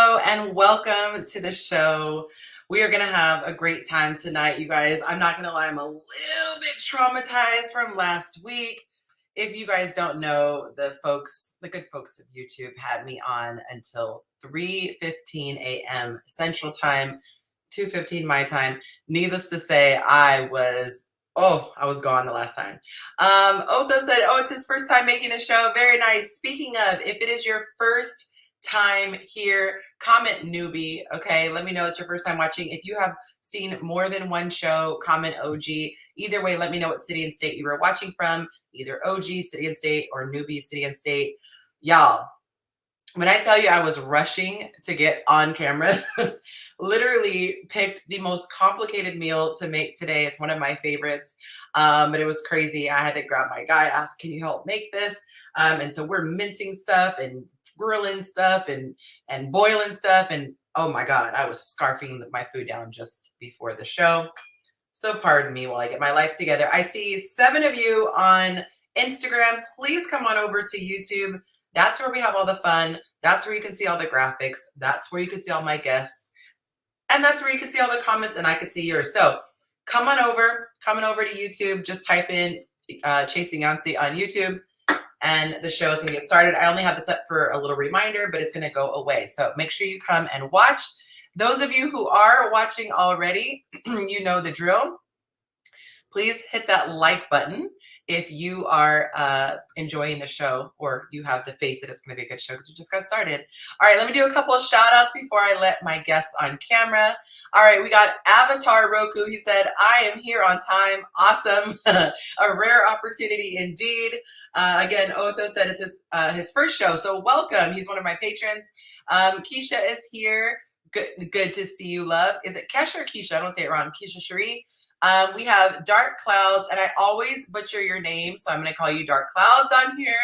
Hello and welcome to the show. We are going to have a great time tonight, you guys. I'm not going to lie, I'm a little bit traumatized from last week. If you guys don't know, the good folks of YouTube had me on until 3:15 a.m. Central Time, 2:15 my time. Needless to say, I was gone the last time. Otho said, it's his first time making the show. Very nice. Speaking of, if it is your first time here, comment newbie. Okay, let me know it's your first time watching. If you have seen more than one show, comment OG. Either way, let me know what city and state you were watching from, either OG, city and state, or newbie, city and state. Y'all, when I tell you I was rushing to get on camera, literally picked the most complicated meal to make today. It's one of my favorites, but it was crazy. I had to grab my guy, ask, can you help make this? And so we're mincing stuff and grilling stuff and boiling stuff. And oh my God, I was scarfing my food down just before the show. So pardon me while I get my life together. I see 7 of you on Instagram. Please come on over to YouTube. That's where we have all the fun. That's where you can see all the graphics. That's where you can see all my guests. And that's where you can see all the comments and I can see yours. So come on over to YouTube. Just type in Chasing Yonci on YouTube and the show is going to get started. I only have this up for a little reminder, but it's going to go away. So make sure you come and watch. Those of you who are watching already, you know the drill. Please hit that like button if you are enjoying the show or you have the faith that it's going to be a good show because we just got started. All right, let me do a couple of shout outs before I let my guests on camera. All right, we got Avatar Roku. He said, I am here on time. Awesome. A rare opportunity indeed. Again, Otho said it's his first show, so welcome. He's one of my patrons. Keisha is here. Good to see you, love. Is it Kesha or Keisha? I don't say it wrong. Keisha Cherie. We have Dark Clouds, and I always butcher your name, so I'm going to call you Dark Clouds on here.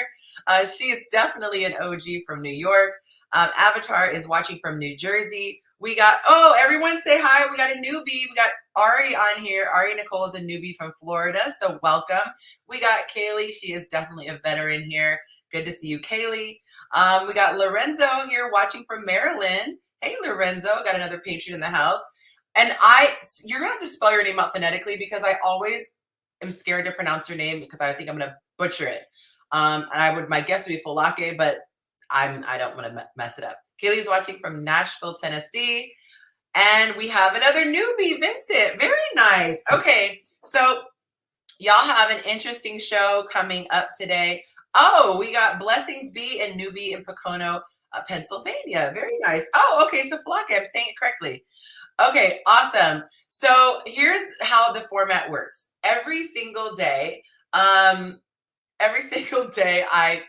She is definitely an OG from New York. Avatar is watching from New Jersey. We got, everyone say hi. We got a newbie. We got Ari on here. Ari Nicole is a newbie from Florida, so welcome. We got Kaylee. She is definitely a veteran here. Good to see you, Kaylee. We got Lorenzo here watching from Maryland. Hey, Lorenzo, got another patron in the house. And you're going to have to spell your name out phonetically because I always am scared to pronounce your name because I think I'm going to butcher it. And my guess would be Folake, but I don't want to mess it up. Kaylee's watching from Nashville, Tennessee. And we have another newbie, Vincent. Very nice. Okay, so y'all have an interesting show coming up today. Oh, we got Blessings B and newbie in Pocono, Pennsylvania. Very nice. Oh, okay, so Folake, I'm saying it correctly. Okay, awesome. So here's how the format works. Every single day I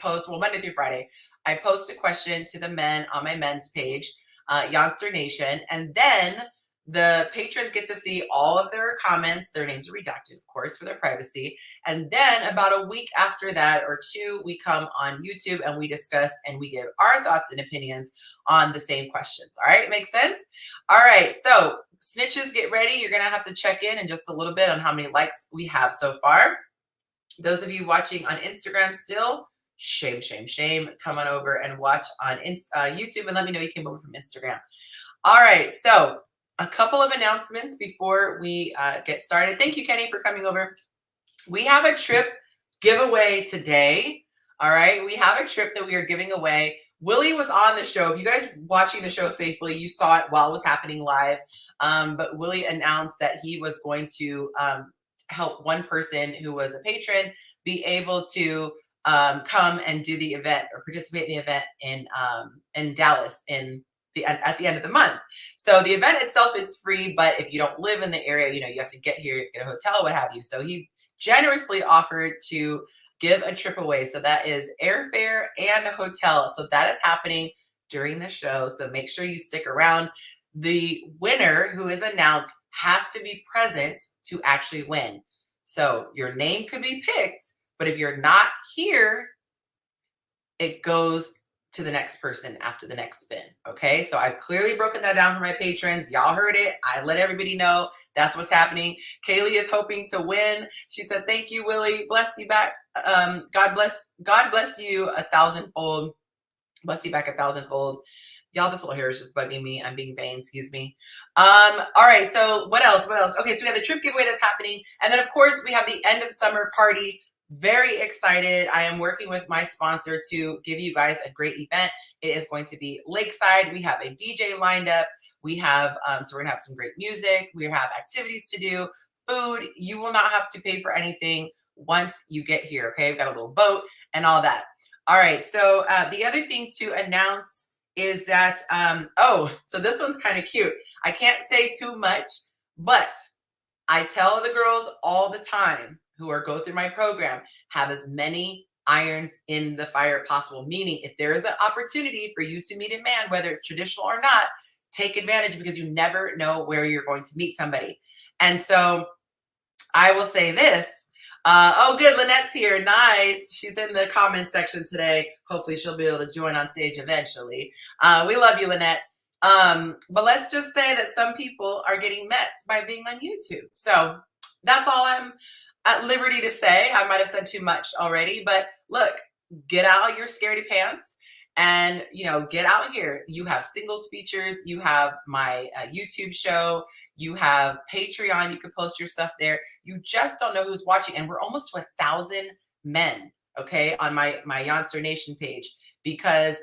post, Monday through Friday, I post a question to the men on my men's page, Yonsternation, and then the patrons get to see all of their comments. Their names are redacted, of course, for their privacy. And then about a week after that or 2, we come on YouTube and we discuss and we give our thoughts and opinions on the same questions. All right, makes sense? All right, so snitches, get ready. You're going to have to check in just a little bit on how many likes we have so far. Those of you watching on Instagram still, shame, shame, shame. Come on over and watch on YouTube and let me know you came over from Instagram. All right, so a couple of announcements before we get started. Thank you, Kenny, for coming over. We have a trip giveaway today. All right, we have a trip that we are giving away. Willie was on the show. If you guys watching the show faithfully, you saw it while it was happening live. But Willie announced that he was going to help one person who was a patron be able to come and do the event or participate in the event in Dallas at the end of the month. So the event itself is free, but if you don't live in the area, you have to get here, you have to get a hotel, what have you. So he generously offered to give a trip away. So that is airfare and a hotel. So that is happening during the show. So make sure you stick around. The winner who is announced has to be present to actually win. So your name could be picked, but if you're not here, it goes to the next person after the next spin. Okay, so I've clearly broken that down for my patrons. Y'all heard it. I let everybody know that's what's happening. Kaylee is hoping to win. She said, thank you, Willie. Bless you back. God bless you 1,000-fold. Bless you back 1,000-fold. Y'all, this little hair is just bugging me. I'm being vain, excuse me. All right, so what else? Okay, so we have the trip giveaway that's happening. And then, of course, we have the end of summer party. Very excited. I am working with my sponsor to give you guys a great event. It is going to be lakeside. We have a DJ lined up. We have, so we're gonna have some great music. We have activities to do, food. You will not have to pay for anything once you get here, okay? We've got a little boat and all that. All right, so the other thing to announce is that, so this one's kind of cute. I can't say too much, but I tell the girls all the time who are go through my program, have as many irons in the fire possible, meaning if there is an opportunity for you to meet a man, whether it's traditional or not, take advantage because you never know where you're going to meet somebody. And so I will say this. Oh, good. Lynette's here. Nice. She's in the comments section today. Hopefully she'll be able to join on stage eventually. We love you, Lynette. But let's just say that some people are getting met by being on YouTube. So that's all I'm at liberty to say. I might have said too much already, but look, get out your scaredy pants and, get out here. You have singles features. You have my YouTube show. You have Patreon. You can post your stuff there. You just don't know who's watching. And we're almost to 1,000 men, okay, on my Yonsternation page because,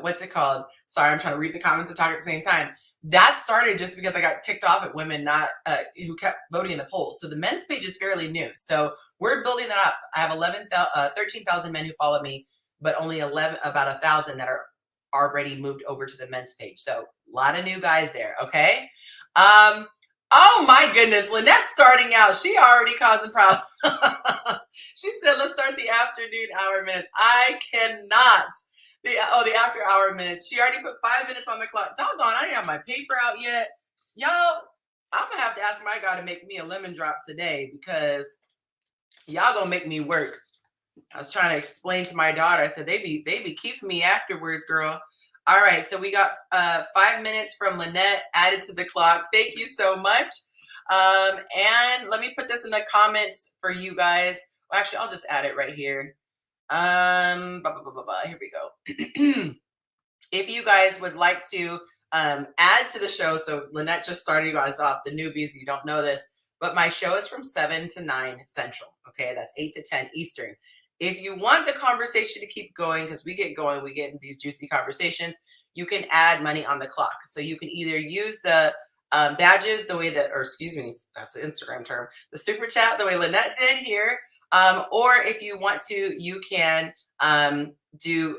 what's it called? Sorry, I'm trying to read the comments and talk at the same time. That started just because I got ticked off at women who kept voting in the polls. So the men's page is fairly new. So we're building that up. I have 13,000 men who follow me, but only about 1,000 that are already moved over to the men's page. So a lot of new guys there. Okay. Oh my goodness. Lynette's starting out. She already causing problems. She said, let's start the afternoon hour minutes. I cannot. The after hour minutes. She already put 5 minutes on the clock. Doggone, I didn't have my paper out yet. Y'all, I'm going to have to ask my God to make me a lemon drop today because y'all going to make me work. I was trying to explain to my daughter. I said, they be keeping me afterwards, girl. All right, so we got 5 minutes from Lynette added to the clock. Thank you so much. And let me put this in the comments for you guys. Well, actually, I'll just add it right here. Here we go. If you guys would like to add to the show, so Lynette just started you guys off, the newbies, you don't know this, but my show is from 7 to 9 Central. Okay, that's 8 to 10 Eastern. If you want the conversation to keep going, because we get going, we get into these juicy conversations, you can add money on the clock. So you can either use the badges the way that, or excuse me, that's an Instagram term, the super chat the way Lynette did here. Or if you want to, you can do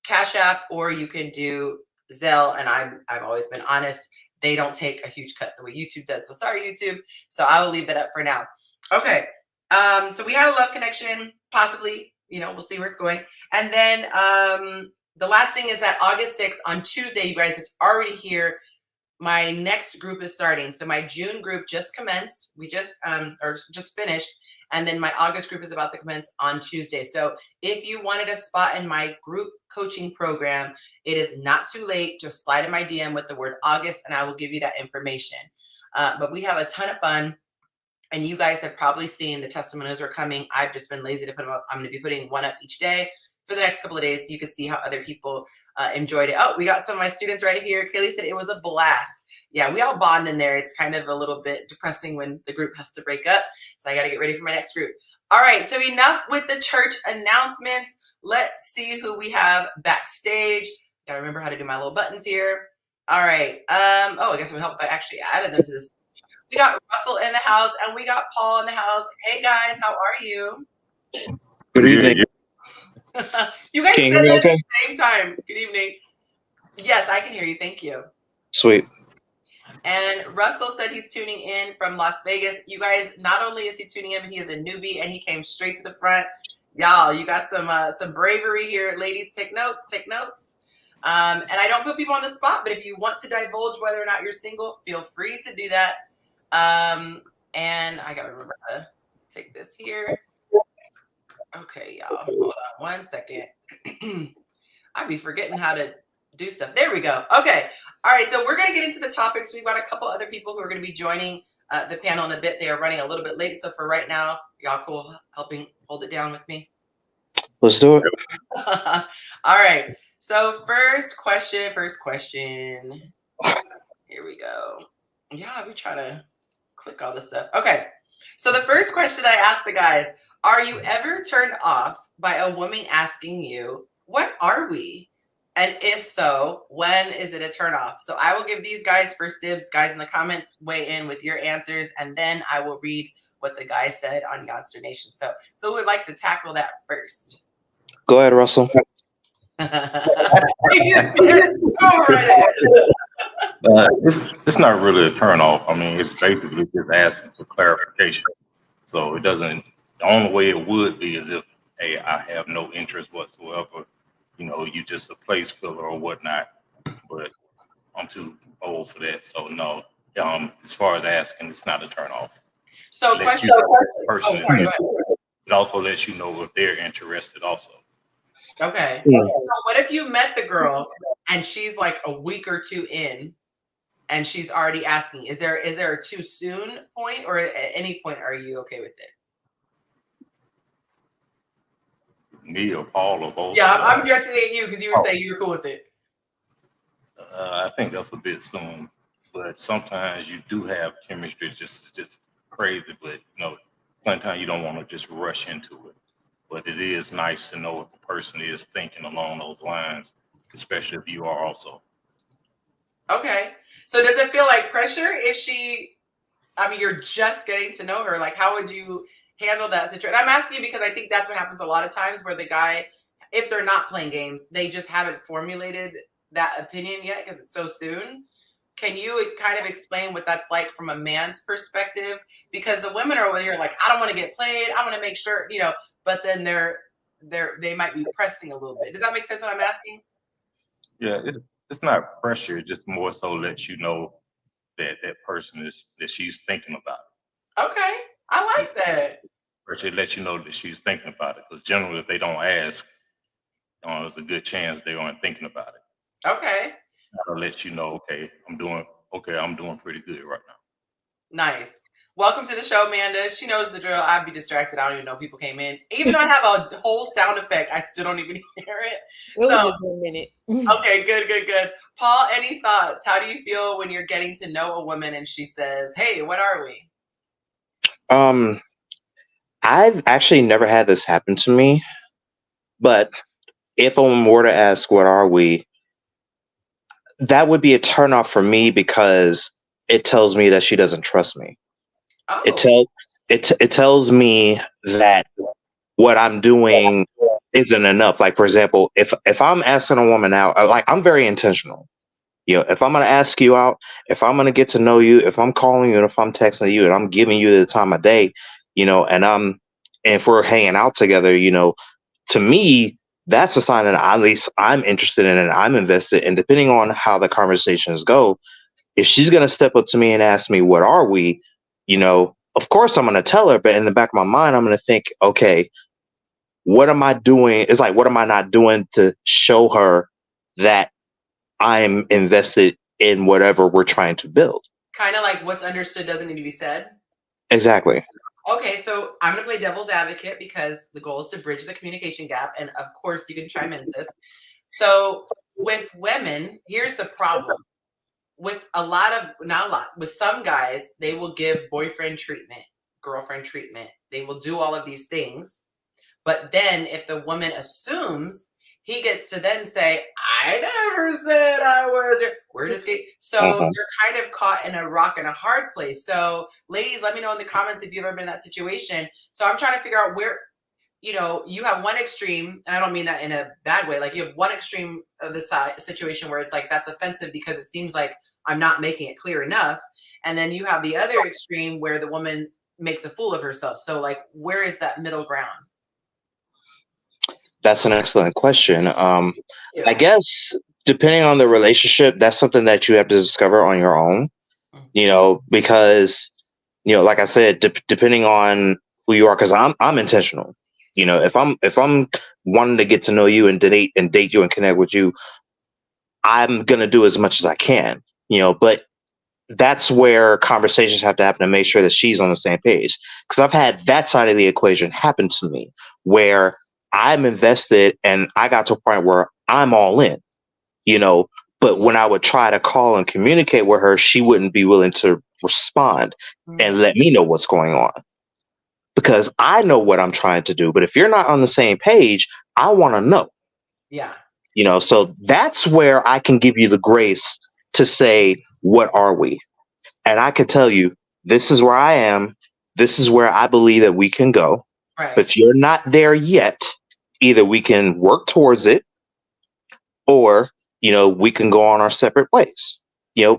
Cash App, or you can do Zelle. And I've always been honest, they don't take a huge cut the way YouTube does. So sorry, YouTube. So I will leave that up for now. Okay. So we had a love connection, possibly, we'll see where it's going. And then the last thing is that August 6th on Tuesday, you guys, it's already here. My next group is starting. So my June group just commenced. We just finished. And then my August group is about to commence on Tuesday. So if you wanted a spot in my group coaching program, it is not too late. Just slide in my DM with the word August and I will give you that information. But we have a ton of fun. And you guys have probably seen the testimonials are coming. I've just been lazy to put them up. I'm going to be putting one up each day for the next couple of days so you can see how other people enjoyed it. Oh, we got some of my students right here. Kaylee said it was a blast. Yeah, we all bond in there. It's kind of a little bit depressing when the group has to break up. So I got to get ready for my next group. All right, so enough with the church announcements. Let's see who we have backstage. Got to remember how to do my little buttons here. All right. I guess it would help if I actually added them to this. We got Russell in the house and we got Paul in the house. Hey guys, how are you? Good evening. You guys Can you said hear me it okay? at the same time. Good evening. Yes, I can hear you. Thank you. Sweet. And Russell said he's tuning in from Las Vegas. You guys, not only is he tuning in, but he is a newbie and he came straight to the front. Y'all, you got some bravery here. Ladies, take notes, take notes. And I don't put people on the spot, but if you want to divulge whether or not you're single, feel free to do that. And I gotta remember to take this here. Okay, y'all, hold on one second. I be forgetting how to do stuff. There we go. Okay. All right. So we're going to get into the topics. We've got a couple other people who are going to be joining the panel in a bit. They are running a little bit late. So for right now, y'all cool helping hold it down with me? Let's do it. All right. So first question. Here we go. Yeah, we try to click all this stuff. Okay. So the first question I asked the guys, are you ever turned off by a woman asking you, what are we? And if so, when is it a turn off? So I will give these guys first dibs. Guys in the comments, weigh in with your answers, and then I will read what the guy said on Yonsternation. So who would like to tackle that first? Go ahead, Russell. Go right ahead. It's not really a turn off. I mean, it's basically just asking for clarification. So it doesn't. The only way it would be is if, hey, I have no interest whatsoever. You know, you just a place filler or whatnot. But I'm too old for that, so no. As far as asking, it's not a turn off. So question. Oh, sorry. It also lets you know if they're interested also. Okay. So what if you met the girl and she's like a week or two in and she's already asking? Is there a too soon point, or at any point are you okay with it? Me or Paul or both? Yeah, I'm directing at you because you were saying you were cool with it. I think that's a bit soon, but sometimes you do have chemistry, just crazy. But you know, sometimes you don't want to just rush into it. But it is nice to know if the person is thinking along those lines, especially if you are also. Okay. So does it feel like pressure if you're just getting to know her? Like, how would you handle that situation? I'm asking you because I think that's what happens a lot of times, where the guy, if they're not playing games, they just haven't formulated that opinion yet because it's so soon. Can you kind of explain what that's like from a man's perspective? Because the women are over here like, I don't want to get played. I want to make sure, but then they might be pressing a little bit. Does that make sense what I'm asking? Yeah, it's not pressure. It just more so lets you know that person that she's thinking about it. Okay, I like that. Pressure lets you know that she's thinking about it, because generally if they don't ask, there's a good chance they aren't thinking about it. Okay. That'll let you know, okay, I'm doing pretty good right now. Nice. Welcome to the show, Amanda. She knows the drill. I'd be distracted. I don't even know people came in. Even though I have a whole sound effect, I still don't even hear it. It was just a minute. Okay, good. Paul, any thoughts? How do you feel when you're getting to know a woman and she says, hey, what are we? I've actually never had this happen to me, but if a woman were to ask, what are we? That would be a turnoff for me because it tells me that she doesn't trust me. Oh. It tells me that what I'm doing isn't enough. Like, for example, if I'm asking a woman out, like, I'm very intentional. If I'm going to ask you out, if I'm going to get to know you, if I'm calling you, and if I'm texting you, and I'm giving you the time of day, and if we're hanging out together, to me, that's a sign that at least I'm interested in it. I'm invested. And depending on how the conversations go, if she's going to step up to me and ask me, what are we? Of course I'm going to tell her, but in the back of my mind, I'm going to think, okay, what am I doing? It's like, what am I not doing to show her that I'm invested in whatever we're trying to build? Kind of like what's understood doesn't need to be said. Exactly. Okay, so I'm going to play devil's advocate because the goal is to bridge the communication gap. And of course, you can chime in, sis. So with women, here's the problem. With with some guys, they will give boyfriend treatment, girlfriend treatment. They will do all of these things. But then if the woman assumes, he gets to then say, I never said I was here. We're just getting, so you're kind of caught in a rock and a hard place. So ladies, let me know in the comments if you've ever been in that situation. So I'm trying to figure out where, you have one extreme, and I don't mean that in a bad way. Like, you have one extreme of the situation where it's like, that's offensive because it seems like I'm not making it clear enough. And then you have the other extreme where the woman makes a fool of herself. So like, where is that middle ground? That's an excellent question. I guess depending on the relationship, that's something that you have to discover on your own, because, like I said, depending on who you are, because I'm intentional. If I'm wanting to get to know you and date you and connect with you, I'm going to do as much as I can, but that's where conversations have to happen to make sure that she's on the same page. Because I've had that side of the equation happen to me where I'm invested and I got to a point where I'm all in, but when I would try to call and communicate with her, she wouldn't be willing to respond and let me know what's going on, because I know what I'm trying to do. But if you're not on the same page, I want to know. Yeah. So that's where I can give you the grace to say, what are we? And I can tell you, this is where I am. This is where I believe that we can go. Right. But if you're not there yet, either we can work towards it, or, we can go on our separate ways,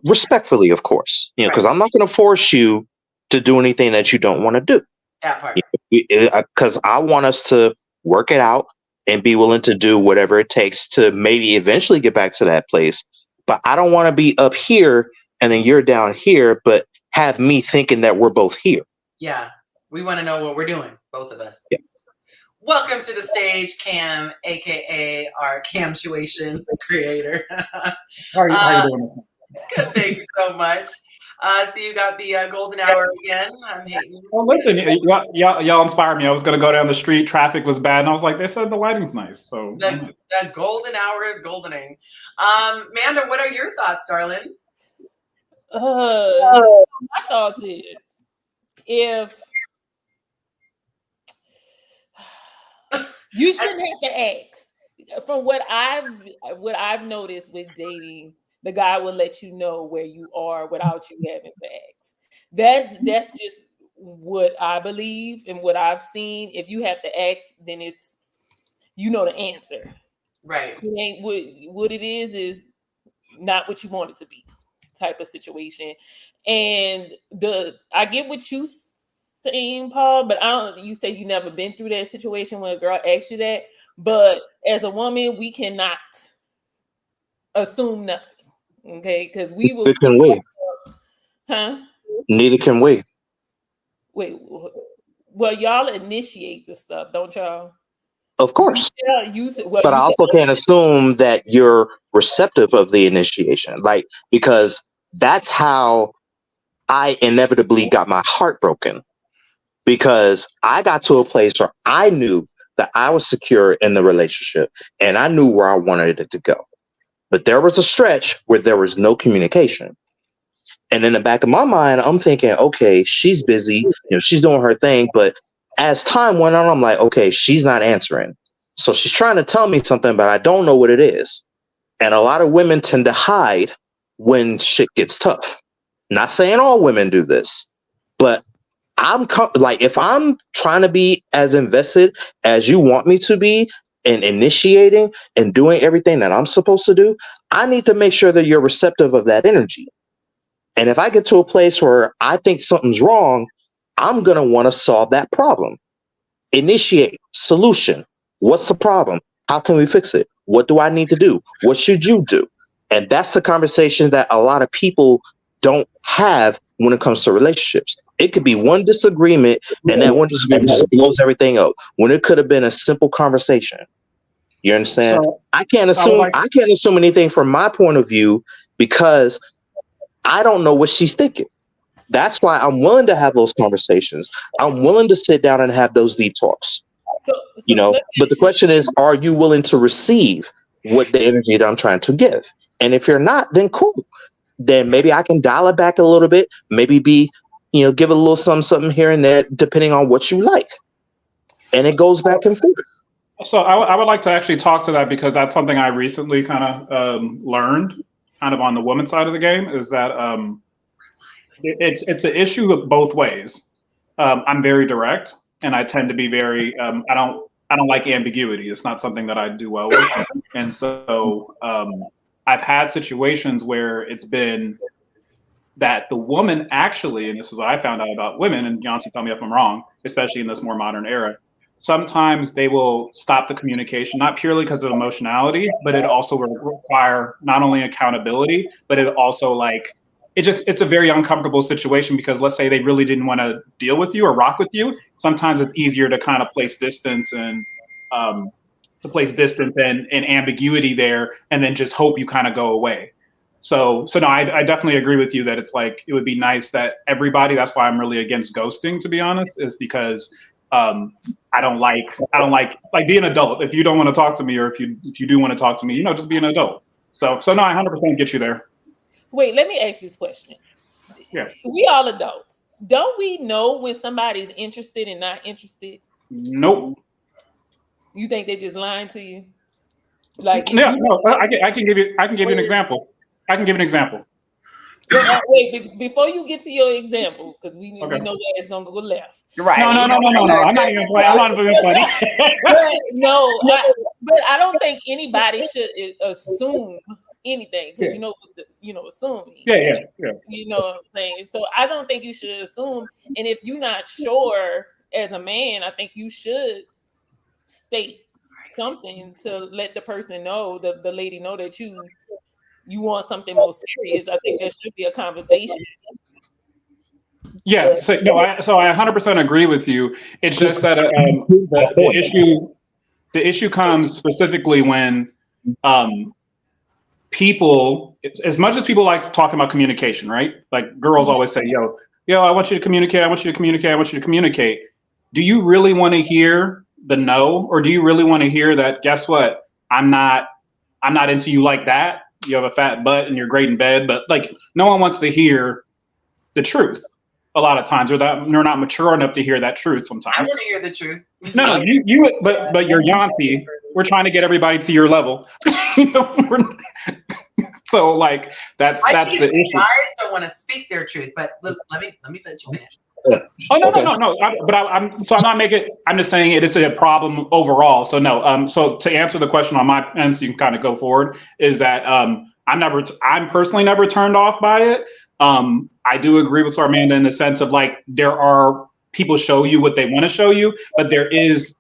respectfully, of course, because I'm not going to force you to do anything that you don't want to do. That part. Because I want us to work it out and be willing to do whatever it takes to maybe eventually get back to that place. But I don't want to be up here and then you're down here, but have me thinking that we're both here. Yeah. We want to know what we're doing, both of us. Yes. Welcome to the stage, Cam, aka our Camtuation creator. How are you doing? Good, thank you so much. So you got the golden hour again. I'm hating. Well, listen, y'all inspired me. I was going to go down the street. Traffic was bad. And I was like, they said the lighting's nice. So the golden hour is goldening. Manda, what are your thoughts, darling? My thoughts is, if you shouldn't have to ask. From what I've noticed with dating, the guy will let you know where you are without you having to ask. That's just what I believe and what I've seen. If you have to ask, then it's the answer. Right. It ain't what it is not what you want it to be, type of situation. And I get what you saying, Paul, but you say you never been through that situation when a girl asks you that. But as a woman, we cannot assume nothing. Okay, because we will. Neither can we. Huh? Neither can we. Wait. Well, y'all initiate the stuff, don't y'all? Of course. Yeah, but I also can't assume that you're receptive of the initiation, because that's how I inevitably got my heart broken, because I got to a place where I knew that I was secure in the relationship and I knew where I wanted it to go. But there was a stretch where there was no communication. And in the back of my mind, I'm thinking, okay, she's busy, she's doing her thing. But as time went on, I'm like, okay, she's not answering. So she's trying to tell me something, but I don't know what it is. And a lot of women tend to hide when shit gets tough. Not saying all women do this, but if I'm trying to be as invested as you want me to be in initiating and doing everything that I'm supposed to do, I need to make sure that you're receptive of that energy. And if I get to a place where I think something's wrong, I'm going to want to solve that problem. Initiate, solution. What's the problem? How can we fix it? What do I need to do? What should you do? And that's the conversation that a lot of people don't have when it comes to relationships. It could be one disagreement, and that one disagreement just blows everything up, when it could have been a simple conversation. You understand? So, I can't assume anything from my point of view, because I don't know what she's thinking. That's why I'm willing to have those conversations. I'm willing to sit down and have those deep talks. But the question is, are you willing to receive what the energy that I'm trying to give? And if you're not, then cool. Then maybe I can dial it back a little bit, maybe give a little something here and there, depending on what you like. And it goes back and forth. So I would like to actually talk to that, because that's something I recently kind of learned, kind of on the woman side of the game, is that it's an issue of both ways. I'm very direct, and I tend to be very I don't like ambiguity. It's not something that I do well with. And so I've had situations where it's been that the woman actually, and this is what I found out about women, and Yonci, tell me if I'm wrong, especially in this more modern era, sometimes they will stop the communication, not purely because of emotionality, but it also will require not only accountability, but it also it's a very uncomfortable situation, because let's say they really didn't want to deal with you or rock with you. Sometimes it's easier to kind of place distance and ambiguity there, and then just hope you kind of go away. So no, I definitely agree with you that it's it would be nice that everybody, that's why I'm really against ghosting, to be honest, is because I don't like be an adult. If you don't want to talk to me, or if you do want to talk to me, just be an adult. So no, I 100% get you there. Wait, let me ask you this question. Yeah. We all adults. Don't we know when somebody's interested and not interested? Nope. You think they're just lying to you? Like, yeah, no, I can give you an example. I can give an example. Wait, before you get to your example, because we know that it's gonna go left. Right. No. I'm not even playing. I'm not even funny. But I don't think anybody should assume anything, because assuming. Yeah. You know what I'm saying? So I don't think you should assume. And if you're not sure as a man, I think you should state something to let the person know, the lady know, that you want something more serious. I think there should be a conversation. Yeah. So I 100% agree with you. It's just that the issue comes specifically when people, as much as people like talking about communication, right? Like girls always say, yo, I want you to communicate. I want you to communicate. I want you to communicate. Do you really want to hear the no? Or do you really want to hear that, guess what? I'm not into you like that. You have a fat butt and you're great in bed, but like no one wants to hear the truth a lot of times, or that they're not mature enough to hear that truth sometimes. I want to hear the truth. No, but you're Yonci. We're trying to get everybody to your level. So like that's the issue. Guys don't want to speak their truth, but let me let you finish. Oh no. I'm not making. I'm just saying it is a problem overall. So no. So to answer the question on my end, so you can kind of go forward, is that I'm personally never turned off by it. I do agree with Sarmanda in the sense of like there are people show you what they want to show you, but there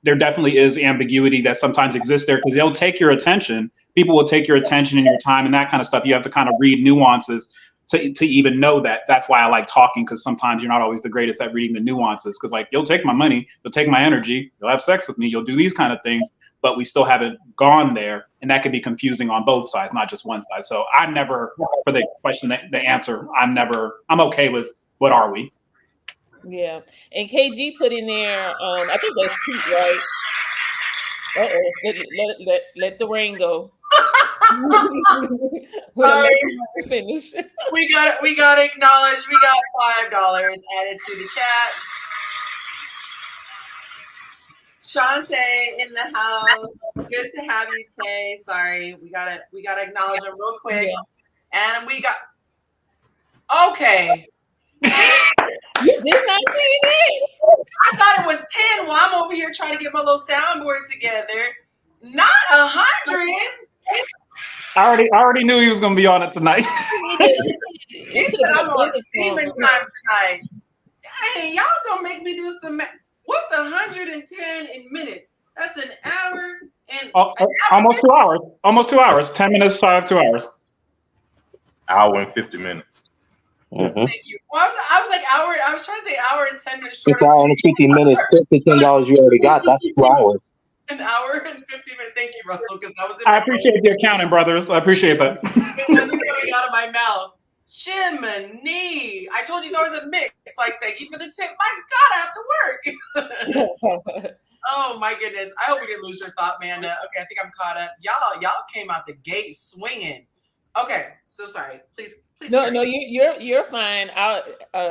definitely is ambiguity that sometimes exists there, because they'll take your attention. People will take your attention and your time and that kind of stuff. You have to kind of read nuances to even know that. That's why I like talking, because sometimes you're not always the greatest at reading the nuances, because like you'll take my money, you'll take my energy, you'll have sex with me, you'll do these kind of things, but we still haven't gone there, and that can be confusing on both sides, not just one side. So I'm never, for the question, the answer, I'm okay with what are we. Yeah, and KG put in there, I think that's cute, right? Let the rain go. Finish. We gotta acknowledge we got $5 added to the chat. Shantae in the house. Good to have you, Tay. Sorry, we gotta acknowledge them real quick. Yeah. And we got okay. You did not see it? I thought it was 10 while I'm over here trying to get my little soundboard together. Not 100. I already knew he was gonna be on it tonight. He said I'm on demon time tonight. Dang, y'all gonna make me do some math. What's 110 in minutes? That's an hour and almost 2 hours. Almost 2 hours. 10 minutes, 2 hours. Hour and 50 minutes. Mm-hmm. Thank you. Well, I was like hour. I was trying to say hour and 10 minutes. 6 hours and 50 minutes. $15 you already got. That's 2 hours. An hour and 50 minutes. Thank you, Russell, because I was. I appreciate the accounting, brothers. I appreciate that. It wasn't coming out of my mouth. Jiminy! I told you it's always a mix. Like, thank you for the tip. My God, I have to work. Oh my goodness! I hope we didn't lose your thought, Amanda. Okay, I think I'm caught up. Y'all came out the gate swinging. Okay, so sorry. Please. No, you're fine.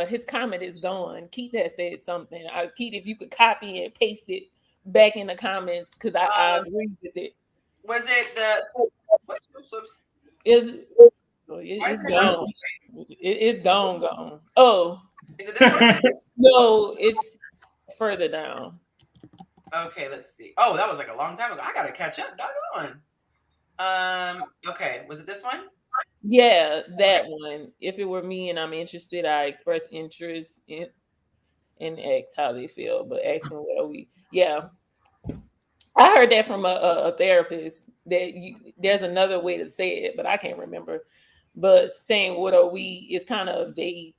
His comment is gone. Keith that said something. Keith, if you could copy and paste it back in the comments, because I agree with it. Was it the? Whoops. It's gone. It's gone. Oh. Is it this one? No, it's further down. Okay, let's see. Oh, that was like a long time ago. I gotta catch up. Doggone. Okay, was it this one? Yeah, that one. If it were me and I'm interested, I express interest in X how they feel, but asking what are we? Yeah. I heard that from a therapist that there's another way to say it, but I can't remember. But saying what are we is kind of vague.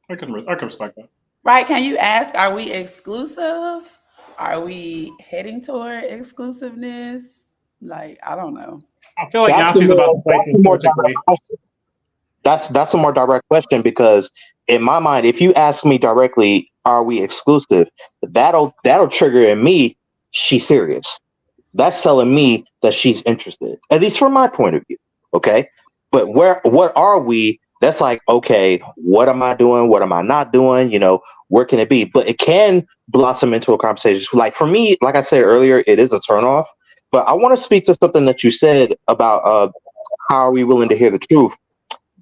I can respect that. Right? Can you ask? Are we exclusive? Are we heading toward exclusiveness? Like, I don't know. I feel like Yonci's about to play some more direct question. That's a more direct question, because in my mind, if you ask me directly, are we exclusive? That'll trigger in me, she's serious. That's telling me that she's interested, at least from my point of view. Okay. But what are we? That's like, okay, what am I doing? What am I not doing? Where can it be? But it can blossom into a conversation. Like for me, like I said earlier, it is a turnoff. But I want to speak to something that you said about how are we willing to hear the truth?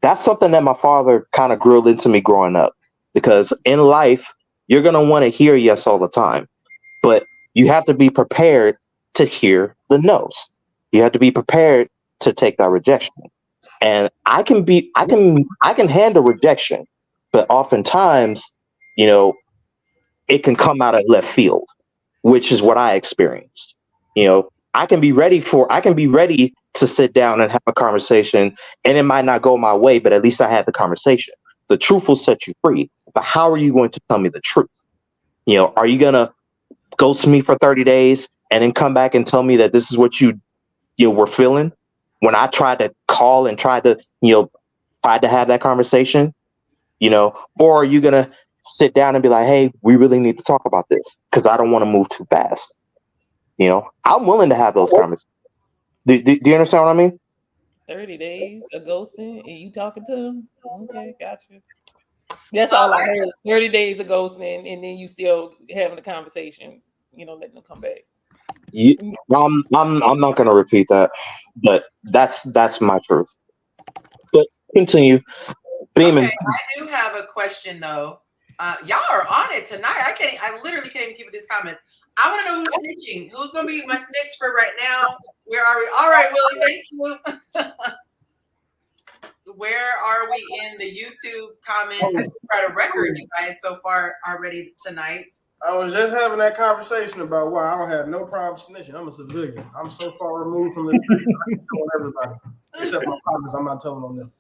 That's something that my father kind of grilled into me growing up. Because in life, you're going to want to hear yes all the time. But you have to be prepared to hear the no's. You have to be prepared to take that rejection. And I can handle rejection, but oftentimes, it can come out of left field, which is what I experienced. I can be ready to sit down and have a conversation, and it might not go my way, but at least I had the conversation. The truth will set you free. But how are you going to tell me the truth? Are you gonna ghost me for 30 days and then come back and tell me that this is what you were feeling when I tried to call and tried to have that conversation? Or are you gonna sit down and be like, hey, we really need to talk about this because I don't want to move too fast? I'm willing to have those conversations. Do you understand what I mean? 30 days of ghosting and you talking to them? Okay, gotcha. That's all I heard. 30 days of ghosting and then you still having a conversation, letting them come back. Yeah, I'm not gonna repeat that, but that's my truth. But continue. Beaming. Okay, I do have a question though. Y'all are on it tonight. I literally can't even keep with these comments. I want to know who's snitching. Who's gonna be my snitch for right now? Where are we? All right, Willie, thank you. Where are we in the YouTube comments? I think we're at a record, you guys, so far already tonight. I was just having that conversation about why I don't have no problem snitching. I'm a civilian. I'm so far removed from this. I'm telling everybody, except my partners. I'm not telling them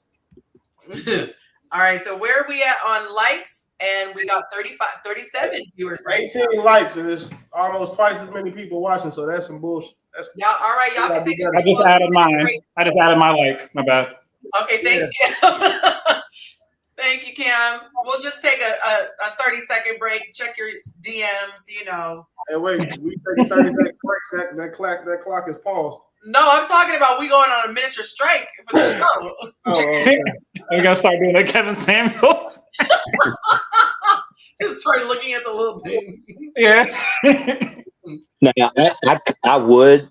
that. All right, so where are we at on likes? And we got 37 viewers. Right 18 now. Likes, and it's almost twice as many people watching. So that's some bullshit. Y'all, all right, y'all can take it. I just added mine. I just added my like. My bad. Okay, thanks, Cam. Thank you, Cam. We'll just take a 30-second break. Check your DMs, Hey, wait, we take a 30-second break. That clock is paused. No, I'm talking about we going on a miniature strike for the show. Okay. We're gonna start doing that, Kevin Samuels. Just started looking at the little thing. Yeah. Now, I would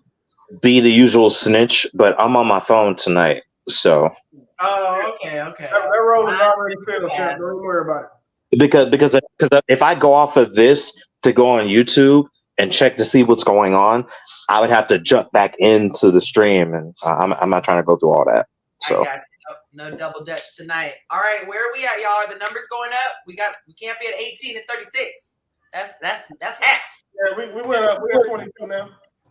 be the usual snitch, but I'm on my phone tonight, so. Oh, okay. That role is already filled, Chad. Don't worry about it. Because if I go off of this to go on YouTube and check to see what's going on, I would have to jump back into the stream, and I'm not trying to go through all that. So. I got you. No double dutch tonight. All right, where are we at, y'all? Are the numbers going up? We can't be at 18 and 36. That's half. Yeah, we went up. We got 22 now.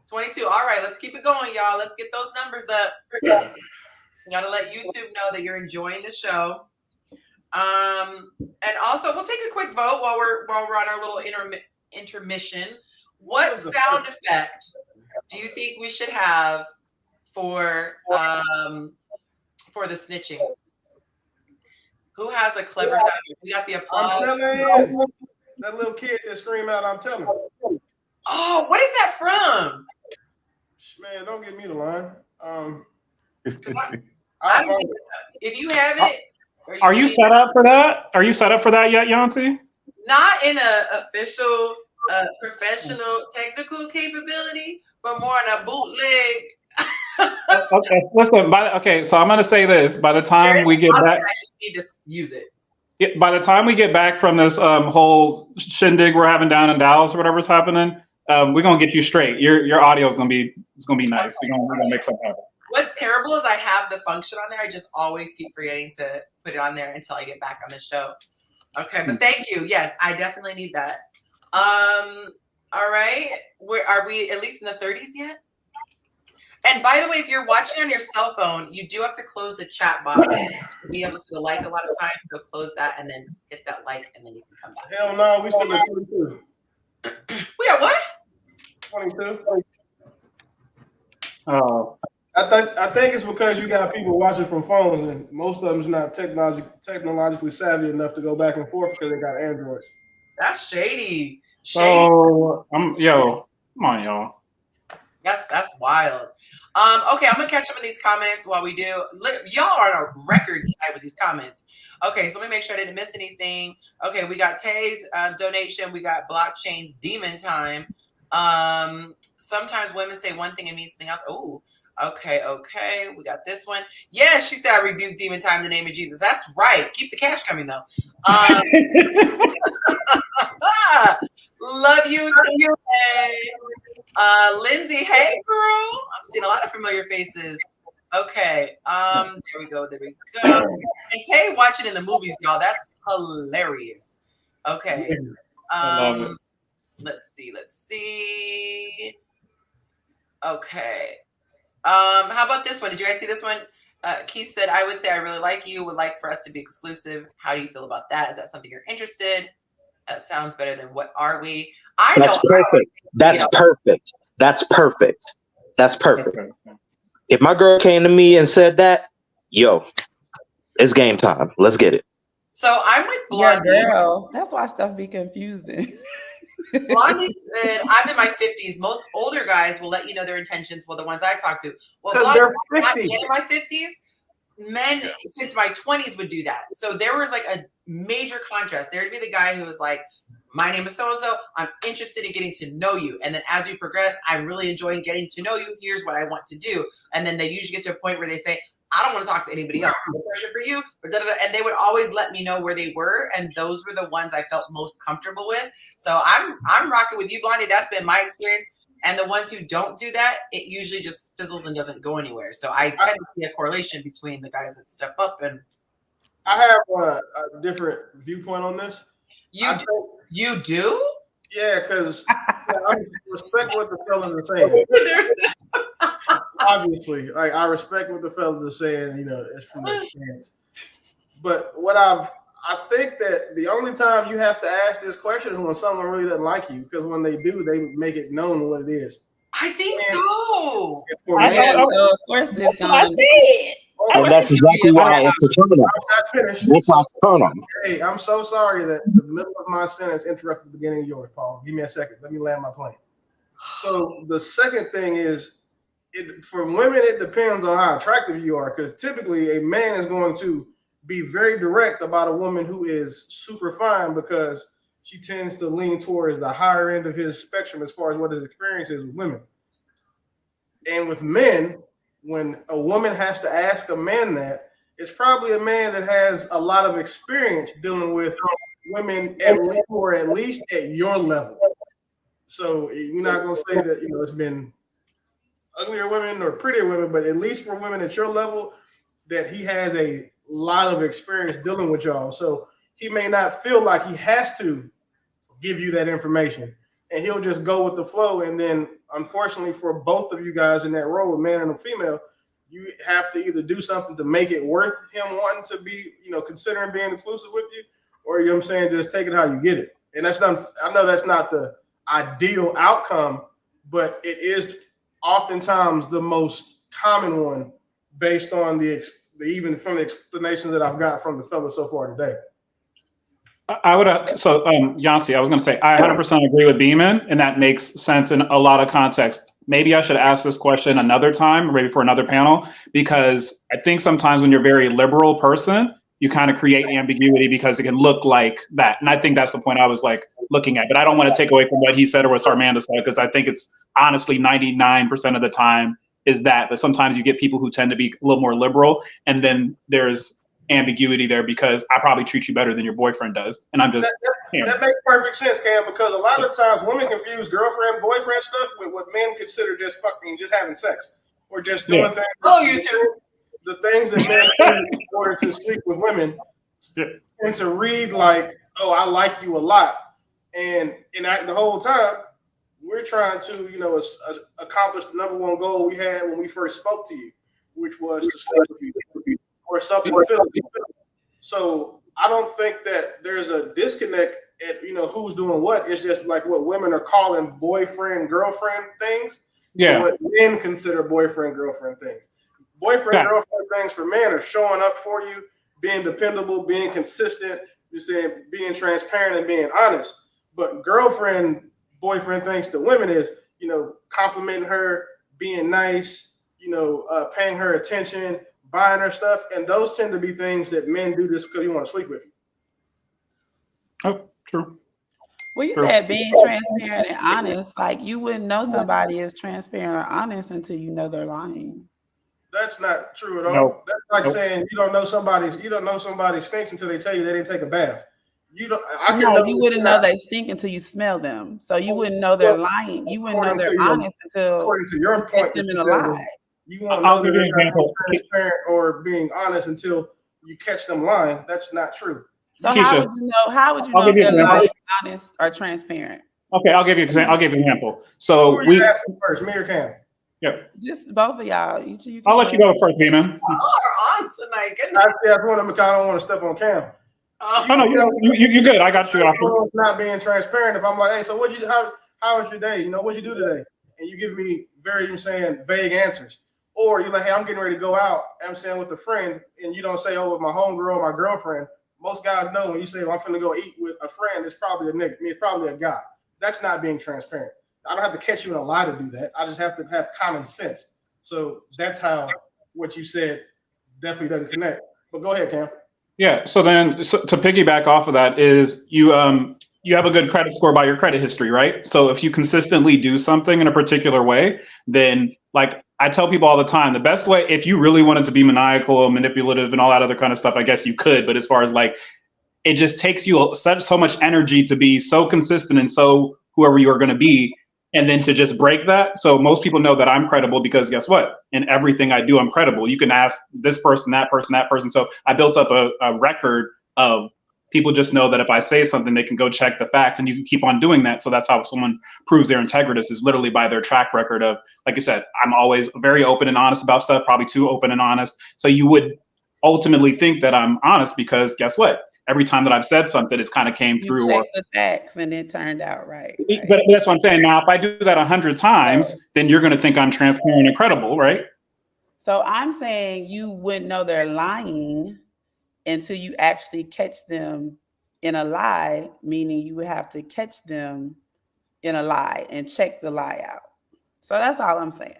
22. All right, let's keep it going, y'all. Let's get those numbers up. Gotta let YouTube know that you're enjoying the show. And also we'll take a quick vote while we're on our little intermission. What sound effect do you think we should have for the snitching? Who has a clever sound effect? We got the applause. That little kid that screamed out, I'm telling you. Oh, what is that from? Man, don't give me the line. If you have it, are you set up for that? Are you set up for that yet, Yonci? Not in a official, professional, technical capability, but more on a bootleg. Okay, listen. So I'm going to say this. By the time we get back, I just need to use it. By the time we get back from this whole shindig we're having down in Dallas or whatever's happening, we're gonna get you straight. Your audio is gonna be nice. We're gonna make something happen. What's terrible is I have the function on there. I just always keep forgetting to put it on there until I get back on the show. Okay, but thank you. Yes, I definitely need that. All right. Are we at least in the 30s yet? And by the way, if you're watching on your cell phone, you do have to close the chat box to be able to see the like a lot of times. So close that and then hit that like, and then you can come back. Hell no, we still at 22. We are what? 22. Oh. I think it's because you got people watching from phones, and most of them's not technologically savvy enough to go back and forth because they got Androids. That's shady. So come on, y'all. That's wild. Okay, I'm gonna catch up in these comments while we do. Y'all are on a record tonight with these comments. Okay, so let me make sure I didn't miss anything. Okay, we got Tay's donation. We got Blockchain's Demon Time. Sometimes women say one thing and mean something else. Oh, okay. We got this one. Yes, she said I rebuke Demon Time in the name of Jesus. That's right. Keep the cash coming though. Love you. Lindsay, hey girl. I'm seeing a lot of familiar faces. Okay. There we go. And Tay watching in the movies, y'all. That's hilarious. Okay. I love it. Let's see. Okay. How about this one? Did you guys see this one? Keith said, I would say I really like you, would like for us to be exclusive. How do you feel about that? Is that something you're interested? That sounds better than what are we? That's perfect. If my girl came to me and said that, yo, it's game time. Let's get it. So I'm with Blondie. Yeah, girl. That's why stuff be confusing. Blondie said, I'm in my 50s. Most older guys will let you know their intentions. Well, the ones I talk to. Well, they're Blondie, 50. in my 50s, men since my 20s would do that. So there was like a major contrast. There would be the guy who was like, my name is so-and-so. I'm interested in getting to know you. And then as we progress, I'm really enjoying getting to know you. Here's what I want to do. And then they usually get to a point where they say, I don't want to talk to anybody else. No pressure for you. And they would always let me know where they were. And those were the ones I felt most comfortable with. So I'm rocking with you, Blondie. That's been my experience. And the ones who don't do that, it usually just fizzles and doesn't go anywhere. So I tend to see a correlation between the guys that step up and. I have a different viewpoint on this. You do? Yeah, because I respect what the fellas are saying. Obviously, like I respect what the fellas are saying. You know, it's from their experience. But I think that the only time you have to ask this question is when someone really doesn't like you, because when they do, they make it known what it is. I think so. Of course, it's I said. And that's exactly why it's a turn on. That's why it's a turn on. Hey, I'm so sorry that the middle of my sentence interrupted the beginning of yours, Paul. Give me a second. Let me land my plane. So the second thing is, for women, it depends on how attractive you are, because typically a man is going to be very direct about a woman who is super fine, because she tends to lean towards the higher end of his spectrum as far as what his experience is with women. And with men, when a woman has to ask a man that, it's probably a man that has a lot of experience dealing with women at least at your level. So you're not going to say that, you know, it's been uglier women or prettier women, but at least for women at your level, that he has a lot of experience dealing with y'all. So he may not feel like he has to give you that information, and he'll just go with the flow. And then unfortunately for both of you guys in that role, a man and a female, you have to either do something to make it worth him wanting to be, you know, considering being exclusive with you, or, you know what I'm saying, just take it how you get it. And that's not, I know that's not the ideal outcome, but it is oftentimes the most common one based on even from the explanations that I've got from the fellas so far today. I would Yonci, I was going to say I 100% agree with Beeman, and that makes sense in a lot of context. Maybe I should ask this question another time, maybe for another panel, because I think sometimes when you're a very liberal person, you kind of create ambiguity because it can look like that. And I think that's the point I was like looking at. But I don't want to take away from what he said or what Sarmanda said, because I think it's honestly 99% of the time is that. But sometimes you get people who tend to be a little more liberal, and then there's ambiguity there because I probably treat you better than your boyfriend does. And I'm just that makes perfect sense, Cam, because a lot of times women confuse girlfriend, boyfriend stuff with what men consider just having sex or just doing things. Oh, you too. The things that men do in order to sleep with women tend to read like, oh, I like you a lot. And the whole time we're trying to, you know, accomplish the number one goal we had when we first spoke to you, which was to sleep with you or something. So I don't think that there's a disconnect at, you know, who's doing what. It's just like what women are calling boyfriend, girlfriend things. Yeah. What men consider boyfriend, girlfriend things. Boyfriend, girlfriend things for men are showing up for you, being dependable, being consistent, you're saying being transparent and being honest. But girlfriend, boyfriend things to women is, you know, complimenting her, being nice, you know, paying her attention, buying her stuff. And those tend to be things that men do just because you want to sleep with you. Oh, true. Well, you True. said being transparent and honest. Like, you wouldn't know somebody is transparent or honest until you know they're lying. That's not true at all. Nope. That's like Nope. saying you don't know somebody stinks until they tell you they didn't take a bath. You don't. You wouldn't know they stink until you smell them. So you wouldn't know they're lying. You wouldn't know they're honest until according to your you point, catch them in a lie. you won't I'll know give that you they're an example. transparent or being honest until you catch them lying. That's not true. So Keisha, how would you know? How would you I'll know if give you they're an example. lying, honest, or transparent? Okay, I'll give you an example. Who So are you asking first, me or Cam? Just both of y'all. You I'll let you go first, B-Man. Y'all are on tonight. Goodness. I don't want to step on Cam. Oh no, you're good. I got you. Not being transparent. If I'm like, hey, so how was your day? You know, what'd you do today? And you give me vague answers. Or you're like, hey, I'm getting ready to go out, I'm saying, with a friend, and you don't say, oh, with my homegirl or my girlfriend. Most guys know when you say, well, I'm finna go eat with a friend, it's probably a nigga. I mean, it's probably a guy. That's not being transparent. I don't have to catch you in a lie to do that. I just have to have common sense. So that's how what you said definitely doesn't connect. But go ahead, Cam. Yeah. So then, to piggyback off of that is you have a good credit score by your credit history, right? So if you consistently do something in a particular way, then like I tell people all the time, the best way, if you really wanted to be maniacal, manipulative, and all that other kind of stuff, I guess you could. But as far as like, it just takes you so much energy to be so consistent and so whoever you are going to be, and then to just break that. So most people know that I'm credible because guess what? In everything I do, I'm credible. You can ask this person, that person, that person. So I built up a record of people just know that if I say something, they can go check the facts, and you can keep on doing that. So that's how someone proves their integritous, is literally by their track record of, like you said, I'm always very open and honest about stuff, probably too open and honest. So you would ultimately think that I'm honest because guess what? Every time that I've said something, it's kind of came through. You check the facts and it turned out right. But that's what I'm saying. Now, if I do that 100 times, then you're going to think I'm transparent and credible, right? So I'm saying you wouldn't know they're lying until you actually catch them in a lie, meaning you would have to catch them in a lie and check the lie out. So that's all I'm saying.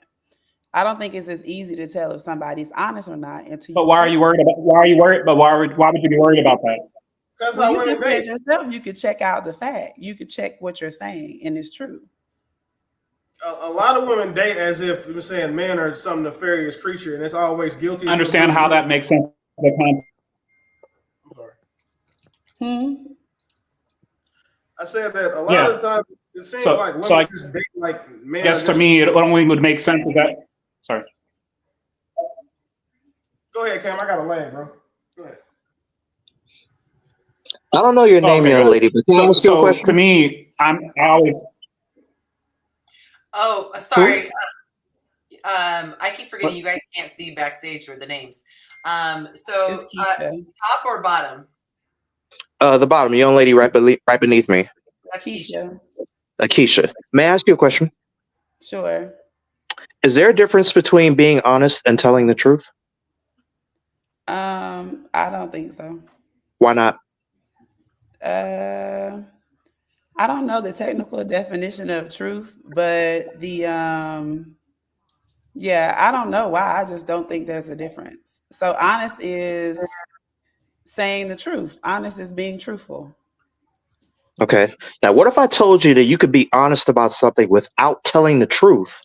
I don't think it's as easy to tell if somebody's honest or not until. But why are you worried about? Why are you worried? But why would you be worried about that? Because you just said yourself, you could check out the fact. You could check what you're saying, and it's true. A lot of women date as if you're saying men are some nefarious creature, and it's always guilty. Understand how that makes sense. I said that a lot of times it seems like women just date like men. Yes, to me, it only would make sense with that. Sorry. Go ahead, Cam. I got a lag, bro. Go ahead. I don't know your name, young lady, but can I ask you a question? To me, I always. Oh, sorry. I keep forgetting you guys can't see backstage for the names. So top or bottom? The bottom, young lady right beneath me. That's Keisha. Keisha. May I ask you a question? Sure. Is there a difference between being honest and telling the truth? I don't think so. Why not? I don't know the technical definition of truth, but I don't know why. I just don't think there's a difference. So honest is saying the truth. Honest is being truthful. Okay. Now, what if I told you that you could be honest about something without telling the truth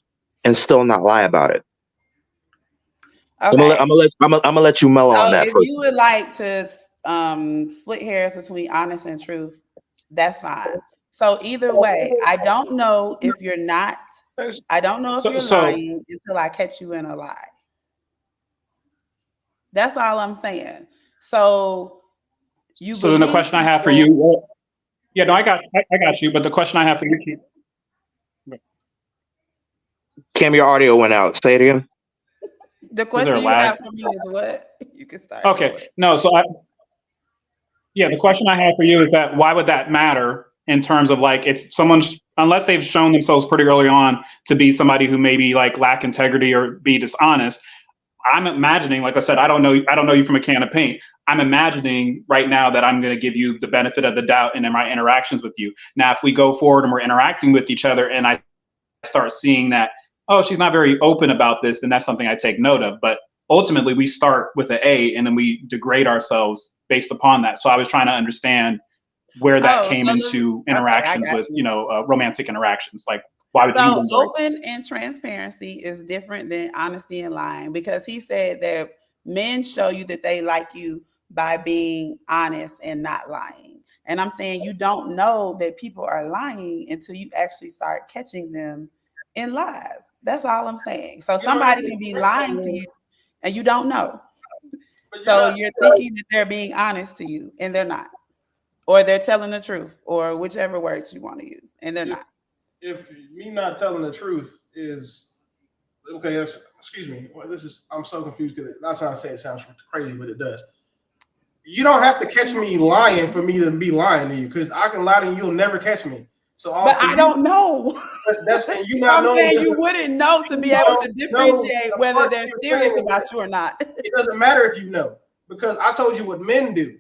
and still not lie about it? Okay. I'm gonna let you mellow on that. If you would like to split hairs between honest and truth, that's fine. So either way, I don't know if you're not. I don't know if you're lying until I catch you in a lie. That's all I'm saying. So then the question I have for you. Yeah, no, I got you. But the question I have for you, Cam, your audio went out. Say it again. The question you have for me is what? You can start. Okay. No, the question I have for you is that why would that matter in terms of like if someone's, unless they've shown themselves pretty early on to be somebody who maybe like lack integrity or be dishonest. I'm imagining, like I said, I don't know you from a can of paint. I'm imagining right now that I'm going to give you the benefit of the doubt in my interactions with you. Now, if we go forward and we're interacting with each other and I start seeing that, oh, she's not very open about this, then that's something I take note of. But ultimately, we start with an A and then we degrade ourselves based upon that. So I was trying to understand where that came into interactions with, romantic interactions. Like, why would so open and transparency is different than honesty and lying, because he said that men show you that they like you by being honest and not lying. And I'm saying you don't know that people are lying until you actually start catching them in lies. That's all I'm saying. So somebody can be lying to you and you don't know. So you're thinking that they're being honest to you and they're not. Or they're telling the truth, or whichever words you want to use, and they're not. If me not telling the truth is okay, excuse me. Well, I'm so confused because I'm not trying to say it sounds crazy, but it does. You don't have to catch me lying for me to be lying to you, because I can lie to you, you'll never catch me. So, but I don't know. That's you not know. You wouldn't know to be able to differentiate whether they're serious about you or not. It doesn't matter if you know, because I told you what men do.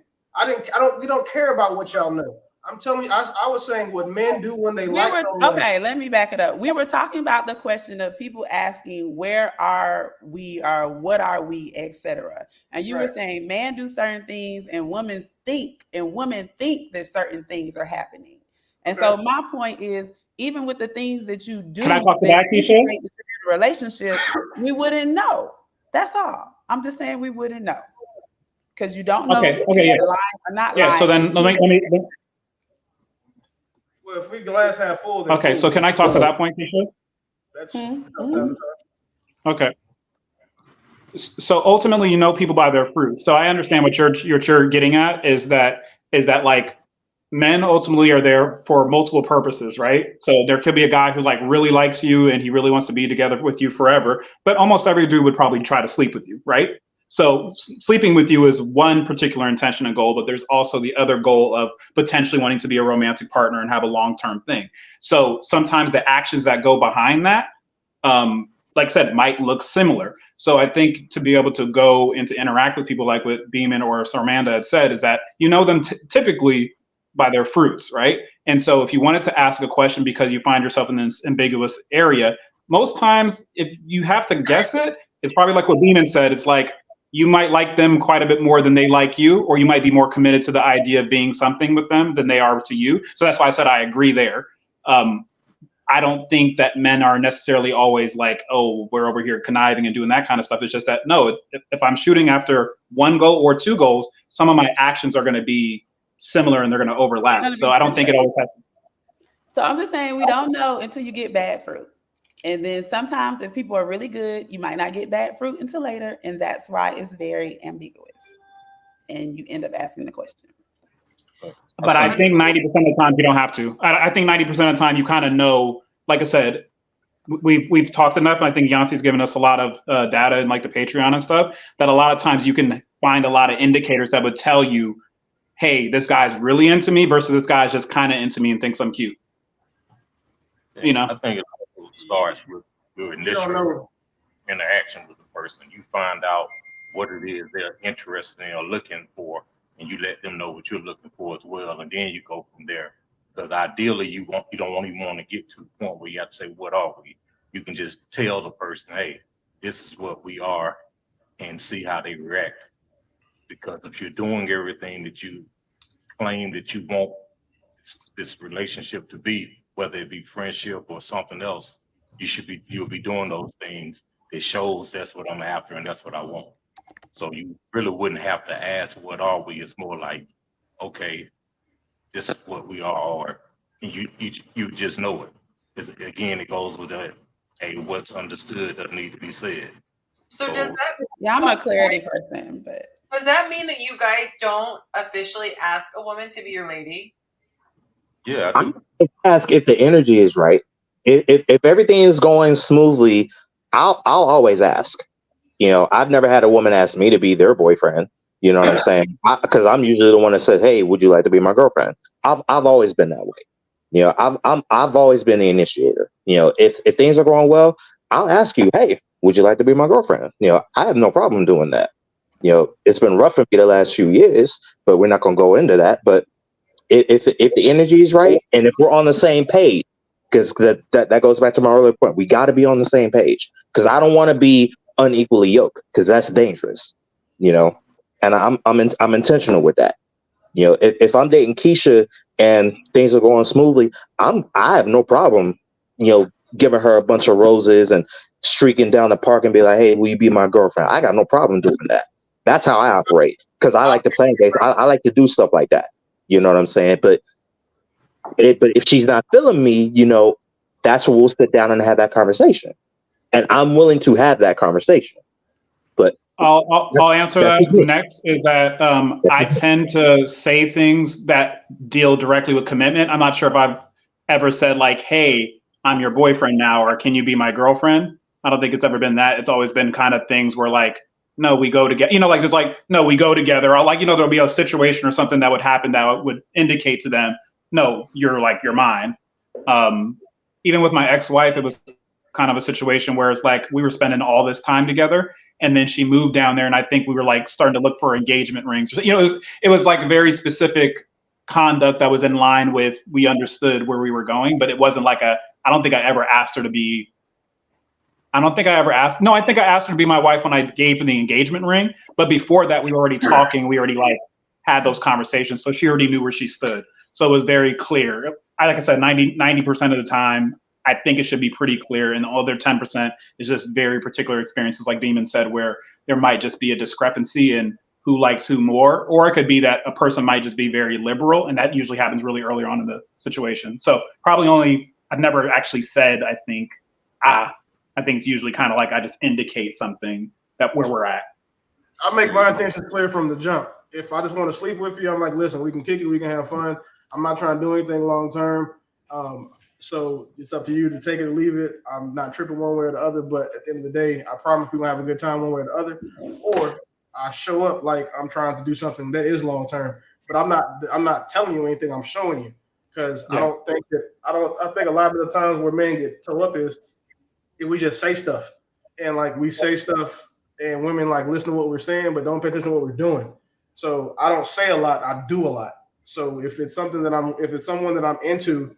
We don't care about what y'all know. I'm telling you, I was saying what men do when they okay, let me back it up. We were talking about the question of people asking, where are we, or what are we, etc. And you were saying men do certain things and women think that certain things are happening. And so my point is, even with the things that you do, can I talk to that, Keisha? Relationship, we wouldn't know. That's all. I'm just saying we wouldn't know. Because you don't know lying or not lying. So then let me well, if we glass half full, then okay, so can I talk to that point, Keisha? That's okay. So ultimately, people by their fruit. So I understand what you're getting at is that like men ultimately are there for multiple purposes, right? So there could be a guy who like really likes you and he really wants to be together with you forever, but almost every dude would probably try to sleep with you, right? So sleeping with you is one particular intention and goal, but there's also the other goal of potentially wanting to be a romantic partner and have a long-term thing. So sometimes the actions that go behind that, like I said, might look similar. So I think to be able to go and to interact with people like what Beeman or Sarmanda had said is that you know them typically by their fruits, right? And so if you wanted to ask a question because you find yourself in this ambiguous area, most times if you have to guess it, it's probably like what Beeman said. It's like, you might like them quite a bit more than they like you, or you might be more committed to the idea of being something with them than they are to you. So that's why I said I agree there. I don't think that men are necessarily always like, oh, we're over here conniving and doing that kind of stuff. It's just that, no, if I'm shooting after one goal or two goals, some of my actions are going to be similar and they're going to overlap. So I don't think it always has to. So I'm just saying we don't know until you get bad fruit. And then sometimes if people are really good, you might not get bad fruit until later. And that's why it's very ambiguous. And you end up asking the question. But I think 90% of the time you don't have to. I think 90% of the time you kind of know, like I said, we've talked enough. And I think Yonci's given us a lot of data in like the Patreon and stuff, that a lot of times you can find a lot of indicators that would tell you, hey, this guy's really into me versus this guy's just kind of into me and thinks I'm cute. I think it starts with your initial interaction with the person. You find out what it is they're interested in or looking for, and you let them know what you're looking for as well, and then you go from there. Because ideally, you don't even want to get to the point where you have to say, "What are we?" You can just tell the person, "Hey, this is what we are," and see how they react. Because if you're doing everything that you claim that you want this relationship to be, whether it be friendship or something else, you'll be doing those things. It shows that's what I'm after and that's what I want. So you really wouldn't have to ask, what are we? It's more like, okay, this is what we are, and you just know it. Again, it goes with that, hey, what's understood doesn't need to be said. So does that? Yeah, I'm a clarity person, but does that mean that you guys don't officially ask a woman to be your lady? Yeah, I ask if the energy is right. If everything is going smoothly, I'll always ask. I've never had a woman ask me to be their boyfriend. You know what I'm saying? Because I'm usually the one that says, "Hey, would you like to be my girlfriend?" I've always been that way. I've always been the initiator. If things are going well, I'll ask you, "Hey, would you like to be my girlfriend?" I have no problem doing that. It's been rough for me the last few years, but we're not going to go into that. But if the energy is right, and if we're on the same page, because that goes back to my earlier point, we got to be on the same page, because I don't want to be unequally yoked, because that's dangerous, and I'm intentional with that. If I'm dating Keisha and things are going smoothly, I have no problem, giving her a bunch of roses and streaking down the park and be like, hey, will you be my girlfriend? I got no problem doing that. That's how I operate, because I like to play games. I like to do stuff like that. You know what I'm saying? But if she's not feeling me, that's where we'll sit down and have that conversation. And I'm willing to have that conversation. But I'll answer that next. Is that I tend to say things that deal directly with commitment. I'm not sure if I've ever said like, hey, I'm your boyfriend now, or can you be my girlfriend? I don't think it's ever been that. It's always been kind of things where like, no, we go together. Like there's like, no, we go together. Or like, there'll be a situation or something that would happen that would indicate to them, no, you're mine. Even with my ex-wife, it was kind of a situation where it's like we were spending all this time together, and then she moved down there, and I think we were like starting to look for engagement rings. It was like very specific conduct that was in line with, we understood where we were going, but it wasn't like I don't think I ever asked her to be. I think I asked her to be my wife when I gave her the engagement ring. But before that, we were already talking. We already like had those conversations. So she already knew where she stood. So it was very clear. Like I said, 90% of the time, I think it should be pretty clear. And the other 10% is just very particular experiences, like Demon said, where there might just be a discrepancy in who likes who more. Or it could be that a person might just be very liberal. And that usually happens really early on in the situation. So I've never actually said, I think it's usually kind of like I just indicate something that where we're at. I make my intentions clear from the jump. If I just want to sleep with you, I'm like, listen, we can kick it, we can have fun. I'm not trying to do anything long term. So it's up to you to take it or leave it. I'm not tripping one way or the other, but at the end of the day, I promise we're gonna have a good time one way or the other. Or I show up like I'm trying to do something that is long term, but I'm not telling you anything. I'm showing you, because I think a lot of the times where men get toe up is we just say stuff, and like we say stuff and women like listen to what we're saying but don't pay attention to what we're doing. So I don't say a lot, I do a lot. So if it's someone that I'm into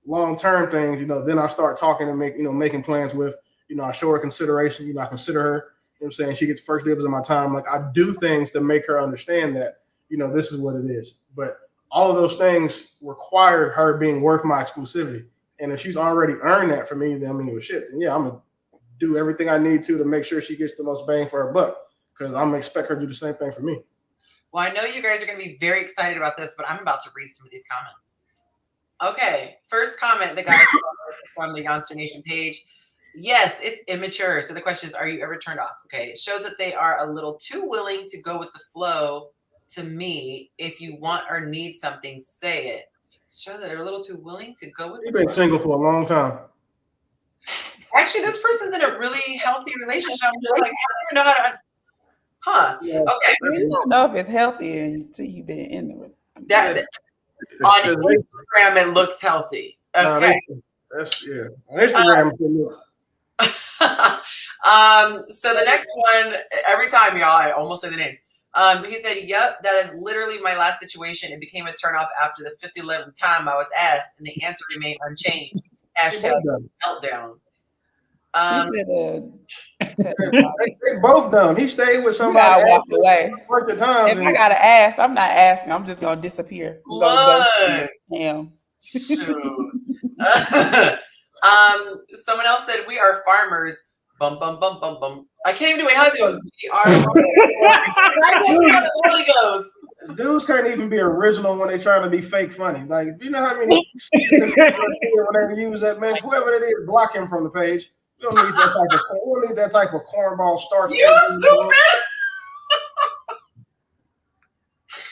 long-term things, then I start talking and making plans with, I show her consideration, I consider her, I'm saying, she gets first dibs of my time. Like I do things to make her understand that, this is what it is. But all of those things require her being worth my exclusivity. And if she's already earned that for me, then I'm gonna do everything I need to make sure she gets the most bang for her buck, because I'm gonna expect her to do the same thing for me. Well, I know you guys are gonna be very excited about this, but I'm about to read some of these comments. Okay, first comment, the guy from the Yonsternation page. Yes, it's immature. So the question is, are you ever turned off? Okay, it shows that they are a little too willing to go with the flow. To me, if you want or need something, say it. Show that they're a little too willing to go with. You've been single for a long time. Actually, this person's in a really healthy relationship. I'm just like, I don't even know how to. Huh? Okay. You don't know if it's healthy until you've been in the relationship. That's it. On Instagram, it looks healthy. Okay. On Instagram. So the next one, every time, y'all, I almost say the name. He said, yep, that is literally my last situation. It became a turnoff after the 50th time I was asked, and the answer remained unchanged. Hashtag meltdown. They both done. He stayed with somebody. Walk away. If I gotta ask, I'm not asking. I'm just gonna disappear. Damn. Someone else said, we are farmers. Bum bum bum bum bum. I can't even do it. How's it going? We are farmers. Dudes can't even be original when they try to be fake funny. Like, you know how many when they use that mess? Whoever it is, block him from the page. We don't need that type of cornball starch. You stupid.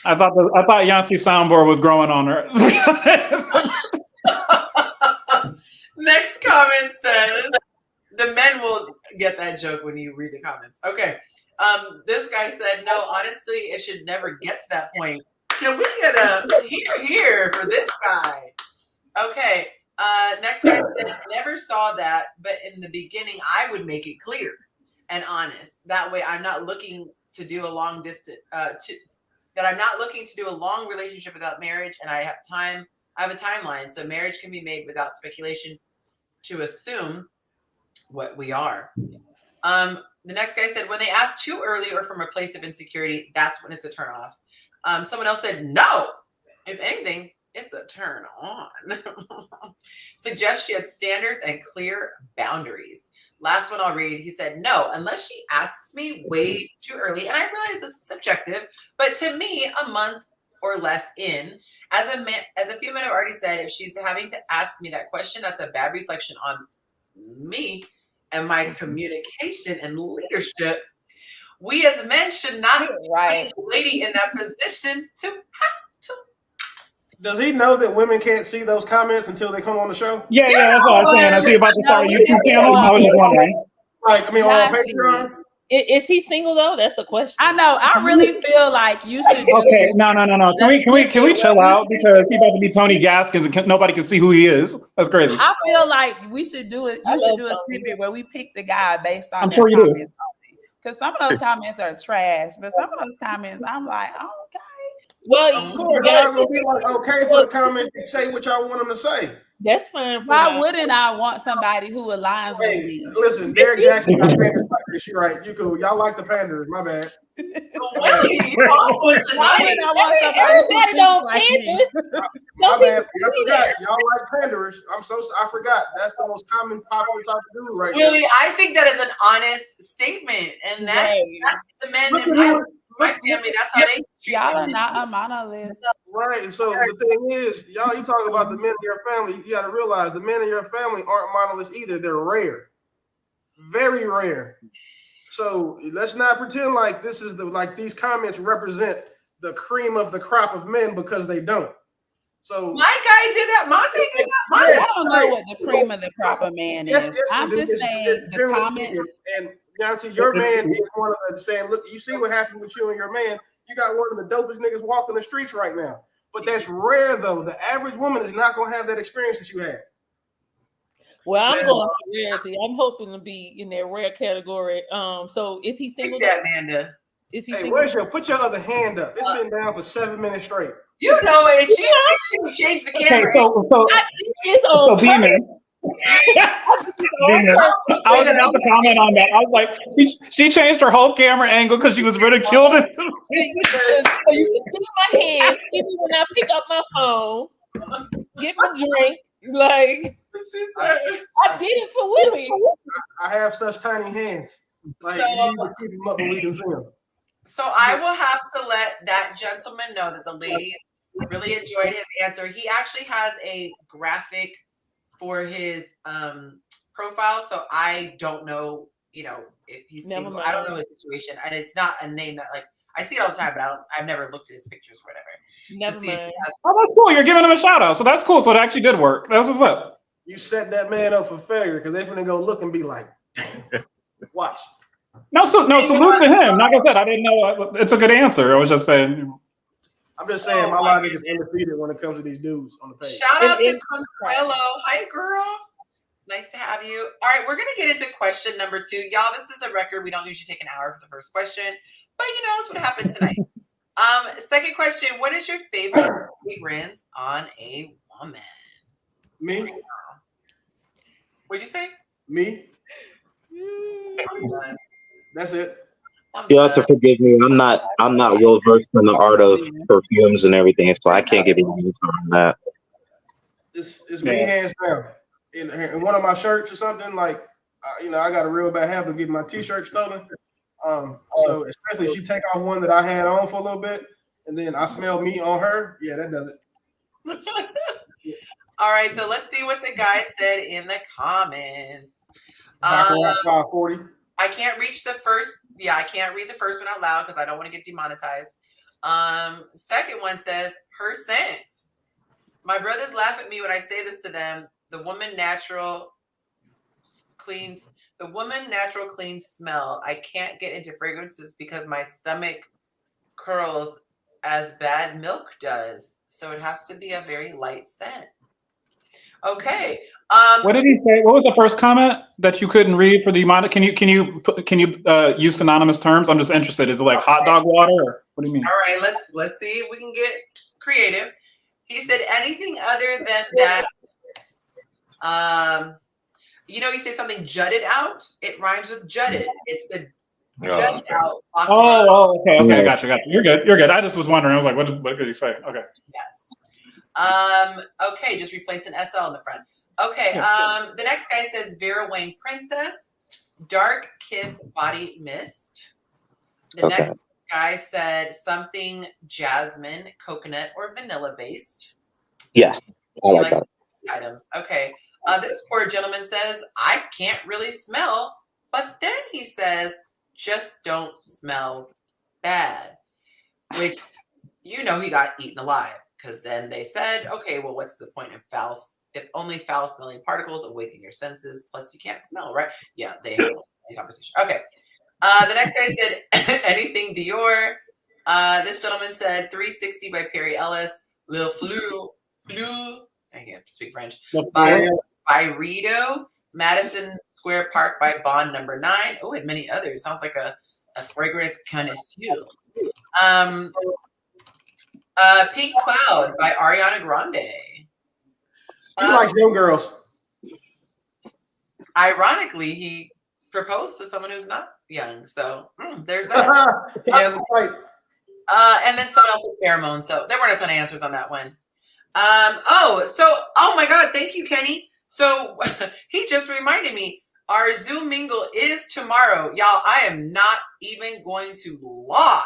I thought Yonci soundboard was growing on her. Next comment says, the men will get that joke when you read the comments. Okay. This guy said, no, honestly, it should never get to that point. Can we get a here for this guy? Okay. Next guy said, never saw that, but in the beginning, I would make it clear and honest. That way, I'm not looking to do a long distance that I'm not looking to do a long relationship without marriage, and I have a timeline, so marriage can be made without speculation to assume what we are. The next guy said, when they ask too early or from a place of insecurity, that's when it's a turn off. Someone else said, no. If anything, it's a turn on. Suggest she had standards and clear boundaries. Last one I'll read. He said, no, unless she asks me way too early. And I realize this is subjective, but to me, a month or less in, as a few men have already said, if she's having to ask me that question, that's a bad reflection on me and my communication and leadership. We as men should not put a lady in that position to have to ask. Does he know that women can't see those comments until they come on the show? Yeah, that's what I was saying. I see about to start a YouTube channel. I was just wondering. Like, I mean, on Patreon. Is he single though? That's the question. I know. I really feel like you should. Okay, no. Can we chill out because he's about to be Tony Gaskins and nobody can see who he is. That's crazy. I feel like we should do it. You should do a snippet where we pick the guy based on. I'm sure you do. Because some of those comments are trash, but some of those comments I'm like, oh, okay. Well, of course, I'm not gonna be like, okay for the comments to say what y'all want them to say. That's fine. Why wouldn't I want somebody who aligns with me? Listen, Derek Jackson got Panders like this. You're right. You cool. Y'all like the Panders. My bad. Everybody don't Panders. My bad. I forgot. Y'all like Panders. I forgot. That's the most common popular type of dude right now. Really, I think that is an honest statement, and that's the men in my family. That's how they treat y'all are not a monolith. Right. So the thing is, you talk about the men in your family. You got to realize the men in your family aren't monoliths either. They're rare, very rare. So let's not pretend like this is these comments represent the cream of the crop of men, because they don't. So my guy did that. Monte did that. I don't know what the cream of the crop of man is. Yes, I'm just saying the comments. And Yonci, your man is one of them saying, look, you see what happened with you and your man. You got one of the dopest niggas walking the streets right now. But that's rare, though. The average woman is not going to have that experience that you had. Well, I'm going for rarity. I'm hoping to be in that rare category. So is he single? Yeah, Amanda. Is he single? Put your other hand up. It's been down for 7 minutes straight. You know it. She changed the camera. So Demon. I was about to comment on that. I was like, she changed her whole camera angle because she was ridiculed. So you can see my hands, even when I pick up my phone, get my drink. Like, I did it for Willie. I have such tiny hands. Like, you need to keep them up but we can see them. So I will have to let that gentleman know that the ladies really enjoyed his answer. He actually has a graphic for his profile, so I don't know, if he's single. I don't know his situation, and it's not a name that I see it all the time, but I've never looked at his pictures or whatever. Never mind. Oh, that's cool. You're giving him a shout out, so that's cool. So it actually did work. That's what's up. You set that man up for failure because they're gonna go look and be like, damn. Watch. No, salute to him. Like I said, I didn't know. It's a good answer. I was just saying. I'm just saying, my logic is undefeated when it comes to these dudes on the page. Shout out to Consuelo. Hi, girl. Nice to have you. All right, we're going to get into question number 2. Y'all, this is a record. We don't usually take an hour for the first question, but it's what happened tonight. Second question, what is your favorite fragrance on a woman? Me. What'd you say? Me. I'm done. That's it. You'll have to forgive me. I'm not well versed in the art of perfumes and everything, so I can't give you an answer on that. It's me hands down. In one of my shirts or something, I got a real bad habit of getting my t-shirt stolen. So especially if she take off one that I had on for a little bit, and then I smell me on her. Yeah, that does it. All right, so let's see what the guy said in the comments. 540. I can't reach the first. Yeah, I can't read the first one out loud because I don't want to get demonetized. Second one says, her scent. My brothers laugh at me when I say this to them. The woman natural clean smell. I can't get into fragrances because my stomach curls as bad milk does. So it has to be a very light scent. Okay. What did he say? What was the first comment that you couldn't read for the amount? Can you use synonymous terms? I'm just interested. Is it like hot dog water? Or what do you mean? All right, let's see if we can get creative. He said anything other than that. You know, you say something jutted out. It rhymes with jutted. It's the jutted out. Okay. Gotcha. You're good. I just was wondering. I was like, what did he say? Okay. Yes. Okay, just replace an SL in the front. Okay. The next guy says Vera Wang Princess, Dark Kiss Body Mist. The next guy said something jasmine, coconut, or vanilla based. Yeah, I like that. Items. Okay. This poor gentleman says, I can't really smell, but then he says, just don't smell bad. Which, you know, he got eaten alive. Because then they said, okay, well, what's the point of if only foul-smelling particles awaken your senses, plus you can't smell, right? Yeah, they had a conversation. Okay. The next guy said, anything Dior. This gentleman said, 360 by Perry Ellis. Lil Flou. I can't speak French. By Rito. Madison Square Park by Bond No. 9. Oh, and many others. Sounds like a fragrance connoisseur. Pink Cloud by Ariana Grande. He likes young girls. Ironically, he proposed to someone who's not young. So there's that. He has a fight. And then someone else with pheromone. So there weren't a ton of answers on that one. Oh my God, thank you, Kenny. So he just reminded me, our Zoom mingle is tomorrow. Y'all, I am not even going to lie.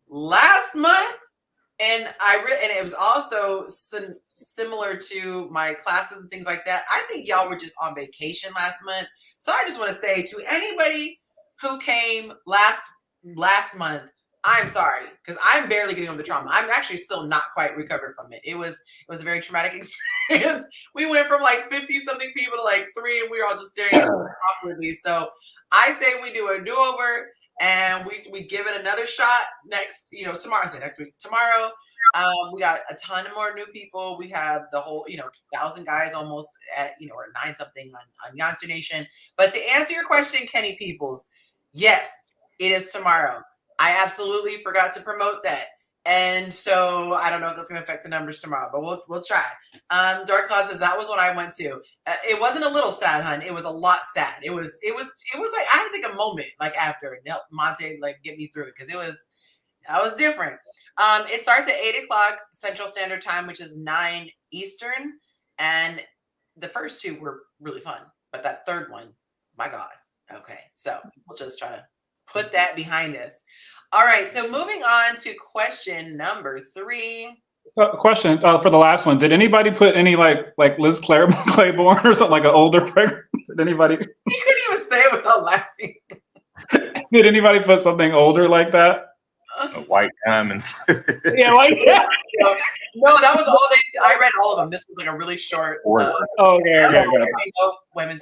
Last month, and it was also similar to my classes and things like that. I think y'all were just on vacation last month. So I just want to say to anybody who came last month, I'm sorry, because I'm barely getting over the trauma. I'm actually still not quite recovered from it. It was a very traumatic experience. We went from like 50-something people to like 3, and we were all just staring at each other awkwardly. So I say we do a do-over. And we give it another shot tomorrow. Next week, tomorrow. We got a ton of more new people. We have the whole, 1,000 guys almost at, or 9 something on Yonsternation. But to answer your question, Kenny Peoples, yes, it is tomorrow. I absolutely forgot to promote that. And so I don't know if that's going to affect the numbers tomorrow, but we'll try. Dark Cloud says that was what I went to. It wasn't a little sad, hun. It was a lot sad. It was like I had to take a moment like after and help Monte like get me through it because that was different. It starts at 8:00 Central Standard Time, which is 9 Eastern, and the first 2 were really fun, but that third one, my God. Okay, so we'll just try to put that behind us. All right, so moving on to question number 3. Question for the last one: did anybody put any like Liz Claiborne or something like an older pregnant? Did anybody? He couldn't even say it without laughing. Did anybody put something older like that? White diamonds. Yeah, like that. No, that was all they. I read all of them. This was like a really short. Okay. I know women's.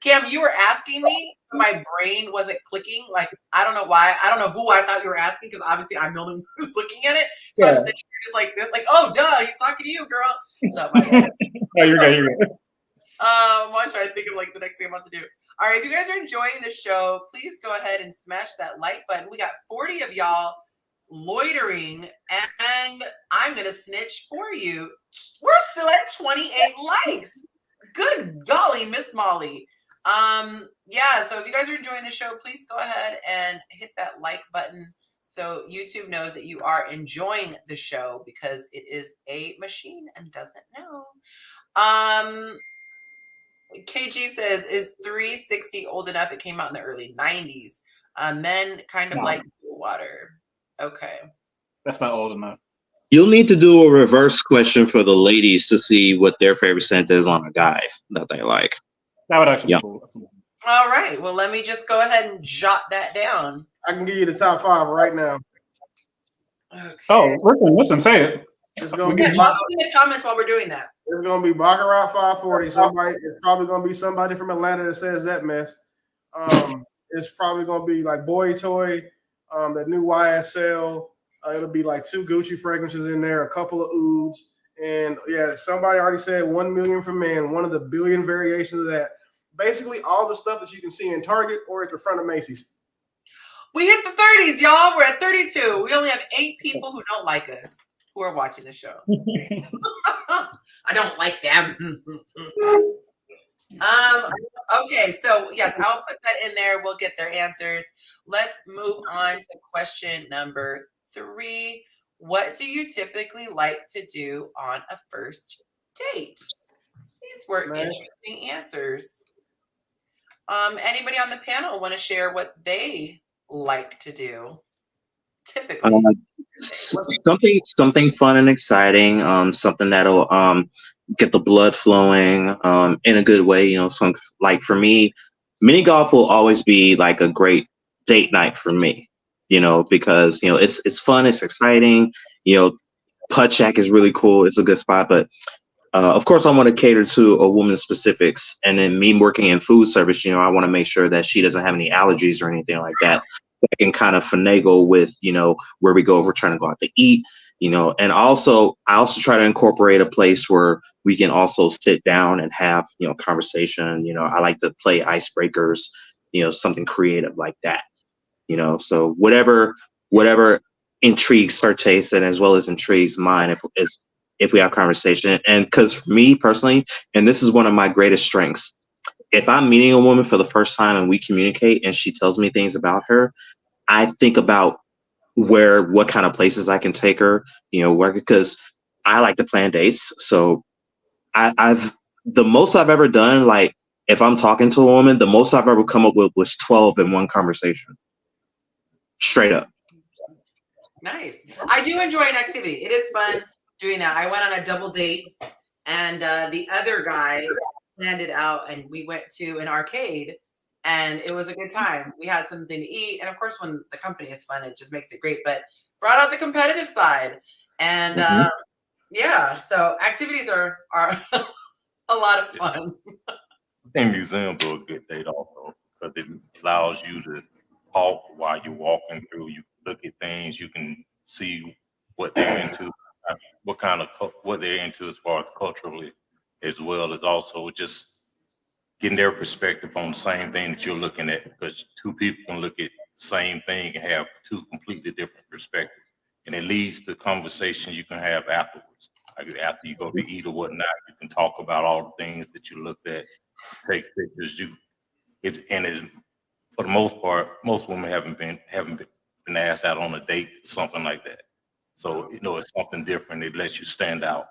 Cam, you were asking me, my brain wasn't clicking. Like, I don't know why. I don't know who I thought you were asking because obviously I'm the one who's looking at it. So I'm sitting here just like this, like, oh, duh, he's talking to you, girl. So my bad. Oh, you're good. I'm trying to think of like the next thing I'm about to do. All right, if you guys are enjoying the show, please go ahead and smash that like button. We got 40 of y'all loitering, and I'm going to snitch for you. We're still at 28 likes. Good golly, Miss Molly. So if you guys are enjoying the show, please go ahead and hit that like button so YouTube knows that you are enjoying the show because it is a machine and doesn't know. KG says, is 360 old enough? It came out in the early 90s. Men kind of like water. Okay. That's not old enough. You'll need to do a reverse question for the ladies to see what their favorite scent is on a guy that they like. That would actually be cool. All right. Well, let me just go ahead and jot that down. I can give you the top 5 right now. Okay. Oh, listen, say it. It's gonna be be in the comments while we're doing that. It's gonna be Baccarat 540. It's probably gonna be somebody from Atlanta that says that mess. It's probably gonna be like Boy Toy, that new YSL. It'll be like 2 Gucci fragrances in there, a couple of ouds, And yeah, somebody already said 1 million for men, one of the billion variations of that. Basically, all the stuff that you can see in Target or at the front of Macy's. We hit the 30s, y'all. We're at 32. We only have 8 people who don't like us who are watching the show. I don't like them. Okay, so yes, I'll put that in there. We'll get their answers. Let's move on to question number 3. What do you typically like to do on a first date? These were interesting answers. Anybody on the panel want to share what they like to do typically? Something fun and exciting. Something that'll get the blood flowing in a good way. You know, some like for me, mini golf will always be like a great date night for me. You know, because you know it's fun, it's exciting. You know, putt shack is really cool. It's a good spot, but of course, I want to cater to a woman's specifics. And then me working in food service, you know, I want to make sure that she doesn't have any allergies or anything like that. So I can kind of finagle with, you know, where we go if we're trying to go out to eat, you know, and I also try to incorporate a place where we can also sit down and have, you know, conversation. You know, I like to play icebreakers, you know, something creative like that, you know, so whatever intrigues her taste and as well as intrigues mine if we have conversation. And because for me personally, and this is one of my greatest strengths, if I'm meeting a woman for the first time and we communicate and she tells me things about her, I think about what kind of places I can take her, you know, because I like to plan dates. So the most I've ever done, like if I'm talking to a woman, the most I've ever come up with was 12 in one conversation. Straight up. Nice. I do enjoy an activity. It is fun doing that. I went on a double date and the other guy planned it out and we went to an arcade and it was a good time. We had something to eat. And of course, when the company is fun, it just makes it great, but brought out the competitive side. And yeah, so activities are a lot of fun. I think museums are a good date also because it allows you to talk while you're walking through. You look at things, you can see what they're into, what they're into as far as culturally, as well as also just getting their perspective on the same thing that you're looking at, because two people can look at the same thing and have two completely different perspectives. And it leads to conversation you can have afterwards. Like after you go to eat or whatnot, you can talk about all the things that you looked at, take pictures. For the most part, most women haven't been asked out on a date or something like that. So, you know, it's something different. It lets you stand out.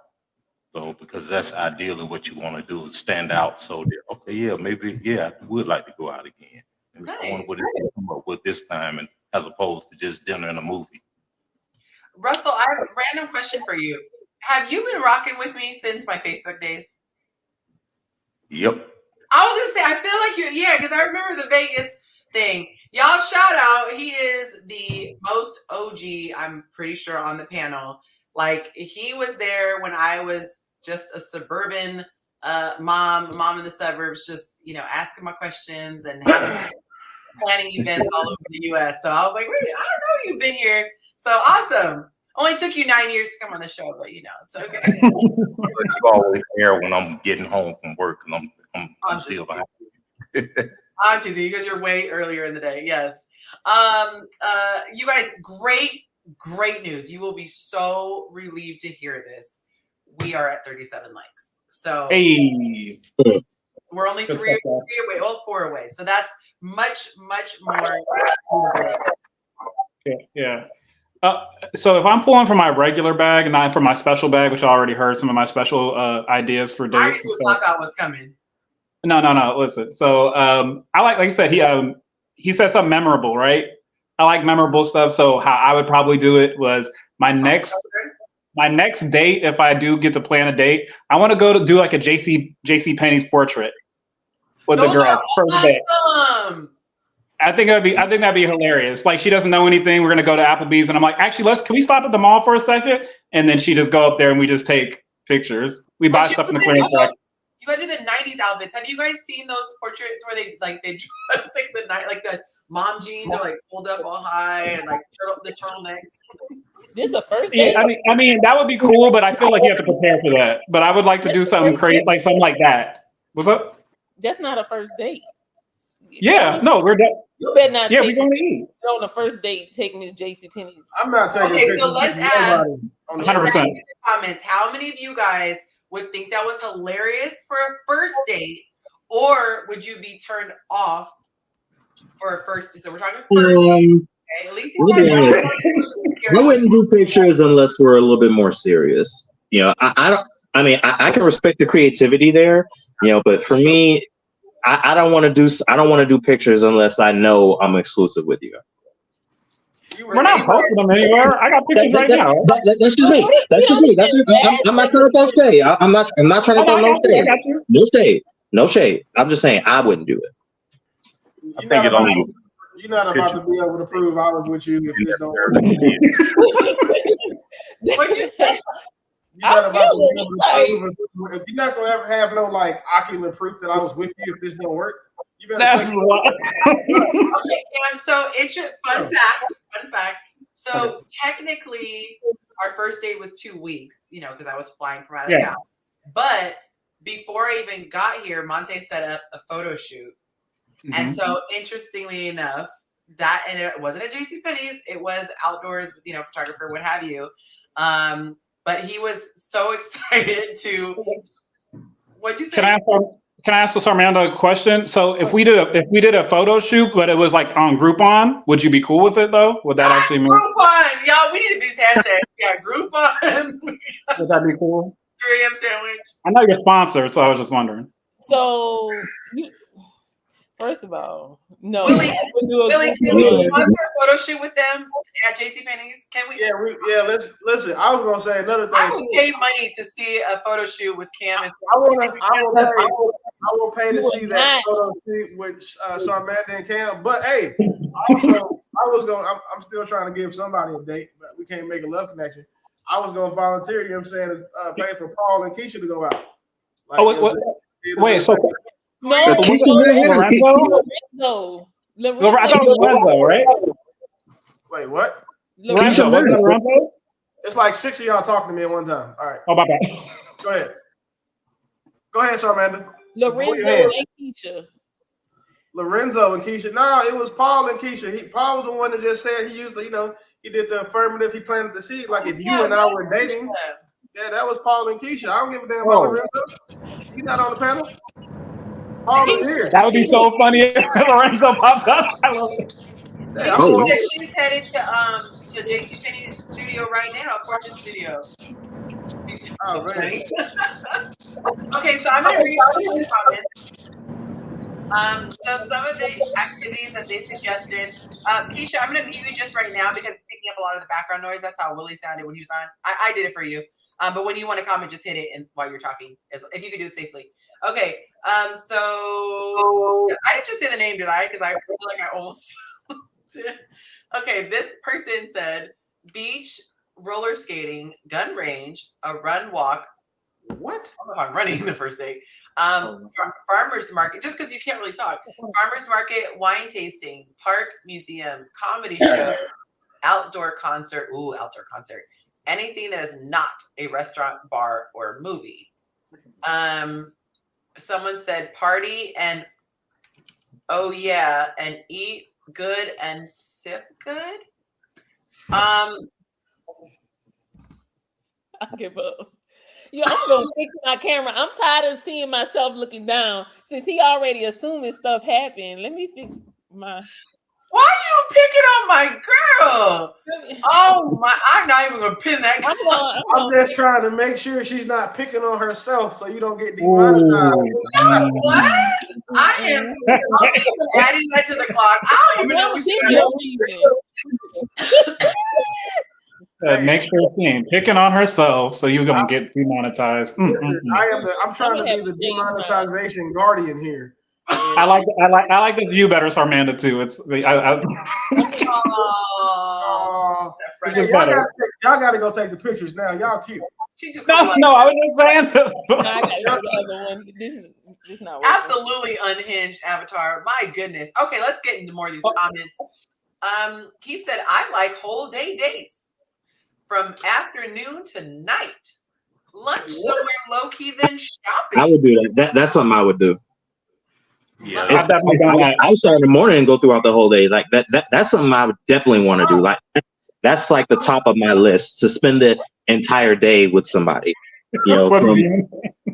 So, because that's ideally what you want to do is stand out. So, okay, yeah, maybe, yeah, I would like to go out again. Nice. I wonder what it's going to come up with this time, and as opposed to just dinner and a movie. Russell, I have a random question for you. Have you been rocking with me since my Facebook days? Yep. I was gonna say, I feel like yeah, because I remember the Vegas thing. Y'all shout out. He is the most OG, I'm pretty sure, on the panel. Like he was there when I was just a suburban mom in the suburbs, just, you know, asking my questions and planning events all over the US. So I was like, wait, I don't know you've been here. So awesome. Only took you 9 years to come on the show, but you know, it's okay. You always there when I'm getting home from work and I'm still behind. I'm teasing you because you're way earlier in the day. Yes. You guys, great news. You will be so relieved to hear this. We are at 37 likes. So hey, we're only 3 away, well, 4 away. So that's much more. Yeah. So if I'm pulling from my regular bag and not from my special bag, which I already heard some of my special ideas for dates. I already knew the cop-out was coming. No. Listen. So I like you said, he said something memorable, right? I like memorable stuff. So how I would probably do it was my next date, if I do get to plan a date, I want to go to do like a JC Penney's portrait with the girl first date. I think that'd be hilarious. Like she doesn't know anything. We're gonna go to Applebee's, and I'm like, actually, can we stop at the mall for a second? And then she just go up there and we just take pictures. We buy stuff in the clearance rack. You gotta do the '90s outfits. Have you guys seen those portraits where they dress like the mom jeans are like pulled up all high and like the turtlenecks. This is a first date. Yeah, I mean that would be cool, but I feel like you have to prepare for that. But I would like to do something crazy, like something like that. What's up? That's not a first date. Yeah, no, we're done. You better not. Yeah, take we're going to eat. on the first date. Take me to JCPenney's. I'm not taking Okay, pictures. so let's of ask. nobody on the 100%. first In the comments, how many of you guys would think that was hilarious for a first date, or would you be turned off for a first date? So we're talking first date. Okay? At least you Wait a minute. I guys wouldn't do pictures unless we're a little bit more serious. You know, I don't. I mean, I can respect the creativity there. You know, but for me, I don't want to do. I don't want to do pictures unless I know I'm exclusive with you. We're not posting them anywhere. I got pictures right now. That's just me. That's just me. I'm not trying to throw shade. I'm not trying to throw no shade. No shade. No shade. I'm just saying I wouldn't do it. I think it only. You're not about to be able to prove I was with you if this don't work. What'd you say? You're not about to be able to prove it. You're not gonna ever have no like ocular proof that I was with you if this don't work. You better That's take what. Okay, Cam, so fun fact. So technically, our first date was 2 weeks, you know, because I was flying from out of town. But before I even got here, Monte set up a photo shoot. And so, interestingly enough, and it wasn't at JCPenney's, it was outdoors with, you know, photographer, what have you. But he was so excited to. What'd you say? Can I ask Sarmanda a question? So if we did a photo shoot, but it was like on Groupon, would you be cool with it though? Would that actually mean Groupon? Y'all, we need these hashtags. Yeah, Groupon. Would that be cool? 3 a.m. sandwich. I know you're sponsored, so I was just wondering. So, first of all, no. Willie, can we sponsor a photo shoot with them at JCPenney's? Can we? Yeah, let's listen. I was gonna say another thing. I would pay money to see a photo shoot with Cam and I will pay to see that photo shoot with Sarmanda and Cam. But hey, also I'm still trying to give somebody a date, but we can't make a love connection. I was gonna volunteer, you know what I'm saying, pay for Paul and Keisha to go out. Like, wait, so no, Lorenzo. I thought it was Lorenzo, right? Wait, what? Lorenzo? It's like 6 of y'all talking to me at one time. All right. Oh, my bad. Go ahead, Sarmanda. Lorenzo and Keisha. Lorenzo and Keisha. No, it was Paul and Keisha. Paul was the one that just said he used to, you know, he did the affirmative. He planted the seed. Like if you and I were dating, yeah, that was Paul and Keisha. I don't give a damn about Lorenzo. He's not on the panel. Paul is here. That would be so funny if Lorenzo popped up. I love it. She's headed to JCPenney's studio right now, Fortune Studio. Oh, man. Okay, so I'm gonna read the comments. So some of the activities that they suggested, Keisha, I'm gonna mute you just right now because it's picking up a lot of the background noise. That's how Willie sounded when he was on. I did it for you. But when you want to comment, just hit it and while you're talking, if you could do it safely. Okay. So I didn't just say the name, did I? Because I feel like I almost did. Okay, this person said beach, roller skating, gun range, a run walk. What? I don't know if I'm running the first day. Farmers market, just because you can't really talk. Farmers market, wine tasting, park, museum, comedy show, outdoor concert. Ooh, outdoor concert. Anything that is not a restaurant, bar, or movie. Someone said party and oh yeah, and eat good and sip good. I give up. I'm gonna fix my camera. I'm tired of seeing myself looking down. Since he already assuming stuff happened, let me fix my. Why are you picking on my girl? Oh my! I'm not even gonna pin that. I'm just trying to make sure she's not picking on herself, so you don't get demonetized. What? I am adding that to the clock. I don't even know what she's Make sure she's picking on herself, so you're gonna get demonetized. I'm trying to be the demonetization guardian here. I like the view better, Sarmanda too. It's hey, y'all gotta go take the pictures now. Y'all cute. She just no. I was just saying. I got the other one. It's not working. Absolutely unhinged avatar. My goodness. Okay, let's get into more of these comments. He said, I like whole day dates from afternoon to night. Lunch somewhere low key, then shopping. I would do that. That's something I would do. Yeah, I've definitely done that. I start in the morning and go throughout the whole day. Like that's something I would definitely want to do. Like that's like the top of my list, to spend the entire day with somebody. You know,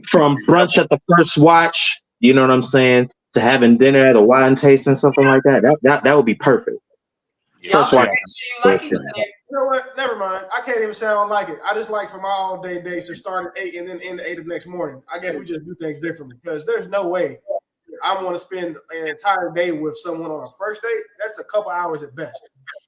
from brunch at the first watch, you know what I'm saying, to having dinner at a wine tasting, something like that. That would be perfect. First watch. You like each other. You know what? Never mind. I can't even sound like it. I just like for my all day days to start at 8 and then end at 8 of the next morning. I guess we just do things differently, because there's no way I want to spend an entire day with someone on a first date. That's a couple hours at best.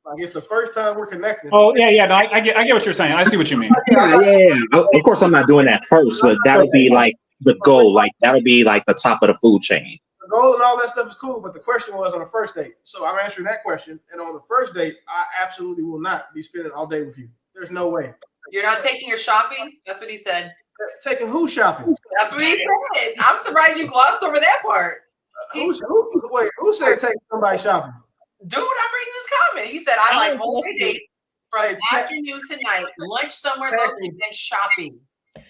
Like, it's the first time we're connecting. Oh yeah. No, I get what you're saying. I see what you mean. Yeah. Of course, I'm not doing that first, but that'll be like the goal. Like that'll be like the top of the food chain. The goal and all that stuff is cool, but the question was on a first date. So I'm answering that question. And on the first date, I absolutely will not be spending all day with you. There's no way. You're not taking her shopping? That's what he said. Taking who shopping? That's what he said. I'm surprised you glossed over that part. Who said taking somebody shopping? Dude, I'm reading this comment. He said, I like whole day dates from afternoon to night, lunch somewhere local, then shopping.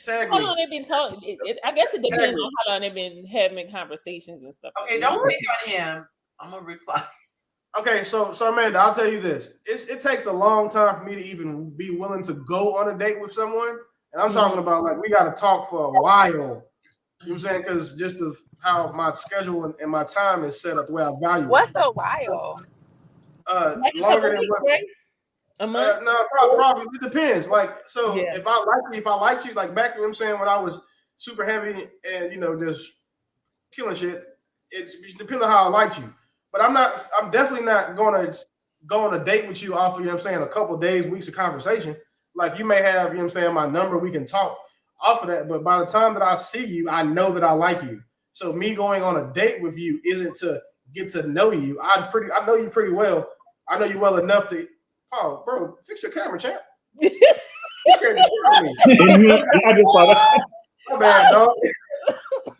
How long they've been talking? I guess it depends on how long they've been having conversations and stuff. Okay, don't pick on him. I'm gonna reply. Okay, so Amanda, I'll tell you this. It takes a long time for me to even be willing to go on a date with someone. And I'm talking about, like, we got to talk for a while. You know what I'm saying? Because just of how my schedule and my time is set up, the way I value What's a while? Longer than what? A month? No, probably it depends. Like, so if I liked you, like back, you know what I'm saying, when I was super heavy and, you know, just killing shit, it depends on how I liked you. But I'm definitely not going to go on a date with you off of, you know what I'm saying, a couple of days, weeks of conversation. Like, you may have, you know what I'm saying, my number, we can talk off of that. But by the time that I see you, I know that I like you. So me going on a date with you isn't to get to know you. I know you pretty well. I know you well enough to, oh, bro, fix your camera, champ. I just saw that. My bad, dog.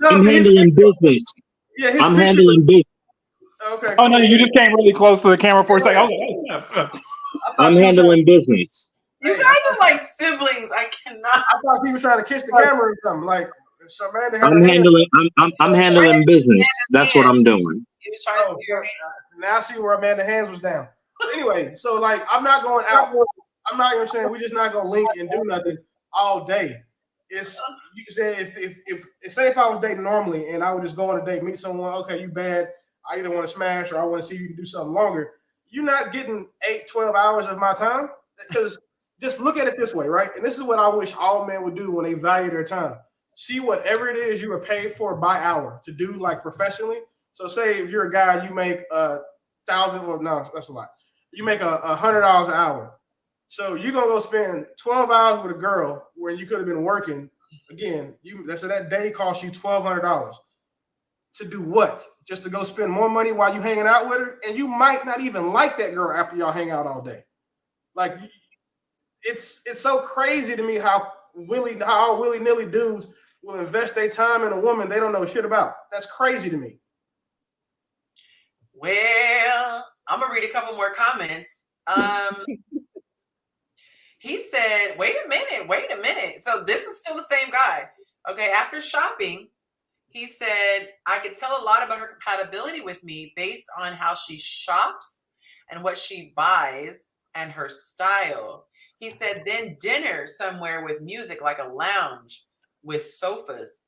I'm handling business. Yeah, I'm handling business. Okay. Oh no, you just came really close to the camera for a second. I'm handling business. You guys are like siblings. I cannot. I thought he was trying to kiss the camera or something. Like, I'm handling business. That's what I'm doing. He was trying to scare me. Now I see where Amanda Hands was down. But anyway, so like, I'm not going out. I'm not even saying we're just not gonna link and do nothing all day. It's, you say, if I was dating normally and I would just go on a date, meet someone, okay, you bad, I either want to smash or I want to see if you can do something longer. You're not getting 8-12 hours of my time, because just look at it this way, right? And this is what I wish all men would do when they value their time. See whatever it is you are paid for by hour to do, like, professionally. So say if you're a guy, you make $1,000, or no, that's a lot. You make $100 an hour. So you're gonna go spend 12 hours with a girl where you could have been working. Again, that day cost you $1,200. To do what? Just to go spend more money while you hanging out with her? And you might not even like that girl after y'all hang out all day. Like, it's so crazy to me how willy-nilly dudes will invest their time in a woman they don't know shit about. That's crazy to me. Well, I'm gonna read a couple more comments. He said, wait a minute. So this is still the same guy. Okay, after shopping, he said, I could tell a lot about her compatibility with me based on how she shops and what she buys and her style. He said, then dinner somewhere with music, like a lounge with sofas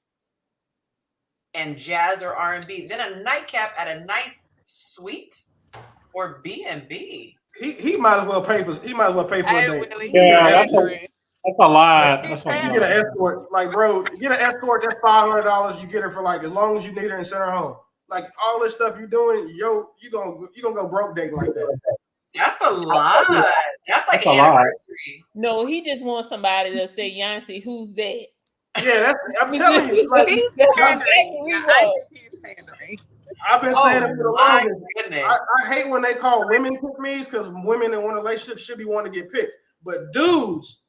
and jazz or R&B. Then a nightcap at a nice suite or B&B. He might as well pay for. He might as well pay for a date. Really, yeah, that's a lot. That's you get an escort, like, bro. Get an escort. That's $500. You get her for, like, as long as you need her and send her home. Like, all this stuff you're doing, you gonna go broke dating like that. That's a lot. That's like an anniversary. No, he just wants somebody to say, Yonci, who's that? Yeah, I'm telling you. Like, he's pandering. He's pandering. I've been saying it for the longest. I hate when they call women pick me's, because women in one relationship should be wanting to get picked. But dudes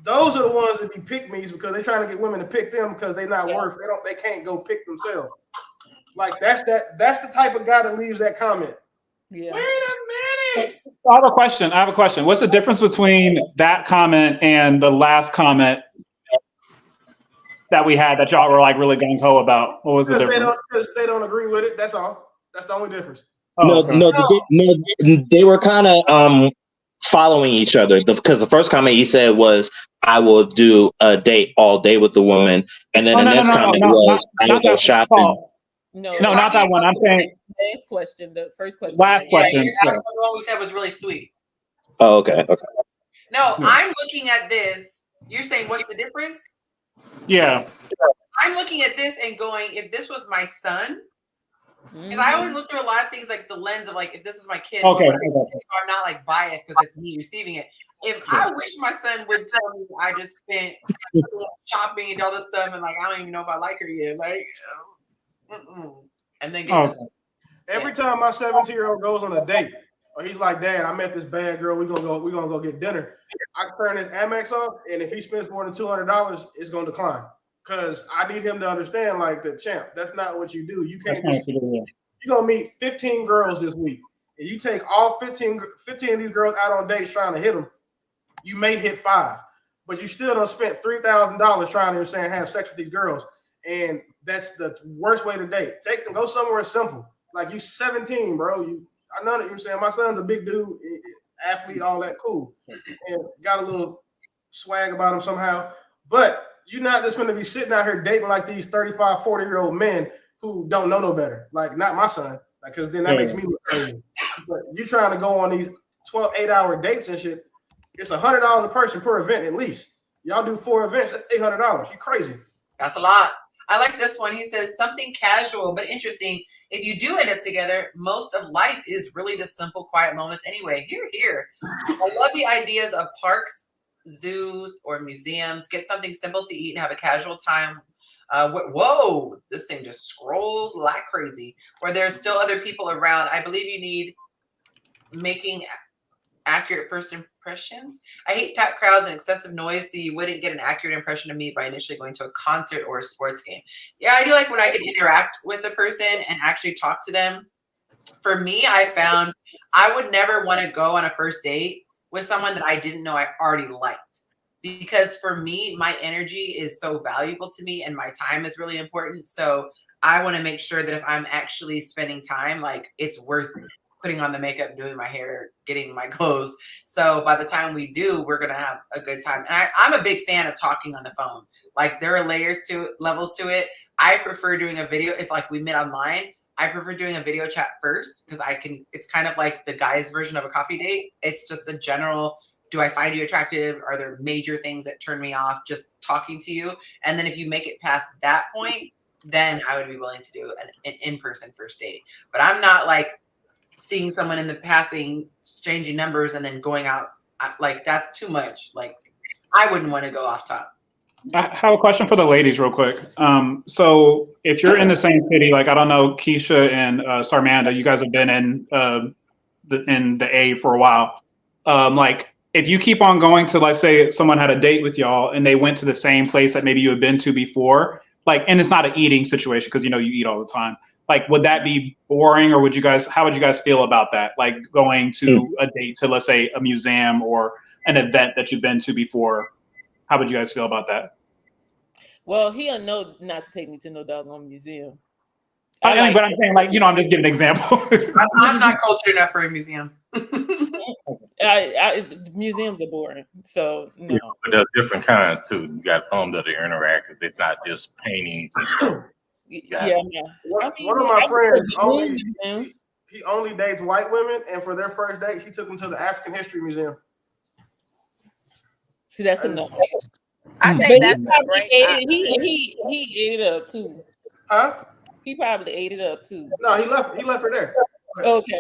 those are the ones that be pick me's because they're trying to get women to pick them because they're not worth. They can't go pick themselves. Like that's the type of guy that leaves that comment. Yeah. Wait a minute. I have a question. What's the difference between that comment and the last comment that we had that y'all were like really gung ho about? What was the difference? Because they don't agree with it. That's all. That's the only difference. They were kind of following each other because the first comment he said was, "I will do a date all day with the woman," and then the next comment was, "I will go shopping." No, not that one. I'm saying last question. The first question. Last question. The one we said was really sweet. Oh, okay. No, I'm looking at this. You're saying what's the difference? Yeah. I'm looking at this and going, if this was my son, because I always look through a lot of things like the lens of like, if this is my kid, Okay. So I'm not like biased because it's me receiving it. If I wish my son would tell me I just spent shopping and all this stuff and like I don't even know if I like her yet, like, and then get this. Every time my 17-year-old goes on a date, or he's like, "Dad, I met this bad girl. We're gonna go get dinner." I turn his Amex off, and if he spends more than $200, it's gonna decline. Because I need him to understand, like, the champ, that's not what you do. You can't. You're gonna meet 15 girls this week, and you take all 15 of these girls out on dates trying to hit them. You may hit 5, but you still done spent $3,000 trying to have sex with these girls, and that's the worst way to date. Take them, go somewhere simple. Like you 17, bro. I know that you're saying my son's a big dude, athlete, all that cool, and got a little swag about him somehow. But you're not just going to be sitting out here dating like these 35, 40-year-old men who don't know no better. Like not my son, because then that makes me look crazy. But you're trying to go on these 8-hour dates and shit. It's $100 a person per event at least. Y'all do 4 events, that's $800. You crazy. That's a lot. I like this one. He says something casual but interesting. If you do end up together, most of life is really the simple, quiet moments anyway. Here. I love the ideas of parks, zoos, or museums. Get something simple to eat and have a casual time. Whoa, this thing just scrolled like crazy. Where there's still other people around. I believe you need making accurate first impressions. I hate packed crowds and excessive noise, so you wouldn't get an accurate impression of me by initially going to a concert or a sports game. Yeah, I do like when I can interact with the person and actually talk to them. For me, I found I would never want to go on a first date with someone that I didn't know I already liked. Because for me, my energy is so valuable to me and my time is really important. So I want to make sure that if I'm actually spending time, like it's worth putting on the makeup, doing my hair, getting my clothes. So by the time we do, we're going to have a good time. And I'm a big fan of talking on the phone. Like there are levels to it. I prefer doing a video. If like we met online, I prefer doing a video chat first because it's kind of like the guy's version of a coffee date. It's just a general, do I find you attractive? Are there major things that turn me off just talking to you? And then if you make it past that point, then I would be willing to do an in-person first date. But I'm not like, seeing someone in the passing, exchanging numbers, and then going out, like that's too much. Like I wouldn't want to go off top. I have a question for the ladies real quick. So if you're in the same city, like I don't know, Keisha and Sarmanda, you guys have been in the A for a while. Like if you keep on going to, let's say someone had a date with y'all and they went to the same place that maybe you had been to before, like, and it's not an eating situation because you eat all the time. Like, would that be boring, or how would you guys feel about that? Like going to a date to, let's say, a museum or an event that you've been to before. How would you guys feel about that? Well, he'll know not to take me to no doggone museum. But I'm saying, like, I'm just giving an example. I'm not cultured enough for a museum. Museums are boring, so no. Yeah, but there's different kinds too. You got some that are interactive. It's not just paintings and stuff. Yeah. One of my friends he only dates white women, and for their first date, she took them to the African History Museum. See, that's enough. I think that's he ate it up too. Huh? He probably ate it up too. No, he left her there. Okay.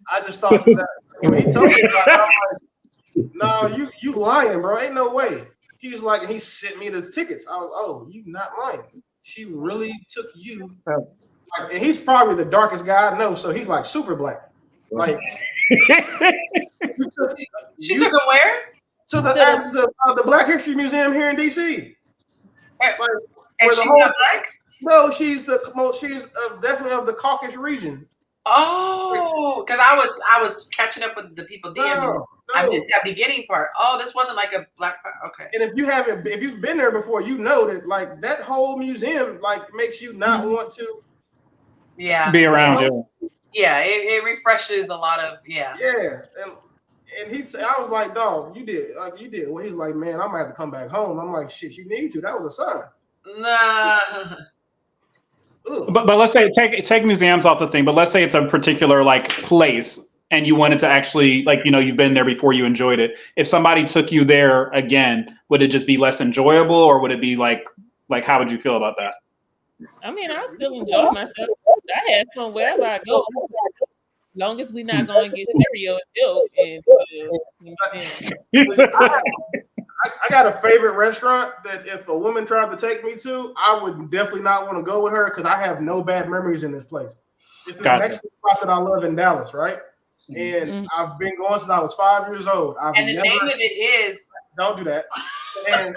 I just thought that when he told me about it, I'm like, no, you lying, bro. Ain't no way. He's like, he sent me the tickets. I was, oh, you not lying. She really took you. Like, and he's probably the darkest guy I know, so he's like super black. Like she took him where? to the Black History Museum here in DC. And she's not black? No, she's definitely of the Caucasus region. Oh, because I was catching up with the people DMing. I missed that beginning part. Oh, this wasn't like a black. Okay. And if you've been there before, you know that like that whole museum like makes you not want to. Yeah. Be around you. Yeah, it refreshes a lot of Yeah, and I was like, dog, you did. Well, he's like, man, I might have to come back home. I'm like, shit, you need to. That was a sign. Nah. But let's say take museums off the thing. But let's say it's a particular like place, and you wanted to actually like you've been there before, you enjoyed it. If somebody took you there again, would it just be less enjoyable, or would it be like how would you feel about that? I mean, I still enjoy myself. I have fun wherever I go, long as we're not going to get cereal and milk. I got a favorite restaurant that if a woman tried to take me to, I would definitely not want to go with her because I have no bad memories in this place. It's this Mexican spot that I love in Dallas, right? And I've been going since I was 5 years old. And the name of it is. Don't do that. And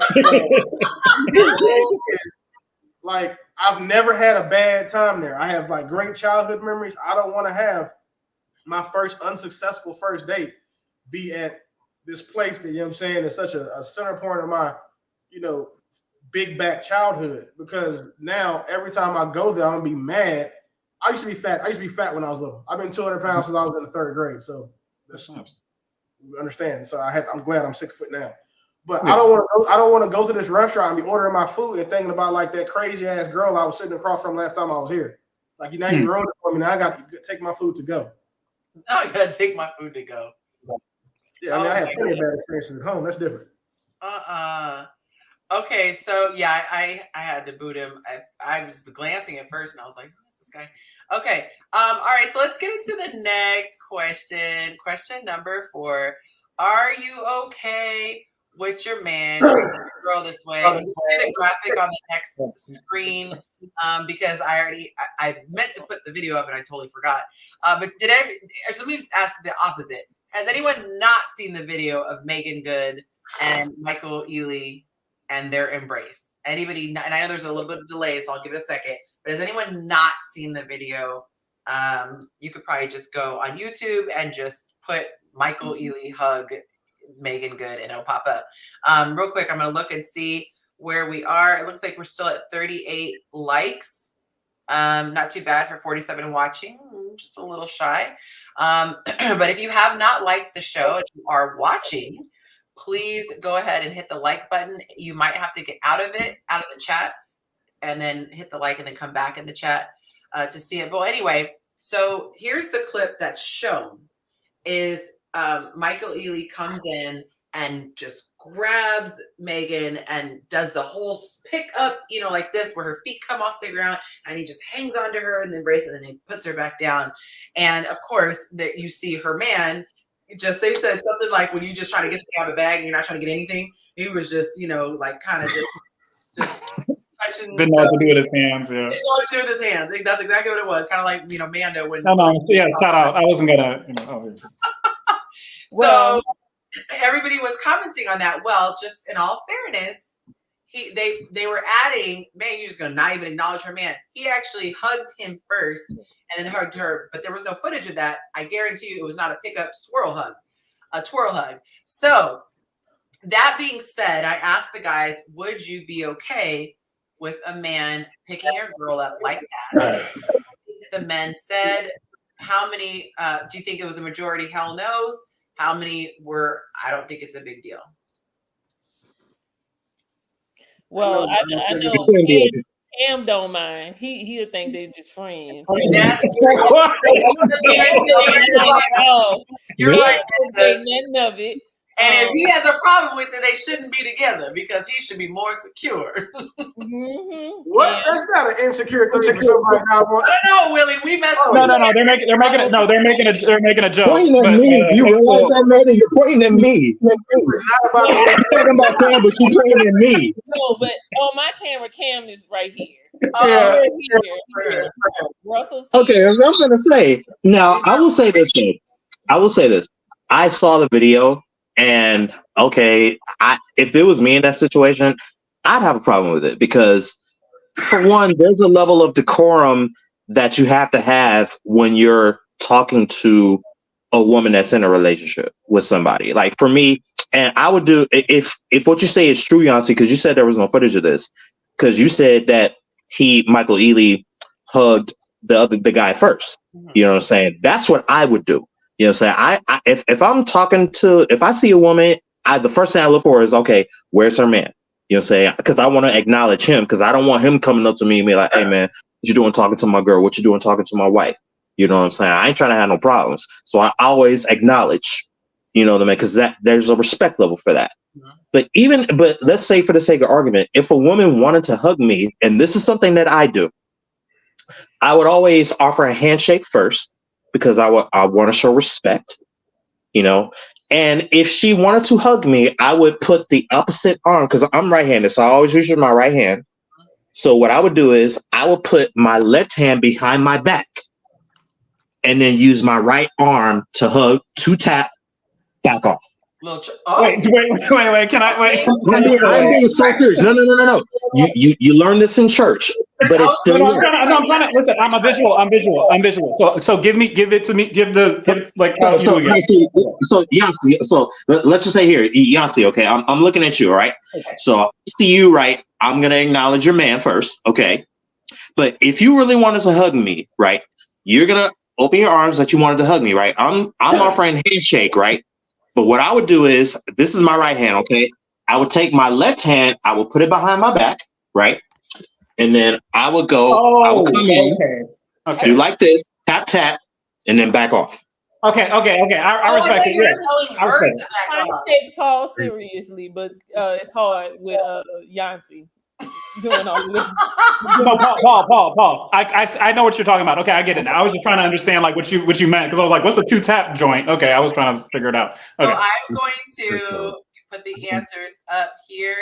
like I've never had a bad time there. I have like great childhood memories. I don't want to have my first unsuccessful first date be at this place that, I'm saying, is such a center point of my, big back childhood. Because now every time I go there, I'm gonna be mad. I used to be fat. I used to be fat when I was little. I've been 200 pounds since I was in the 3rd grade. So that's you understand. So I'm glad I'm 6 foot now. But I don't want to go to this restaurant and be ordering my food and thinking about like that crazy ass girl I was sitting across from last time I was here. Like you ruined it for me. Now I got to take my food to go. Now I gotta take my food to go. Yeah, I mean, I have plenty of bad experiences at home. That's different. Okay, so yeah, I had to boot him. I was glancing at first, and I was like, "Who is this guy?" Okay, all right. So let's get into the next question. Question number 4: are you okay with your man treating your girl this way? You see the graphic on the next screen because I meant to put the video up and I totally forgot. But let me just ask the opposite. Has anyone not seen the video of Meagan Good and Michael Ealy and their embrace? Anybody? And I know there's a little bit of delay, so I'll give it a second. But has anyone not seen the video? You could probably just go on YouTube and just put Michael Ealy hug Meagan Good and it'll pop up. Real quick, I'm going to look and see where we are. It looks like we're still at 38 likes. Not too bad for 47 watching, just a little shy. But if you have not liked the show and you are watching, please go ahead and hit the like button. You might have to get out of the chat, and then hit the like and then come back in the chat to see it. But anyway, so here's the clip that's shown is Michael Ealy comes in and just grabs Meagan and does the whole pick up, like this, where her feet come off the ground, and he just hangs onto her and embraces, and then he puts her back down. And of course, that you see her man. They said something like, when you just try to get something out of the bag and you're not trying to get anything, he was just, like kind of just touching. Didn't know what to do with his hands. Yeah. Didn't know what to do with his hands. That's exactly what it was. Kind of like, Mando when. Yeah, shout out. I wasn't gonna. So everybody was commenting on that. Well, just in all fairness, they were adding, man, you're just gonna not even acknowledge her man. He actually hugged him first and then hugged her, but there was no footage of that. I guarantee you it was not a pickup a twirl hug. So that being said, I asked the guys, would you be okay with a man picking your girl up like that? The men said, how many do you think it was a majority? Hell knows. How many were, I don't think it's a big deal? Well, I know Cam don't mind. He'll think they're just friends. That's true. You're right. Nothing of it. And if he has a problem with it, they shouldn't be together because he should be more secure. What? Yeah. That's not an insecure thing for somebody now. I don't know, Willie. We messed with No. They're making a joke. Pointing at me. You realize that, man? You're pointing at me. You're talking about Cam, but you're pointing at me. No, but on my camera, Cam is right here. Yeah. Russell's okay, I'm gonna say now. I will say this. I saw the video. And okay, if it was me in that situation, I'd have a problem with it because, for one, there's a level of decorum that you have to have when you're talking to a woman that's in a relationship with somebody. Like for me, and I would do if what you say is true, Yonci, because you said there was no footage of this, because you said that Michael Ealy hugged the guy first. You know what I'm saying? That's what I would do. You know what I'm saying? If I'm talking to, if I see a woman, the first thing I look for is, okay, where's her man? You know what I'm saying? Because I want to acknowledge him, because I don't want him coming up to me and be like, hey man, what you doing talking to my girl? What you doing talking to my wife? You know what I'm saying? I ain't trying to have no problems. So I always acknowledge, you know what I mean? Because there's a respect level for that. But let's say, for the sake of argument, if a woman wanted to hug me, and this is something that I do, I would always offer a handshake first, because I want to show respect, you know. And if she wanted to hug me, I would put the opposite arm, because I'm right-handed, so I always use my right hand. So what I would do is I would put my left hand behind my back, and then use my right arm to hug, to tap, back off. Wait! Can I wait? I'm being so serious. No. You learn this in church, but it's still. I'm trying to listen. I'm visual. So give it to me. So Yonci, so let's just say here, Yonci. Okay, I'm looking at you. All right. Okay. So I see you, right? I'm gonna acknowledge your man first. Okay. But if you really wanted to hug me, right, you're gonna open your arms that you wanted to hug me, right? I'm offering handshake, right? But what I would do is, this is my right hand, okay? I would take my left hand, I would put it behind my back, right? And then I would I would come in, do like this, tap, tap, and then back off. Okay. I respect it. Yeah. I take Paul seriously, but it's hard with Yonci doing all this. No, Paul. I know what you're talking about. Okay, I get it now. I was just trying to understand like what you meant, because I was like, what's a 2-tap joint? Okay, I was trying to figure it out. Okay. So I'm going to put the answers up here.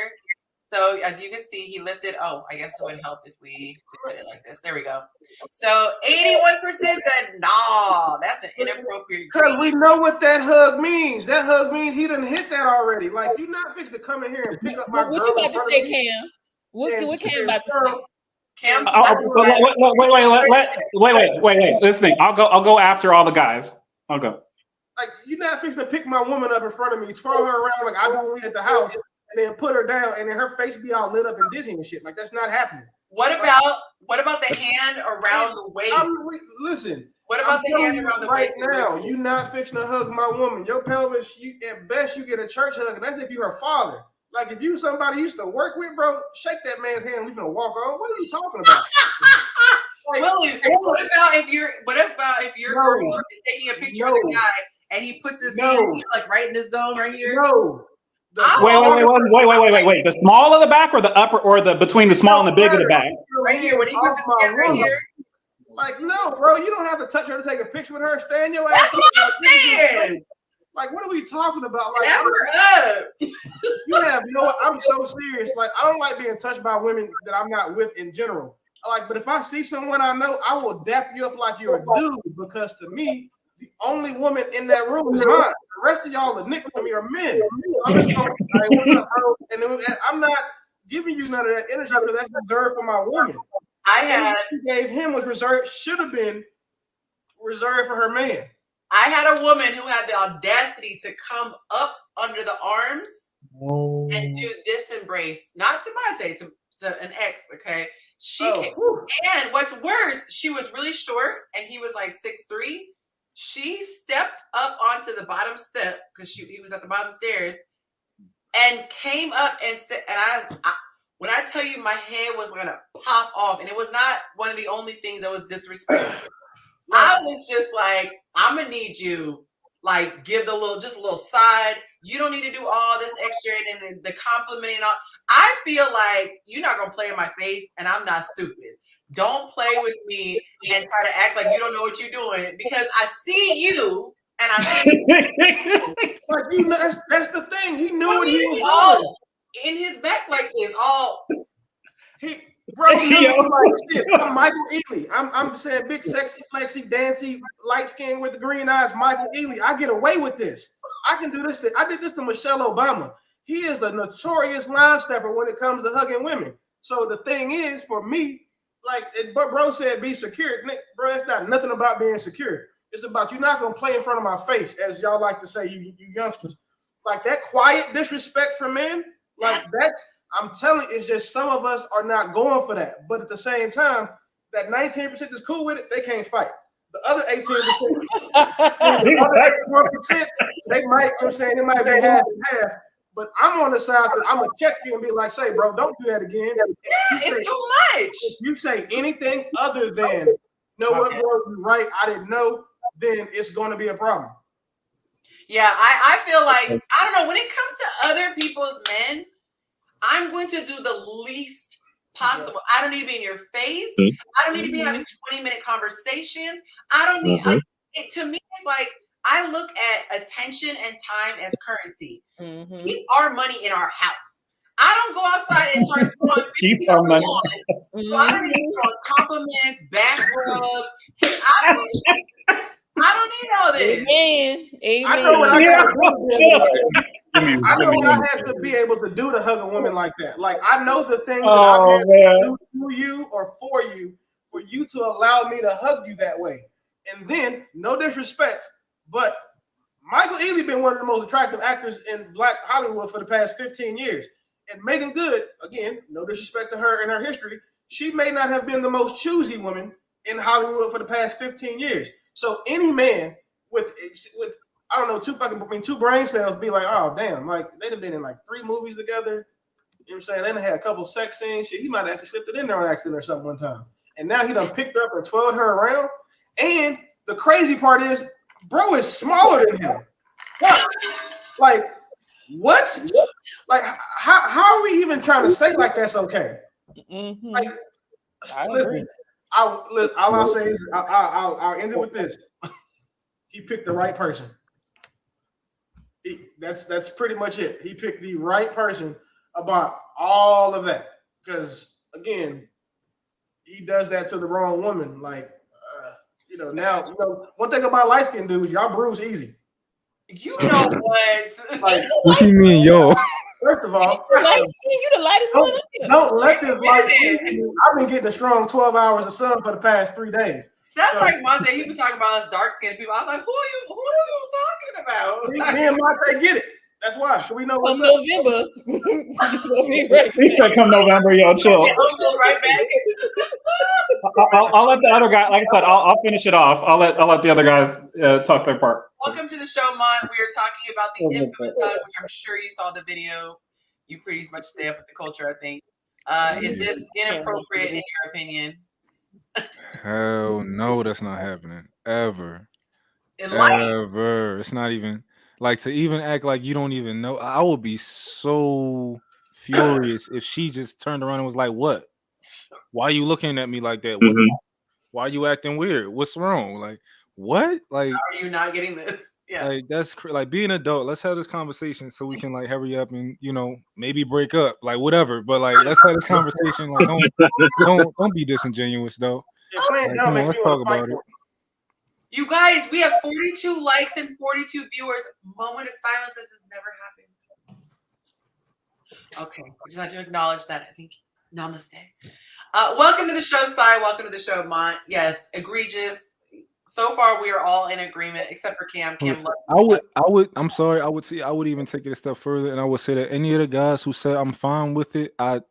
So as you can see, he lifted. Oh, I guess it would help if we put it like this. There we go. So 81% said no. That's an inappropriate. Because we know what that hug means. That hug means he done hit that already. Like, you're not fixed to come in here and pick up my girl. What you about to say, Cam? What Cam about to say? Cam, wait. Listen, I'll go after all the guys. I'll go. Like, you're not fixing to pick my woman up in front of me, twirl her around like I do when we at the house, and then put her down, and then her face be all lit up and dizzy and shit. Like, that's not happening. What about the hand around the waist? Listen. What about the hand around the waist? Right now, you're not fixing to hug my woman. Your pelvis, at best, you get a church hug, and that's if you her father. Like, if you somebody you used to work with, bro, shake that man's hand and we gonna walk on. What are you talking about? Like, Willie, what about if your girl is taking a picture of the guy and he puts his hand like right in the zone right here? No. Wait. The small of the back or the upper or the between the small and the big of the back? Right here, when he puts his hand right here. Like, no, bro, you don't have to touch her to take a picture with her. Stand your ass. That's what I'm saying. Like, what are we talking about? Like, you have no. I'm so serious. Like, I don't like being touched by women that I'm not with in general. Like, but if I see someone I know, I will dap you up like you're a dude, because to me, the only woman in that room is mine. The rest of y'all are nicknames are men. I'm just going, and I'm not giving you none of that energy, because that's reserved for my woman. She gave him was reserved, should have been reserved for her man. I had a woman who had the audacity to come up under the arms and do this embrace, not to Monte, to an ex, okay? And what's worse, she was really short and he was like 6'3". She stepped up onto the bottom step, because he was at the bottom stairs, and came up and said, and I when I tell you my head was gonna pop off, and it was not one of the only things that was disrespectful. I was just like, I'm gonna need you, like, give a little side. You don't need to do all this extra and the complimenting. All. I feel like you're not gonna play in my face, and I'm not stupid. Don't play with me and try to act like you don't know what you're doing, because I see you and I see like, you know, that's the thing. He knew what he was doing. In his back like this, all bro, like shit. I'm Michael Ealy. I'm saying big, sexy, flexy, dancy, light skin with the green eyes, Michael Ealy. I get away with this. I can do this. I did this to Michelle Obama. He is a notorious line stepper when it comes to hugging women. So the thing is, for me, like bro said, be secure. Bro, it's not nothing about being secure. It's about you not gonna play in front of my face, as y'all like to say, you youngsters. Like that quiet disrespect for men, like that. I'm telling you, it's just some of us are not going for that. But at the same time, that 19% is cool with it, they can't fight. The other 18%, the other 81%, they might, you know what I'm saying, it might be half and half. But I'm on the side that I'm gonna check you and be like, say, bro, don't do that again. It's too much. If you say anything other than, you know what, bro, you're right, I didn't know, then it's gonna be a problem. Yeah, I feel like, I don't know, when it comes to other people's men, I'm going to do the least possible. I don't need to be in your face. I don't need to be having 20-minute conversations. I don't need, to me, it's like, I look at attention and time as currency. Keep our money in our house. I don't go outside and start throwing keep our money. So I don't need to throw compliments, back rubs. I don't need all this. Amen. I know what I got to do. I know what I have to be able to do to hug a woman like that. Like I know the things that I've had to do to you or for you to allow me to hug you that way. And then, no disrespect, but Michael Ealy been one of the most attractive actors in Black Hollywood for the past 15 years. And Meagan Good, again, no disrespect to her and her history, she may not have been the most choosy woman in Hollywood for the past 15 years. So any man with I don't know, two brain cells be like, oh damn, like they'd have been in like 3 movies together. You know what I'm saying? Then they had a couple sex scenes. Shit, he might have actually slipped it in there on accident or something one time. And now he done picked up and twirled her around. And the crazy part is, bro is smaller than him. What? Like, what? Like, how are we even trying to say like that's okay? Like, listen, all I'll say is I'll end it with this. He picked the right person. That's pretty much it. He picked the right person about all of that. Because again, he does that to the wrong woman. Like, now, one thing about light skinned dudes, y'all bruise easy. You know what? Like, what you mean, yo? First of all, you the lightest one. Don't let this light. I've been getting a strong 12 hours of sun for the past 3 days. That's like Monte. He was talking about us dark skinned people. I was like, who are you talking about? Me and Monte get it. That's why. We know what's November. He said, "Come November, yo, chill." Right back. I'll let the other guy. Like I said, I'll finish it off. I'll let the other guys talk their part. Welcome to the show, Mont. We are talking about the infamous hug, which I'm sure you saw the video. You pretty much stay up with the culture, I think. Is this inappropriate in your opinion? Hell no, that's not happening ever. Ever. It's not even like to even act like you don't even know. I would be so furious if she just turned around and was like, "What? Why are you looking at me like that? Why are you acting weird? What's wrong? Like what? Like how are you not getting this? Yeah, like that's like be an adult. Let's have this conversation so we can like hurry up and maybe break up, like whatever. But like let's have this conversation. Like don't be disingenuous though. Like, come on, let's talk about it. You guys, we have 42 likes and 42 viewers. Moment of silence. This has never happened. Okay, I just had to acknowledge that. I think namaste. Welcome to the show, Sai. Welcome to the show, Mont. Yes, egregious. So far, we are all in agreement, except for Cam. I'm sorry. I would even take it a step further, and I would say that any of the guys who said I'm fine with it, I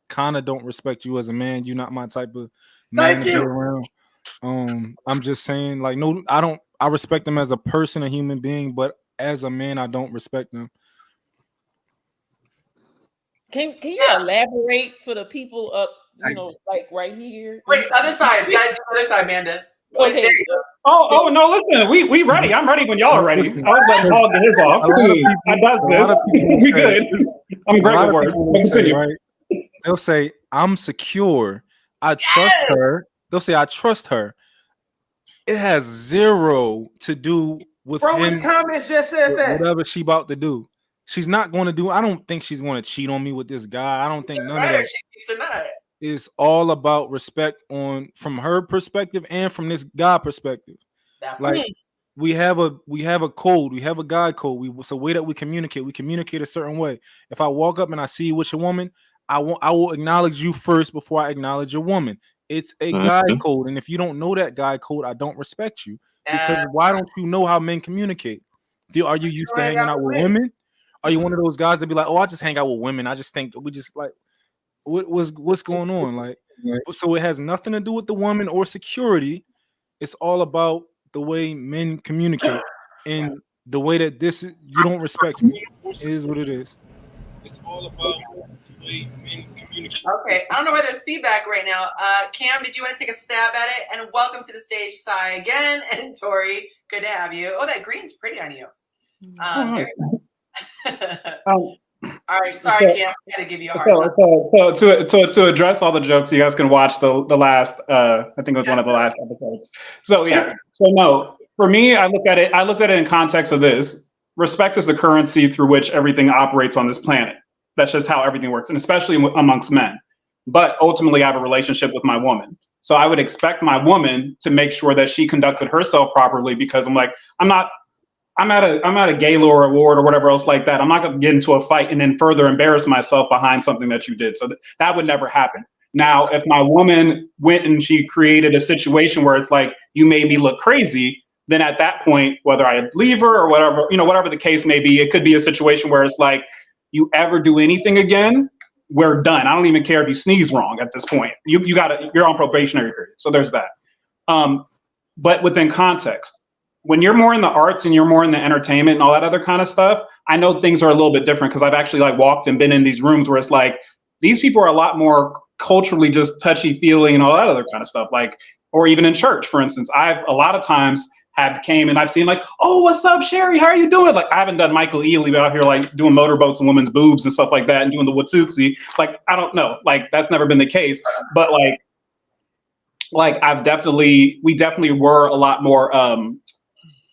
kind of don't respect you as a man. You're not my type of man to be around. I'm just saying, like, no, I don't. I respect them as a person, a human being, but as a man, I don't respect them. Can you elaborate for the people up, like right here? Wait, other side. We gotta do the other side, Amanda. Okay. Oh no! Listen, we ready. I'm ready when y'all are ready. I was letting Paul get his off. We good. I'm great with words. Continue. Right? They'll say I'm secure. I trust her. They'll say I trust her. It has zero to do with the comments just said that. Whatever she about to do. She's not going to do. I don't think she's going to cheat on me with this guy. I don't think none of that. She cheats or not. It's all about respect from her perspective and from this guy perspective. Like we have a code, we have a guide code. It's a way that we communicate. We communicate a certain way. If I walk up and I see you with your woman, I will acknowledge you first before I acknowledge your woman. It's a guide code, and if you don't know that guide code, I don't respect you. Because why don't you know how men communicate? Are you used to hanging out with women? Are you one of those guys that be like, oh, I just hang out with women? I just think we just like what's going on? Like, so it has nothing to do with the woman or security. It's all about the way men communicate and the way that you don't respect me. It is what it is. It's all about the way men communicate. Okay, I don't know where there's feedback right now. Cam, did you want to take a stab at it? And welcome to the stage, Sai, again. And Tori, good to have you. Oh, that green's pretty on you. All right, sorry, Cam. I had to give you a hard time. So to address all the jokes, you guys can watch the last. I think it was one of the last episodes. So yeah. So no, for me, I looked at it in context of this. Respect is the currency through which everything operates on this planet. That's just how everything works, and especially amongst men. But ultimately, I have a relationship with my woman. So I would expect my woman to make sure that she conducted herself properly, because I'm at a gala or award or whatever else like that. I'm not going to get into a fight and then further embarrass myself behind something that you did. So that would never happen. Now, if my woman went and she created a situation where it's like, you made me look crazy, then at that point, whether I leave her or whatever, whatever the case may be, it could be a situation where it's like, you ever do anything again, we're done. I don't even care if you sneeze wrong at this point. You're on probationary period. So there's that. But within context, when you're more in the arts and you're more in the entertainment and all that other kind of stuff, I know things are a little bit different, because I've actually walked and been in these rooms where it's like, these people are a lot more culturally just touchy-feely and all that other kind of stuff. Or even in church, for instance, I've a lot of times came and I've seen oh, what's up, Sherry? How are you doing? I haven't done Michael Ealy out here doing motorboats and women's boobs and stuff like that and doing the Watusi. I don't know. That's never been the case. But we definitely were a lot more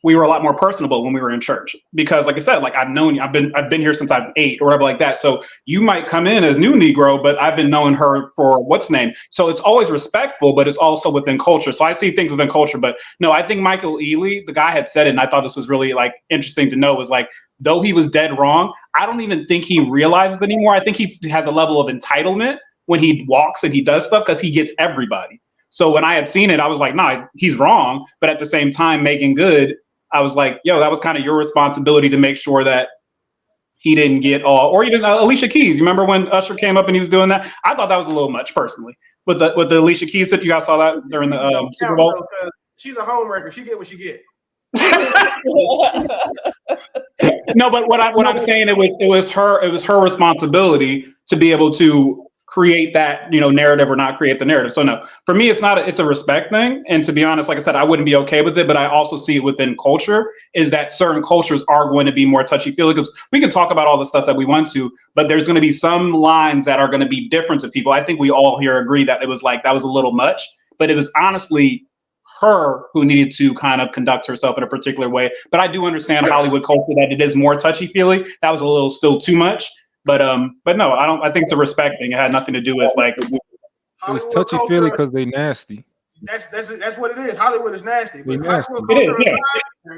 we were a lot more personable when we were in church, because like I said, I've known you, I've been here since I'm 8 or whatever like that. So you might come in as new Negro, but I've been knowing her for what's name. So it's always respectful, but it's also within culture. So I see things within culture, but no, I think Michael Ealy, the guy, had said it, and I thought this was really interesting to know, was though he was dead wrong, I don't even think he realizes anymore. I think he has a level of entitlement when he walks and he does stuff, because he gets everybody. So when I had seen it, I was like, nah, he's wrong. But at the same time, Meagan Good, I was like, yo, that was kind of your responsibility to make sure that he didn't get all, or even Alicia Keys. You remember when Usher came up and he was doing that? I thought that was a little much, personally. With the Alicia Keys, you guys saw that during the Super Bowl? She's a homewrecker. She get what she get. No, but what I'm saying, it was her responsibility to be able to create that narrative or not create the narrative. So no, for me, it's a respect thing. And to be honest, like I said, I wouldn't be okay with it, but I also see it within culture, is that certain cultures are going to be more touchy-feely, because we can talk about all the stuff that we want to, but there's going to be some lines that are going to be different to people. I think we all here agree that it was that was a little much, but it was honestly her who needed to kind of conduct herself in a particular way. But I do understand Hollywood culture, that it is more touchy-feely. That was a little still too much. But no, I don't. I think it's a respect thing. It had nothing to do with It was touchy-feely because they nasty. That's what it is. Hollywood is nasty. But nasty. Hollywood culture aside,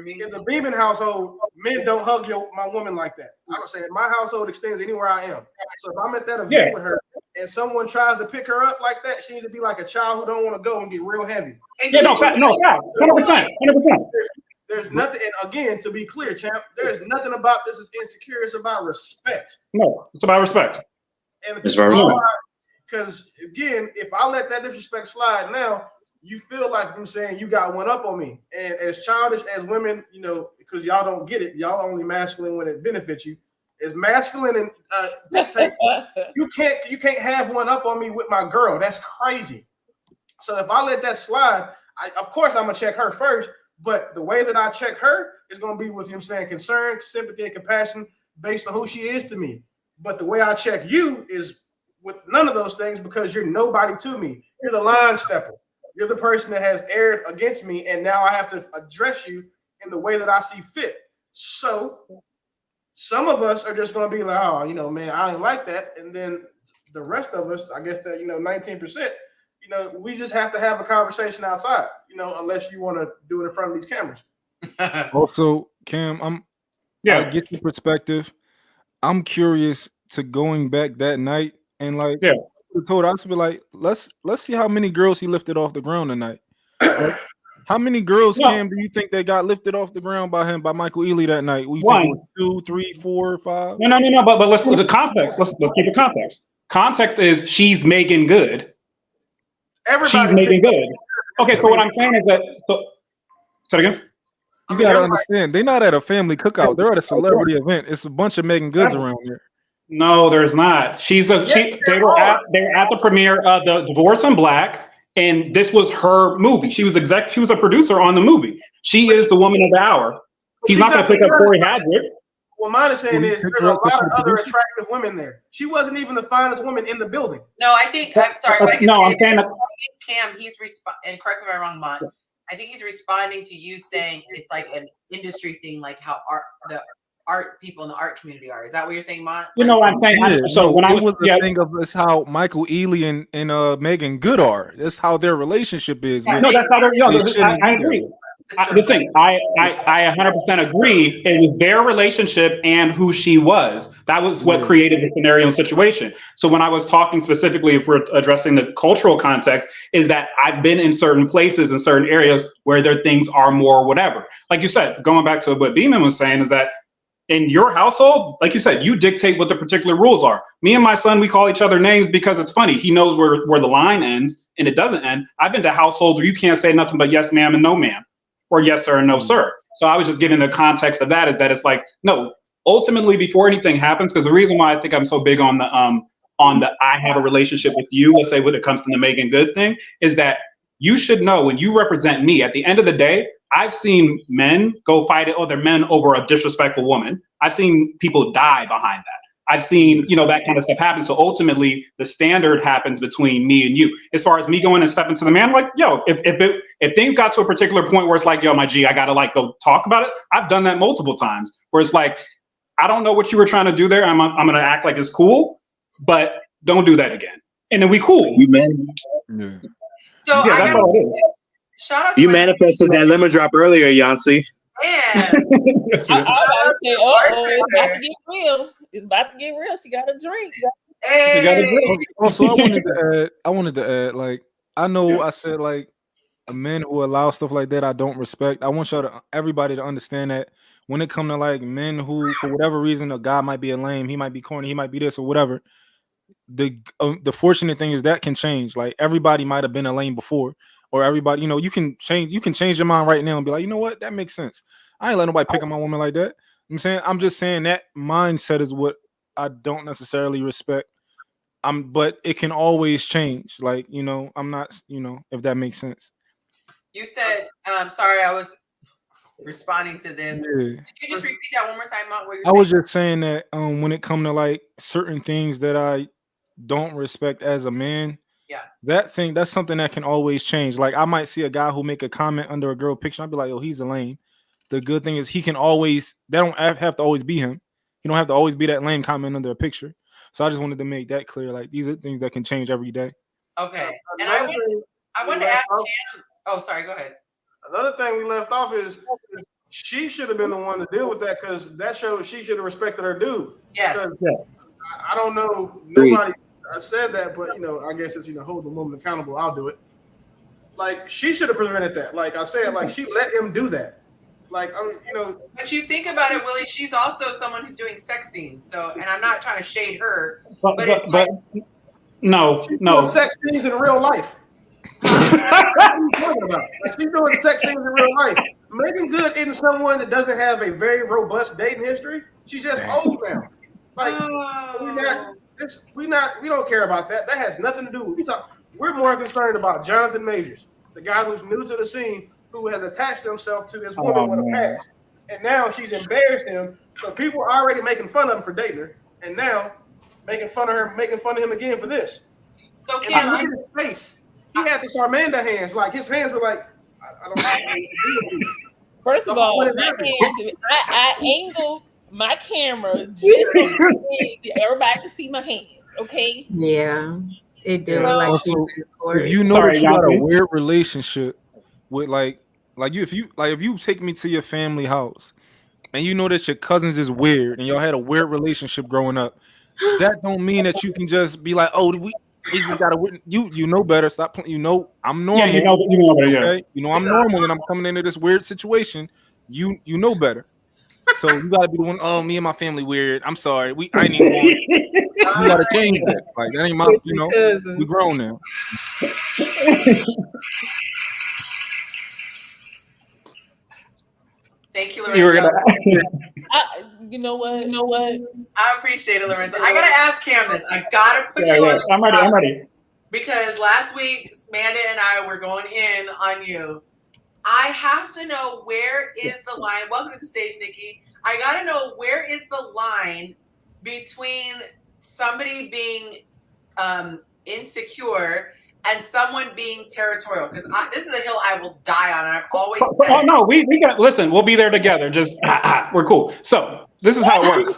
in the Beeman household, men don't hug my woman like that. I don't say it. My household extends anywhere I am. So if I'm at that event with her and someone tries to pick her up like that, she needs to be like a child who don't want to go and get real heavy. Yeah, no, 100%. There's nothing, and again, to be clear, champ, there's nothing about this is insecure. It's about respect. No, it's about respect. And it's about respect. Because again, if I let that disrespect slide now, you feel like I'm saying you got one up on me. And as childish as women, because y'all don't get it, y'all only masculine when it benefits you. As masculine and dictates, you can't have one up on me with my girl. That's crazy. So if I let that slide, of course I'm gonna check her first. But the way that I check her is going to be with concern, sympathy, and compassion based on who she is to me. But the way I check you is with none of those things, because you're nobody to me. You're the line stepper. You're the person that has erred against me, and now I have to address you in the way that I see fit. So some of us are just going to be like, oh, man, I ain't like that. And then the rest of us, I guess that, 19%, we just have to have a conversation outside, unless you want to do it in front of these cameras. Also, Cam, I get your perspective. I'm curious to going back that night and like told us to be like, let's see how many girls he lifted off the ground tonight. Like, how many girls, Cam, do you think they got lifted off the ground by him, by Michael Ealy that night? We think it was 2, 3, 4, 5? No. But let's look at context. Let's keep it context. Context is she's Meagan Good. She's Meagan Good. Okay, so what I'm saying is that. Say it again. You gotta understand, they're not at a family cookout. They're at a celebrity event. It's a bunch of Meagan Goods around here. No, there's not. They were at the premiere of the Divorce in Black, and this was her movie. She was a producer on the movie. She is the woman of the hour. He's not gonna pick up Corey Hadrick. Well, my understanding is there's a lot of other attractive women there. She wasn't even the finest woman in the building. No, I think I'm sorry. I'm saying that Cam, he's and correct me if I'm wrong, Mont. I think he's responding to you saying it's like an industry thing, like how the art people in the art community are. Is that what you're saying, Mont? You know what I'm saying? So when I was the thing of this, how Michael Ealy and Meagan Good are. That's how their relationship is. No, that's how I agree. The thing, I 100% agree. It was their relationship and who she was. That was what created the scenario and situation. So when I was talking specifically, if we're addressing the cultural context, is that I've been in certain places in certain areas where their things are more whatever. Like you said, going back to what Beeman was saying, is that in your household, like you said, you dictate what the particular rules are. Me and my son, we call each other names because it's funny. He knows where the line ends and it doesn't end. I've been to households where you can't say nothing but yes, ma'am, and no, ma'am. Or yes, sir, and no, sir. So I was just giving the context of that is that it's like, no, ultimately before anything happens, because the reason why I think I'm so big on the I have a relationship with you, let's say when it comes to the Meagan Good thing, is that you should know when you represent me, at the end of the day, I've seen men go fight other men over a disrespectful woman. I've seen people die behind that. I've seen, that kind of stuff happen. So ultimately, the standard happens between me and you. As far as me going and stepping to the man, like, yo, if things got to a particular point where it's like, yo, my G, I gotta like go talk about it. I've done that multiple times. Where it's like, I don't know what you were trying to do there. I'm gonna act like it's cool, but don't do that again. And then we cool. So that's all it is. Shout out to you manifested that lemon drop earlier, Yonci. Man. I was about to say, it's about to get real. It's about to get real. She got a drink. Hey. Also, I wanted to add, like, I know I said like a man who allows stuff like that I don't respect. I want everybody to understand that when it comes to like men who, for whatever reason, a guy might be a lame, he might be corny, he might be this or whatever. The fortunate thing is that can change. Like everybody might have been a lame before, or everybody, you can change your mind right now and be like, you know what, that makes sense. I ain't let nobody pick on my woman like that. I'm just saying that mindset is what I don't necessarily respect. But it can always change. Like, I'm not, if that makes sense. You said, sorry, I was responding to this. Yeah. Did you just repeat that one more time, Mont? I was just saying that when it comes to like certain things that I don't respect as a man, that's something that can always change. Like I might see a guy who make a comment under a girl picture, I'd be like, oh, he's a lame. The good thing is he can always, that don't have to always be him. You don't have to always be that lame comment under a picture. So I just wanted to make that clear. Like these are things that can change every day. Okay. And I wanted to ask Cam. Oh, sorry. Go ahead. Another thing we left off is she should have been the one to deal with that because that shows she should have respected her dude. Yes. I don't know. Nobody said that, but I guess it's hold the woman accountable. I'll do it. Like she should have prevented that. Like I said, like she let him do that. Like But you think about it, Willie. She's also someone who's doing sex scenes. So, and I'm not trying to shade her, but no. Sex scenes in real life. What are you talking about? Like she's doing sex scenes in real life. Meagan Good isn't someone that doesn't have a very robust dating history. She's just old now. Like we don't care about that. That has nothing to do with we're more concerned about Jonathan Majors, the guy who's new to the scene, who has attached himself to this woman with a past. And now she's embarrassed him. So people are already making fun of him for dating her. And now making fun of him again for this. So Cam, his face, he had this Armanda hands. Like his hands were like, I don't know what to do. First of all, I angled my camera just so everybody can see my hands. Okay. Yeah. It did also, if you know that you got a weird relationship with like Like if you take me to your family house and you know that your cousins is weird and y'all had a weird relationship growing up, that don't mean that you can just be like, oh, we just gotta you know better. Stop playing. You know I'm normal. Yeah, you know better. Yeah. Okay, you know I'm normal, and I'm coming into this weird situation. You know better. So you gotta be the one. Oh, me and my family weird. I'm sorry. I ain't even going. You gotta change that. Like that ain't my. You know, we grown now. Thank you, Lorenzo. You know what? I appreciate it, Lorenzo. I gotta ask Cam this. I gotta put you on the spot. I'm ready. Because last week, Amanda and I were going in on you. I have to know, where is the line? Welcome to the stage, Nikki. I gotta know, where is the line between somebody being insecure and someone being territorial? Because this is a hill I will die on, and I've always said. Oh no, we got. Listen, we'll be there together. Just we're cool. So this is how it works.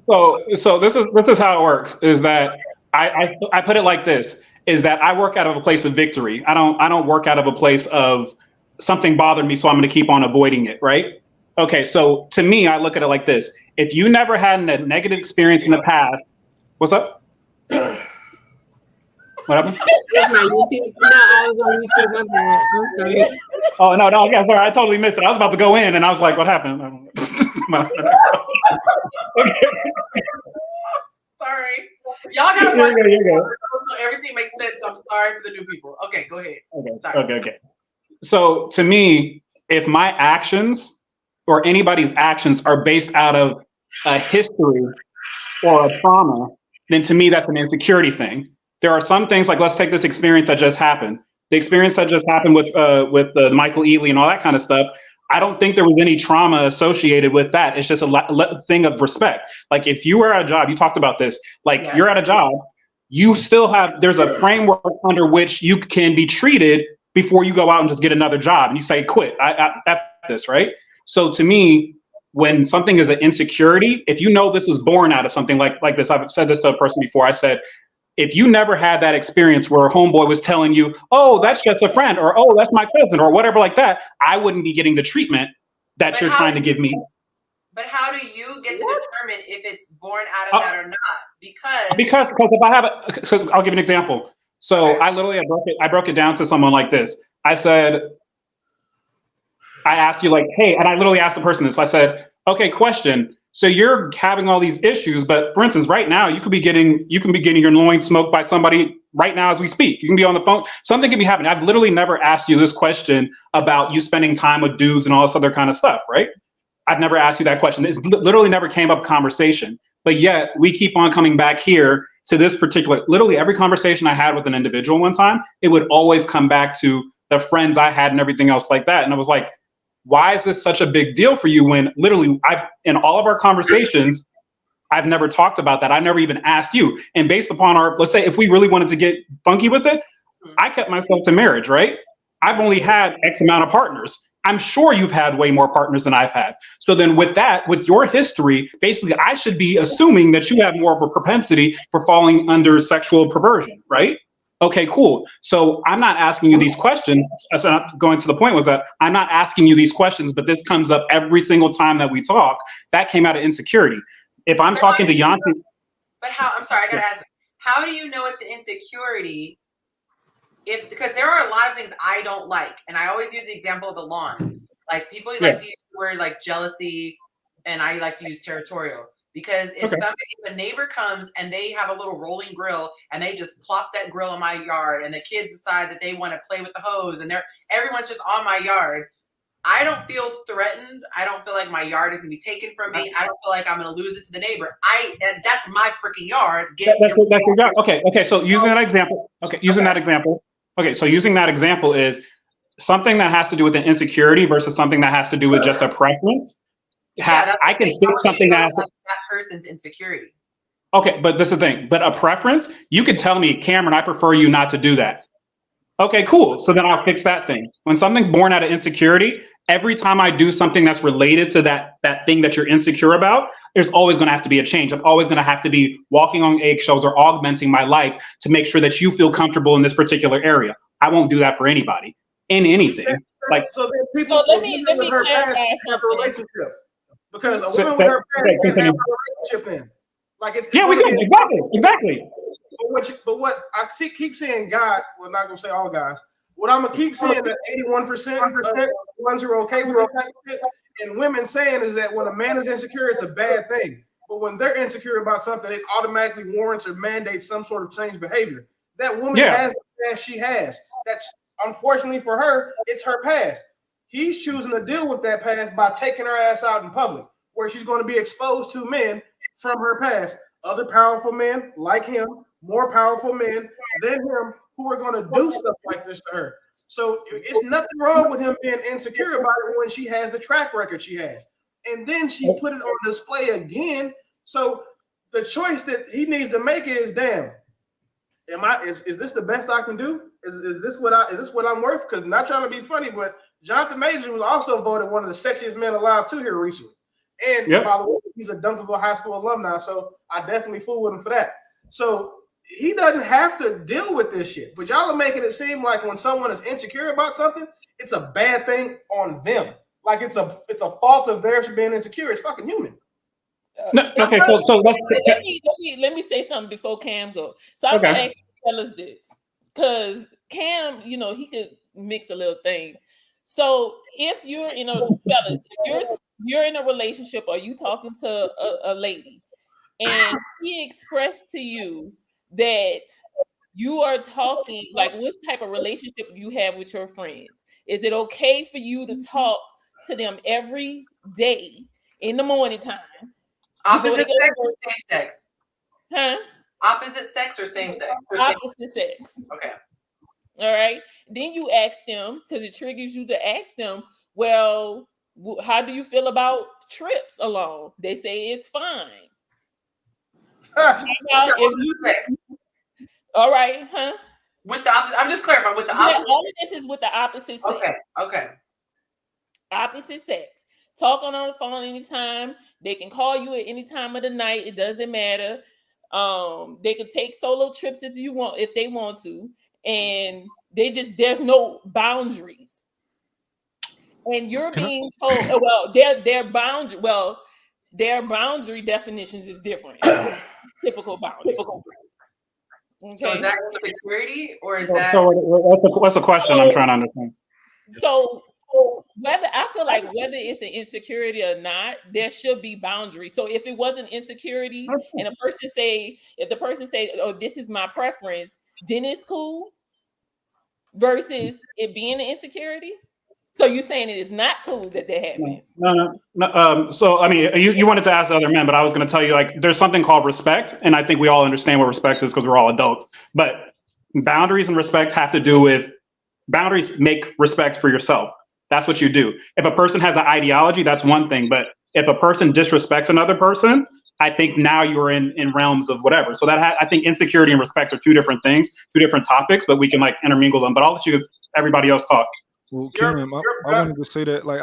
So this is how it works. Is that I put it like this: is that I work out of a place of victory. I don't work out of a place of something bothered me, so I'm going to keep on avoiding it. Right? Okay. So to me, I look at it like this: if you never had a negative experience in the past, what's up? What happened? It's my YouTube. No, I was on YouTube. My bad. I'm sorry. Oh no, yeah, sorry, I totally missed it. I was about to go in, and I was like, "What happened?" Sorry, y'all gotta watch. Everything makes sense. So I'm sorry for the new people. Okay, go ahead. Okay. So to me, if my actions or anybody's actions are based out of a history or a trauma, then to me that's an insecurity thing. There are some things, like let's take this experience that just happened. The experience that just happened with Michael Ealy and all that kind of stuff. I don't think there was any trauma associated with that. It's just a thing of respect. Like if you were at a job, you talked about this, like you're at a job, you still have, there's a framework under which you can be treated before you go out and just get another job and you say, quit, I this, right? So to me, when something is an insecurity, if you know this was born out of something like this, I've said this to a person before, I said, if you never had that experience where a homeboy was telling you, oh, that's just a friend, or oh, that's my cousin, or whatever like that, I wouldn't be getting the treatment that you're trying to give me. But how do you get to determine if it's born out of that or not? Because if I have because I'll give you an example. So I literally I broke it down to someone like this. I said, I asked you like, hey, and I literally asked the person this. I said, okay, question. So you're having all these issues, but for instance, right now you could be getting your loins smoked by somebody right now as we speak. You can be on the phone. Something can be happening. I've literally never asked you this question about you spending time with dudes and all this other kind of stuff, right? I've never asked you that question. It's literally never came up conversation, but yet we keep on coming back here to this particular, literally every conversation I had with an individual one time, it would always come back to the friends I had and everything else like that. And I was like, why is this such a big deal for you when literally in all of our conversations, I've never talked about that. I never even asked you. And based upon let's say if we really wanted to get funky with it, I kept myself to marriage, right? I've only had X amount of partners. I'm sure you've had way more partners than I've had. So then with that, with your history, basically I should be assuming that you have more of a propensity for falling under sexual perversion, right? Okay, cool. So I'm not asking you these questions. So going to the point was that I'm not asking you these questions, but this comes up every single time that we talk. That came out of insecurity. If I'm talking to Yonci. But how, I'm sorry, I gotta ask, how do you know it's an insecurity? Because there are a lot of things I don't like. And I always use the example of the lawn. Like people like to use the word like jealousy, and I like to use territorial. Because if a neighbor comes and they have a little rolling grill and they just plop that grill in my yard and the kids decide that they want to play with the hose and everyone's just on my yard, I don't feel threatened. I don't feel like my yard is gonna be taken from me. I don't feel like I'm gonna lose it to the neighbor. That's my freaking yard. That's your yard. Okay. So using that example. Okay, so using that example is something that has to do with an insecurity versus something that has to do with just a preference. I can fix something that person's insecurity. Okay, but that's the thing. But a preference, you could tell me, Cameron, I prefer you not to do that. Okay, cool. So then I'll fix that thing. When something's born out of insecurity, every time I do something that's related to that thing that you're insecure about, there's always going to have to be a change. I'm always going to have to be walking on eggshells or augmenting my life to make sure that you feel comfortable in this particular area. I won't do that for anybody. in anything. Like, so then people, So let me with her past clarify have a something. relationship because a So- woman with her past okay, can have continue. a relationship then. Like it's yeah, we gonna can be- exactly. But what I keep saying, God, well, not gonna say all guys. What I'm gonna keep saying that 81% of the ones who are okay with this type of shit, and women saying is that when a man is insecure, it's a bad thing. But when they're insecure about something, it automatically warrants or mandates some sort of change behavior. That woman has the past she has. That's unfortunately for her, it's her past. He's choosing to deal with that past by taking her ass out in public, where she's going to be exposed to men from her past, other powerful men like him, more powerful men than him, who are going to do stuff like this to her. So it's nothing wrong with him being insecure about it when she has the track record she has. And then she put it on display again. So the choice that he needs to make is, damn, is this the best I can do? Is this what I'm worth? Because not trying to be funny, but Jonathan Majors was also voted one of the sexiest men alive too here recently. And by the way, he's a Duncanville High School alumni, so I definitely fool with him for that. So he doesn't have to deal with this shit. But y'all are making it seem like when someone is insecure about something, it's a bad thing on them. Like it's a fault of theirs for being insecure. It's fucking human. No, okay, so let me say something before Cam go. So I'm gonna ask you fellas this, because Cam, he could mix a little thing. So if you're in a fellas, you're in a relationship or you talking to a lady, and she expressed to you that you are talking like what type of relationship you have with your friends. Is it okay for you to talk to them every day in the morning time? Opposite sex or same sex? Huh? Opposite sex or same sex? Opposite sex. Okay. All right. Then you ask them, because it triggers you to ask them, well, how do you feel about trips alone? They say it's fine. All right, huh? With the opposite, I'm just clarifying with the opposite. All of this is with the opposite sex. Okay. Opposite sex. Talking on the phone anytime. They can call you at any time of the night. It doesn't matter. They can take solo trips if they want to, and there's no boundaries. And you're being told, well, their boundary definitions is different. Typical boundaries. Okay. So is that insecurity or is that? So what's the question? I'm trying to understand. So whether it's an insecurity or not, there should be boundaries. So if it wasn't insecurity and if the person say, oh, this is my preference, then it's cool versus it being an insecurity. So you're saying it is not cool that happens? No. So I mean, you wanted to ask the other men, but I was going to tell you, like, there's something called respect, and I think we all understand what respect is because we're all adults. But boundaries and respect have to do with boundaries. Make respect for yourself. That's what you do. If a person has an ideology, that's one thing. But if a person disrespects another person, I think now you're in realms of whatever. So I think insecurity and respect are two different things, two different topics, but we can like intermingle them. But I'll let everybody else talk. Well, Cam, I wanted to say that, like,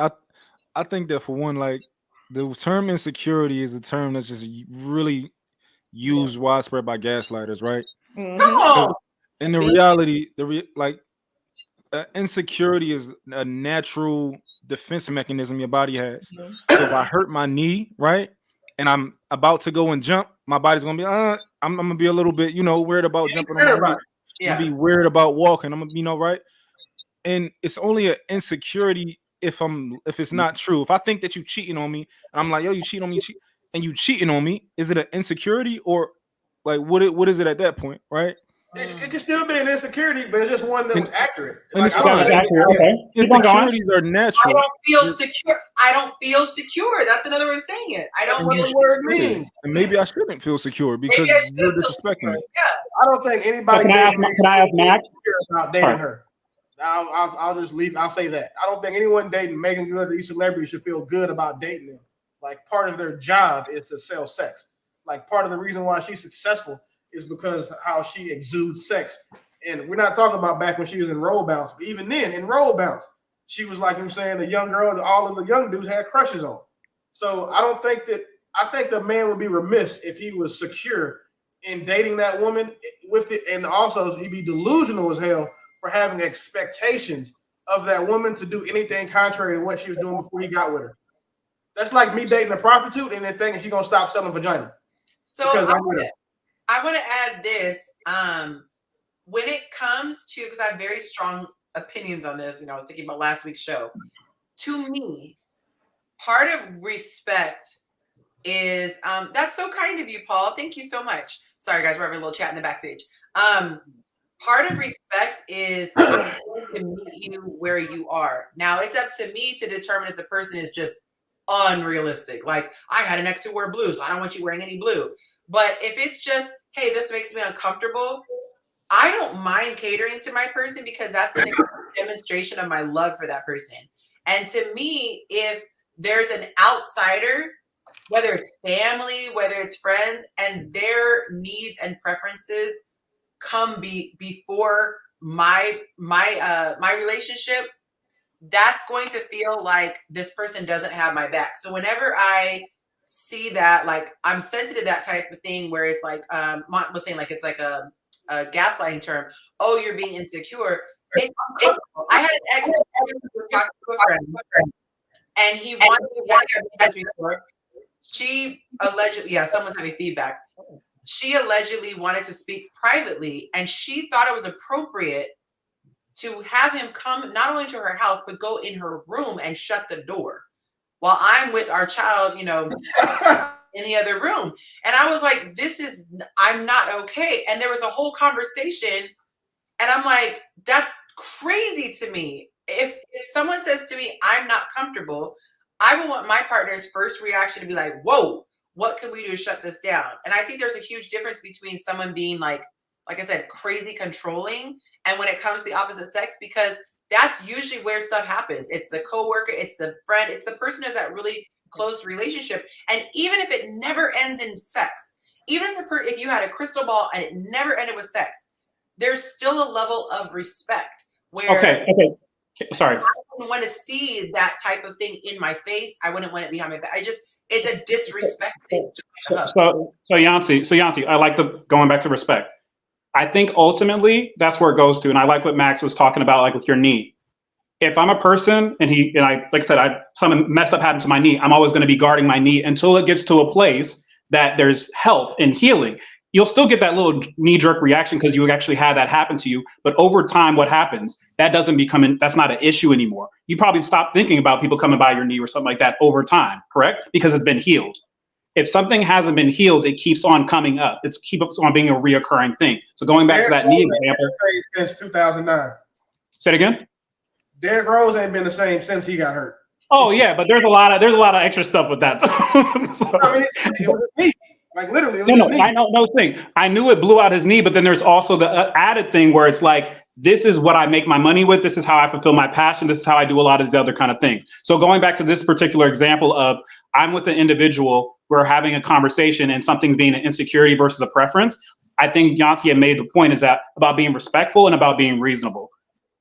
I think that for one, like, the term insecurity is a term that's just really used widespread by gaslighters, right? Mm-hmm. In the reality, insecurity is a natural defense mechanism your body has. So if I hurt my knee, right, and I'm about to go and jump, my body's gonna be, I'm gonna be a little bit, worried about jumping. I'm gonna be weird about walking. I'm gonna, right. And it's only an insecurity if it's not true. If I think that you cheating on me, and I'm like, yo, you cheating on me, and you cheating on me, is it an insecurity or like what is it at that point, right? It can still be an insecurity, but it's just one that was accurate. Insecurities are natural. I don't feel secure. I don't feel secure. That's another way of saying it. I don't know what the word means. And maybe I shouldn't feel secure because you're disrespecting me. Yeah. I don't think anybody can I ask Max about dating her. I'll just leave. I'll say that. I don't think anyone dating Meagan Good, these celebrities, should feel good about dating them. Like, part of their job is to sell sex. Like, part of the reason why she's successful is because how she exudes sex. And we're not talking about back when she was in Roll Bounce, but even then in Roll Bounce, she was like I'm saying, the young girl that all of the young dudes had crushes on. So I think the man would be remiss if he was secure in dating that woman with it, and also he'd be delusional as hell for having expectations of that woman to do anything contrary to what she was doing before he got with her. That's like me dating a prostitute and then thinking she's gonna stop selling vagina. So I want to add this. When it comes to, because I have very strong opinions on this, I was thinking about last week's show. To me, part of respect is that's so kind of you, Paul. Thank you so much. Sorry, guys, we're having a little chat in the backstage. Part of respect is to meet you where you are. Now, it's up to me to determine if the person is just unrealistic. Like, I had an ex who wore blue, so I don't want you wearing any blue. But if it's just, hey, this makes me uncomfortable, I don't mind catering to my person because that's a demonstration of my love for that person. And to me, if there's an outsider, whether it's family, whether it's friends, and their needs and preferences come before my relationship, that's going to feel like this person doesn't have my back. So whenever I see that, like, I'm sensitive to that type of thing where it's like, Mont was saying, like, it's like a gaslighting term. Oh, you're being insecure. It's uncomfortable. I had an ex who was talking to a friend, and he wanted to before. She allegedly, someone's having feedback. She allegedly wanted to speak privately, and she thought it was appropriate to have him come not only to her house, but go in her room and shut the door while I'm with our child, in the other room. And I was like, I'm not okay. And there was a whole conversation, and I'm like, that's crazy to me. If someone says to me, I'm not comfortable, I would want my partner's first reaction to be like, whoa, what can we do to shut this down? And I think there's a huge difference between someone being like I said, crazy controlling, and when it comes to the opposite sex, because that's usually where stuff happens. It's the coworker, it's the friend, it's the person who has that really close relationship. And even if it never ends in sex, even if you had a crystal ball and it never ended with sex, there's still a level of respect where Okay. Sorry. I wouldn't want to see that type of thing in my face. I wouldn't want it behind my back. It's a disrespect thing. So Yonci, I like going back to respect. I think ultimately that's where it goes to, and I like what Max was talking about, like with your knee. If I'm a person and like I said, something messed up happened to my knee, I'm always going to be guarding my knee until it gets to a place that there's health and healing. You'll still get that little knee-jerk reaction because you actually had that happen to you. But over time, what happens? That's not an issue anymore. You probably stop thinking about people coming by your knee or something like that over time, correct? Because it's been healed. If something hasn't been healed, it keeps on coming up. It keeps on being a reoccurring thing. So going back to that knee example. Since 2009. Say it again? Derrick Rose ain't been the same since he got hurt. Oh yeah, but there's a lot of extra stuff with that. So, I mean, it was his knee. Like literally, it was his knee. I know, no thing. I knew it blew out his knee, but then there's also the added thing where it's like, this is what I make my money with. This is how I fulfill my passion. This is how I do a lot of these other kind of things. So going back to this particular example of I'm with an individual, we're having a conversation and something's being an insecurity versus a preference. I think Yonci had made the point is that about being respectful and about being reasonable.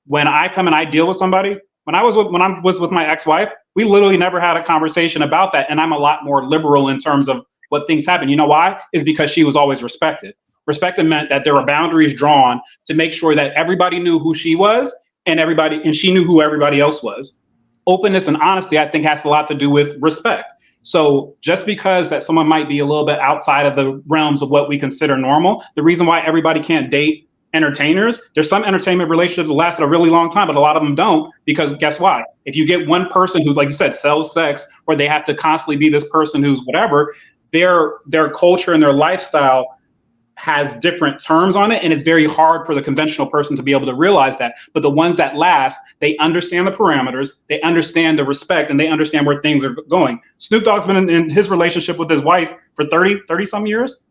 When I come and I deal with somebody, when I was with my ex-wife, we literally never had a conversation about that. And I'm a lot more liberal in terms of what things happen. You know why? Is because she was always respected. Respected meant that there were boundaries drawn to make sure that everybody knew who she was and she knew who everybody else was. Openness and honesty, I think, has a lot to do with respect. So just because that someone might be a little bit outside of the realms of what we consider normal, the reason why everybody can't date entertainers, there's some entertainment relationships that lasted a really long time, but a lot of them don't, because guess why? If you get one person who's, like you said, sells sex, or they have to constantly be this person who's whatever, their culture and their lifestyle has different terms on it, and it's very hard for the conventional person to be able to realize that. But the ones that last, they understand the parameters, they understand the respect, and they understand where things are going. Snoop Dogg's been in his relationship with his wife for 30 some years.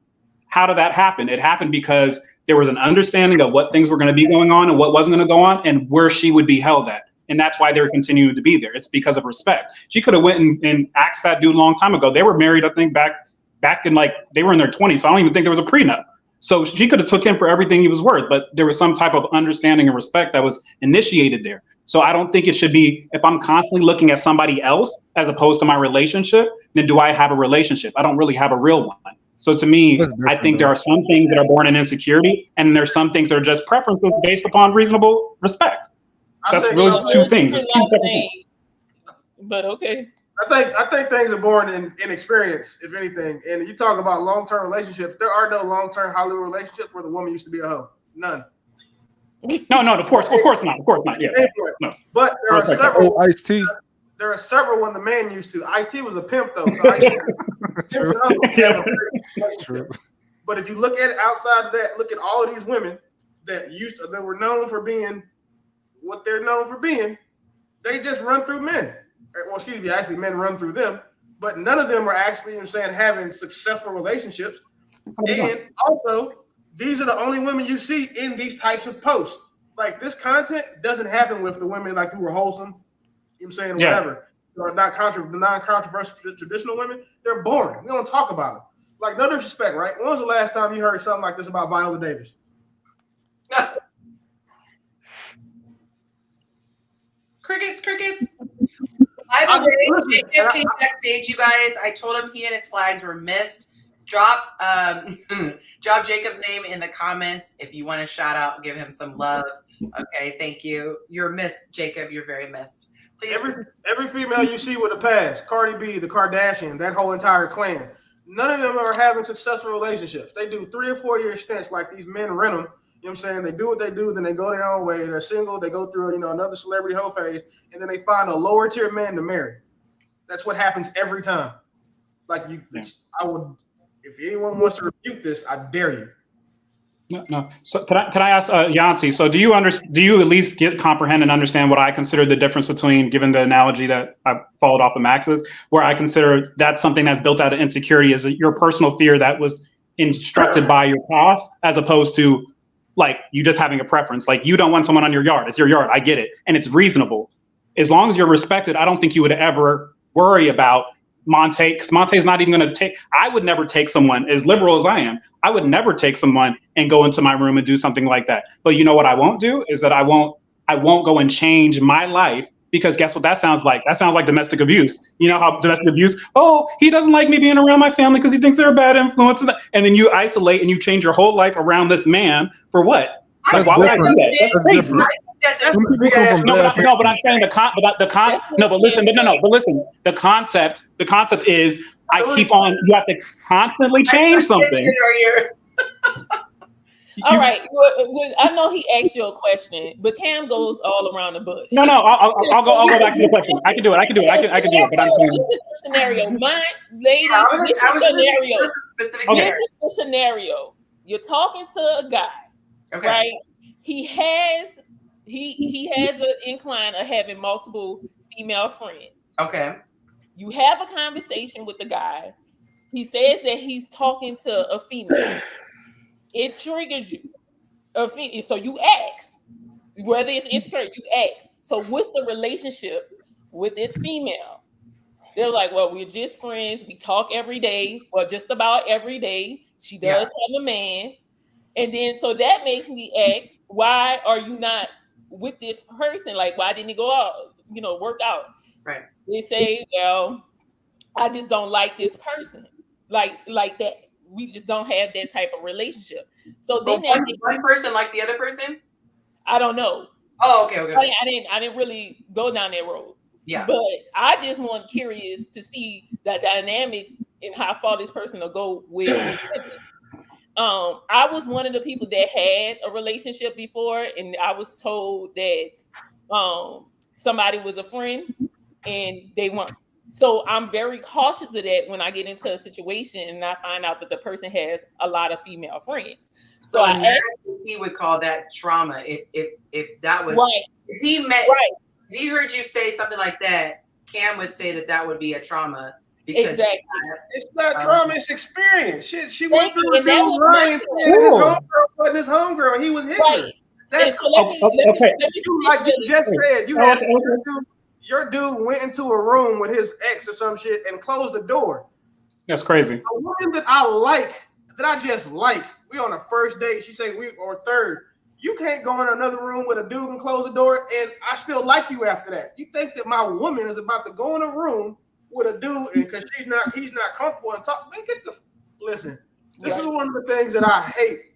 How did that happen? It happened because there was an understanding of what things were going to be going on and what wasn't going to go on and where she would be held at. And that's why they're continuing to be there. It's because of respect. She could have went and asked that dude a long time ago. They were married, I think, back in, like, they were in their 20s. So I don't even think there was a prenup. So she could have took him for everything he was worth, but there was some type of understanding and respect that was initiated there. So I don't think it should be, if I'm constantly looking at somebody else as opposed to my relationship, then do I have a relationship? I don't really have a real one. So to me, I think there are some things that are born in insecurity, and there's some things that are just preferences based upon reasonable respect. That's really two things. It's two separate things. But okay. I think things are born in experience, if anything. And you talk about long-term relationships. There are no long-term Hollywood relationships where the woman used to be a hoe. None. No, of course not. Yeah. No. But there are several. Ice-T. There are several when the man used to. Ice-T was a pimp though. So Ice-T True. But if you look at it outside of that, look at all of these women that were known for being what they're known for being. They just run through men. Well, excuse me, actually men run through them, but none of them are actually, you know what I'm saying, having successful relationships. And also, these are the only women you see in these types of posts. Like this content doesn't happen with the women like who are wholesome, you know what I'm saying, whatever. Or not the non-controversial traditional women. They're boring. We don't talk about them. Like, no disrespect, right? When was the last time you heard something like this about Viola Davis? Crickets. By the way, Jacob came backstage, you guys. I told him he and his flags were missed. Drop Jacob's name in the comments if you want to shout out, give him some love. Okay, thank you. You're missed, Jacob. You're very missed. Please. Every female you see with a past, Cardi B, the Kardashian, that whole entire clan, none of them are having successful relationships. They do 3 or 4 year stints like these men rent them. You know what I'm saying? They do what they do, then they go their own way. They're single. They go through, another celebrity hoe phase, and then they find a lower tier man to marry. That's what happens every time. Like I would, if anyone wants to refute this, I dare you. No. So can I ask Yonci? So do you at least comprehend and understand what I consider the difference between, given the analogy that I followed off of Max's, where I consider that's something that's built out of insecurity, is your personal fear that was instructed by your past, as opposed to like you just having a preference. Like you don't want someone on your yard. It's your yard. I get it, and it's reasonable. As long as you're respected, I don't think you would ever worry about Monte, because Monte's not even going to take. I would never take someone, as liberal as I am, I would never take someone and go into my room and do something like that. But you know what I won't do is that I won't go and change my life, because guess what that sounds like? That sounds like domestic abuse. You know how domestic abuse, oh, he doesn't like me being around my family because he thinks they're a bad influence. And then you isolate and you change your whole life around this man for what? That's why would I do that? That's different. But I'm saying the concept is you have to constantly change something. All right. I know he asked you a question, but Cam goes all around the bush. No, I'll go back to the question. I can do it. I can do it. But I'm saying this is the scenario. Ladies, this is the scenario. You're talking to a guy, right? He has an incline of having multiple female friends. Okay. You have a conversation with the guy. He says that he's talking to a female. It triggers you. So you ask, whether it's insecurity, you ask. So what's the relationship with this female? They're like, well, we're just friends. We talk every day, or just about every day. She does have a man. And then, so that makes me ask, why are you not with this person? Like, why didn't he go out, work out? Right. They say, well, I just don't like this person. Like that. We just don't have that type of relationship. So then one person like the other person? I don't know. Oh, okay. I didn't really go down that road. Yeah. But I just want curious to see the dynamics and how far this person will go with. I was one of the people that had a relationship before, and I was told that somebody was a friend and they weren't. So I'm very cautious of that when I get into a situation and I find out that the person has a lot of female friends. So I asked, he would call that trauma if that was right. If he heard you say something like that, Cam would say that would be a trauma. Because exactly. It's not trauma, it's experience. She went through a new Ryan and his homegirl wasn't his homegirl. He was hitting her. That's okay. Like you just said, your dude went into a room with his ex or some shit and closed the door. That's crazy. A woman that I just like, we on a first date, she say or third. You can't go in another room with a dude and close the door and I still like you after that. You think that my woman is about to go in a room with a dude and because he's not comfortable and talk. Man, listen. This is one of the things that I hate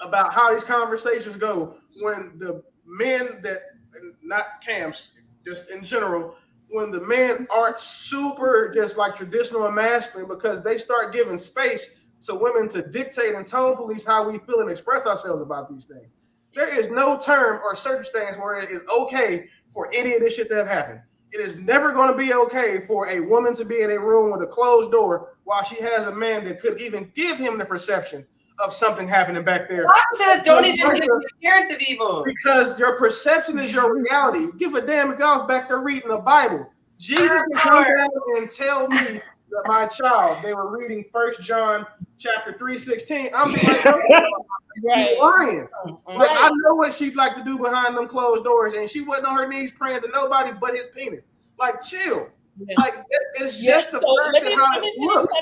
about how these conversations go when the men that not camps, just in general, when the men aren't super just like traditional and masculine, because they start giving space to women to dictate and tone police how we feel and express ourselves about these things. There is no term or circumstance where it is okay for any of this shit to have happened. It is never going to be okay for a woman to be in a room with a closed door while she has a man that could even give him the perception of something happening back there. God says don't even give the appearance of evil. Because your perception is your reality. Give a damn if y'all was back there reading the Bible. Jesus can come down and tell me that my child, they were reading 1 John chapter 3:16. I'm like, Right. lying. Like, I know what she'd like to do behind them closed doors, and she wasn't on her knees praying to nobody but his penis. Like, chill. Yeah. Like, it's just the fact that how it looks.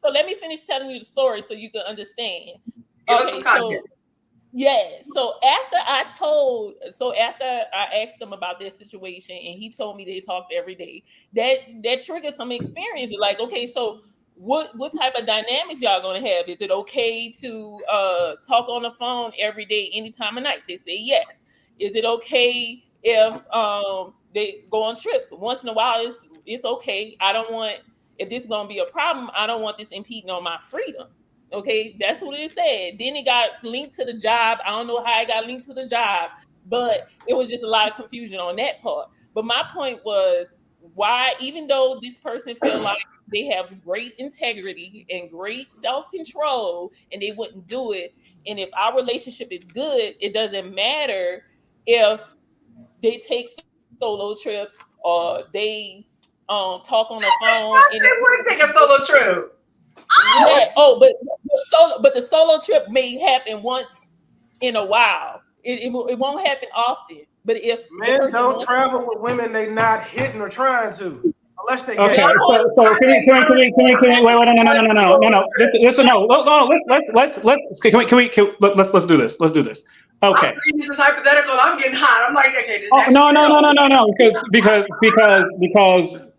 So let me finish telling you the story so you can understand. Give us some context. So after I asked him about this situation and he told me they talked every day, that triggered some experiences. Like, okay, so what type of dynamics y'all gonna have? Is it okay to talk on the phone every day, any time of night? They say yes. Is it okay if they go on trips once in a while? It's okay. I don't want, if this is gonna be a problem, I don't want this impeding on my freedom. Okay, that's what it said. Then it got linked to the job. I don't know how it got linked to the job, but it was just a lot of confusion on that part. But my point was, why, even though this person felt like they have great integrity and great self-control and they wouldn't do it, and if our relationship is good, it doesn't matter if they take solo trips or they talk on the phone. They would take a solo trip. Yeah. But the solo trip may happen once in a while. It won't happen often. But if men don't travel with women they not hitting or trying to, unless they Okay, get. so can we wait, no. Listen, no. Let's do this. Let's do this. Okay. This is hypothetical. I'm getting hot. I'm like, okay. No.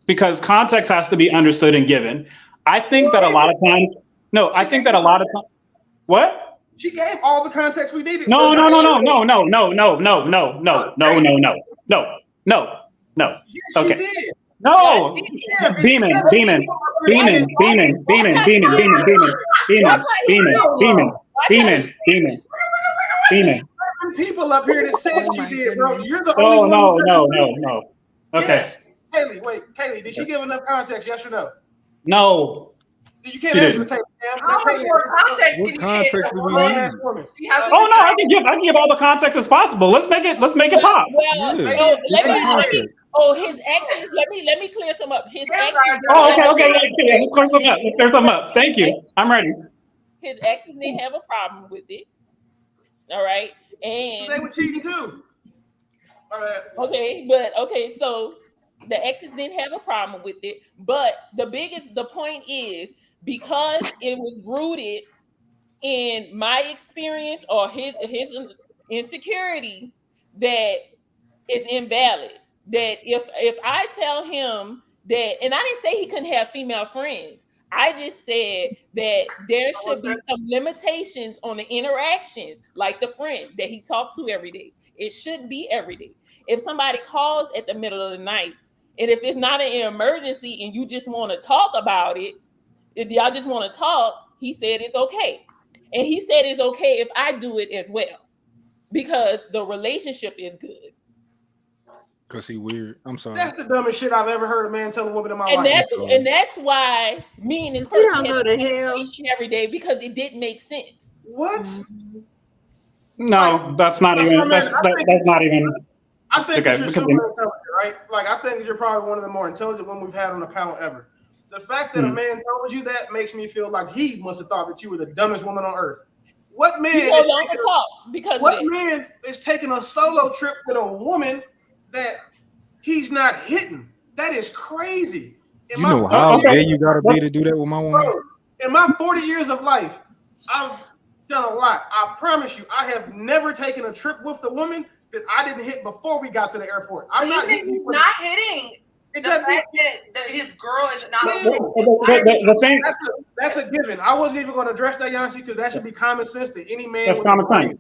Because context has to be understood and given. I think that a lot of times. No, I think that a lot of times. What? She gave all the context we needed. No. Yes, Okay. she did. No. Beaming. People up here that said she did, bro. You're the only one. No. Okay. Yes. Kaylee, did she give enough context? Yes or no? No. You can't answer the Kaylee. How much more context can you context do we need? Oh no, I can give all the context as possible. Let's make it pop. Well, his exes. Let me clear some up. His exes. Oh, okay. Yeah, let's clear some up. Thank you. I'm ready. His exes didn't have a problem with it. All right, and they were cheating too. Okay, so the exes didn't have a problem with it, but the point is, because it was rooted in my experience or his insecurity, that is invalid. That if I tell him that, and I didn't say he couldn't have female friends, I just said that there should be some limitations on the interactions, like the friend that he talked to every day. It shouldn't be every day. If somebody calls at the middle of the night, and if it's not an emergency and you just want to talk about it, if y'all just want to talk, he said it's okay. And he said it's okay if I do it as well, because the relationship is good. Because he weird. I'm sorry. That's the dumbest shit I've ever heard a man tell a woman in my life. And that's why me and this person had a conversation every day, because it didn't make sense. What? No, that's not even. That's not even. I think you're super intelligent, right? Like, I think you're probably one of the more intelligent women we've had on the panel ever. The fact that a man told you that makes me feel like he must have thought that you were the dumbest woman on earth. What man is taking a solo trip with a woman that he's not hitting? That is crazy. You know how gay you gotta be to do that with my woman? Bro, in my 40 years of life, I've done a lot. I promise you, I have never taken a trip with the woman that I didn't hit before we got to the airport. I'm not hitting. He's not hitting. The fact that his girl is not. That's a given. I wasn't even going to address that, Yonci, because that should be common sense to any man. That's common sense.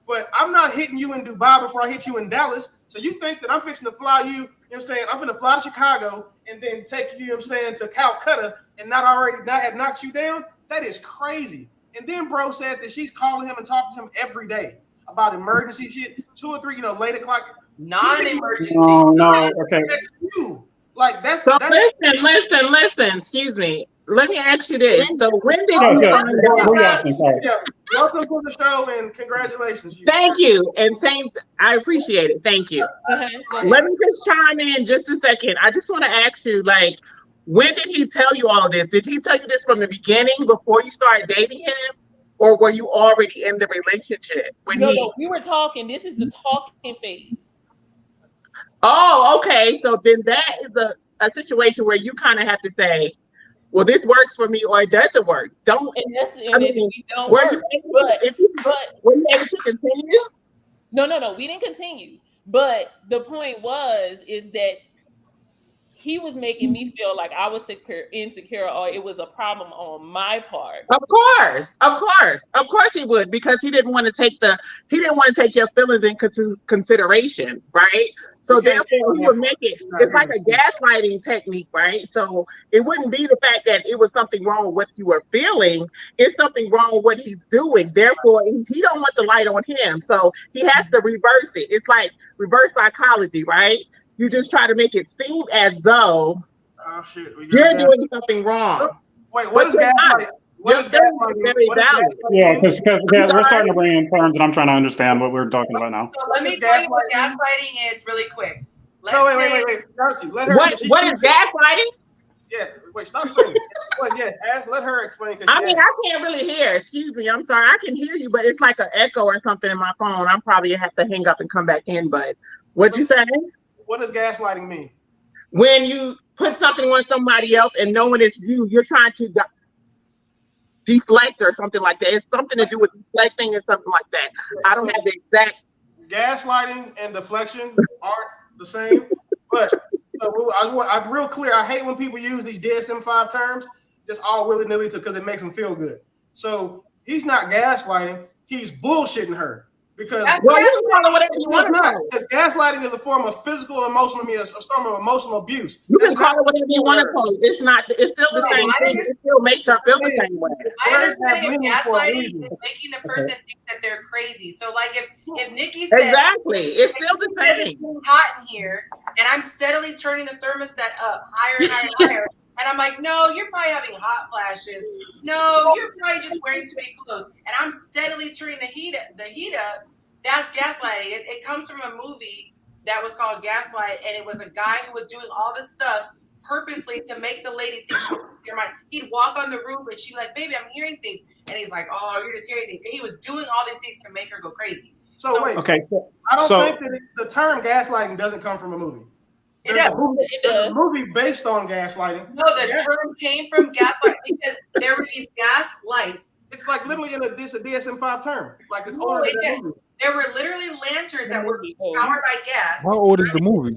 but I'm not hitting you in Dubai before I hit you in Dallas. So you think that I'm fixing to fly you, you know what I'm saying? I'm going to fly to Chicago and then take you, you know what I'm saying, to Calcutta and not have knocked you down? That is crazy. And then bro said that she's calling him and talking to him every day about emergency shit, 2 or 3, late o'clock. Non-emergency. No, okay. Like that's Listen. Excuse me. Let me ask you this. So when did No, you good. find Who out? you asking? Sorry. Yeah, welcome to the show and congratulations. Thank you. And I appreciate it. Thank you. Go ahead. Let me just chime in just a second. I just want to ask you, like, when did he tell you all this? Did he tell you this from the beginning before you started dating him? Or were you already in the relationship? No, we were talking. This is the talking phase. Oh, okay. So then that is a situation where you kind of have to say, well, this works for me or it doesn't work. We don't work. Were you able to continue? No, we didn't continue. But the point is that he was making me feel like I was insecure, or it was a problem on my part. Of course he would, because he didn't want to take your feelings into consideration, right? So therefore he would make it's like a gaslighting technique, right? So it wouldn't be the fact that it was something wrong with what you were feeling, it's something wrong with what he's doing. Therefore, he don't want the light on him. So he has to reverse it. It's like reverse psychology, right? You just try to make it seem as though you're doing something wrong. Wait, what is gaslighting? What is gaslighting? Very valid. Yeah, because we're starting to bring in terms, and I'm trying to understand what we're talking about now. So let me tell you what gaslighting is really quick. Wait. Yonci, let her. What is gaslighting? Yeah, wait, stop explaining. Well, yes, let her explain. I mean, I can't really hear. Excuse me. I'm sorry. I can hear you, but it's like an echo or something in my phone. I'm probably have to hang up and come back in. But what'd you say? What does gaslighting mean? When you put something on somebody else and knowing it's you, you're trying to deflect or something like that. It's something to do with deflecting and something like that. I don't have the exact. Gaslighting and deflection aren't the same, but I'm real clear. I hate when people use these DSM-5 terms just all willy-nilly because it makes them feel good. So he's not gaslighting; he's bullshitting her. Because you can call it whatever you want to call it. Because gaslighting is a form of physical, emotional, a form of emotional abuse. You can call it whatever you want to call it. It's not. It's still the same thing. It still makes her feel the same way. I understand gaslighting is making the person think that they're crazy. So, like, if Nikki said exactly, it's still the same. It's hot in here, and I'm steadily turning the thermostat up higher and higher and higher. And I'm like, no, you're probably having hot flashes. No, you're probably just wearing too many clothes. And I'm steadily turning the heat up. That's gaslighting. It comes from a movie that was called Gaslight, and it was a guy who was doing all this stuff purposely to make the lady think she was your mind. He'd walk on the roof, and she'd like, baby, I'm hearing things. And he's like, oh, you're just hearing things. And he was doing all these things to make her go crazy. So wait. Okay. I don't think that the term gaslighting doesn't come from a movie. There's a movie based on gaslighting. No, the term came from gaslight because there were these gas lights. It's like literally a DSM-5 term. Like it's older than the movie. There were literally lanterns that were powered by gas. How old is the movie?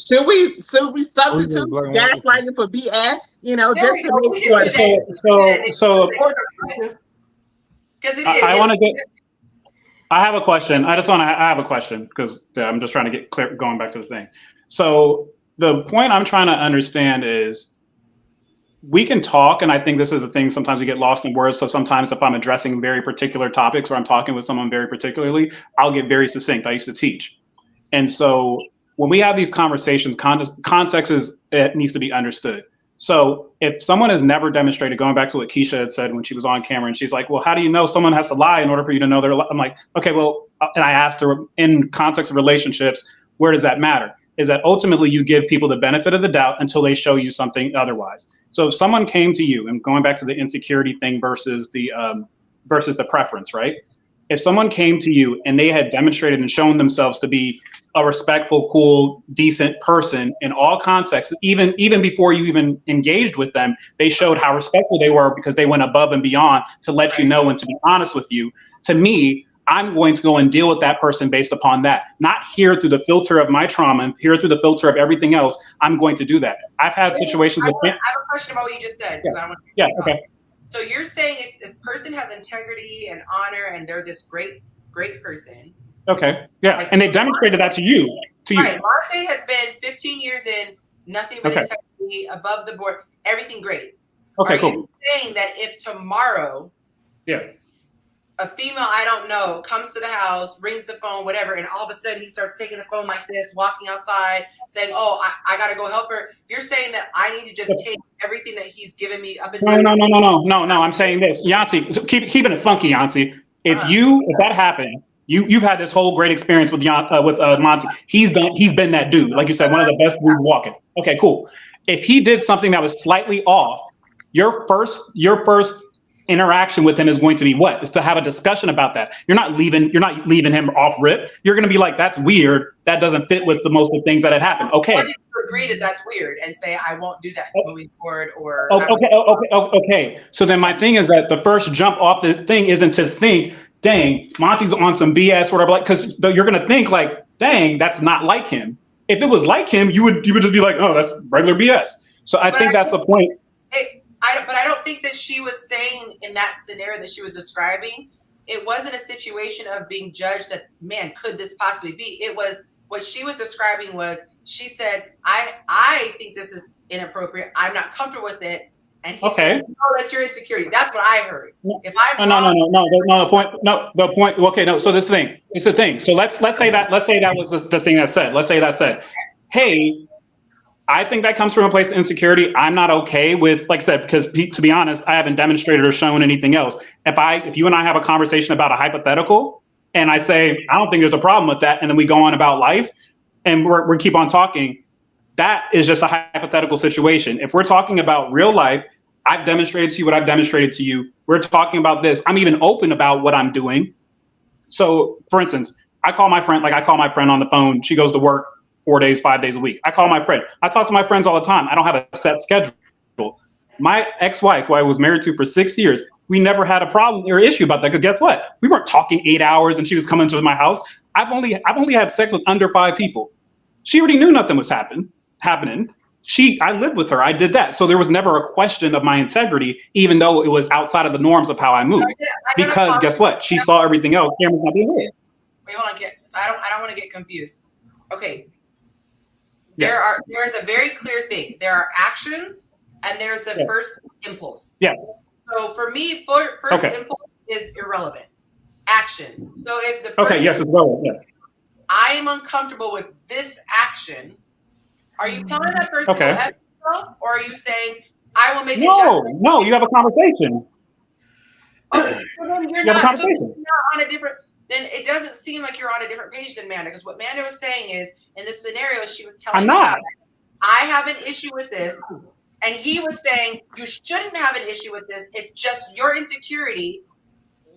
Should we substitute gaslighting for BS? You know, just to make sure. So I want to get. I have a question. I have a question because I'm just trying to get clear. Going back to the thing. So the point I'm trying to understand is, we can talk, and I think this is a thing. Sometimes we get lost in words. So sometimes if I'm addressing very particular topics or I'm talking with someone very particularly, I'll get very succinct. I used to teach. And so when we have these conversations, context needs to be understood. So if someone has never demonstrated, going back to what Keisha had said when she was on camera, and she's like, well, how do you know someone has to lie in order for you to know they're lying? I'm like, okay, well, and I asked her in context of relationships, where does that matter? Is that ultimately you give people the benefit of the doubt until they show you something otherwise. So if someone came to you, and going back to the insecurity thing versus the preference, right? If someone came to you and they had demonstrated and shown themselves to be a respectful, cool, decent person in all contexts, even before you even engaged with them, they showed how respectful they were because they went above and beyond to let you know and to be honest with you. To me, I'm going to go and deal with that person based upon that, not here through the filter of my trauma, here through the filter of everything else. I'm going to do that. I've had situations. I have a question about what you just said. Yeah. Okay. So you're saying if the person person has integrity and honor and they're this great person. Okay. Yeah. Like, And they demonstrated that to you. Right. Monte has been 15 years in, nothing but Okay. integrity, above the board, everything great. Okay, Are cool. you saying that if tomorrow a female I don't know comes to the house, rings the phone, whatever, and all of a sudden he starts taking the phone like this, walking outside, saying, "Oh, I gotta go help her." You're saying that I need to just take everything that he's given me up until No. I'm saying this, Yonci. Keeping it funky, Yonci. If that happened, you've had this whole great experience with Monty. He's been that dude, like you said, one of the best dudes walking. Okay, cool. If he did something that was slightly off, your first interaction with him is going to be what? Is to have a discussion about that. You're not leaving him off rip. You're going to be like, that's weird. That doesn't fit with the most of the things that had happened. Okay. Why do you agree that that's weird and say I won't do that moving forward? Or okay. So then my thing is that the first jump off the thing isn't to think, dang, Monty's on some BS or whatever, like, because you're going to think like, dang, that's not like him. If it was like him, you would just be like, oh, that's regular BS. So I think that's the point. But I don't think that she was saying in that scenario that she was describing, it wasn't a situation of being judged that, man, could this possibly be? It was, what she was describing was, she said, I think this is inappropriate. I'm not comfortable with it. And he said, no, that's your insecurity. That's what I heard. If I'm The point. Okay, no. So it's the thing. So let's say that was the thing that said. Let's say that said, hey, I think that comes from a place of insecurity. I'm not okay with, like I said, because to be honest, I haven't demonstrated or shown anything else. If you and I have a conversation about a hypothetical, and I say I don't think there's a problem with that, and then we go on about life, and we keep on talking, that is just a hypothetical situation. If we're talking about real life, I've demonstrated to you what I've demonstrated to you. We're talking about this. I'm even open about what I'm doing. So, for instance, I call my friend on the phone. She goes to work 4 days, 5 days a week. I call my friend. I talk to my friends all the time. I don't have a set schedule. My ex-wife, who I was married to for 6 years, we never had a problem or issue about that. Because guess what? We weren't talking 8 hours and she was coming to my house. I've only had sex with under 5 people. She already knew nothing was happening. I lived with her. I did that. So there was never a question of my integrity, even though it was outside of the norms of how I moved. Because guess what? She saw everything else. Cameron's not being here. Wait, hold on. So I don't want to get confused. Okay. There's a very clear thing. There are actions and there's the first impulse. Yeah. So for me, first impulse is irrelevant. Actions. So if the person, it's relevant. Yeah. I am uncomfortable with this action, are you telling that person to go F yourself, or are you saying I will make adjustments? No, you have a conversation. Okay, so then you're not on a different. Then it doesn't seem like you're on a different page than Manda, because what Manda was saying is, in this scenario, she was telling me about, I have an issue with this, and he was saying you shouldn't have an issue with this. It's just your insecurity.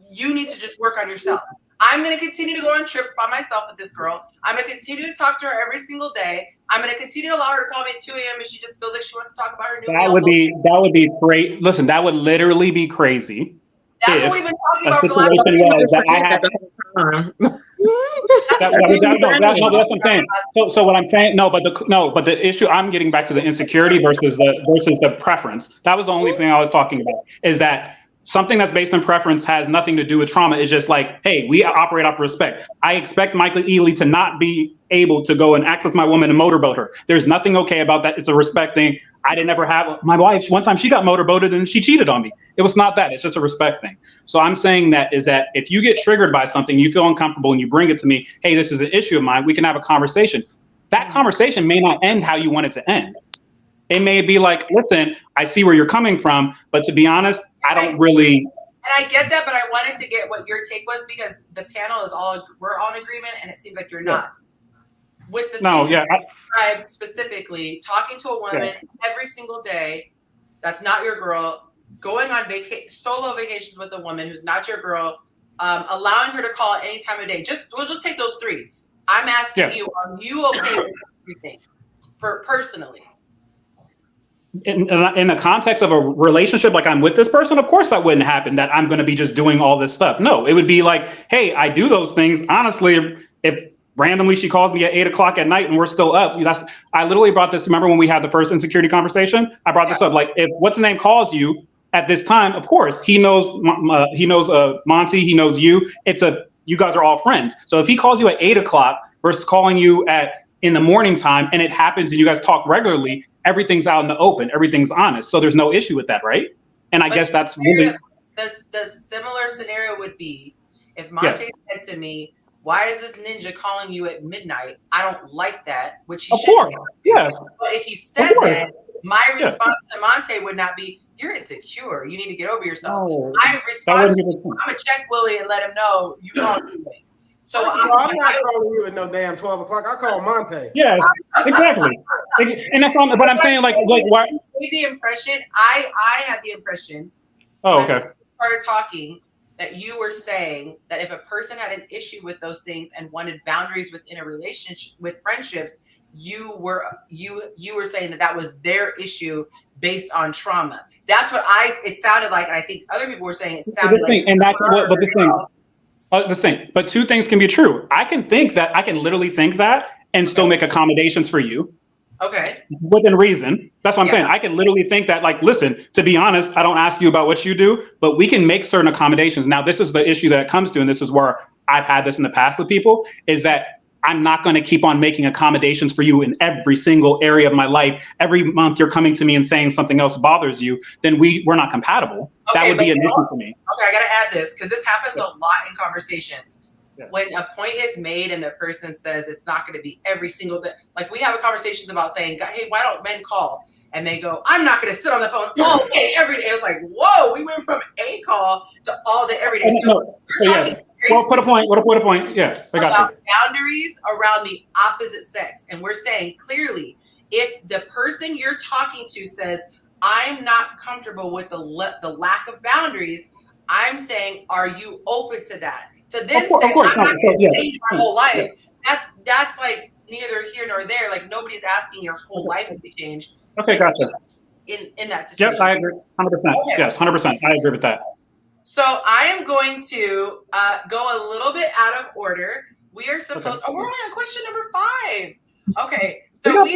You need to just work on yourself. I'm going to continue to go on trips by myself with this girl. I'm going to continue to talk to her every single day. I'm going to continue to allow her to call me at 2 a.m. if she just feels like she wants to talk about her new That would be great. Listen, that would literally be crazy. That's what we've been talking about for the last that's what I'm saying. So what I'm saying, but the issue, I'm getting back to the insecurity versus the preference. That was the only thing I was talking about, is that something that's based on preference has nothing to do with trauma. It's just like, hey, we operate off respect. I expect Michael Ealy to not be able to go and access my woman and motorboat her. There's nothing okay about that. It's a respect thing. I didn't ever have my wife. One time she got motorboated and she cheated on me. It was not that. It's just a respect thing. So I'm saying that if you get triggered by something, you feel uncomfortable and you bring it to me, hey, this is an issue of mine, we can have a conversation. That conversation may not end how you want it to end. It may be like, listen, I see where you're coming from, but to be honest, I don't really. And I get that, but I wanted to get what your take was, because the panel we're all in agreement, and it seems like you're not. With the described specifically, talking to a woman every single day, that's not your girl, going on solo vacations with a woman who's not your girl, allowing her to call at any time of day. We'll just take those three. I'm asking you, are you okay with these things personally? In the context of a relationship, like I'm with this person, of course that wouldn't happen, that I'm going to be just doing all this stuff. No, it would be like, hey, I do those things. Honestly, if randomly she calls me at 8 o'clock at night and we're still up, I literally brought this, remember when we had the first insecurity conversation? I brought this up, like, if what's the name calls you at this time, of course, he knows Monty, he knows you. You guys are all friends. So if he calls you at 8 o'clock versus calling you in the morning time, and it happens and you guys talk regularly, everything's out in the open, everything's honest. So there's no issue with that, right? And I guess that's really the similar scenario would be if Monte said to me, "Why is this ninja calling you at midnight?" I don't like that, which he should. Yes. But if he said that, my response to Monte would not be, "You're insecure. You need to get over yourself." My response, I'm gonna check Willie and let him know you called me late. So I'm not calling you at no damn 12 o'clock. I call Monte. Yes, exactly. And that's what I'm saying. Like why? The impression I had the impression. Oh, okay. When we started talking that you were saying that if a person had an issue with those things and wanted boundaries within a relationship with friendships, you were saying that was their issue based on trauma. That's what it sounded like, and I think other people were saying it sounded like. And that's what, but this thing. But two things can be true. I can literally think that and still make accommodations for you. Okay. Within reason. That's what I'm saying. I can literally think that, like, listen, to be honest, I don't ask you about what you do, but we can make certain accommodations. Now, this is the issue that it comes to, and this is where I've had this in the past with people, is that I'm not going to keep on making accommodations for you in every single area of my life. Every month you're coming to me and saying something else bothers you, then we're not compatible. Okay, that would be an issue for me. Okay, I got to add this because this happens a lot in conversations. Yeah. When a point is made and the person says it's not going to be every single day, like we have conversations about saying, "Hey, why don't men call?" And they go, "I'm not going to sit on the phone all day, every day." It was like, whoa, we went from a call to all day, every day. So yes. Well, put a point. What a point. Yeah, I got about boundaries around the opposite sex, and we're saying clearly, if the person you're talking to says, "I'm not comfortable with the lack of boundaries," I'm saying, "Are you open to that?" To then say, "I'm not going to change my whole life," that's like neither here nor there. Like nobody's asking your whole life to be changed. Okay, gotcha. In that situation. Yep, I agree. 100%. Okay. Yes, 100%. I agree with that. So I am going to go a little bit out of order. We are supposed. Oh, we're on question number 5. Okay, so we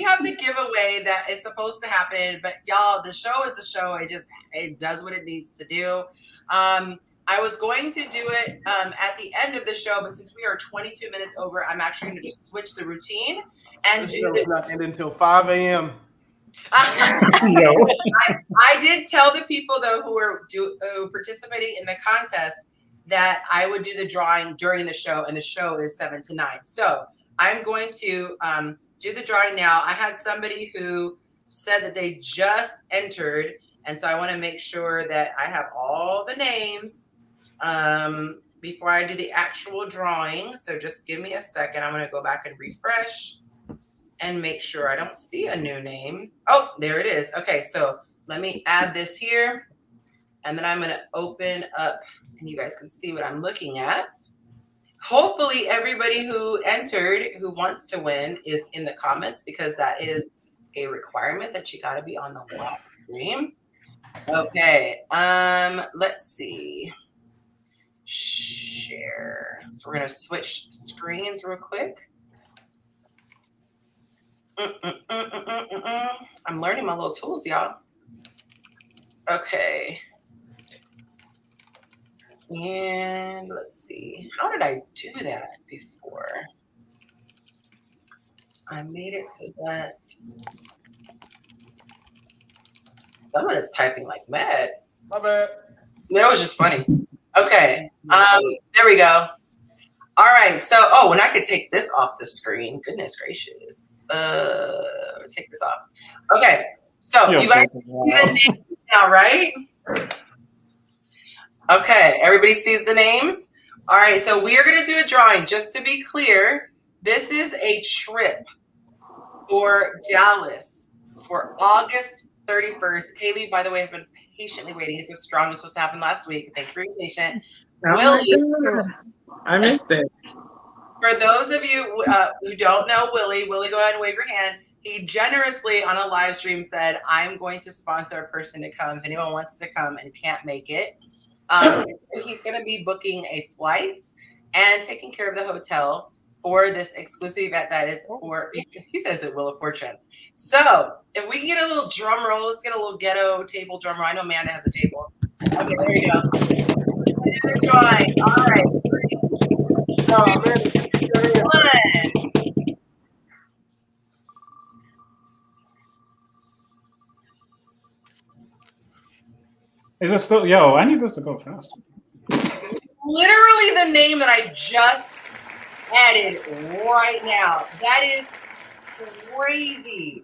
have the giveaway that is supposed to happen, but y'all, the show is the show. It does what it needs to do. I was going to do it at the end of the show, but since we are 22 minutes over, I'm actually going to just switch the routine and do the not end until 5 a.m. I did tell the people though who participating in the contest that I would do the drawing during the show, and the show is 7 to 9. So I'm going to do the drawing now. I had somebody who said that they just entered, and so I want to make sure that I have all the names before I do the actual drawing. So just give me a second. I'm going to go back and refresh and make sure I don't see a new name. Oh, there it is. Okay, so let me add this here, and then I'm going to open up, and you guys can see what I'm looking at. Hopefully everybody who entered, who wants to win, is in the comments, because that is a requirement that you got to be on the live stream. Okay, let's see. Share. So we're going to switch screens real quick. I'm learning my little tools, y'all. Okay. And let's see. How did I do that before? I made it so that someone is typing like mad. My bad. That was just funny. Okay. There we go. All right. So, and I could take this off the screen. Goodness gracious. Take this off. Okay. So you guys see the names now, right? Okay. Everybody sees the names? All right. So we are going to do a drawing. Just to be clear, this is a trip for Dallas for August 31st. Kaylee, by the way, has been patiently waiting. It's so strong. It was supposed to happen last week. Thank you for being patient. Willie. I missed it. For those of you who don't know Willie, go ahead and wave your hand. He generously on a live stream said, "I'm going to sponsor a person to come if anyone wants to come and can't make it." He's going to be booking a flight and taking care of the hotel for this exclusive event that is for, he says it Wheel of Fortune. So if we can get a little drum roll, let's get a little ghetto table drum roll. I know Amanda has a table. Okay, there you go. Do the drawing. All right. 3, 1. Is it still? Yo, I need this to go faster. Literally the name that I just added right now. That is crazy.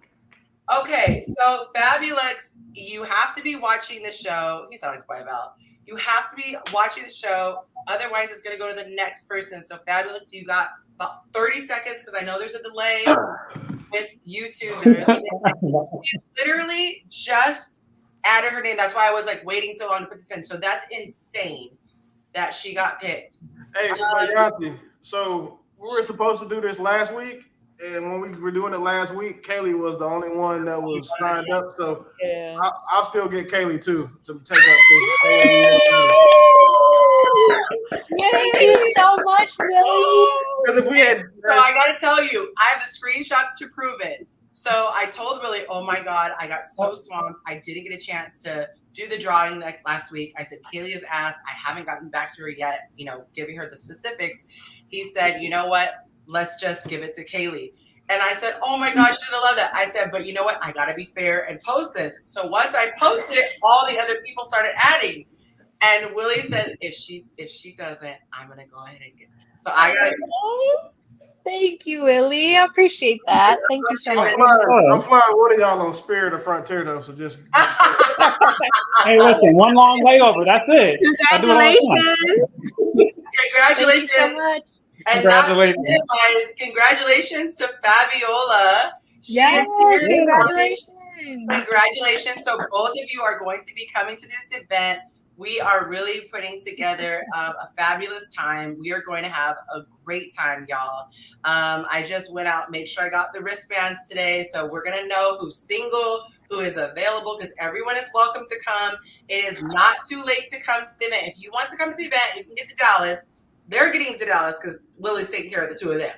Okay, so Fabulous, you have to be watching the show. He sounds like Bell. You have to be watching the show. Otherwise, it's going to go to the next person. So Fabulous, you got about 30 seconds because I know there's a delay with YouTube. You literally just added her name. That's why I was like waiting so long to put this in. So that's insane that she got picked. Hey, Yonci, so we were supposed to do this last week, and when we were doing it last week, Kaylee was the only one that was signed up. So Yeah. I'll still get Kaylee too to take up. Thank you so much, Billy. Because if we had, So I gotta tell you, I have the screenshots to prove it. So I told Willie, oh my God, I got so swamped. I didn't get a chance to do the drawing like last week. I said, Kaylee has asked. I haven't gotten back to her yet, giving her the specifics. He said, you know what? Let's just give it to Kaylee. And I said, oh my gosh, you're gonna love that. I said, but you know what? I gotta be fair and post this. So once I posted, all the other people started adding. And Willie said, if she doesn't, I'm gonna go ahead and get it. So I gotta. Thank you, Willie. I appreciate that. Thank you so much. I'm flying one of y'all on Spirit or Frontier though, so just. Hey, listen, one long layover. That's it. Congratulations. Thank you so much. And congratulations to Fabiola. Yes, congratulations. Congratulations. So both of you are going to be coming to this event. We are really putting together a fabulous time. We are going to have a great time, y'all. I just went out, made sure I got the wristbands today. So we're going to know who's single, who is available, because everyone is welcome to come. It is not too late to come to the event. If you want to come to the event, you can get to Dallas. They're getting to Dallas because Lily's taking care of the two of them.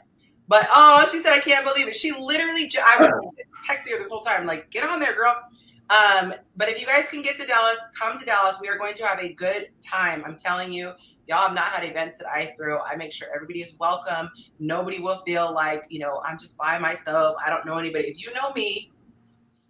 But, she said, I can't believe it. She literally, I was texting her this whole time, like, get on there, girl. But if you guys can get to Dallas, come to Dallas. We are going to have a good time. I'm telling you, y'all have not had events that I throw. I make sure everybody is welcome. Nobody will feel like, I'm just by myself. I don't know anybody. If you know me,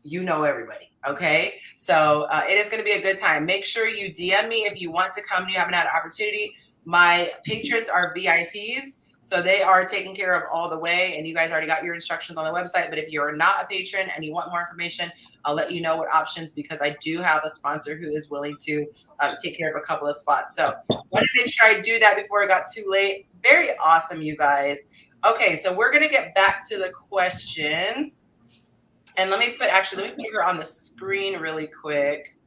you know everybody. Okay. So it is going to be a good time. Make sure you DM me if you want to come and you haven't had an opportunity. My patrons are VIPs. So they are taken care of all the way, and you guys already got your instructions on the website. But if you're not a patron and you want more information, I'll let you know what options, because I do have a sponsor who is willing to take care of a couple of spots. So I want to make sure I do that before it got too late. Very awesome, you guys. Okay, so we're going to get back to the questions. And let me put her on the screen really quick.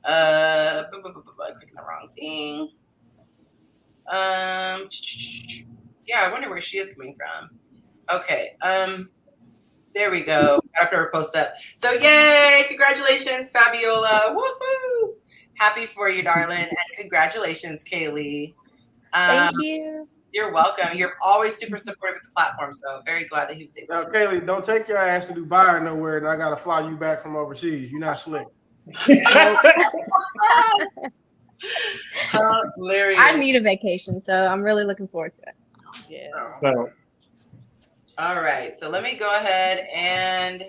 Clicking the wrong thing. Yeah, I wonder where she is coming from. Okay, there we go. After her post up. So yay, congratulations, Fabiola. Woohoo! Happy for you, darling, and congratulations, Kaylee. Thank you. You're welcome. You're always super supportive of the platform, so very glad that he was able to. Now, Kaylee, don't take your ass to Dubai or nowhere, and I gotta fly you back from overseas. You're not slick. Hilarious. I need a vacation, so I'm really looking forward to it. Yeah. So, all right, so let me go ahead and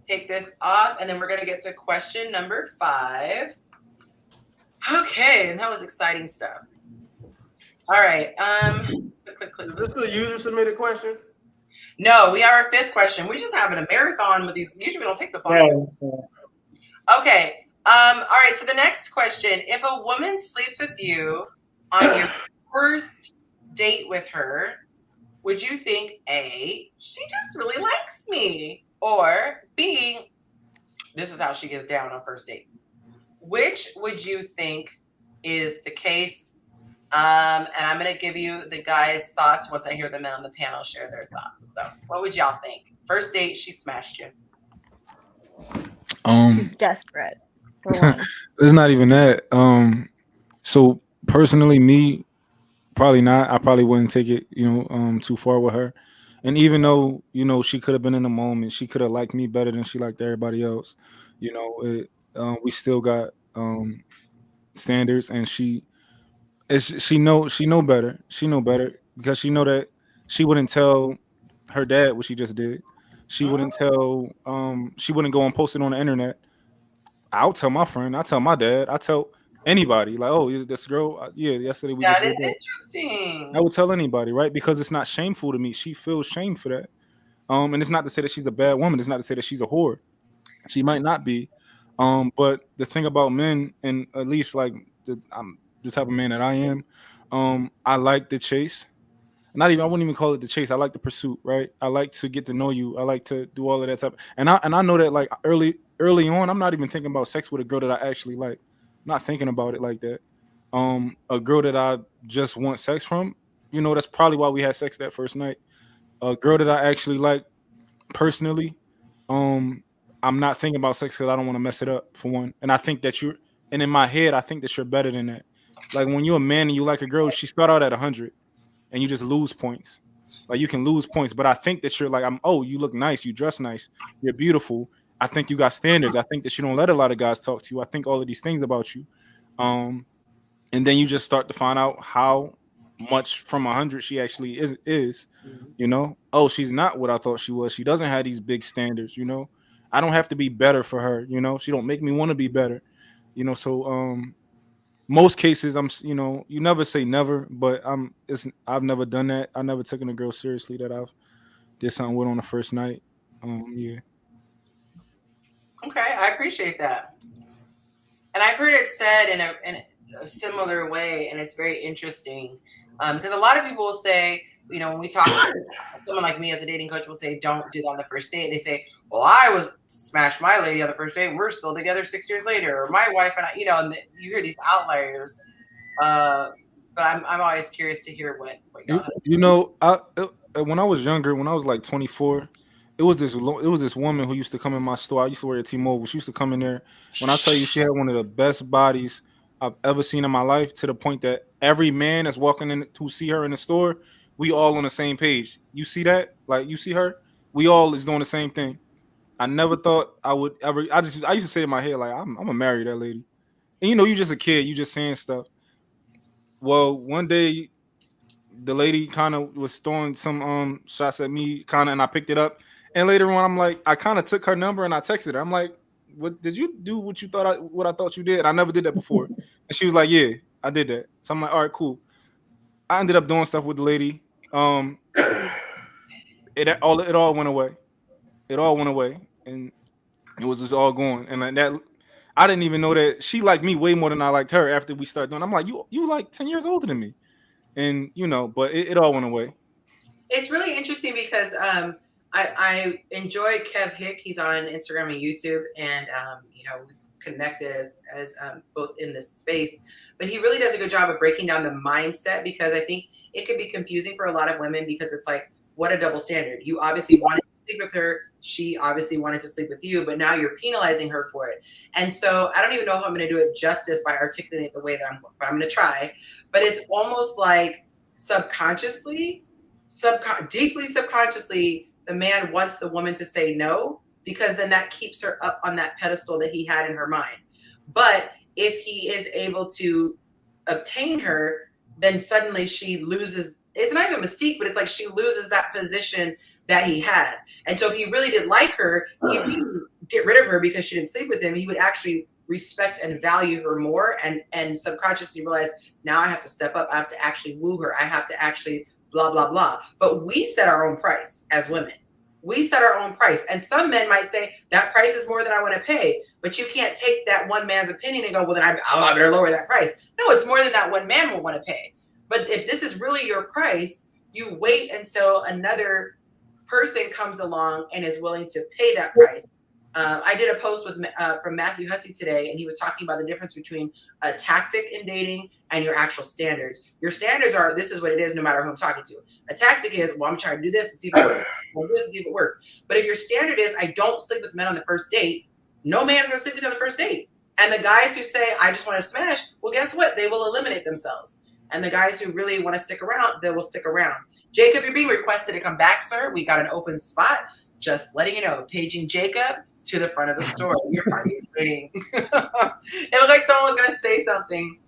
take this off, and then we're going to get to question number 5. Okay, and that was exciting stuff. All right. Click. Is this the user submitted question? No, we are our 5th question. We're just having a marathon with these. Usually we don't take this long. yeah. Okay. All right, so the next question. If a woman sleeps with you on your first date with her, would you think A, she just really likes me, or B, this is how she gets down on first dates? Which would you think is the case? And I'm going to give you the guys' thoughts once I hear the men on the panel share their thoughts. So what would y'all think? First date, she smashed you. She's desperate. For one. It's not even that. So personally, me, Probably not. I probably wouldn't take it, too far with her. And even though, she could have been in the moment, she could have liked me better than she liked everybody else. We still got standards, and she know better. She know better because she know that she wouldn't tell her dad what she just did. She wouldn't she wouldn't go and post it on the internet. I'll tell my friend, I'll tell my dad, I'll tell anybody, like, oh, is this girl? Yeah, yesterday we just That is did that. interesting. I would tell anybody, right? Because it's not shameful to me. She feels shame for that. And it's not to say that she's a bad woman. It's not to say that she's a whore. She might not be. But the thing about men, and at least like the type of man that I am, I like the chase. I wouldn't even call it the chase. I like the pursuit, right? I like to get to know you. I like to do all of that type. And I know that like early on, I'm not even thinking about sex with a girl that I actually like. I'm not thinking about it like that. A girl that I just want sex from, that's probably why we had sex that first night. A girl that I actually like personally, I'm not thinking about sex because I don't want to mess it up, for one. And I think that and in my head, I think that you're better than that. Like when you're a man and you like a girl, she start out at 100 and you just lose points. Like you can lose points, but I think that you're like, you look nice, you dress nice, you're beautiful. I think you got standards. I think that you don't let a lot of guys talk to you. I think all of these things about you. And then you just start to find out how much from 100 she actually is. Oh, she's not what I thought she was. She doesn't have these big standards. I don't have to be better for her. She don't make me want to be better. So most cases you never say never, but I've never done that. I never taken a girl seriously that I've did something with on the first night. Yeah. Okay, I appreciate that. And I've heard it said in a similar way, and it's very interesting because a lot of people will say, when we talk, someone like me as a dating coach will say, don't do that on the first date. They say, well, I smashed my lady on the first date. We're still together 6 years later. Or my wife and I, and you hear these outliers. But I'm always curious to hear what y'all when I was younger, when I was like 24, it was this woman who used to come in my store. I used to work at T-Mobile. She used to come in there. When I tell you, she had one of the best bodies I've ever seen in my life, to the point that every man that's walking in who see her in the store, we all on the same page. You see that? Like, you see her? We all is doing the same thing. I never thought I would ever. I used to say in my head, like, I'm gonna marry that lady. And you just a kid. You just saying stuff. Well, one day, the lady kind of was throwing some shots at me, kind of, and I picked it up. And later on, I'm like, I kind of took her number and I texted her. I'm like, what did you do? What I thought you did? And I never did that before. And she was like, yeah, I did that. So I'm like, all right, cool. I ended up doing stuff with the lady. It all went away. It all went away, and it was just all gone. And that I didn't even know that she liked me way more than I liked her after we started doing. I'm like, you like 10 years older than me, and but it all went away. It's really interesting because I enjoy Kev Hick. He's on Instagram and YouTube, and we've connected as both in this space. But he really does a good job of breaking down the mindset, because I think it could be confusing for a lot of women, because it's like, what a double standard. You obviously wanted to sleep with her. She obviously wanted to sleep with you, but now you're penalizing her for it. And so I don't even know if I'm going to do it justice by articulating it the way that but I'm going to try. But it's almost like deeply subconsciously, the man wants the woman to say no, because then that keeps her up on that pedestal that he had in her mind. But if he is able to obtain her, then suddenly she loses. It's not even mystique, but it's like she loses that position that he had. And so if he really did like her, he wouldn't get rid of her because she didn't sleep with him. He would actually respect and value her more, and subconsciously realize, now I have to step up. I have to actually woo her. I have to actually blah, blah, blah. But we set our own price as women. We set our own price. And some men might say, that price is more than I want to pay. But you can't take that one man's opinion and go, well, then I better lower that price. No, it's more than that one man will want to pay. But if this is really your price, you wait until another person comes along and is willing to pay that price. I did a post from Matthew Hussey today, and he was talking about the difference between a tactic in dating and your actual standards. Your standards are, this is what it is no matter who I'm talking to. A tactic is, well, I'm trying to do this and see if it works. Well, this and see if it works. But if your standard is, I don't sleep with men on the first date, no man's going to sleep with you on the first date. And the guys who say, I just want to smash, well, guess what? They will eliminate themselves. And the guys who really want to stick around, they will stick around. Jacob, you're being requested to come back, sir. We got an open spot. Just letting you know, paging Jacob to the front of the store. Your party is waiting. It looked like someone was going to say something.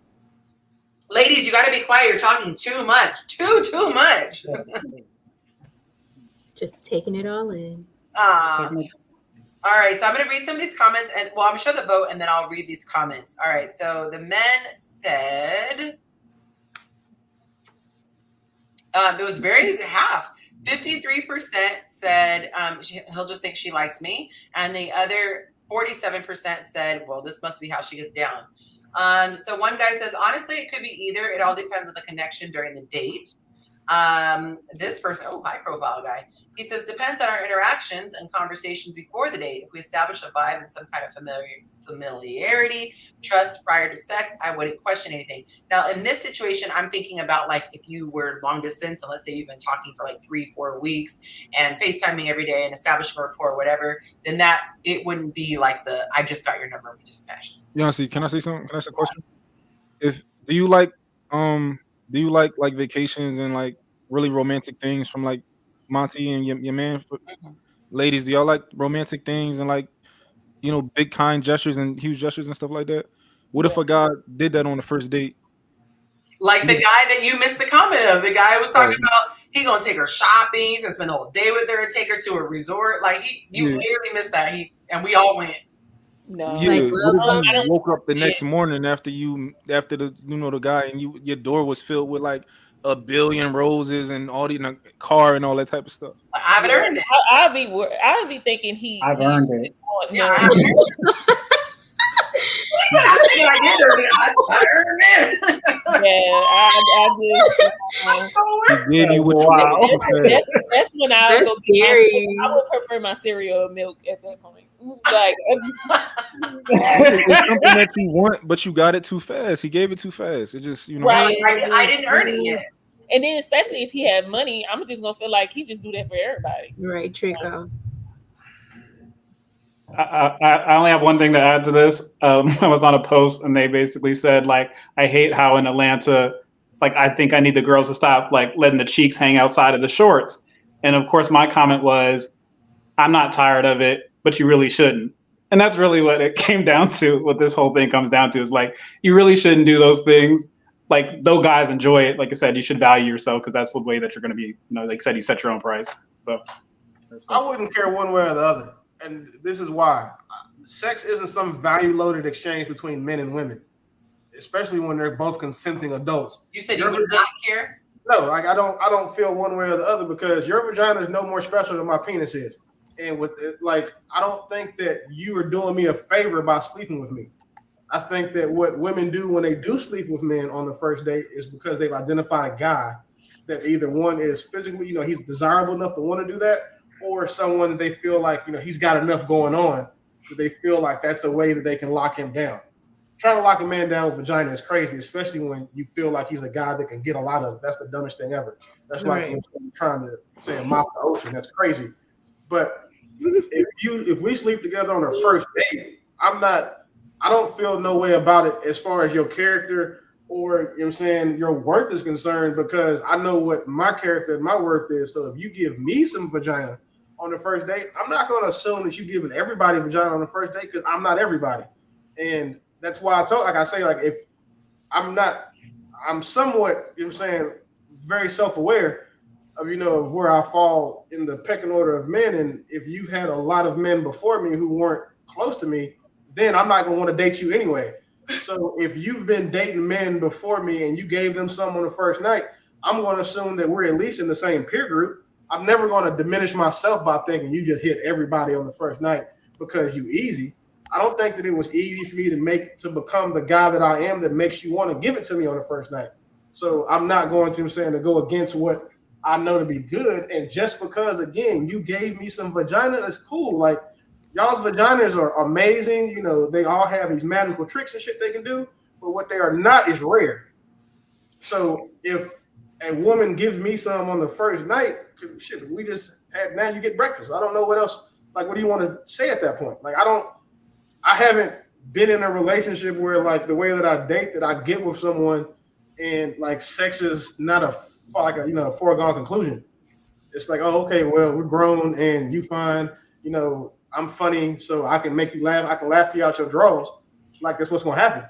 Ladies, you got to be quiet. You're talking too much. Too much. Just taking it all in. All right, so I'm going to read some of these comments, and well, I'm going to show the vote, and then I'll read these comments. All right, so the men said it was very half. 53% said he'll just think she likes me, and the other 47% said, well, this must be how she gets down. So one guy says, honestly, it could be either. It all depends on the connection during the date. This person, high profile guy. He says, depends on our interactions and conversations before the date. If we establish a vibe and some kind of familiarity, trust prior to sex, I wouldn't question anything. Now, in this situation, I'm thinking about like if you were long distance, and let's say you've been talking for like 3-4 weeks and FaceTiming every day and establishing a rapport or whatever, then that it wouldn't be like I just got your number, we just smashed. Yonci, can I say something? Can I ask a question? Do you like vacations and like really romantic things from like Monty and your man? Ladies, do y'all like romantic things and like, you know, big kind gestures and huge gestures and stuff like that? What if a guy did that on the first date? Like the guy that you missed the comment of. The guy was talking about he gonna take her shopping, he's gonna spend the whole day with her, take her to a resort. Like you literally missed that. And we all went. No. Yeah. Like, what if you woke up the next morning after the guy and your door was filled with like 1 billion roses and all the car and all that type of stuff? I haven't earned it. I'd be thinking I've earned it. I did earn it. I earned it. I He gave you what you that's when I would go get I would prefer my cereal and milk at that point. Like it's something that you want, but you got it too fast. He gave it too fast. It just, you know. Right. I didn't earn it yet. And then especially if he had money, I'm just gonna feel like he just do that for everybody. Right, Trico. I only have one thing to add to this. I was on a post and they basically said, like, I hate how in Atlanta, like, I think I need the girls to stop, like, letting the cheeks hang outside of the shorts. And of course, my comment was, I'm not tired of it, but you really shouldn't. And that's really what it came down to, what this whole thing comes down to, is like, you really shouldn't do those things. Like, though guys enjoy it, like I said, you should value yourself because that's the way that you're going to be, you know, like I said, you set your own price. So I wouldn't care one way or the other. And this is why. Sex isn't some value-loaded exchange between men and women, especially when they're both consenting adults. You said you would not care? No, like I don't feel one way or the other because your vagina is no more special than my penis is. And with it, like, I don't think that you are doing me a favor by sleeping with me. I think that what women do when they do sleep with men on the first date is because they've identified a guy that either one is physically, you know, he's desirable enough to want to do that, or someone that they feel like, you know, he's got enough going on that they feel like that's a way that they can lock him down. Trying to lock a man down with vagina is crazy, especially when you feel like he's a guy that can get a lot of it. That's the dumbest thing ever. That's like when you're trying to say mop the ocean. That's crazy. But if we sleep together on our first date, I don't feel no way about it as far as your character or, you know what I'm saying, your worth is concerned, because I know what my character and my worth is. So if you give me some vagina on the first date, I'm not going to assume that you're giving everybody vagina on the first date, because I'm not everybody. And that's why if I'm somewhat, you know what I'm saying, very self-aware of, you know, of where I fall in the pecking order of men. And if you've had a lot of men before me who weren't close to me, then I'm not going to want to date you anyway. So if you've been dating men before me and you gave them some on the first night, I'm going to assume that we're at least in the same peer group. I'm never going to diminish myself by thinking you just hit everybody on the first night because you easy. I don't think that it was easy for me to become the guy that I am that makes you want to give it to me on the first night. So I'm not going to go against what I know to be good. And just because, again, you gave me some vagina, that's cool. Like, y'all's vaginas are amazing. You know, they all have these magical tricks and shit they can do, but what they are not is rare. So if a woman gives me some on the first night, shit, we just had, now you get breakfast. I don't know what else, like, what do you want to say at that point? Like, I haven't been in a relationship where, like, the way that I date, that I get with someone and like sex is not a foregone conclusion. It's like, oh, okay, well, we're grown and you fine, I'm funny, so I can make you laugh. I can laugh you out your drawers. Like that's what's gonna happen.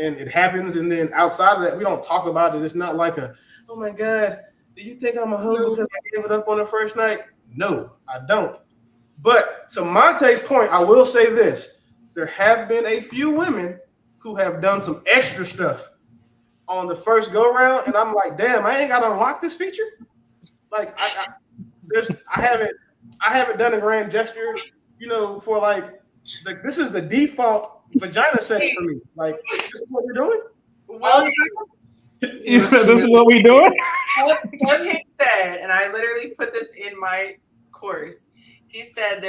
And it happens, and then outside of that, we don't talk about it. It's not like oh my God, do you think I'm a hoe because I gave it up on the first night? No, I don't. But to Monte's point, I will say this. There have been a few women who have done some extra stuff on the first go round, and I'm like, damn, I ain't got to unlock this feature. Like I haven't done a grand gesture, for like this is the default vagina setting for me. Like this is what we're doing. Well, you said this is what we doing. What he said, and I literally put this in my course. He said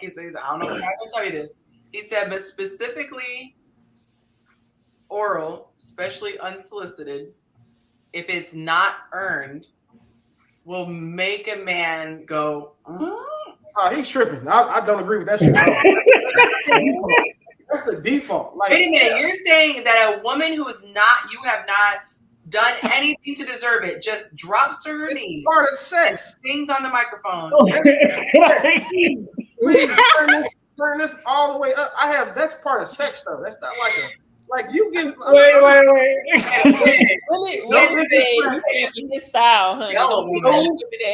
he says, I don't know if I can tell you this. He said, but specifically oral, especially unsolicited, if it's not earned, will make a man go, he's tripping. I don't agree with that shit. That's the default. Like, wait a minute, you're saying that a woman who is not, you have not done anything to deserve it, just drops to her knees. Part of sex. Sings on the microphone. Please turn this all the way up. That's part of sex though. That's not like you give. His style, honey.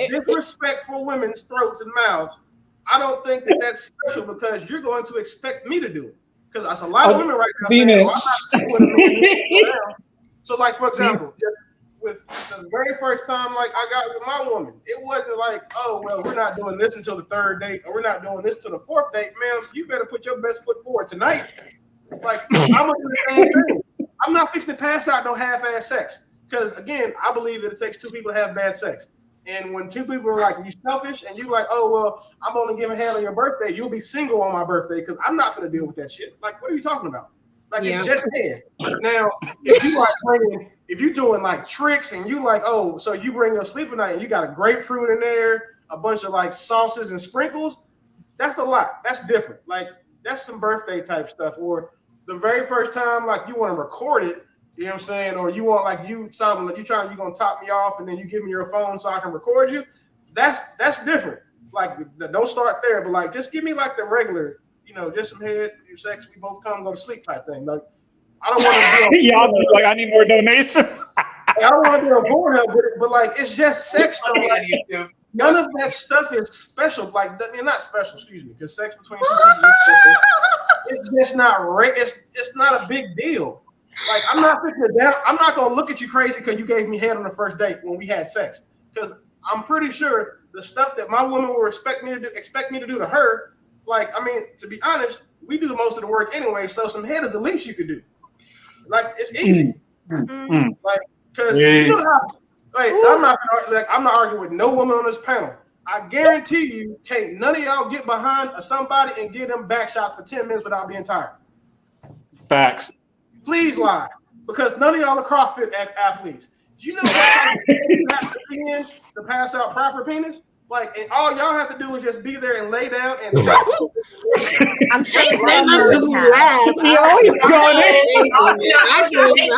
Disrespectful women's throats and mouths. I don't think that's special because you're going to expect me to do it. Because that's a lot of women right now saying, well, I'm not doing it. So, like, for example, with the very first time, like, I got with my woman, it wasn't like, oh, well, we're not doing this until the third date, or we're not doing this till the fourth date. Ma'am, you better put your best foot forward tonight. Like, I'm gonna do the same thing. I'm not fixing to pass out no half-ass sex. Because, again, I believe that it takes two people to have bad sex. And when two people are like, you selfish, and you like, oh, well, I'm only giving head on your birthday, you'll be single on my birthday because I'm not going to deal with that shit. Like, what are you talking about? Like, it's just head. Now, if you're doing like tricks and you like, oh, so you bring your sleeping night and you got a grapefruit in there, a bunch of like sauces and sprinkles, that's a lot. That's different. Like, that's some birthday type stuff. Or the very first time, like, you want to record it, you know what I'm saying? Or you want like you're going to top me off and then you give me your phone so I can record you. That's different. Like, don't start there, but like, just give me like the regular, just some head, sex, we both come, go to sleep type thing. Like, I don't want to y'all like, I need more donations. I don't want to be on board with it, but like, it's just sex though. Like, none of that stuff is special. Like, I mean, not special, excuse me, because sex between two people is it's just not it's not a big deal. Like, I'm not gonna look at you crazy because you gave me head on the first date when we had sex. Because I'm pretty sure the stuff that my woman will expect me to do to her, like, I mean, to be honest, we do most of the work anyway. So some head is the least you could do. Like, it's easy. Like, because I'm not arguing with no woman on this panel. I guarantee you, can't none of y'all get behind somebody and give them back shots for 10 minutes without being tired. Facts. Please lie, because none of y'all are CrossFit athletes. Do you know what kind of you have to be in to pass out proper penis? Like, and all y'all have to do is just be there and lay down and. I'm sure I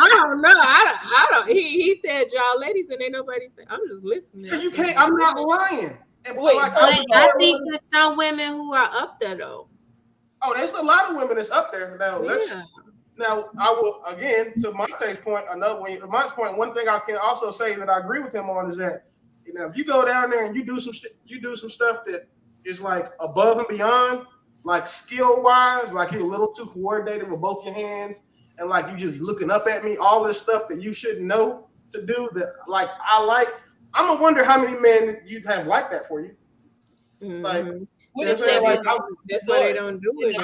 don't know. I don't. He said y'all ladies, and ain't nobody said. I'm just listening. So you can't. I'm not lying. And wait, like, I think there's some women who are up there though. Oh, there's a lot of women that's up there now. Yeah. Now, I will, again, to Monte's point, one thing I can also say that I agree with him on is that, if you go down there and you do some stuff that is like above and beyond, like skill wise, like you're a little too coordinated with both your hands, and like you just looking up at me, all this stuff that you shouldn't know to do that, like I'm gonna wonder how many men you have like that for you. Like, that's why they don't do it.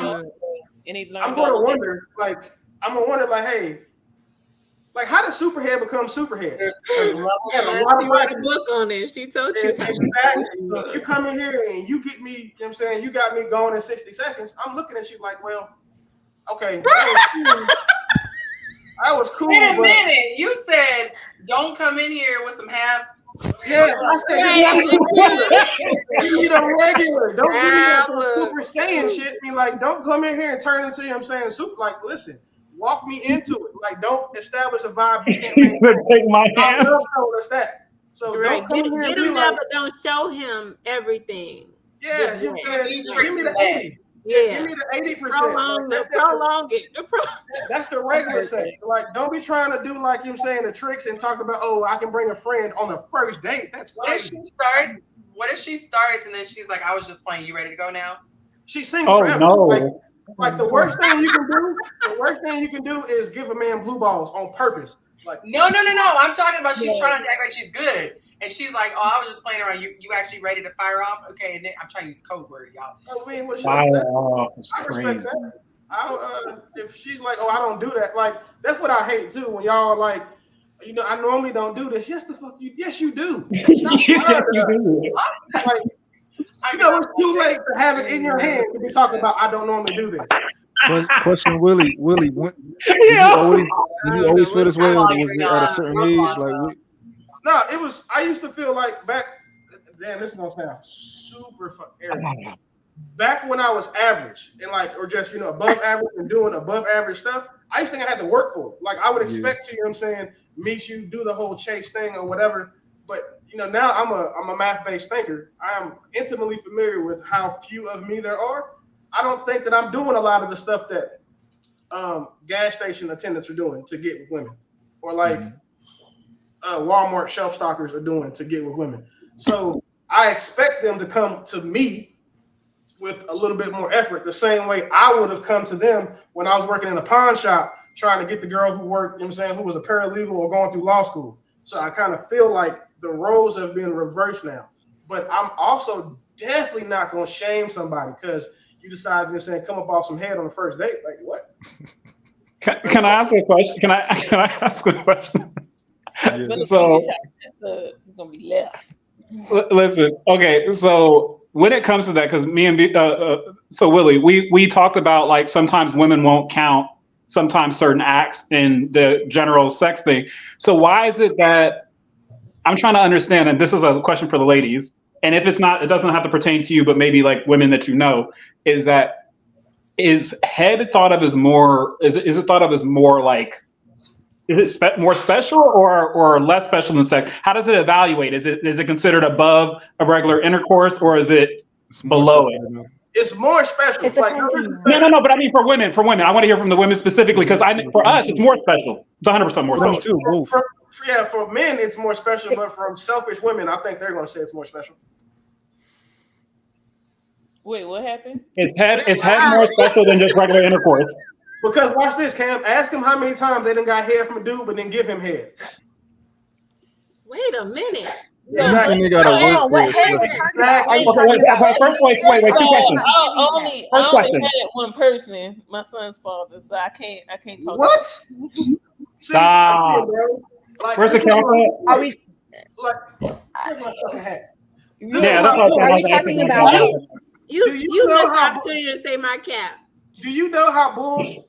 I'm gonna wonder, hey, like, how does Superhead become Superhead? There's levels. She wrote a book on it. She told you. Exactly. So if you come in here and you get me, you know what I'm saying, you got me going in 60 seconds, I'm looking at you like, well, okay, that was cool. Wait a minute. You said, don't come in here with some half. Yeah, I said, you know, regular. Don't be super saying shit. I mean, like, don't come in here and turn into, you know what I'm saying, super. Like, listen, walk me into it. Like, don't establish a vibe you can't make. Take my hand. That's that. So right. don't come in here Get and be him there, like, but don't show him everything. yeah, Just you wait. can give me the 80. Yeah. Give me the 80%. Prolong it. That's the regular sex. Like, don't be trying to do like you're saying the tricks and talk about, oh, I can bring a friend on the first date. That's crazy. What if she starts and then she's like, I was just playing, you ready to go now? She's single forever. No. Like the worst thing you can do is give a man blue balls on purpose. Like, no. I'm talking about she's trying to act like she's good. And she's like, oh, I was just playing around. You actually ready to fire off? Okay, and then I'm trying to use code word, y'all. I mean, I respect that. If she's like, oh, I don't do that. Like, that's what I hate too. When y'all are like, you know, I normally don't do this. Yes, the fuck you. Yes, you do. Stop like, you know, it's too late to have it in your hand to be talking about. I don't normally do this. Question, Willie. Did you always feel this way, or was it at a certain age? Like, no, it was. I used to feel like back. Damn, this is gonna sound super arrogant. Back when I was average and like, or just above average and doing above average stuff, I used to think I had to work for it. Like I would expect you know what I'm saying, meet you, do the whole chase thing or whatever. But now I'm a math-based thinker. I am intimately familiar with how few of me there are. I don't think that I'm doing a lot of the stuff that gas station attendants are doing to get with women, or like Walmart shelf stockers are doing to get with women. So I expect them to come to me with a little bit more effort, the same way I would have come to them when I was working in a pawn shop trying to get the girl who worked, who was a paralegal or going through law school. So I kind of feel like the roles have been reversed now. But I'm also definitely not going to shame somebody because you decided to say, come up off some head on the first date. Like, what? Can I ask a question? Can I ask a question? Yeah. So it's gonna be left. Listen, okay. So when it comes to that, because me and so Willie, we talked about like sometimes women won't count sometimes certain acts in the general sex thing. So why is it that I'm trying to understand, and this is a question for the ladies, and if it's not, it doesn't have to pertain to you, but maybe like women that is head thought of as more? Is it thought of as more like? Is it more special or less special than sex? How does it evaluate? Is it considered above a regular intercourse or is it below it? It's more special. It's like, no. But I mean for women. I want to hear from the women specifically because for us it's more special. It's 100% more special. For men it's more special, but from selfish women, I think they're going to say it's more special. Wait, what happened? It's head more special than just regular intercourse. Because watch this, Cam. Ask him how many times they done got head from a dude, but then give him head. Wait a minute. Exactly. Got wait, two questions. I only had one person, my son's father, so I can't talk. What? Stop. Like, where's the camera? Are we? Like, where's my fucking hat? Yeah, that's what are you talking about? You missed the opportunity to say my cap. Do you know how bullshit?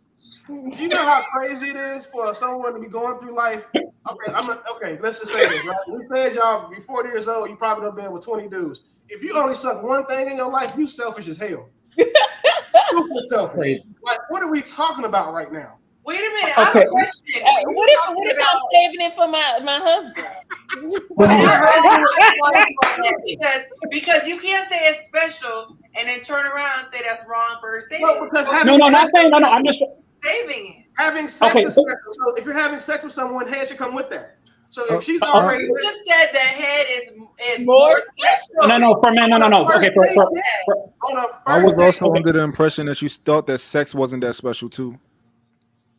Do you know how crazy it is for someone to be going through life? Okay, let's just say this, right? We said y'all be 40 years old, you probably done been with 20 dudes. If you only suck one thing in your life, you selfish as hell. Super selfish. Like, what are we talking about right now? Wait a minute, I have a question. What if I'm saving it for my husband? because you can't say it's special and then turn around and say that's wrong for saving. I'm just saving it. Having sex is special. So if you're having sex with someone, head should come with that. So if she's already, you just said that head is more special. No. Okay, I was also under the impression that you thought that sex wasn't that special too.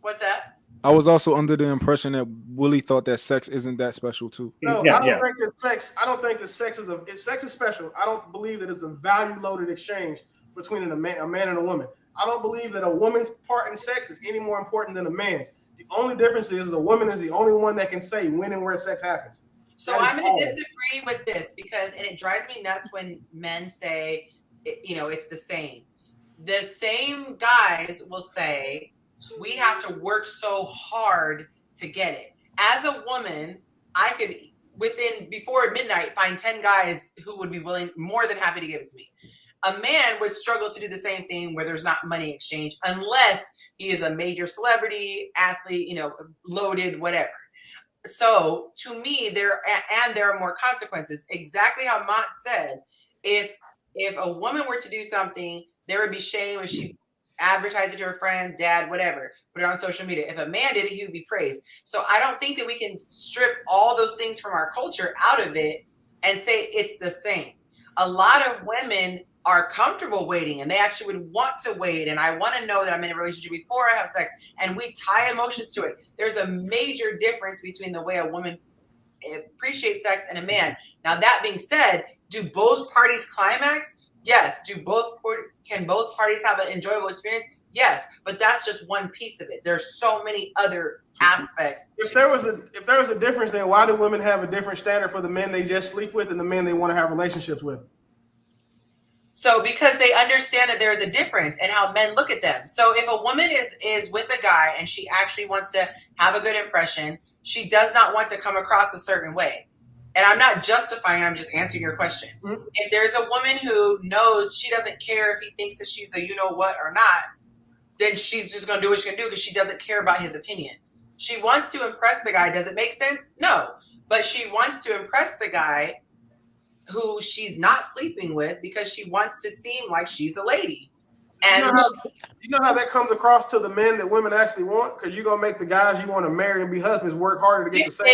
What's that? I was also under the impression that Willie thought that sex isn't that special too. No, I don't think that sex. I don't think that sex is if sex is special. I don't believe that it's a value-loaded exchange between a man and a woman. I don't believe that a woman's part in sex is any more important than a man's. The only difference is the woman is the only one that can say when and where sex happens. So I'm going to disagree with this because, and it drives me nuts when men say, it's the same. The same guys will say, we have to work so hard to get it. As a woman, I could, before midnight, find 10 guys who would be more than happy to give it to me. A man would struggle to do the same thing where there's not money exchange unless He is a major celebrity, athlete, loaded, whatever. So to me, there are more consequences. Exactly how Mont said, if a woman were to do something, there would be shame if she advertised it to her friend, dad, whatever, put it on social media. If a man did it, he would be praised. So I don't think that we can strip all those things from our culture out of it and say it's the same. A lot of women are comfortable waiting and they actually would want to wait. And I want to know that I'm in a relationship before I have sex, and we tie emotions to it. There's a major difference between the way a woman appreciates sex and a man. Now, that being said, do both parties climax? Yes. Can both parties have an enjoyable experience? Yes. But that's just one piece of it. There's so many other aspects. If there was a difference, then why do women have a different standard for the men they just sleep with and the men they want to have relationships with? So because they understand that there is a difference in how men look at them. So if a woman is with a guy and she actually wants to have a good impression, she does not want to come across a certain way. And I'm not justifying, I'm just answering your question. Mm-hmm. If there's a woman who knows she doesn't care if he thinks that she's the you-know-what or not, then she's just going to do what she's going to do because she doesn't care about his opinion. She wants to impress the guy. Does it make sense? No. But she wants to impress the guy who she's not sleeping with because she wants to seem like she's a lady. And you know how that comes across to the men that women actually want? Because you're going to make the guys you want to marry and be husbands work harder to get the same.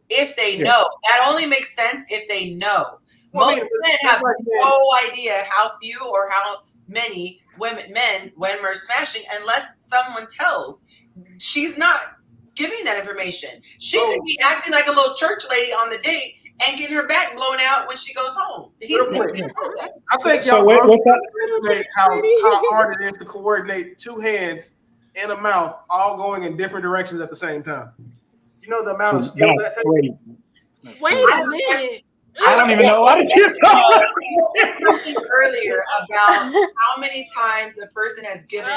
If they know. That only makes sense if they know. Well, most men have no idea how few or how many men are smashing unless someone tells. She's not giving that information. She could be acting like a little church lady on the date and getting her back blown out when she goes home. I think y'all underestimate how hard it is to coordinate two hands and a mouth all going in different directions at the same time. You know the amount of skill that takes? Wait a minute. I don't even know what it is. It's something earlier about how many times a person has given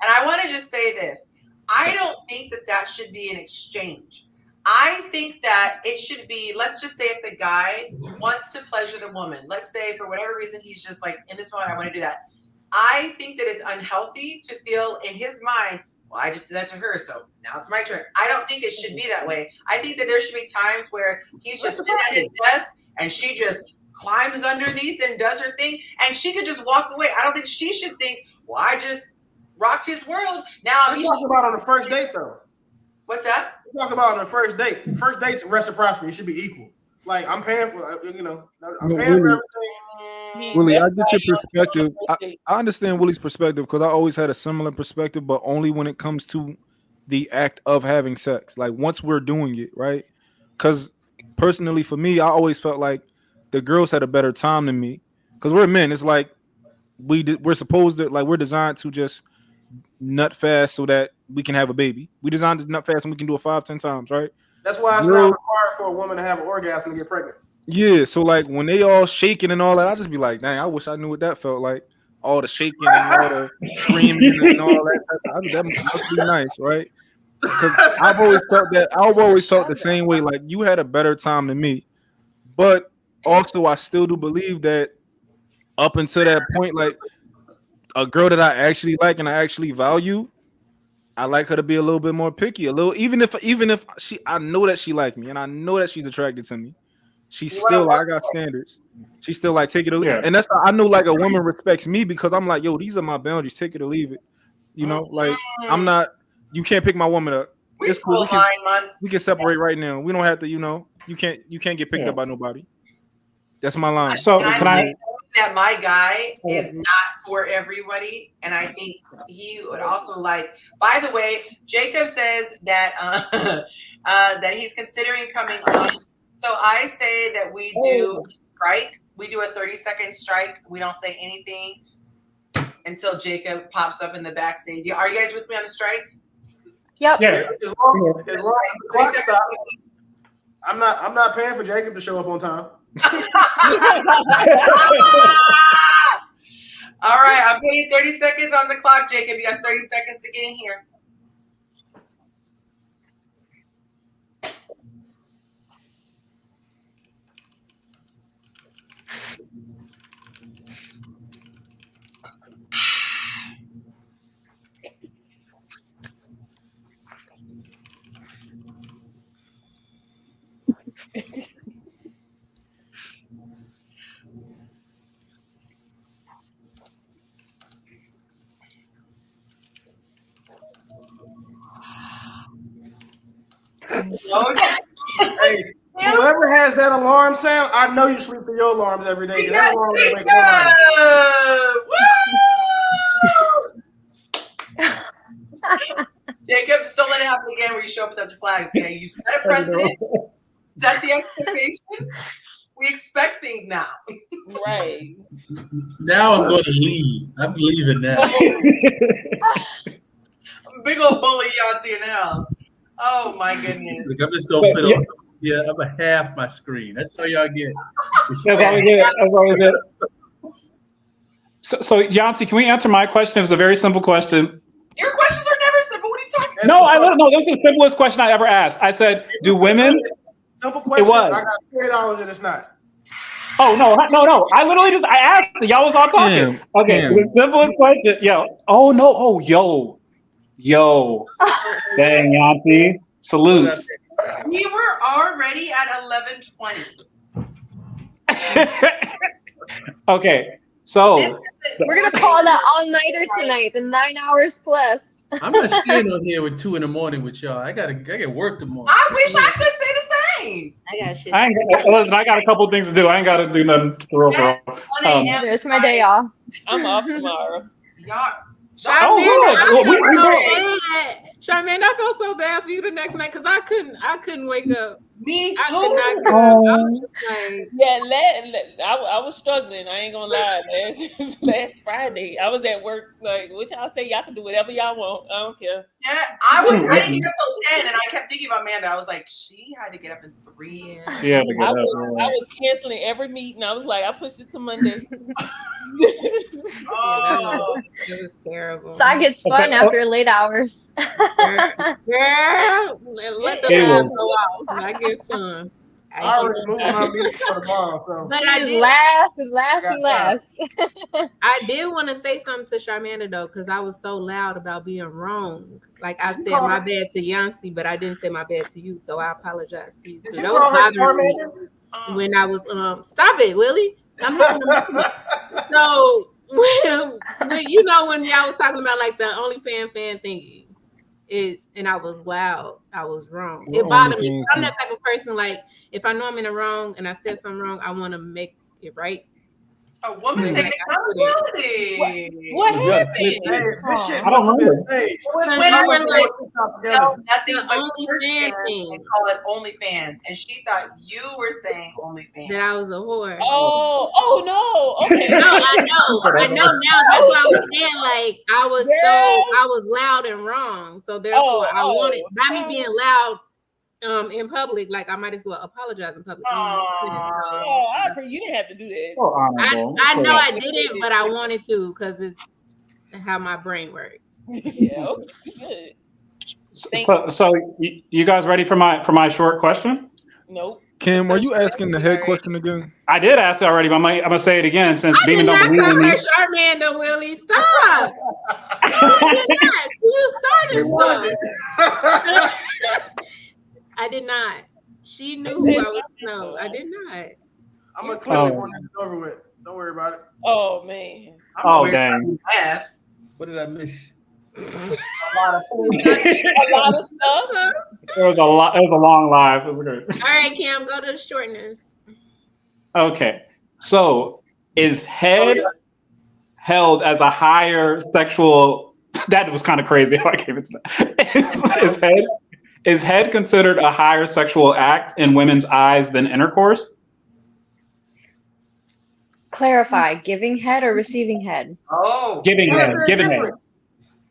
and I want to just say this. I don't think that should be an exchange. I think that it should be, let's just say if the guy wants to pleasure the woman, let's say for whatever reason, he's just like, in this moment, I want to do that. I think that it's unhealthy to feel in his mind, well, I just did that to her, so now it's my turn. I don't think it should be that way. I think that there should be times where he's just sitting at his desk and she just climbs underneath and does her thing, and she could just walk away. I don't think she should think, well, I just rocked his world. Now he's talking about on the first date, though. What's that? We're talking about on the first date. First date's reciprocity. It should be equal. Like I'm paying for, I'm paying for everything. Willie, I get your perspective. I understand Willie's perspective because I always had a similar perspective, but only when it comes to the act of having sex. Like once we're doing it, right? Because personally, for me, I always felt like the girls had a better time than me. Because we're men. It's like we're supposed to, like, we're designed to just nut fast so that we can have a baby. We designed to nut fast and we can do it 5-10 times, right? That's why it's not required for a woman to have an orgasm to get pregnant. Yeah, so like when they all shaking and all that, I just be like, dang, I wish I knew what that felt like. All the shaking and all the screaming and all that. That must be nice, right? Because I've always felt the same way. Like you had a better time than me, but also I still do believe that up until that point, like a girl that I actually like and I actually value, I like her to be a little bit more picky, even if I know that she like me and I know that she's attracted to me, she's still like, I got standards. She's still like, take it or leave it. And that's how I know like a woman respects me because I'm like, yo, these are my boundaries, take it or leave it. You know, like I'm not, you can't pick my woman up. It's cool. We can separate right now. We don't have to, you can't get picked up by nobody. That's my line. So can I that my guy is not for everybody, and I think he would also like. By the way, Jacob says that that he's considering coming on. So I say that we do strike. We do a 30-second strike. We don't say anything until Jacob pops up in the backstage. Are you guys with me on the strike? Yep. Yeah. As long as the clock stops, I'm not paying for Jacob to show up on time. All right, I'm putting 30 seconds on the clock, Jacob. You got 30 seconds to get in here. Hey, whoever has that alarm sound, I know you sleep through your alarms every day. That alarm will wake nobody. Jacob, just don't let it happen again where you show up without your flags. Okay, you set a precedent, set the expectation. We expect things now. Right. Now I'm going to leave. I'm leaving now. Big old bully Yonci in the house. Oh my goodness. Look, I'm just going to put on. Yeah, I'm a half my screen. That's all y'all get. That's all we get. That's all we get. So Yonci, can we answer my question? It was a very simple question. Your questions are never simple. What are you talking about? No, this is the simplest question I ever asked. I said, do women? Simple question. It was. I got $3 and it's not. Oh, no. I literally I asked. Y'all was all talking. Okay, the simplest question. Oh, no. Oh, yo. Dang, Yonci. Salutes. We were already at 11:20. Okay, so we're gonna call that all-nighter tonight, the 9 hours plus. I'm not staying on here with 2 a.m. with y'all. I got work tomorrow. I wish I could say the same. I got shit. Listen, I got a couple things to do. I ain't got to do nothing for real. It's my day off. I'm off tomorrow. Charmaine, I felt so bad for you the next night because I couldn't wake up. Me too. I was just like, I was struggling. I ain't gonna lie. Last Friday, I was at work. Like, what y'all say? Y'all can do whatever y'all want. I don't care. Yeah, I didn't get up till 10, and I kept thinking about Amanda. I was like, she had to get up at 3. She had to get up. I was canceling every meeting. I was like, I pushed it to Monday. Oh, it was terrible. Side gets fun after late hours. Girl, let the light go out. I get fun. I already moved my meeting for tomorrow. So. But I did laughs. I did want to say something to Charmander though, because I was so loud about being wrong. Like I said my bad to Yonci, but I didn't say my bad to you, so I apologize to you too. That was bothering me when I was stop it, Willie. I'm having so when when y'all was talking about like the OnlyFans fan thingy, and I was loud. I was wrong. It bothered me. I'm that type of person. Like if I know I'm in the wrong and I said something wrong, I want to make it right. A woman taking accountability. What happened? I don't remember. Nothing but OnlyFans and call it OnlyFans, and she thought you were saying OnlyFans. That I was a whore. Oh no. Okay. No, I know now. That's what I was saying. Like I was loud and wrong. So therefore, I wanted by me being loud. In public, like I might as well apologize in public. You didn't have to do that. I know I didn't, but I wanted to because it's how my brain works. Yeah, okay, good. So you guys ready for my short question? Nope. Kim, are you asking the head question again? I did ask it already, but I'm gonna say it again since Beeman don't believe in me. Charmander, Willie, stop! You started something. I did not. She knew who I was. No, I did not. I'm gonna clip it when it's over with. Don't worry about it. Oh man. Dang. What did I miss? A lot of stuff. It was a long live. It was good. All right, Cam, go to the shortness. Okay. So is head held as a higher sexual? That was kind of crazy how I gave it to that. Is head considered a higher sexual act in women's eyes than intercourse? Clarify, giving head or receiving head? Oh, giving head. Giving head.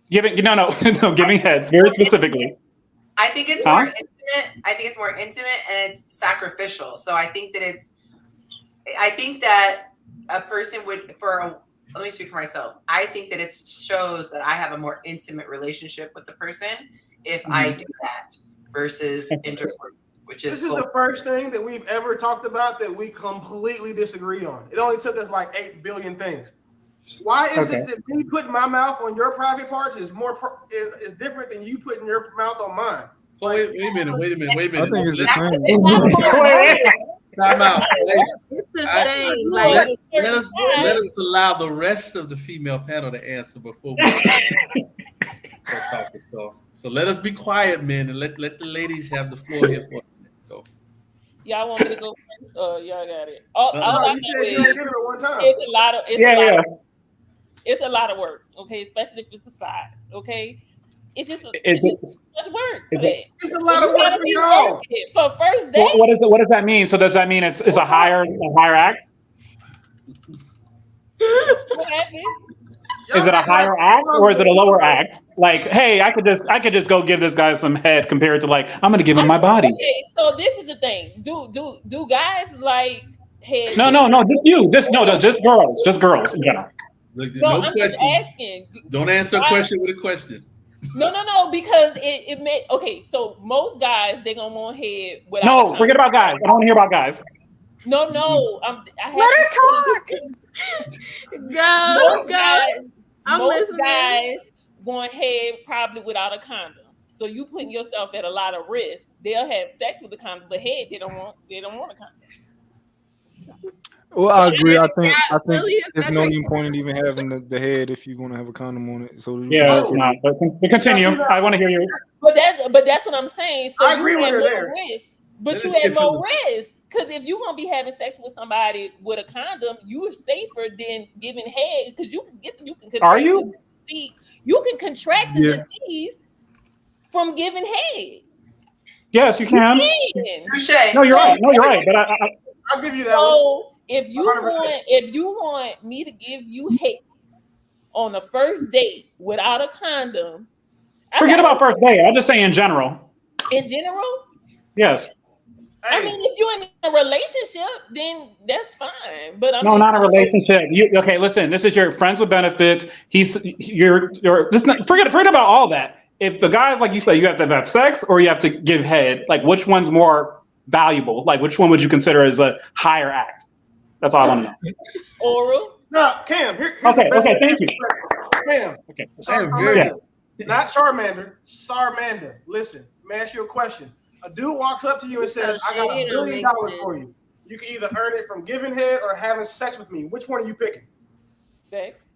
Giving head very specifically. I think it's more intimate. I think it's more intimate and it's sacrificial. So I think that a person would let me speak for myself. I think that it shows that I have a more intimate relationship with the person if I do that versus intercourse, which is the first thing that we've ever talked about that we completely disagree on. It only took us like 8 billion things. Why is it that me putting my mouth on your private parts is different than you putting your mouth on mine? Well, wait a minute. I think it's the same. Time out. It's the same. Like, let us allow the rest of the female panel to answer before we start. So let us be quiet, men, and let the ladies have the floor here for a minute. So. Y'all want me to go first? Y'all got it. All I you said you know did it at one time. it's a lot of it's a lot of work. Okay, especially if it's a size. Okay, it's just much work for that. It's a lot of work for y'all. For first date. What does that mean? So does that mean it's a higher act? What happened? Is it a higher act or is it a lower act? Like, hey, I could just go give this guy some head compared to like I'm gonna give him my body. Okay, so this is the thing. Do guys like head? No, just girls in general. Look, No, no I'm questions. just asking. Don't answer a question with a question. No, because it may. Okay, so most guys they gonna want head without. No, forget about guys. I don't want to hear about guys. No, Let her talk. Most listening. guys want head probably without a condom. So you putting yourself at a lot of risk. They'll have sex with a condom, but head they don't want a condom. Well, I agree. I think really there's no even point in even having the head if you're gonna have a condom on it. So Yeah, it's not. But continue. I want to hear you. But that's what I'm saying. So I agree with her there. Risk, but you have no risk. Because if you're gonna be having sex with somebody with a condom, you're safer than giving head because you can contract. Are you? You can contract the disease from giving head. Yes, you can. No, you're right. But I'll give you that. So if you want me to give you head on the first date without a condom, forget about first date. I'll just say in general. In general? Yes. I mean, if you're in a relationship, then that's fine. But I'm not a relationship. Okay, listen. This is your friends with benefits. Forget about all that. If the guy, like you said, you have to have sex or you have to give head. Like, which one's more valuable? Like, which one would you consider as a higher act? That's all I want to know. Oral? No, Cam. Here's okay. Thank you. Cam. Okay. Not Charmander. Sarmander. Listen, let me ask you a question. A dude walks up to you and says, I got $1 billion for you. You can either earn it from giving head or having sex with me. Which one are you picking? Sex.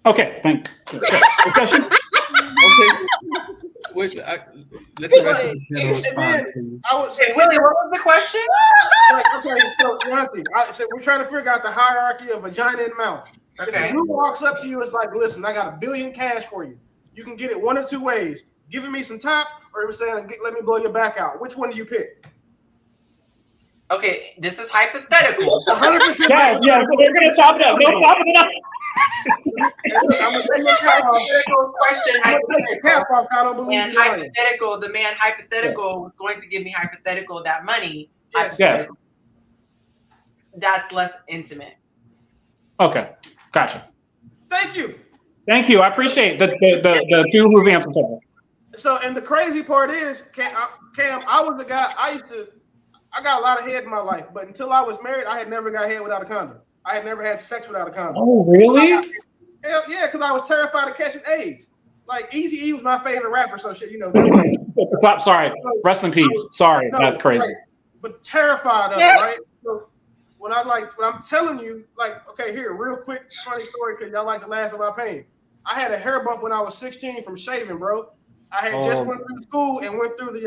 Okay, thank you. Okay. Wait, let the rest of the panel respond. Willie, what was the question? Okay, so Yonci, I said we're trying to figure out the hierarchy of vagina and mouth. Okay. If a dude walks up to you, it's like, listen, I got $1 billion cash for you. You can get it one of two ways. Giving me some top, or saying, let me blow your back out. Which one do you pick? Okay, this is hypothetical. 100%. Yeah, we're gonna chop it up. No, chop it up. I'm gonna take this hypothetical question. The man hypothetical was going to give me hypothetical that money. Yes. That's less intimate. Okay, gotcha. Thank you. I appreciate the two who've answered that. So, and the crazy part is, Cam, I was the guy, I got a lot of head in my life, but until I was married, I had never got head without a condom. I had never had sex without a condom. Oh, really? Hell yeah, because I was terrified of catching AIDS. Like, Eazy-E was my favorite rapper, so shit, Sorry, rest in peace. Sorry, that's crazy. Right. But terrified of it, right? So when I'm telling you, like, okay, here, real quick, funny story, because y'all like to laugh at my pain. I had a hair bump when I was 16 from shaving, bro. I had just went through school and went through these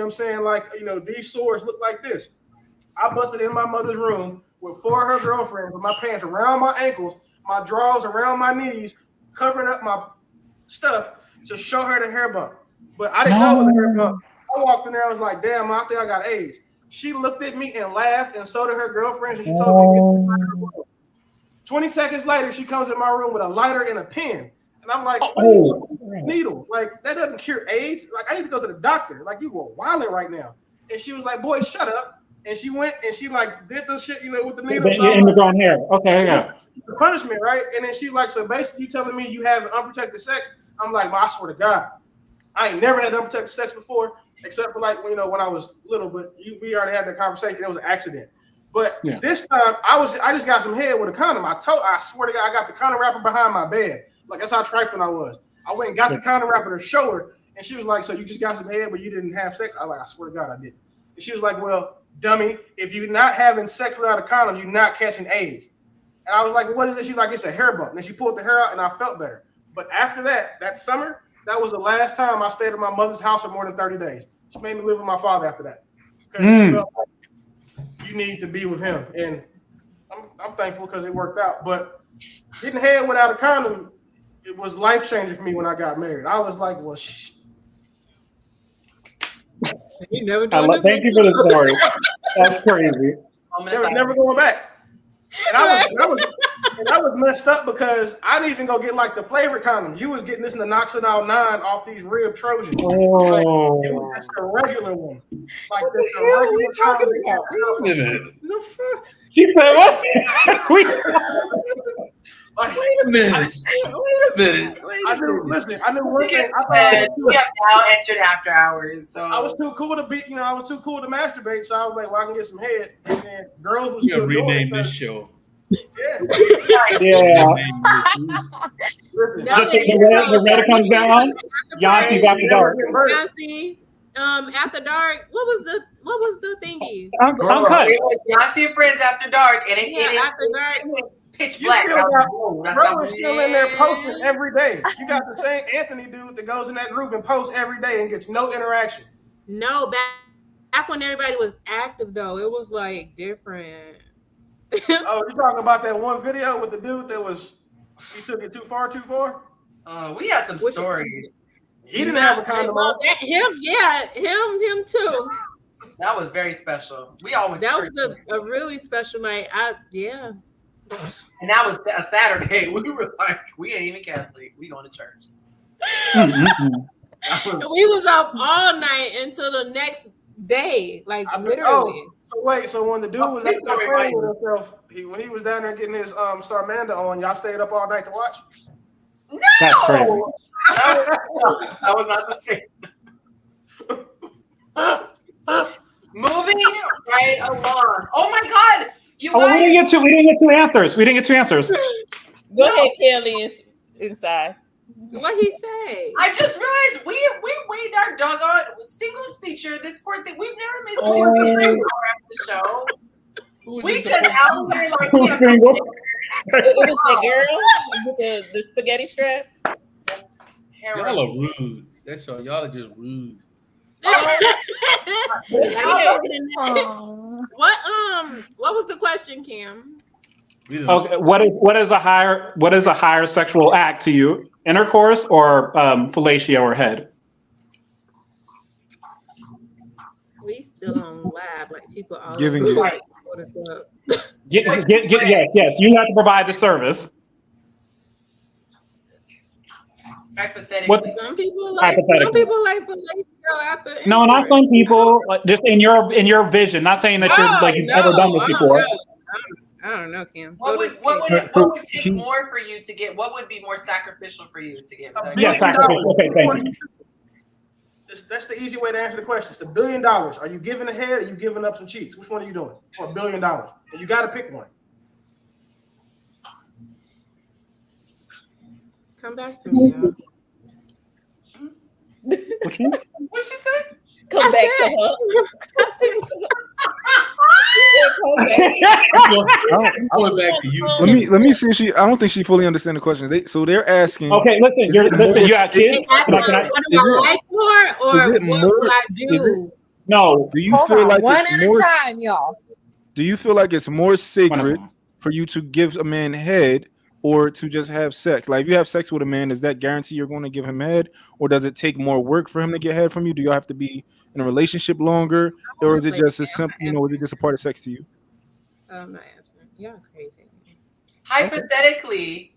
sores look like this. I busted in my mother's room with 4 of her girlfriends with my pants around my ankles, my drawers around my knees, covering up my stuff to show her the hair bump. But I didn't know it was a hair bump. I walked in there, I was like, damn, I think I got AIDS. She looked at me and laughed, and so did her girlfriends, and she told me, 20 seconds later, she comes in my room with a lighter and a pen. And I'm like, needle. Like, that doesn't cure AIDS. Like, I need to go to the doctor. Like, you go wilding right now. And she was like, boy, shut up. And she went and she like did the shit, with the needle. In the grown hair. Okay, yeah. The punishment, right? And then she's like, so basically you telling me you have unprotected sex? I'm like, well, I swear to God, I ain't never had unprotected sex before, except for like, when I was little, but we already had that conversation. It was an accident. But this time I just got some head with a condom. I swear to God, I got the condom wrapper behind my bed. Like, that's how trifling I was. I went and got the condom wrapper to show her, and she was like, so you just got some head, but you didn't have sex? I was like, I swear to God, I didn't. And she was like, well, dummy, if you're not having sex without a condom, you're not catching AIDS. And I was like, what is it? She's like, it's a hair bump. And then she pulled the hair out, and I felt better. But after that summer, that was the last time I stayed at my mother's house for more than 30 days. She made me live with my father after that. Because she felt like you need to be with him. And I'm thankful because it worked out. But getting head without a condom, it was life-changing for me when I got married. I was like, well, You never thank you for the story. That's crazy. Never going back. And I was messed up because I didn't even go get like the flavor condoms. You was getting this Naloxone 9 off these rib Trojans. Oh. Like, it was just a regular one. Like what the hell are we talking about? Wait a minute. The fuck? She said what? Wait a minute. I knew one thing. We have now entered after hours, so I was too cool to I was too cool to masturbate. So I was like, well, I can get some head. And then girls was You gotta still doing rename it. this show. Yeah. Just the red comes down. Yonci's after dark. Yonci, after dark. What was the thingy? Uncut. It was Yonci and Friends After Dark, and it after dark. Pitch black. Bro is still in there posting every day. You got the same Anthony dude that goes in that group and posts every day and gets no interaction. No, back when everybody was active though, it was like different. Oh, you talking about that one video with the dude that he took it too far? We had some stories. He didn't have a condom on. Him too. That was very special. We all went to church. That was a really special night. And that was a Saturday. We were like, we ain't even Catholic. We going to church. We was up all night until the next day, like literally. So when the dude was out there playing with himself, when he was down there getting his Sarmanda on, y'all stayed up all night to watch? No! That's crazy. That was not the same. Moving right along. Oh my God! We didn't get two answers. Go ahead, Kelly. Inside. What he say? I just realized we weighed our doggone singles feature. This poor thing. We've never made singles feature after the show. We just out there like we have single. It was the girl with the spaghetti straps. Y'all are rude. That's all. Y'all are just rude. What was the question, Kim? Okay, what is a higher sexual act to you? Intercourse or fellatio or head? We still on live, like people all Giving over. Yes. You have to provide the service. Hypothetically. Some people like fellatio after. No, not some people. Just in your vision. Not saying that you've ever done this before. No. I don't know, Kim. What would take more for you to get? What would be more sacrificial for you to get? Yeah, sacrificial. Okay, thank you. That's the easy way to answer the question. It's $1 billion. Are you giving a head or are you giving up some cheeks? Which one are you doing for $1 billion? And you got to pick one. Come back to me, y'all. What'd she say? Come back to her. I went back to you. Let me see if I don't think she fully understands the question. So they're asking. Okay, listen. You got kids. What do I like for, or what will I do? No. Do you feel like one it's at more? a time, y'all. Do you feel like it's more sacred for you to give a man head or to just have sex? Like, if you have sex with a man, does that guarantee you're going to give him head, or does it take more work for him to get head from you? Do you have to be in a relationship longer, or is it just as simple? Is it just a part of sex to you? I'm not answering. Y'all crazy. Hypothetically.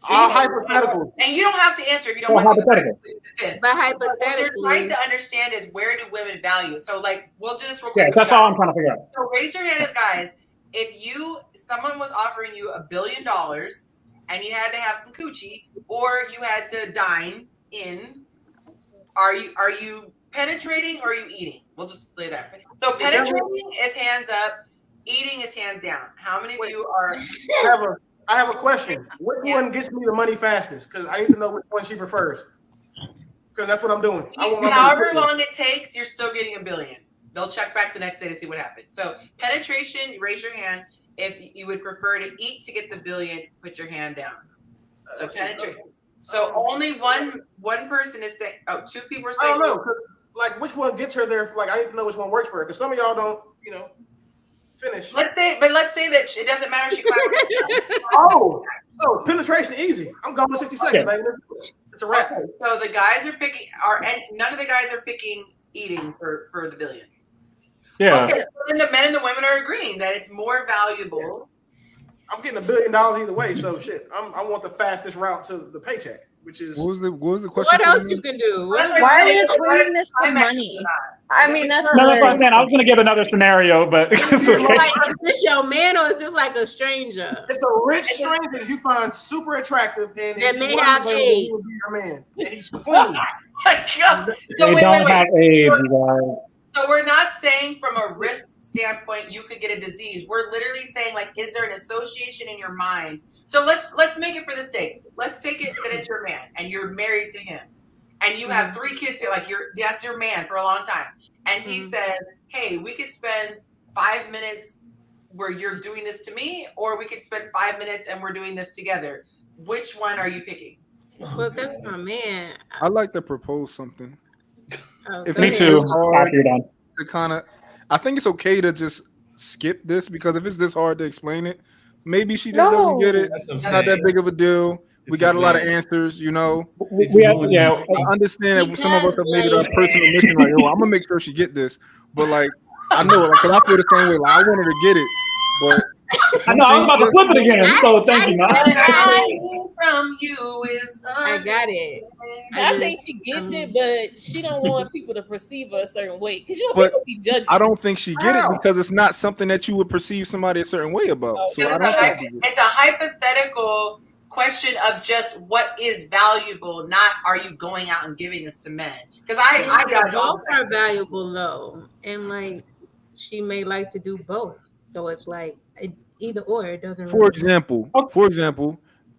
Hypothetical. And you don't have to answer if you don't want to. But hypothetically, what they're trying to understand is, where do women value? So, like, we'll do this real quick. Yeah, that's all I'm trying to figure out. So raise your hand, guys. If someone was offering you $1 billion and you had to have some coochie, or you had to dine in, are you penetrating or are you eating? We'll just say that. So penetrating is hands up, eating is hands down. How many of you are? I have a question. Which one gets me the money fastest? Because I need to know which one she prefers. Because that's what I'm doing. However long it takes, you're still getting $1 billion. They'll check back the next day to see what happens. So penetration, raise your hand. If you would prefer to eat to get the $1 billion, put your hand down. So penetration. So only one person is saying. Oh, two people are I saying. don't know, 'cause, like which one gets her there? Like I need to know which one works for her, because some of y'all don't, finish. Let's say that it doesn't matter. She claps. Oh, penetration easy. I'm going to 60 seconds, baby. It's a wrap. Okay, so the guys are picking, and none of the guys are picking eating for the billion. Yeah. Okay, so then the men and the women are agreeing that it's more valuable. I'm getting $1 billion either way, so shit. I want the fastest route to the paycheck, which is. What was the question? What else you can do? Why are you equating this to money? I mean, that's No, that's what I'm hilarious. saying. I was going to give another scenario, but it's okay. Like, is this your man or is this like a stranger? It's a rich stranger that you find super attractive and that may have he AIDS. would be your man. And he's clean. Oh my God. So They don't have AIDS, you guys. So we're not saying from a risk standpoint you could get a disease. We're literally saying, like, is there an association in your mind? So let's make it for the sake. Let's take it that it's your man and you're married to him, and you have 3 kids. So like that's your man for a long time, and he says, "Hey, we could spend 5 minutes where you're doing this to me, or we could spend 5 minutes and we're doing this together." Which one are you picking? Well, if that's my man. I'd like to propose something. If Me it's too. this hard After you're done. to kind of, I think it's okay to just skip this, because if it's this hard to explain it, maybe she just doesn't get it. It's not that big of a deal. We got a lot of answers, We have, yeah. I understand that some of us have made it our personal mission. Like, I'm gonna make sure she get this, but like, I know, like, 'cause I feel the same way. Like, I want her to get it, but I know, I was about to flip it again. So thank you, man. From you is I got it. I think she gets it, but she don't want people to perceive her a certain way, because But people be judging. I don't think she get it because it's not something that you would perceive somebody a certain way about. So I don't think she it's a hypothetical question of just what is valuable, not are you going out and giving this to men? Because I got both are valuable though, and like she may like to do both, so it's like either or. It doesn't. For example,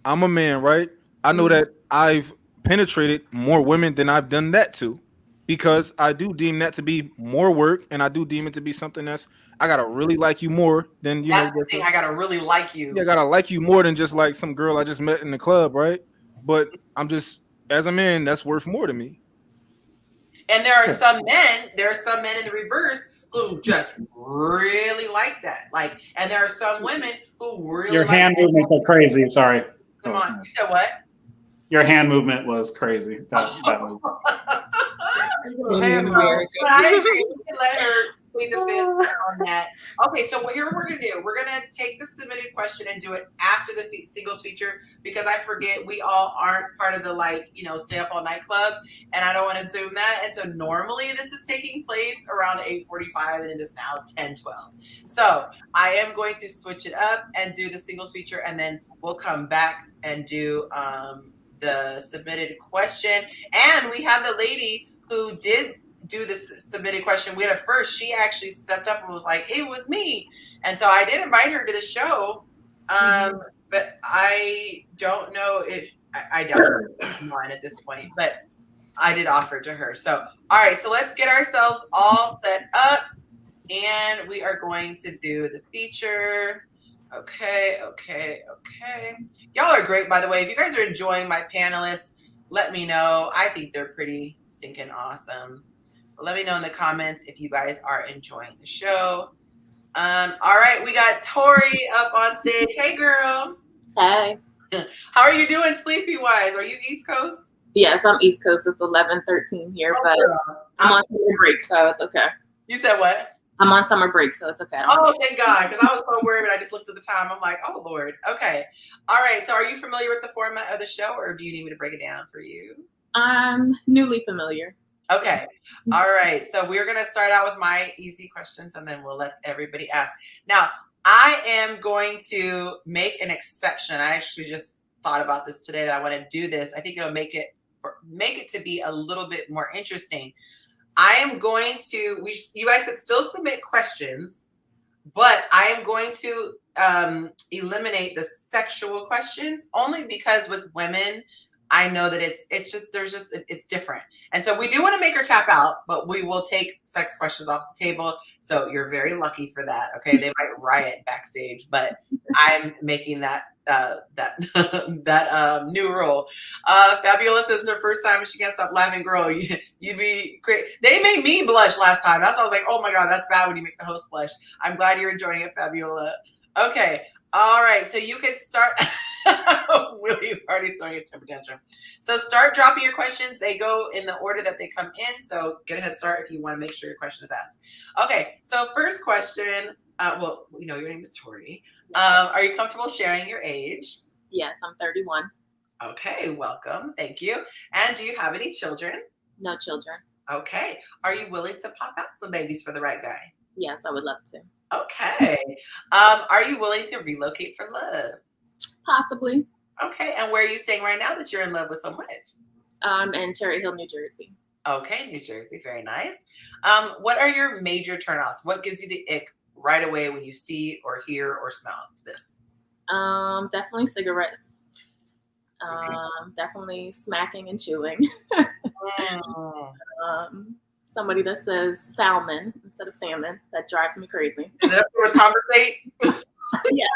I'm a man, right? I know that I've penetrated more women than I've done that to, because I do deem that to be more work, and I do deem it to be something that's I gotta really like you more than you. That's the thing. I gotta really like you. Yeah, I gotta like you more than just like some girl I just met in the club, right? But I'm just, as a man, that's worth more to me. And there are some men in the reverse who just really like that. Like, and there are some women who really Your like hand that. movements are crazy. Sorry. Come on. You said what? Your hand movement was crazy. That move. But I agree. We can let her plead the fifth on that. Okay, so here what we're gonna do. We're gonna take the submitted question and do it after the singles feature, because I forget we all aren't part of the stay up all night club, and I don't want to assume that. And so normally this is taking place around 8:45, and it is now 10:12. So I am going to switch it up and do the singles feature, and then we'll come back and do the submitted question. And we had the lady who did do this submitted question. We had a first. She actually stepped up and was like, "It was me." And so I did invite her to the show, but I don't know if I doubt she's mine at this point. But I did offer it to her. So all right, so let's get ourselves all set up, and we are going to do the feature. Okay. Y'all are great, by the way. If you guys are enjoying my panelists, let me know. I think they're pretty stinking awesome. But let me know in the comments if you guys are enjoying the show. All right, we got Tori up on stage. Hey, girl. Hey. How are you doing sleepy-wise? Are you East Coast? Yes, I'm East Coast. It's 11:13 here, but I'm on summer break, so it's okay. You said what? I'm on summer break, so it's okay. Oh, thank God, because I was so worried when I just looked at the time. I'm like, oh, Lord. Okay. All right, so are you familiar with the format of the show, or do you need me to break it down for you? I'm newly familiar. Okay. All right. So we're going to start out with my easy questions, and then we'll let everybody ask. Now, I am going to make an exception. I actually just thought about this today that I want to do this. I think it'll make it to be a little bit more interesting. I am going to, you guys could still submit questions, but I am going to eliminate the sexual questions, only because with women, I know that it's different. And so we do want to make her tap out, but we will take sex questions off the table. So you're very lucky for that. Okay. They might riot backstage, but I'm making that new rule. Fabiola says her first time she can't stop laughing. Girl, you'd be great. They made me blush last time. That's why I was like, oh my God, that's bad when you make the host blush. I'm glad you're enjoying it, Fabiola. Okay. All right. So you can start. Willie's already throwing a temper tantrum. So start dropping your questions. They go in the order that they come in. So get a head start if you want to make sure your question is asked. Okay. So first question. Well, we know your name is Tori. Are you comfortable sharing your age? Yes, I'm 31. Okay. Welcome. Thank you. And do you have any children? No children. Okay. Are you willing to pop out some babies for the right guy? Yes, I would love to. Okay. Are you willing to relocate for love? Possibly. Okay. And where are you staying right now that you're in love with someone? In Cherry Hill, New Jersey. Okay, New Jersey. Very nice. What are your major turnoffs? What gives you the ick right away when you see or hear or smell this? Definitely cigarettes. Definitely smacking and chewing. Somebody that says salmon instead of salmon, that drives me crazy. Is that for a conversate? Yeah.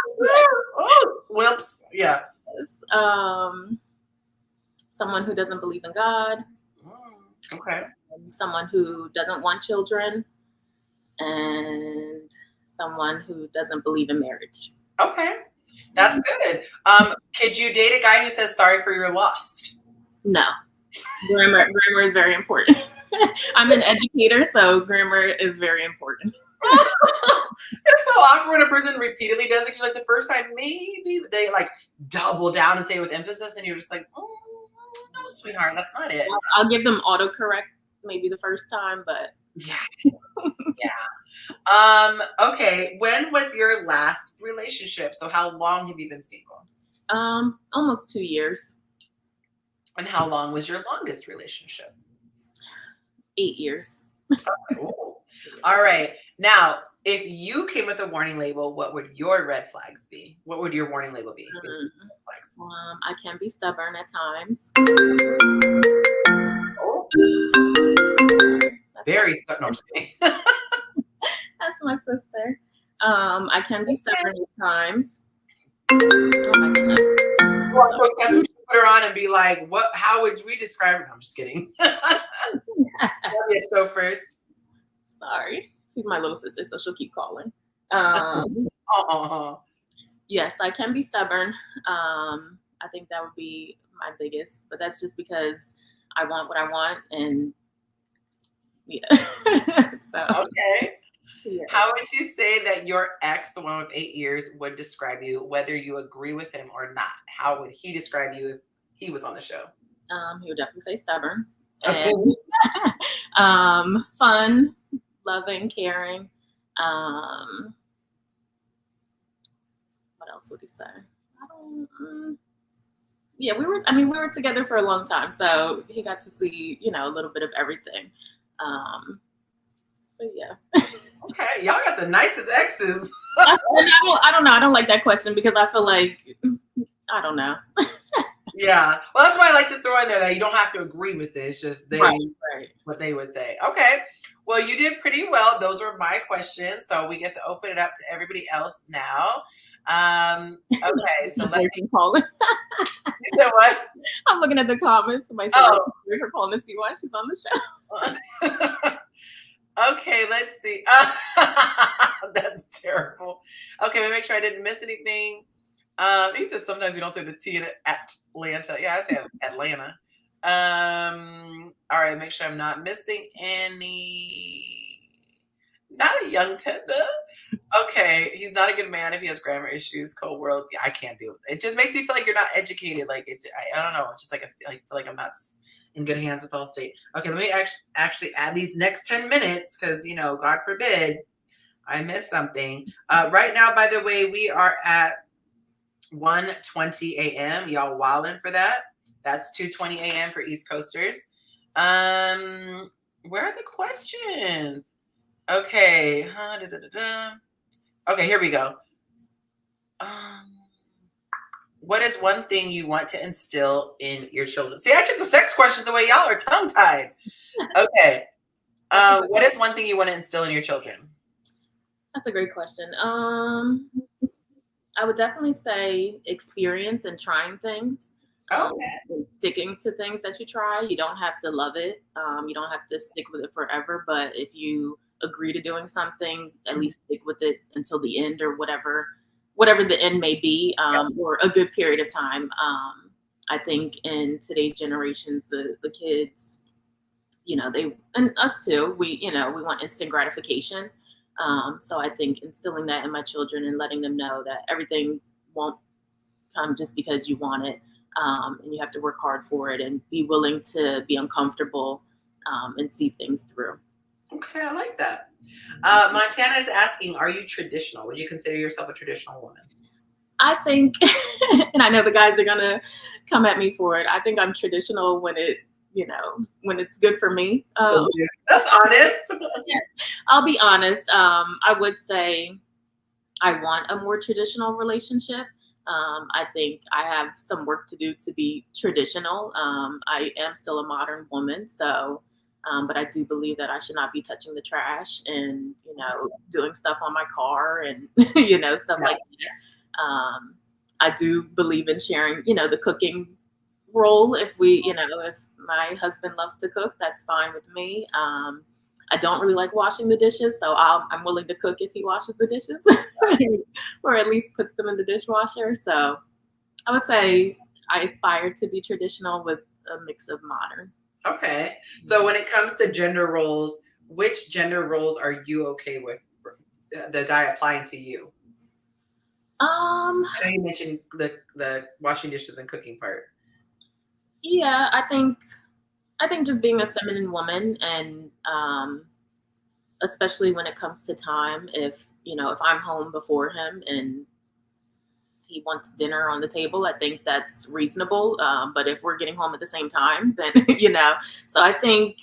Oh, whoops. Yeah. Someone who doesn't believe in God. Okay. Someone who doesn't want children, and someone who doesn't believe in marriage. Okay. That's good. Could you date a guy who says sorry for your lost? No. Grammar is very important. I'm an educator, so grammar is very important. It's so awkward when a person repeatedly does it. Like the first time, maybe they like double down and say it with emphasis, and you're just like, oh, no, sweetheart, that's not it. I'll give them autocorrect maybe the first time, but yeah. Yeah. Okay. When was your last relationship? So how long have you been single? Almost 2 years. And how long was your longest relationship? 8 years. Okay. All right. Now, if you came with a warning label, what would your red flags be? What would your warning label be? I can be stubborn at times. Oh. Very stubborn. No, I'm just kidding. That's my sister. I can be stubborn at times. Oh my goodness. Well, that's what you put her on and be like, "What? How would we describe it?" No, I'm just kidding. Yes, go first. Sorry, she's my little sister, so she'll keep calling. Yes, I can be stubborn. I think that would be my biggest, but that's just because I want what I want, and yeah. So okay. Yeah. How would you say that your ex, the one with 8 years, would describe you, whether you agree with him or not? How would he describe you if he was on the show? He would definitely say stubborn. Okay. And fun, loving, caring. What else would he say? Yeah, we were together for a long time, so he got to see, a little bit of everything. But yeah. Okay, y'all got the nicest exes. I don't know. I don't like that question because I feel like I don't know. Yeah, well, that's why I like to throw in there that you don't have to agree with it. It's just what they would say. Okay, well, you did pretty well. Those were my questions, so we get to open it up to everybody else now. Okay, so let me call it. You said what? I'm looking at the comments. Somebody said her calling to see why she's on the show. Okay, let's see. That's terrible. Okay, let me make sure I didn't miss anything. He says sometimes we don't say the T in Atlanta. Yeah, I say Atlanta. All right, make sure I'm not missing any. Not a young tender. Okay, he's not a good man if he has grammar issues. Cold world. Yeah, I can't do it. It just makes me feel like you're not educated. Like I don't know. It's just like I feel like I'm not in good hands with Allstate. Okay, let me actually add these next 10 minutes because God forbid I miss something. Right now, by the way, we are at 1:20 a.m. Y'all wildin' for that. That's 2:20 a.m. for East Coasters. Where are the questions? Okay. Okay, here we go. What is one thing you want to instill in your children? See, I took the sex questions away. Y'all are tongue-tied. Okay. What is one thing you want to instill in your children? That's a great question. I would definitely say experience and trying things. Sticking to things that you try. You don't have to love it. You don't have to stick with it forever. But if you agree to doing something, at least stick with it until the end, or whatever the end may be, or a good period of time. I think in today's generations, the kids, they, and us too, we want instant gratification. So I think instilling that in my children and letting them know that everything won't come just because you want it. And you have to work hard for it and be willing to be uncomfortable, and see things through. Okay, I like that. Montana is asking, are you traditional? Would you consider yourself a traditional woman? I think, and I know the guys are gonna come at me for it, I think I'm traditional when when it's good for me. That's honest. Yes, I'll be honest. I would say I want a more traditional relationship. I think I have some work to do to be traditional. I am still a modern woman, so, but I do believe that I should not be touching the trash and, doing stuff on my car and, stuff like that. I do believe in sharing, the cooking role. If if my husband loves to cook, that's fine with me. I don't really like washing the dishes, so I'm willing to cook if he washes the dishes or at least puts them in the dishwasher. So I would say I aspire to be traditional with a mix of modern. Okay. So when it comes to gender roles, which gender roles are you okay with the guy applying to you? I know you mentioned the washing dishes and cooking part. Yeah, I think just being a feminine woman, and especially when it comes to time, if I'm home before him and he wants dinner on the table, I think that's reasonable. But if we're getting home at the same time, then so I think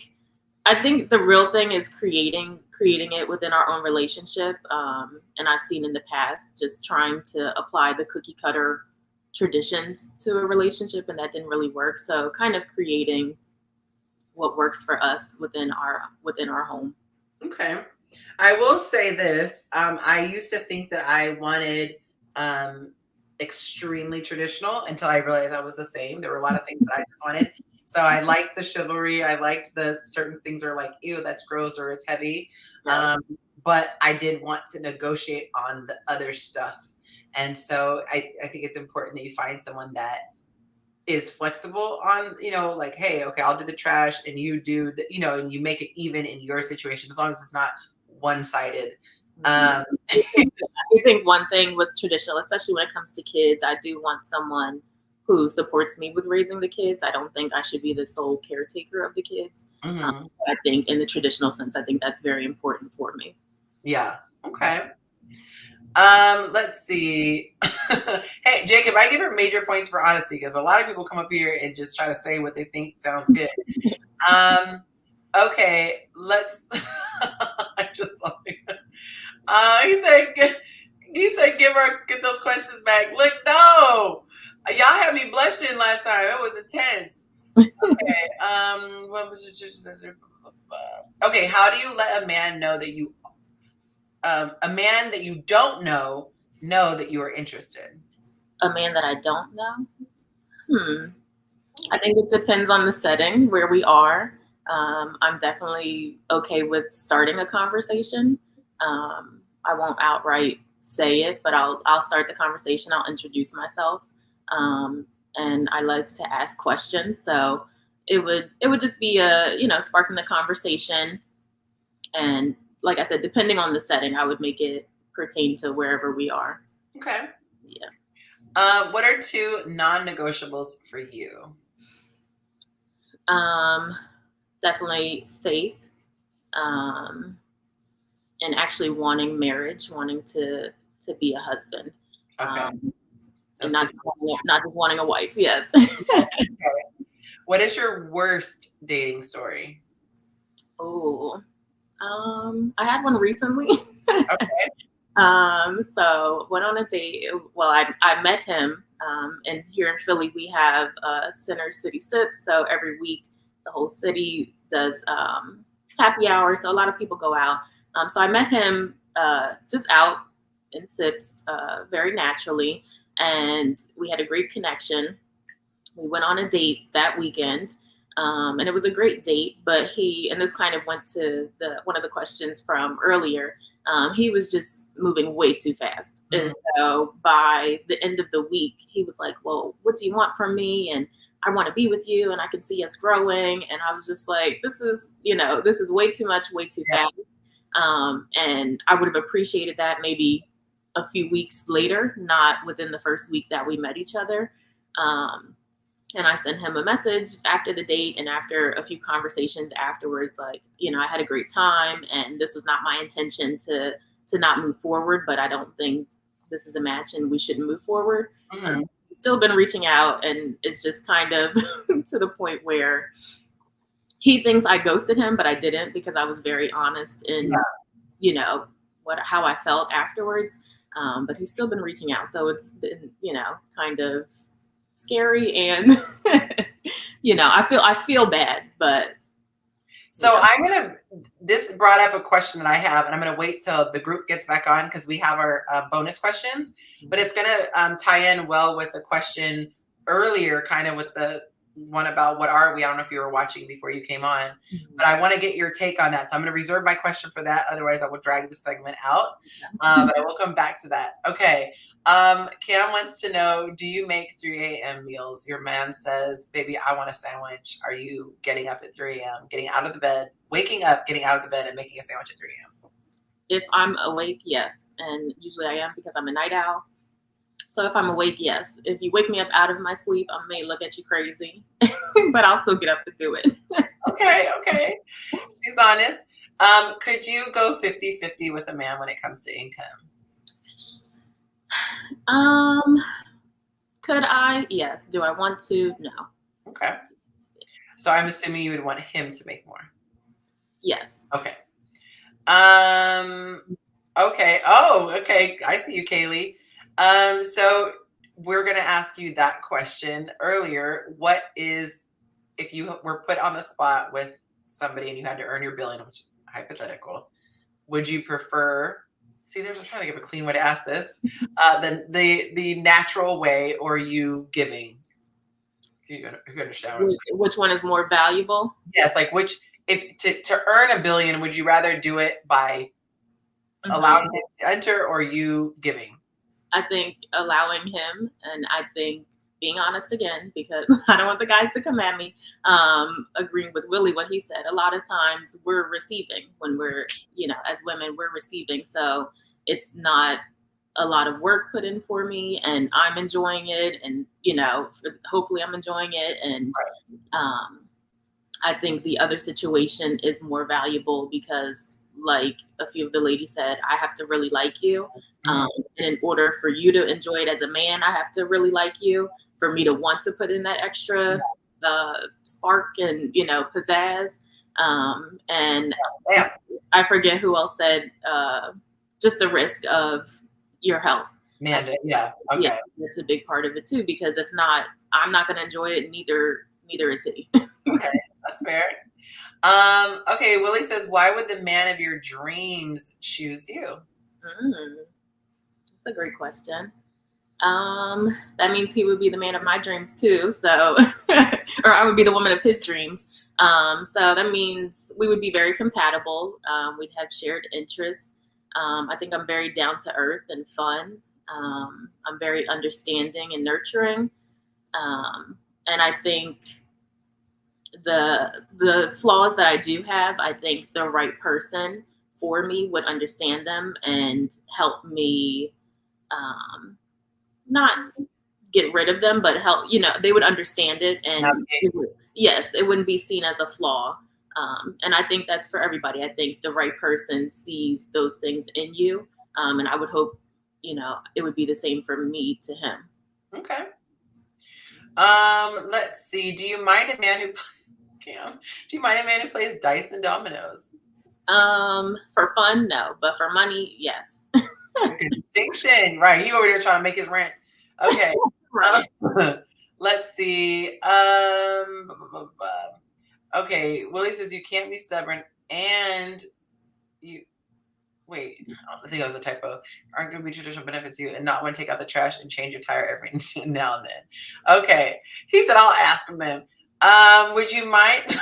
the real thing is creating it within our own relationship. And I've seen in the past just trying to apply the cookie cutter traditions to a relationship, and that didn't really work. So kind of creating what works for us within our home. Okay. I will say this. I used to think that I wanted extremely traditional until I realized I was the same. There were a lot of things that I just wanted. So I liked the chivalry. I liked the certain things are like, ew, that's gross or it's heavy. But I did want to negotiate on the other stuff. And so I think it's important that you find someone that is flexible on, like, hey, okay, I'll do the trash and you do the, and you make it even in your situation, as long as it's not one-sided. I think one thing with traditional, especially when it comes to kids, I do want someone who supports me with raising the kids. I don't think I should be the sole caretaker of the kids. So I think in the traditional sense, I think that's very important for me. Yeah. Okay. Let's see. Hey, Jacob, I give her major points for honesty because a lot of people come up here and just try to say what they think sounds good. Okay, let's. I just saw it. He said, get those questions back. Look, no, y'all had me blushing last time. It was intense. Okay. What was it? Okay. How do you let a man know that you? A man that you don't know that you are interested? A man that I don't know? I think it depends on the setting where we are. I'm definitely okay with starting a conversation. I won't outright say it, but I'll start the conversation. I'll introduce myself. And I like to ask questions. So it would just be sparking the conversation. And like I said, depending on the setting, I would make it pertain to wherever we are. Okay. Yeah. What are 2 non-negotiables for you? Definitely faith. And actually wanting marriage, wanting to be a husband. Okay. And not just wanting a wife. Yes. Okay. What is your worst dating story? Oh. I had one recently. Okay. So went on a date. Well, I met him, and here in Philly we have Center City Sips. So every week the whole city does happy hour. So a lot of people go out. So I met him just out in Sips very naturally, and we had a great connection. We went on a date that weekend. And it was a great date, but and this kind of went to one of the questions from earlier. He was just moving way too fast. Mm-hmm. And so by the end of the week, he was like, well, what do you want from me? And I want to be with you, and I can see us growing. And I was just like, this is way too much, way too fast. And I would have appreciated that maybe a few weeks later, not within the first week that we met each other. And I sent him a message after the date and after a few conversations afterwards, like, I had a great time, and this was not my intention to not move forward, but I don't think this is a match and we shouldn't move forward. Mm-hmm. Still been reaching out, and it's just kind of to the point where he thinks I ghosted him, but I didn't, because I was very honest in, how I felt afterwards. But he's still been reaching out. So it's been, kind of scary, and I feel bad, but so this brought up a question that I have, and I'm gonna wait till the group gets back on, because we have our bonus questions, but it's gonna tie in well with the question earlier, kind of with the one about what are we. I don't know if you were watching before you came on, but I want to get your take on that, so I'm going to reserve my question for that, otherwise I will drag the segment out. But I will come back to that. Okay. Cam wants to know, do you make 3 a.m. meals? Your man says, baby, I want a sandwich. Are you getting up at 3 a.m., getting out of the bed, waking up, getting out of the bed, and making a sandwich at 3 a.m.? If I'm awake, yes. And usually I am, because I'm a night owl. So if I'm awake, yes. If you wake me up out of my sleep, I may look at you crazy, but I'll still get up and do it. Okay. She's honest. Could you go 50-50 with a man when it comes to income? Could I? Yes. Do I want to? No. Okay. So I'm assuming you would want him to make more. Yes. Okay. Okay. Oh, okay. I see you, Kaylee. So we're going to ask you that question earlier. What is, if you were put on the spot with somebody and you had to earn your billion, which is hypothetical, would you prefer, I'm trying to think of a clean way to ask this, than the natural way, or you giving? If you understand what I'm saying. Which one is more valuable? Yes. Like to earn $1 billion, would you rather do it by allowing him to enter, or you giving? I think allowing him, and I think being honest again, because I don't want the guys to come at me, agreeing with Willie, what he said. A lot of times we're receiving when we're, as women, we're receiving. So it's not a lot of work put in for me, and I'm enjoying it, and, hopefully I'm enjoying it. And I think the other situation is more valuable, because like a few of the ladies said, I have to really like you. And in order for you to enjoy it as a man, I have to really like you, for me to want to put in that extra spark and, pizzazz. And I forget who else said, just the risk of your health. Yeah. Okay. Yeah, that's a big part of it too, because if not, I'm not going to enjoy it. Neither is he. Okay. That's fair. Okay, Willie says, why would the man of your dreams choose you? That's a great question. That means he would be the man of my dreams too. So, or I would be the woman of his dreams. So that means we would be very compatible. We'd have shared interests. I think I'm very down to earth and fun. I'm very understanding and nurturing. And I think the flaws that I do have, I think the right person for me would understand them and help me not get rid of them, but help, they would understand it. And it wouldn't be seen as a flaw. And I think that's for everybody. I think the right person sees those things in you. And I would hope, it would be the same for me to him. Okay. Let's see. Do you mind a man who plays dice and dominoes? For fun, no, but for money, yes. Distinction, right? He over there trying to make his rent. Okay. Right. Let's see. Okay. Willie says you can't be stubborn and you. Wait, I think that was a typo. Aren't going to be traditional benefits to you and not want to take out the trash and change your tire every now and then. Okay. He said, I'll ask him then. Would you mind?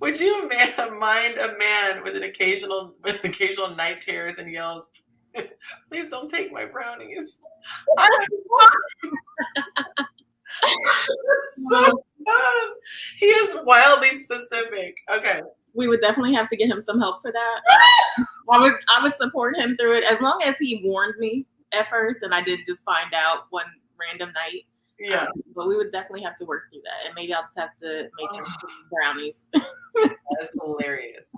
Would you mind a man with occasional night terrors and yells, please don't take my brownies? So fun. He is wildly specific. Okay. We would definitely have to get him some help for that. I would support him through it as long as he warned me at first and I didn't just find out one random night. Yeah. But we would definitely have to work through that. And maybe I'll just have to make him some brownies. That's hilarious.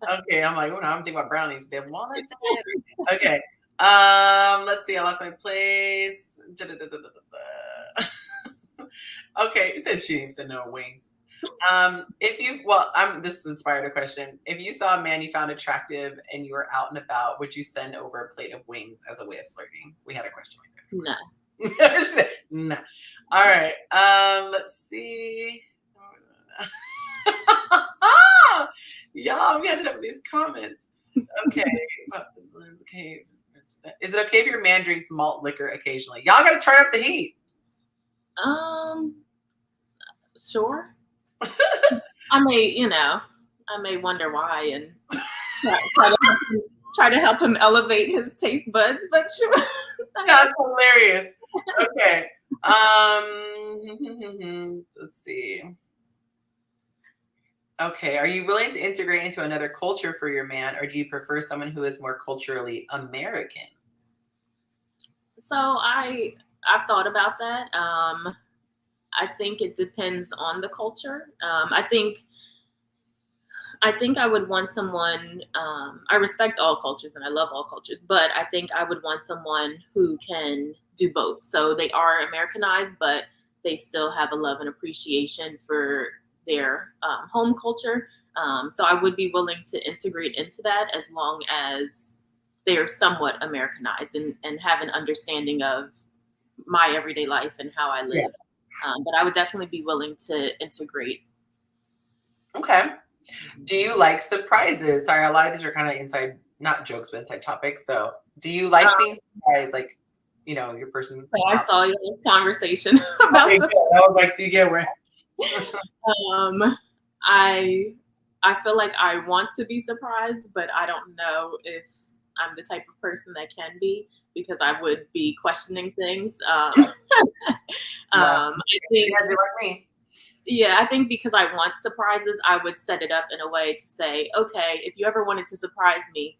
Okay, I'm like, oh no, I'm thinking about brownies. They have walnuts in it. Okay. Let's see. I lost my place. Okay, you said she said no wings. This inspired a question. If you saw a man you found attractive and you were out and about, would you send over a plate of wings as a way of flirting? We had a question like that. No. No. All right. Let's see. Y'all, we had to up with these comments. Okay. Okay. Is it okay if your man drinks malt liquor occasionally? Y'all got to turn up the heat. Sure. I may wonder why and try to help him elevate his taste buds, but sure. That's hilarious. Okay. Let's see. Okay. Are you willing to integrate into another culture for your man, or do you prefer someone who is more culturally American? So I've thought about that. I think it depends on the culture. I think I would want someone, I respect all cultures and I love all cultures, but I think I would want someone who can do both. So they are Americanized, but they still have a love and appreciation for their home culture. So I would be willing to integrate into that as long as they are somewhat Americanized and have an understanding of my everyday life and how I live. Yeah. But I would definitely be willing to integrate. Okay. Do you like surprises? Sorry, a lot of these are kind of inside, not jokes, but inside topics. So do you like being surprised? Like, your person. So I saw this conversation about surprise. I was like, so you get where? I feel like I want to be surprised, but I don't know if I'm the type of person that can be, because I would be questioning things. I think, like me. Yeah, I think because I want surprises, I would set it up in a way to say, okay, if you ever wanted to surprise me,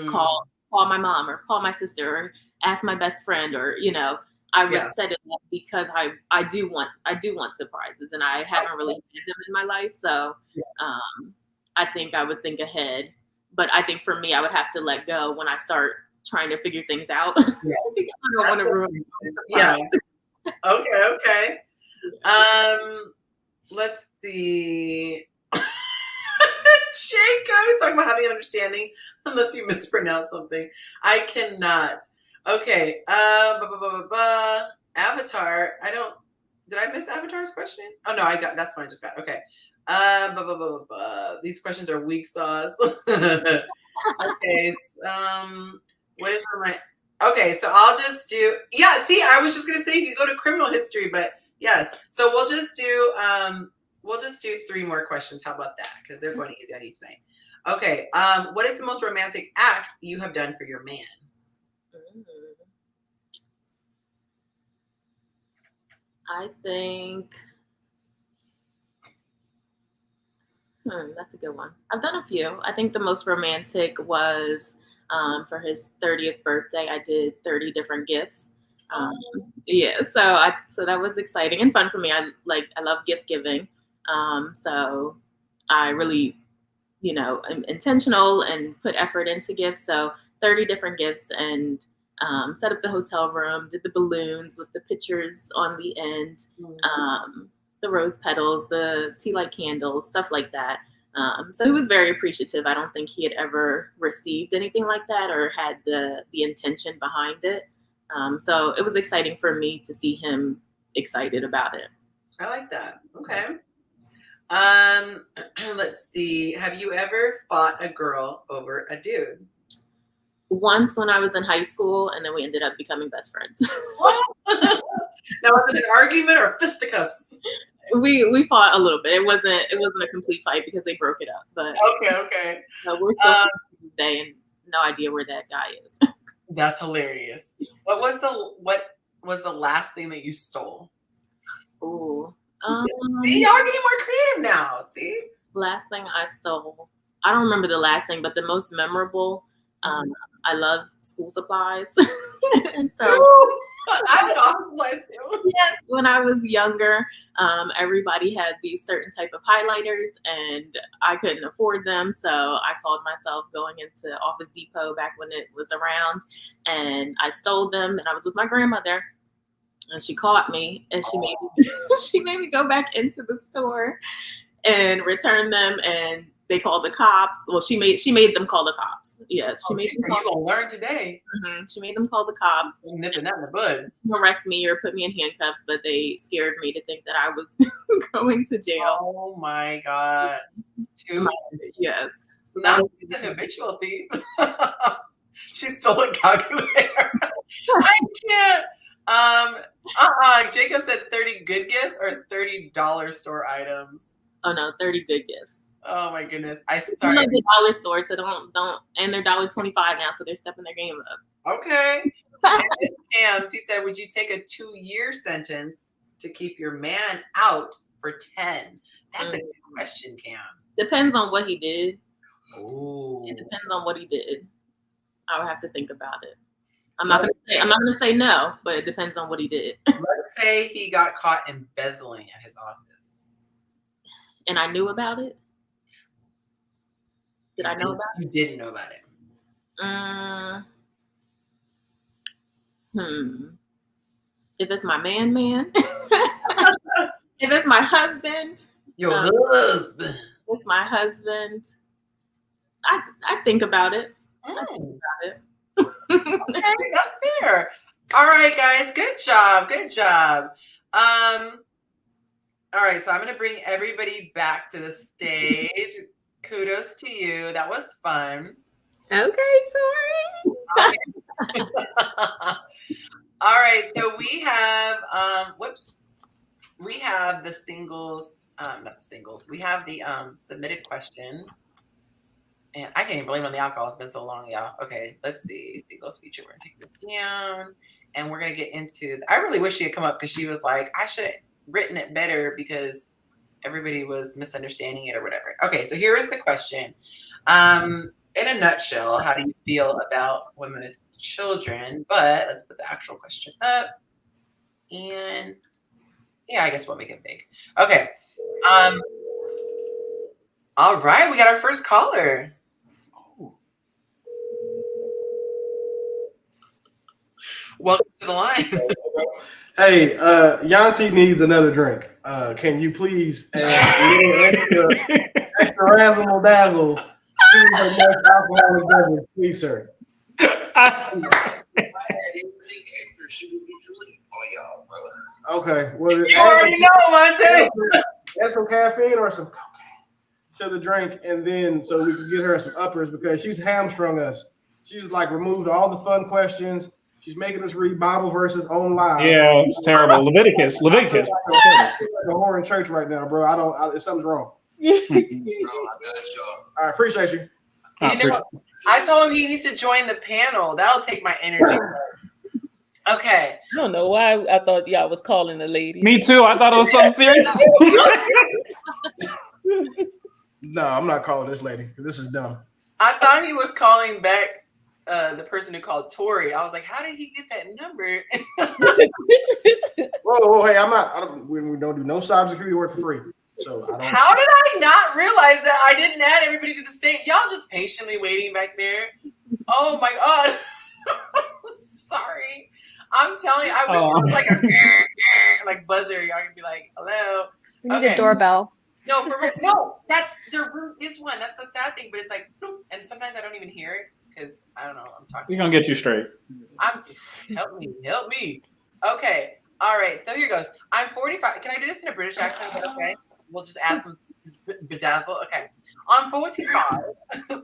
call my mom or call my sister or ask my best friend, or I would set it up because I do want surprises, and I haven't really had them in my life. So I think I would think ahead. But I think for me, I would have to let go when I start trying to figure things out because I don't want to ruin the surprise. Yeah. Okay. Let's see. Jacob is talking about having an understanding, unless you mispronounce something. I cannot. Okay. Avatar. Did I miss Avatar's question? Oh no, that's one I just got. Okay. These questions are weak sauce. Okay. What is my? Okay, so I'll just do. Yeah. See, I was just gonna say you could go to criminal history, but yes. So we'll just do 3 more questions. How about that? Because they're going easy on you tonight. Okay. What is the most romantic act you have done for your man? I think that's a good one. I've done a few. I think the most romantic was for his 30th birthday. I did 30 different gifts. So that was exciting and fun for me. I love gift giving. So I really, am intentional and put effort into gifts. So 30 different gifts, and set up the hotel room, did the balloons with the pictures on the end, the rose petals, the tea light candles, stuff like that. So he was very appreciative. I don't think he had ever received anything like that or had the intention behind it. So it was exciting for me to see him excited about it. I like that. Okay. Let's see. Have you ever fought a girl over a dude? Once when I was in high school, and then we ended up becoming best friends. Now, was it an argument or fisticuffs? We fought a little bit. It wasn't a complete fight because they broke it up. But okay. We're still friends to this day, and no idea where that guy is. That's hilarious. What was the last thing that you stole? Ooh. See, y'all getting more creative now. See? Last thing I stole. I don't remember the last thing, but the most memorable, I love school supplies. And so I would office supplies too. Yes, when I was younger, everybody had these certain type of highlighters and I couldn't afford them. So I called myself going into Office Depot back when it was around, and I stole them, and I was with my grandmother. And she caught me, and she made me go back into the store and return them. And they called the cops. Well, she made them call the cops. Yes, she made them call. You gonna learn today? Mm-hmm. She made them call the cops. Nipping that in the bud. Arrest me or put me in handcuffs, but they scared me to think that I was going to jail. Oh my god! Yes. So now she's an habitual thief. She stole a calculator. I can't. Jacob said 30 good gifts or $30 store items. Oh no, 30 good gifts. Oh my goodness. You know the dollar store, so don't, and they're $1.25 now, so they're stepping their game up. Okay. Cam, he said, would you take a 2-year sentence to keep your man out for 10? That's a good question, Cam. Depends on what he did. Ooh. It depends on what he did. I would have to think about it. I'm not gonna say no, but it depends on what he did. Let's say he got caught embezzling at his office. And I knew about it. Did I know about it? You didn't know about it. If it's my man. If it's my husband. Your husband. If it's my husband. I think about it. I think about it. Okay, that's fair. All right, guys. Good job. All right, so I'm going to bring everybody back to the stage. Kudos to you. That was fun. Okay, Tori. All right, so we have we have the singles, not the singles. We have the submitted question. And I can't even blame on the alcohol. It's been so long, y'all. Okay, let's see. Singles feature. We're going to take this down. And we're going to get into... I really wish she had come up because she was like, I should have written it better because everybody was misunderstanding it or whatever. Okay, so here is the question. In a nutshell, how do you feel about women with children? But let's put the actual question up. And yeah, I guess we'll make it big. Okay. All right, we got our first caller. Welcome to the line. Hey, Yonci needs another drink. Can you please add a little extra razzle dazzle to the most alcoholic beverage, please, sir? Okay. Well, you already know, Monte. Add some caffeine or some cocaine to the drink, and then so we can get her some uppers because she's hamstrung us. She's like removed all the fun questions. She's making us read Bible verses on live. Yeah, it's terrible. Leviticus. I'm like a whore in church right now, bro. Something's wrong. I appreciate you. I told him he needs to join the panel. That'll take my energy. Okay. I don't know why I thought y'all was calling the lady. Me too. I thought it was something serious. No, I'm not calling this lady because this is dumb. I thought he was calling back the person who called Tori. I was like, how did he get that number? Whoa, hey, we don't do no cybersecurity work for free. So I don't. How did I not realize that I didn't add everybody to the stage? Y'all just patiently waiting back there. Oh my God. Sorry. I'm telling you, I wish it was like a like buzzer. Y'all could be like, hello. We need a doorbell. No, for real. No, there is one. That's the sad thing, but it's like, bloop, and sometimes I don't even hear it because I don't know. I'm talking. We're gonna get you straight. I'm just help me. Okay, all right. So here goes. I'm 45. Can I do this in a British accent? Okay, we'll just add some bedazzle. Okay, I'm 45. I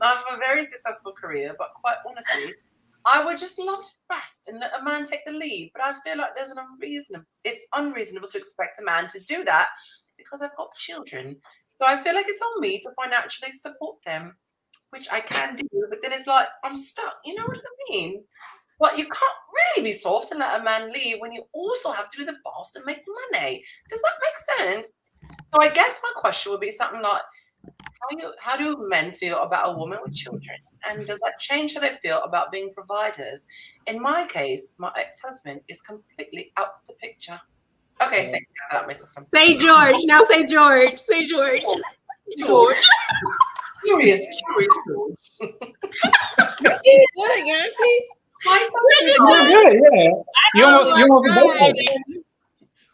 have a very successful career, but quite honestly, I would just love to rest and let a man take the lead. But I feel like it's unreasonable to expect a man to do that because I've got children. So I feel like it's on me to financially support them, which I can do. But then it's like I'm stuck. You know what I mean? But you can't really be soft and let a man leave when you also have to be the boss and make money. Does that make sense? So I guess my question would be something like, how do men feel about a woman with children? And does that change how they feel about being providers? In my case, my ex-husband is completely out the picture. Okay, thanks for that, my system. Say George. Now say George. Say George. George. Curious George. You good, Yonci? You're good, yeah. You almost voted.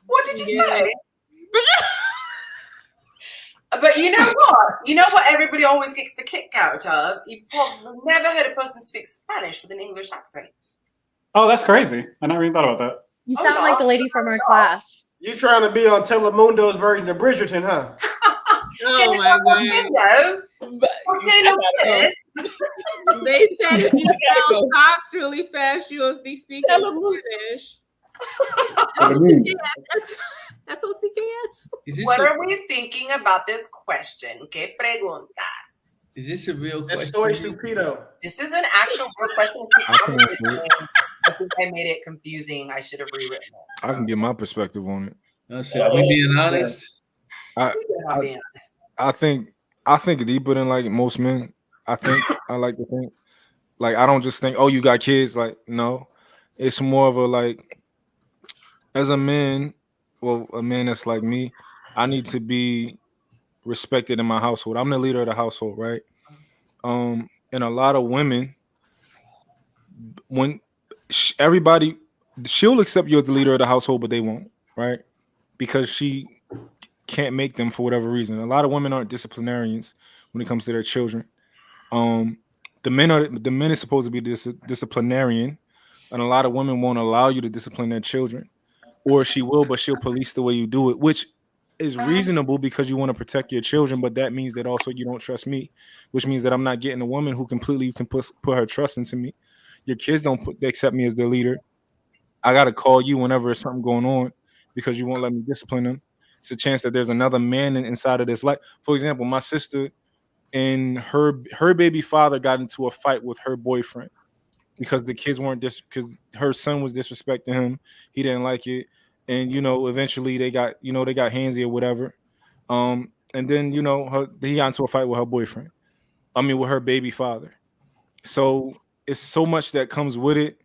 What did you say? But you know what? You know what everybody always gets a kick out of? You've probably never heard a person speak Spanish with an English accent. Oh, that's crazy. I never even thought about that. You sound like the lady from our class. You trying to be on Telemundo's version of Bridgerton, huh? Oh my God. They said if you spell socks really fast, you'll be speaking Spanish. That's what CKS. What are we thinking about this question? ¿Qué preguntas? Is this a real question? Soy stupido. This is an actual real question. I think I made it confusing. I should have rewritten it. I can get my perspective on it. Are we being honest? I think deeper than like most men. I like to think. Like I don't just think, oh, you got kids. Like, no. It's more of a like, as a man, well, a man that's like me, I need to be respected in my household. I'm the leader of the household, right? And a lot of women, when everybody, she'll accept you as the leader of the household, but they won't, right? Because she can't make them for whatever reason. A lot of women aren't disciplinarians when it comes to their children. The men is supposed to be disciplinarian, and a lot of women won't allow you to discipline their children, or she will, but she'll police the way you do it, which is reasonable because you want to protect your children. But that means that also you don't trust me, which means that I'm not getting a woman who completely can put her trust into me. Your kids they accept me as their leader. I gotta call you whenever there's something going on because you won't let me discipline them. It's a chance that there's another man inside of this life. For example, my sister and her baby father got into a fight with her boyfriend because the kids weren't because her son was disrespecting him. He didn't like it, and eventually they got handsy or whatever. And then he got into a fight with her boyfriend. With her baby father. So it's so much that comes with it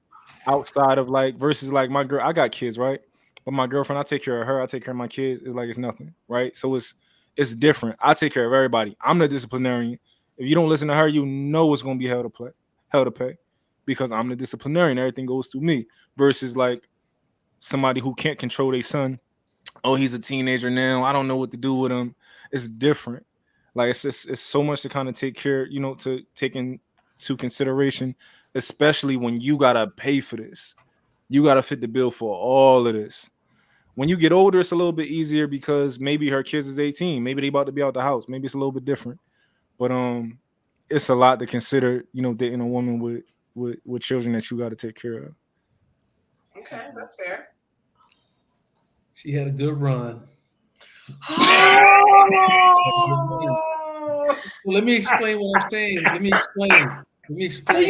outside of versus my girl. I got kids, right? But my girlfriend, I take care of her. I take care of my kids. It's like it's nothing, right? So it's different. I take care of everybody. I'm the disciplinarian. If you don't listen to her, you know it's gonna be hell to pay, because I'm the disciplinarian. Everything goes through me. Versus somebody who can't control their son. Oh, he's a teenager now. I don't know what to do with him. It's different. It's so much to kind of take care, to take into consideration, especially when you gotta pay for this. You gotta fit the bill for all of this. When you get older, it's a little bit easier because maybe her kids is 18. Maybe they about to be out the house. Maybe it's a little bit different. But it's a lot to consider, dating a woman with children that you got to take care of. Okay, that's fair. She had a good run. Well, let me explain what I'm saying. Let me explain.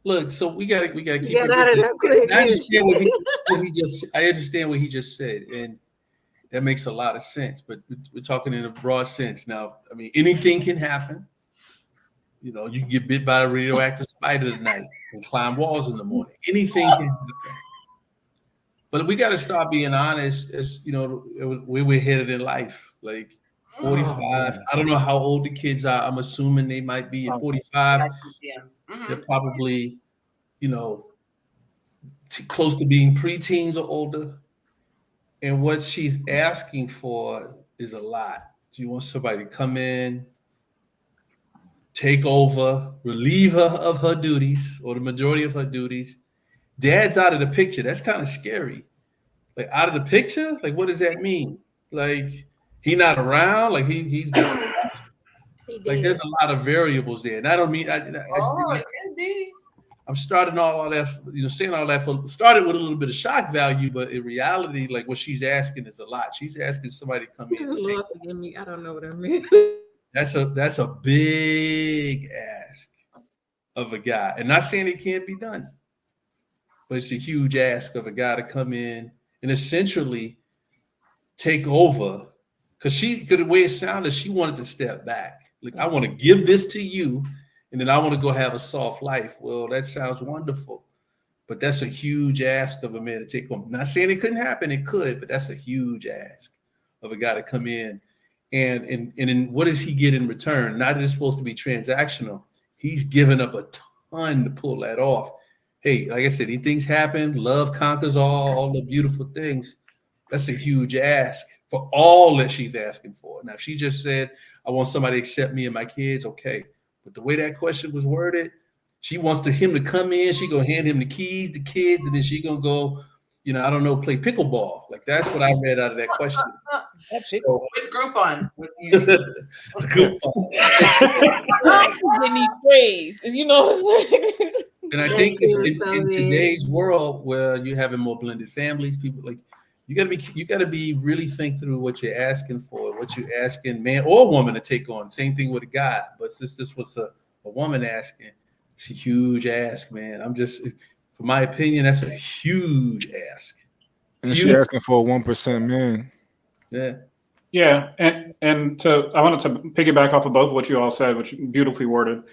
Look, so we gotta keep it. I understand what he just said, and that makes a lot of sense. But we're talking in a broad sense now. Anything can happen. You can get bit by a radioactive spider tonight and climb walls in the morning. Anything can happen. But we got to start being honest, as where we're headed in life. 45. I don't know how old the kids are. I'm assuming they might be at 45. They're probably, close to being preteens or older. And what she's asking for is a lot. She wants somebody to come in, take over, relieve her of her duties or the majority of her duties. Dad's out of the picture. That's kind of scary. Like out of the picture? Like what does that mean? Like he not around? Like he's like there's a lot of variables there. And I don't mean it could be. I'm starting all that, saying all that started with a little bit of shock value, but in reality, like what she's asking is a lot. She's asking somebody to come in. Lord forgive me, I don't know what I mean. That's a big ask of a guy. And not saying it can't be done, but it's a huge ask of a guy to come in and essentially take over. Because the way it sounded, she wanted to step back. Like, I want to give this to you, and then I want to go have a soft life. Well, that sounds wonderful, but that's a huge ask of a man to take on. Not saying it couldn't happen, it could, but that's a huge ask of a guy to come in. And then what does he get in return? Not that it's supposed to be transactional. He's given up a ton to pull that off. Hey, like I said, these things happen. Love conquers all the beautiful things. That's a huge ask for all that she's asking for. Now, if she just said, I want somebody to accept me and my kids, okay. But the way that question was worded, she wants him to come in. She gonna hand him the keys, the kids, and then she gonna go, I don't know, play pickleball. Like that's what I read out of that question. So, with Groupon. With Groupon. And I think in today's world where you're having more blended families, people like you gotta be really think through what you're asking for, what you're asking man or woman to take on. Same thing with a guy, but since this was a woman asking, it's a huge ask, man. For my opinion, that's a huge ask. And she's asking for a 1% man. Yeah. Yeah, and I wanted to piggyback off of both of what you all said, which beautifully worded,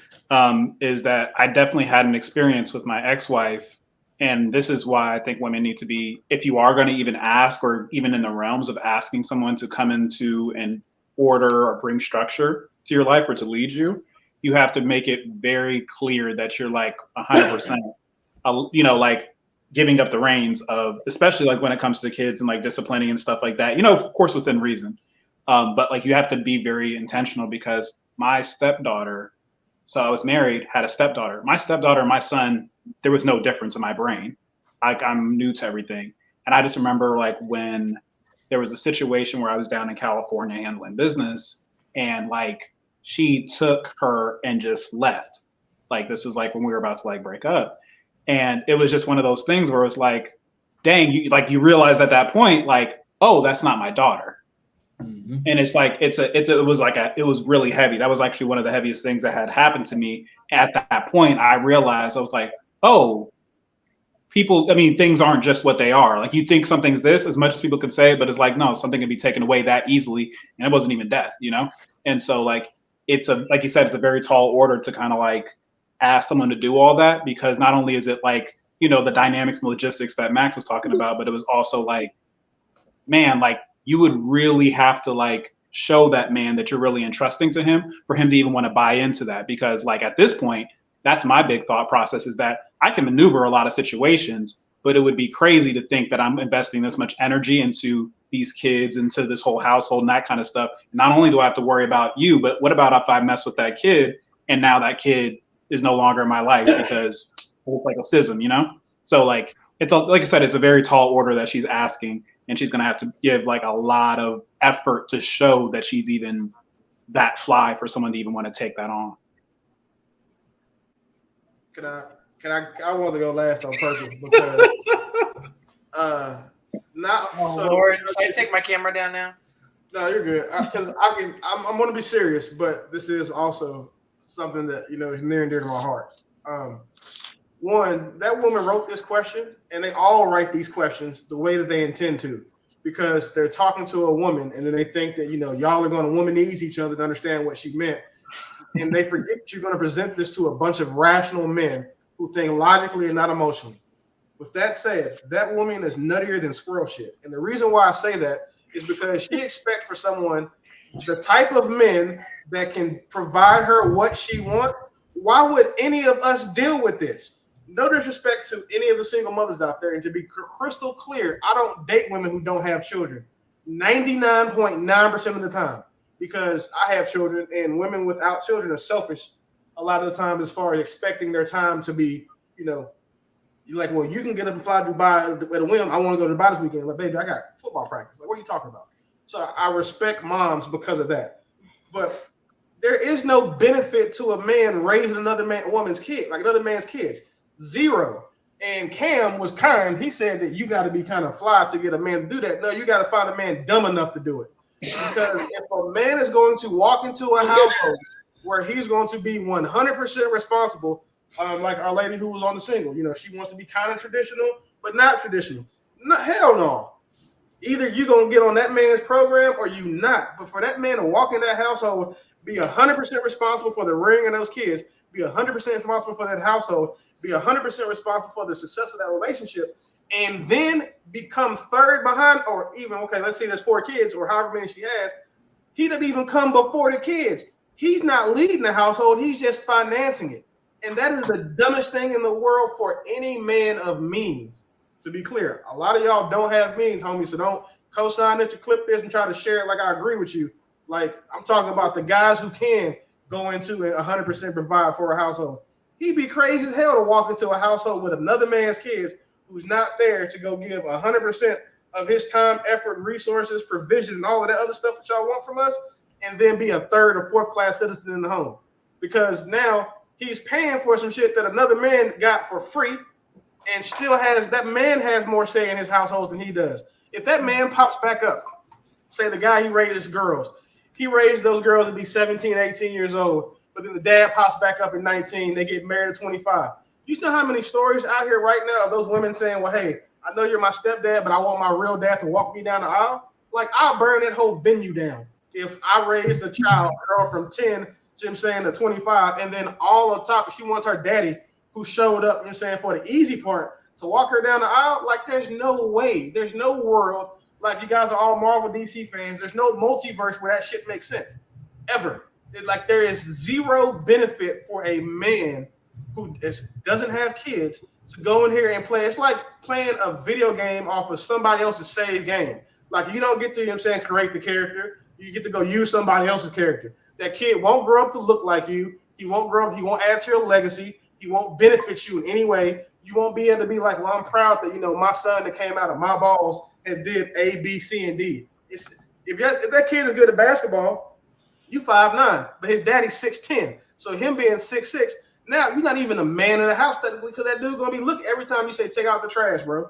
is that I definitely had an experience with my ex-wife, and this is why I think women need to be, if you are going to even ask, or even in the realms of asking someone to come into and order or bring structure to your life or to lead you, you have to make it very clear that you're like 100%, like giving up the reins of, especially like when it comes to kids and like disciplining and stuff like that, of course, within reason. But like you have to be very intentional, because my stepdaughter, so I was married, had a stepdaughter. My stepdaughter and my son, there was no difference in my brain. Like I'm new to everything. And I just remember like when there was a situation where I was down in California handling business, and like she took her and just left. Like this was like when we were about to like break up. And it was just one of those things where it was like, dang, you realize at that point, like, oh, that's not my daughter. Mm-hmm. And it's like, it was really heavy. That was actually one of the heaviest things that had happened to me. At that point, I realized, I was like, oh, things aren't just what they are. Like you think something's this, as much as people could say, but it's like, no, something can be taken away that easily. And it wasn't even death, And so like, like you said, it's a very tall order to kind of like ask someone to do all that, because not only is it like, the dynamics and logistics that Max was talking about, but it was also like, man, like you would really have to like show that man that you're really entrusting to him for him to even want to buy into that. Because like at this point, that's my big thought process, is that I can maneuver a lot of situations, but it would be crazy to think that I'm investing this much energy into these kids, into this whole household and that kind of stuff. Not only do I have to worry about you, but what about if I mess with that kid and now that kid is no longer in my life because it's like a schism, So like, like I said, it's a very tall order that she's asking, and she's going to have to give like a lot of effort to show that she's even that fly for someone to even want to take that on. I want to go last on purpose because Lord, should I take my camera down now? No, you're good. Because I'm going to be serious, but this is also something that is near and dear to my heart. One, that woman wrote this question, and they all write these questions the way that they intend to, because they're talking to a woman, and then they think that y'all are going to womanize each other to understand what she meant, and they forget that you're going to present this to a bunch of rational men who think logically and not emotionally. With that said, that woman is nuttier than squirrel shit, and the reason why I say that is because she expects for someone, the type of men that can provide her what she wants. Why would any of us deal with this? No disrespect to any of the single mothers out there, and to be crystal clear, I don't date women who don't have children 99.9% of the time, because I have children, and women without children are selfish a lot of the time as far as expecting their time to be, you know, like, well, you can get up and fly to Dubai at a whim. I want to go to Dubai this weekend. Like, baby, I got football practice. Like, what are you talking about? So I respect moms because of that. But there is no benefit to a man raising another woman's kid, like another man's kids. Zero. And Cam was kind. He said that you got to be kind of fly to get a man to do that. No, you got to find a man dumb enough to do it. Because if a man is going to walk into a household where he's going to be 100% responsible, like our lady who was on the single, you know, she wants to be kind of traditional, but not traditional. No, hell no. Either you're going to get on that man's program or you not. But for that man to walk in that household, be 100% responsible for the rearing of those kids, be 100% responsible for that household, be 100% responsible for the success of that relationship, and then become third behind, or even, okay, let's say there's 4 kids or however many she has, he didn't even come before the kids. He's not leading the household, he's just financing it. And that is the dumbest thing in the world for any man of means. To be clear, a lot of y'all don't have means, homie, so don't co-sign this, to clip this and try to share it like I agree with you. Like, I'm talking about the guys who can go into 100% provide for a household. He'd be crazy as hell to walk into a household with another man's kids who's not there to go give 100% of his time, effort, resources, provision, and all of that other stuff that y'all want from us, and then be a third or fourth class citizen in the home. Because now he's paying for some shit that another man got for free, and still has, that man has more say in his household than he does. If that man pops back up, say the guy he raised girls, he raised those girls to be 17, 18 years old, but then the dad pops back up at 19, they get married at 25. You know how many stories out here right now of those women saying, well, hey, I know you're my stepdad, but I want my real dad to walk me down the aisle? Like, I'll burn that whole venue down if I raised a child, girl from 10 to him saying to 25, and then all on top, she wants her daddy who showed up, I'm saying, for the easy part to walk her down the aisle. Like, there's no way, there's no world. Like, you guys are all Marvel DC fans. There's no multiverse where that shit makes sense, ever. Like, there is zero benefit for a man who doesn't have kids to go in here and play. It's like playing a video game off of somebody else's saved game. Like, you don't get to, you know what I'm saying, create the character. You get to go use somebody else's character. That kid won't grow up to look like you. He won't grow up. He won't add to your legacy. He won't benefit you in any way. You won't be able to be like, well, I'm proud that, you know, my son that came out of my balls and did A, B, C, and D. If that kid is good at basketball, you 5'9", but his daddy's 6'10". So him being 6'6", now you're not even a man in the house technically, because that dude gonna be, look, every time you say take out the trash, bro,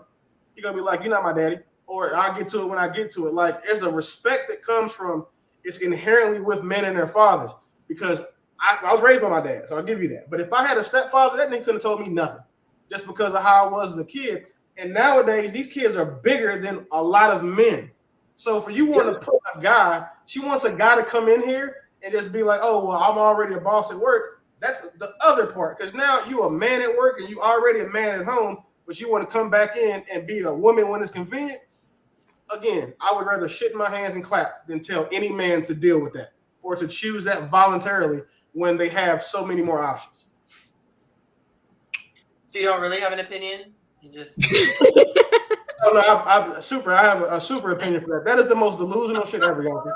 you're gonna be like, you're not my daddy, or I'll get to it when I get to it. Like, there's a respect that comes from, it's inherently with men and their fathers, because I was raised by my dad, so I'll give you that. But if I had a stepfather, that nigga couldn't have told me nothing, just because of how I was as a kid. And nowadays, these kids are bigger than a lot of men. So for you want to put a guy, she wants a guy to come in here and just be like, oh, well, I'm already a boss at work. That's the other part, because now you a man at work and you already a man at home, but you want to come back in and be a woman when it's convenient. Again, I would rather shit in my hands and clap than tell any man to deal with that or to choose that voluntarily when they have so many more options. So you don't really have an opinion? You just no, I have a super opinion for that. That is the most delusional shit ever, Yonci.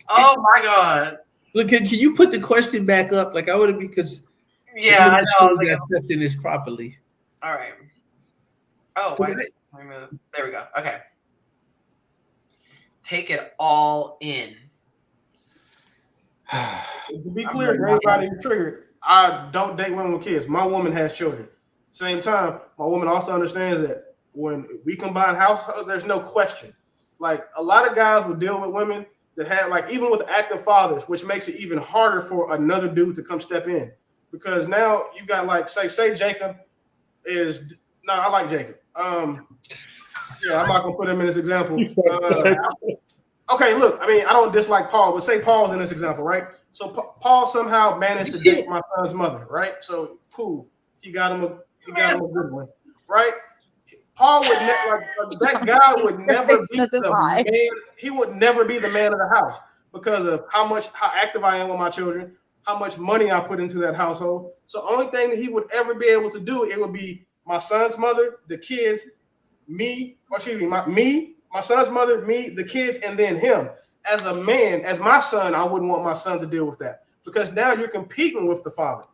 Oh my god! Look, can you put the question back up? Like, I would have, because yeah, I know. I was like, accepting this properly. All right. Oh, why is it? There we go. Okay. Take it all in. To be clear, for everybody who's triggered, I don't date women with kids. My woman has children. Same time, my woman also understands that when we combine households, there's no question. Like, a lot of guys will deal with women that have, like, even with active fathers, which makes it even harder for another dude to come step in. Because now you got, like, say Jacob is, no, I like Jacob. Yeah, I'm not gonna put him in this example. Okay, look, I mean, I don't dislike Paul, but say Paul's in this example, right? So Paul somehow managed to date my son's mother, right? So cool, he got him a good one, right? Paul would never, like, that guy would never be the man. He would never be the man of the house because of how active I am with my children, how much money I put into that household. So the only thing that he would ever be able to do, it would be my son's mother, the kids, my son's mother, me, the kids, and then him. as a man, as my son, I wouldn't want my son to deal with that because now you're competing with the father.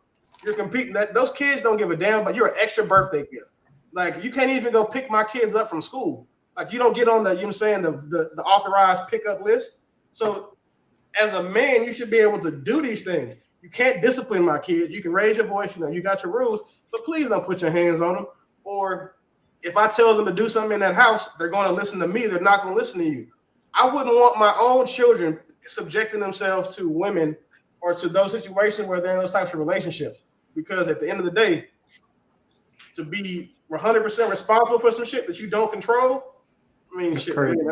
You're competing. That those kids don't give a damn, but you're an extra birthday gift. Like you can't even go pick my kids up from school. Like you don't get on the, you know what I'm saying, the authorized pickup list. So as a man, you should be able to do these things. You can't discipline my kids. You can raise your voice, you know, you got your rules, but please don't put your hands on them. Or if I tell them to do something in that house, they're going to listen to me. They're not going to listen to you. I wouldn't want my own children subjecting themselves to women or to those situations where they're in those types of relationships. Because at the end of the day, to be 100% responsible for some shit that you don't control, I mean, that's shit. I mean,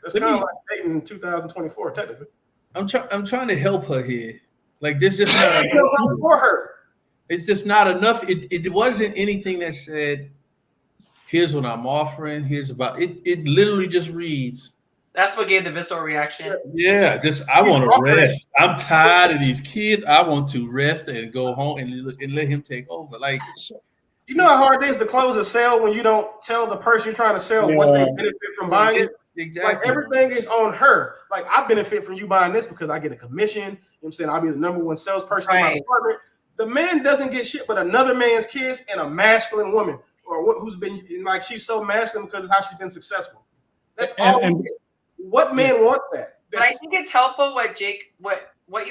that's kind of like dating in 2024, technically. I'm trying to help her here. Like this just not enough for her. It's just not enough. It wasn't anything that said, here's what I'm offering, here's about it. It literally just reads. That's what gave the visceral reaction. Yeah, just I want to rest. I'm tired of these kids. I want to rest and go home and let him take over. Like, you know how hard it is to close a sale when you don't tell the person you're trying to sell what they benefit from buying it? Exactly. Like everything is on her. Like I benefit from you buying this because I get a commission. You know what I'm saying? I'll be the number one salesperson in my department. The man doesn't get shit but another man's kids and a masculine woman or who's been like she's so masculine because of how she's been successful. That's all. What man wants that? But I think it's helpful what you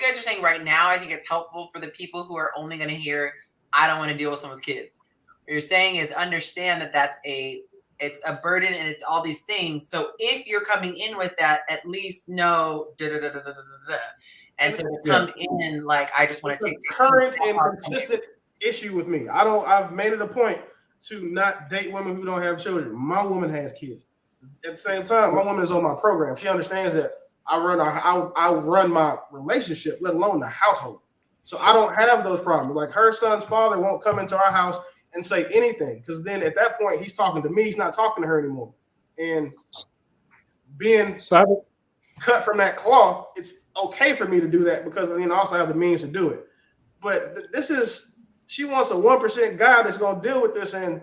guys are saying right now. I think it's helpful for the people who are only going to hear, I don't want to deal with someone with kids. What you're saying is understand that it's a burden and it's all these things. So if you're coming in with that, at least know and so to come in like I just want to take current and consistent issue with me. I've made it a point to not date women who don't have children. My woman has kids. At the same time, my woman is on my program. She understands that I run my relationship, let alone the household. So I don't have those problems. Like her son's father won't come into our house and say anything because then at that point he's talking to me. He's not talking to her anymore. And being cut from that cloth, it's okay for me to do that because I also have the means to do it. But she wants a 1% guy that's going to deal with this, and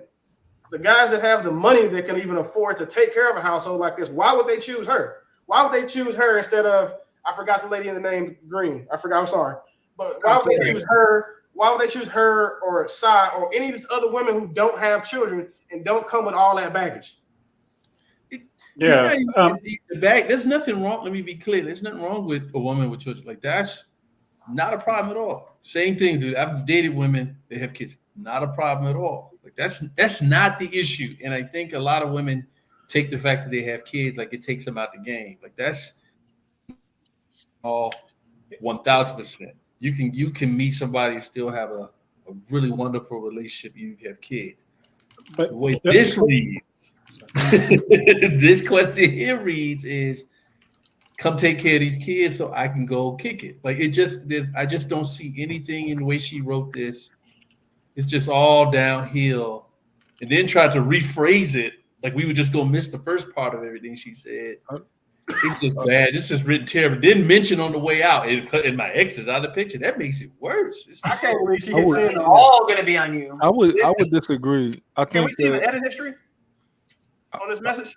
the guys that have the money that can even afford to take care of a household like this, why would they choose her? Why would they choose her instead of, I forgot the lady in the name Green. I'm sorry. But why would they choose her? Why would they choose her or Sai or any of these other women who don't have children and don't come with all that baggage? There's nothing wrong. Let me be clear. There's nothing wrong with a woman with children. Like that's not a problem at all. Same thing, dude. I've dated women that have kids. Not a problem at all. Like that's not the issue. And I think a lot of women take the fact that they have kids like it takes them out the game. Like that's all 1,000%. You can meet somebody and still have a really wonderful relationship. You have kids. But the way this reads, this question here reads is, come take care of these kids so I can go kick it. Like I just don't see anything in the way she wrote this. It's just all downhill. And then try to rephrase it like we would just go miss the first part of everything she said. It's just bad. It's just written terrible. Didn't mention on the way out, and my ex is out of the picture. That makes it worse. I can't believe she it's all going to be on you. I would disagree. Can we see the edit history on this message?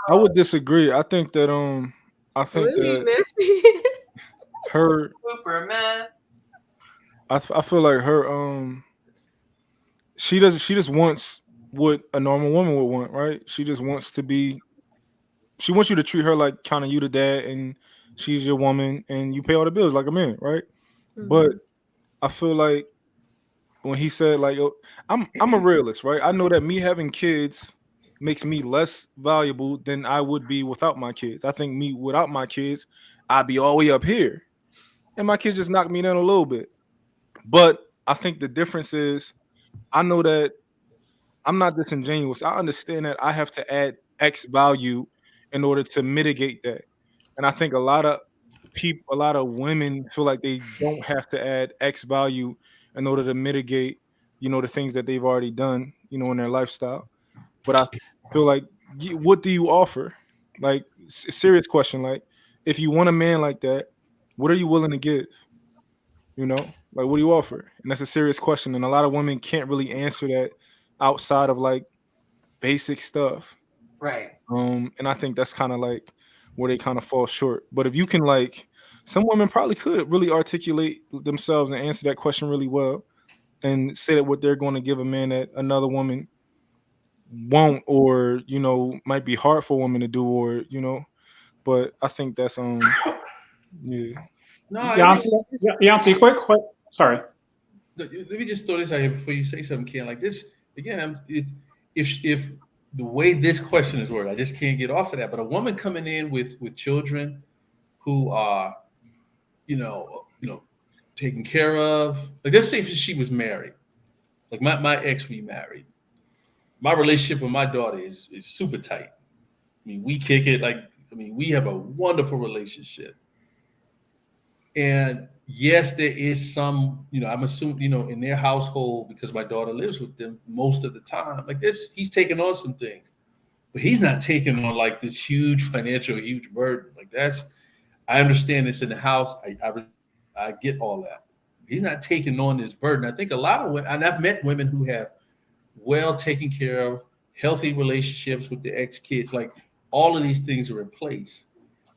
I would disagree. I think that her super mess. I feel like her she just wants what a normal woman would want, right? She just wants you to treat her like kind of you the dad and she's your woman and you pay all the bills like a man, right? Mm-hmm. But I feel like when he said like I'm a realist, right? I know that me having kids makes me less valuable than I would be without my kids. I think me without my kids, I'd be all the way up here. And my kids just knocked me down a little bit. But I think the difference is I know that I'm not disingenuous. I understand that I have to add X value in order to mitigate that. And I think a lot of women feel like they don't have to add X value in order to mitigate, the things that they've already done, in their lifestyle. But I feel like, what do you offer? Like, serious question. Like, if you want a man like that, what are you willing to give? Like, what do you offer? And that's a serious question. And a lot of women can't really answer that outside of like basic stuff. Right. And I think that's kind of like where they kind of fall short. But if you can like, some women probably could really articulate themselves and answer that question really well, and say that what they're going to give a man that another woman won't, or might be hard for a woman to do, or But I think that's yeah. No, Yonci, quick. Sorry. Let me just throw this out here before you say something, Ken. Like this again, if the way this question is worded, I just can't get off of that. But a woman coming in with children who are, taken care of. Like, let's say if she was married, like my ex remarried. My relationship with my daughter is super tight. I mean, we kick it we have a wonderful relationship. And yes, there is some, I'm assuming, in their household, because my daughter lives with them most of the time, like this, he's taking on some things, but he's not taking on like this huge burden. Like I understand it's in the house. I get all that. He's not taking on this burden. I think a lot of women, and I've met women who have well taken care of, healthy relationships with the ex-kids, like all of these things are in place.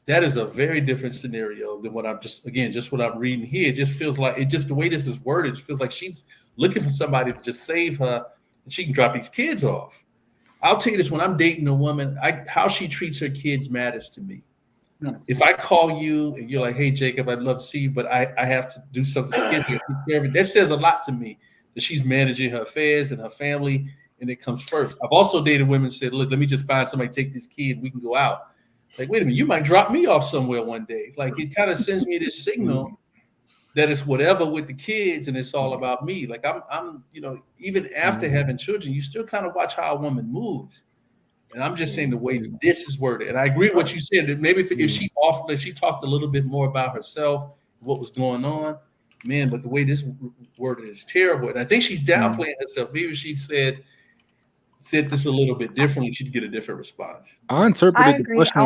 That is a very different scenario than what I'm what I'm reading here. It just feels like the way this is worded, it feels like she's looking for somebody to just save her and she can drop these kids off. I'll tell you this, when I'm dating a woman, how she treats her kids matters to me. If I call you and you're like, hey, Jacob, I'd love to see you, but I have to do something for kids. That says a lot to me, that she's managing her affairs and her family, and it comes first. I've also dated women who said, look, let me just find somebody, take this kid, we can go out. Like, wait a minute, you might drop me off somewhere one day. Like, it kind of sends me this signal that it's whatever with the kids and it's all about me. Like, I'm even after having children, you still kind of watch how a woman moves. And I'm just saying the way that this is worded. And I agree with what you said, that maybe if she offered, if she talked a little bit more about herself, what was going on, man, but the way this worded is terrible. And I think she's downplaying herself. Maybe if she said this a little bit differently, she'd get a different response. I interpreted the question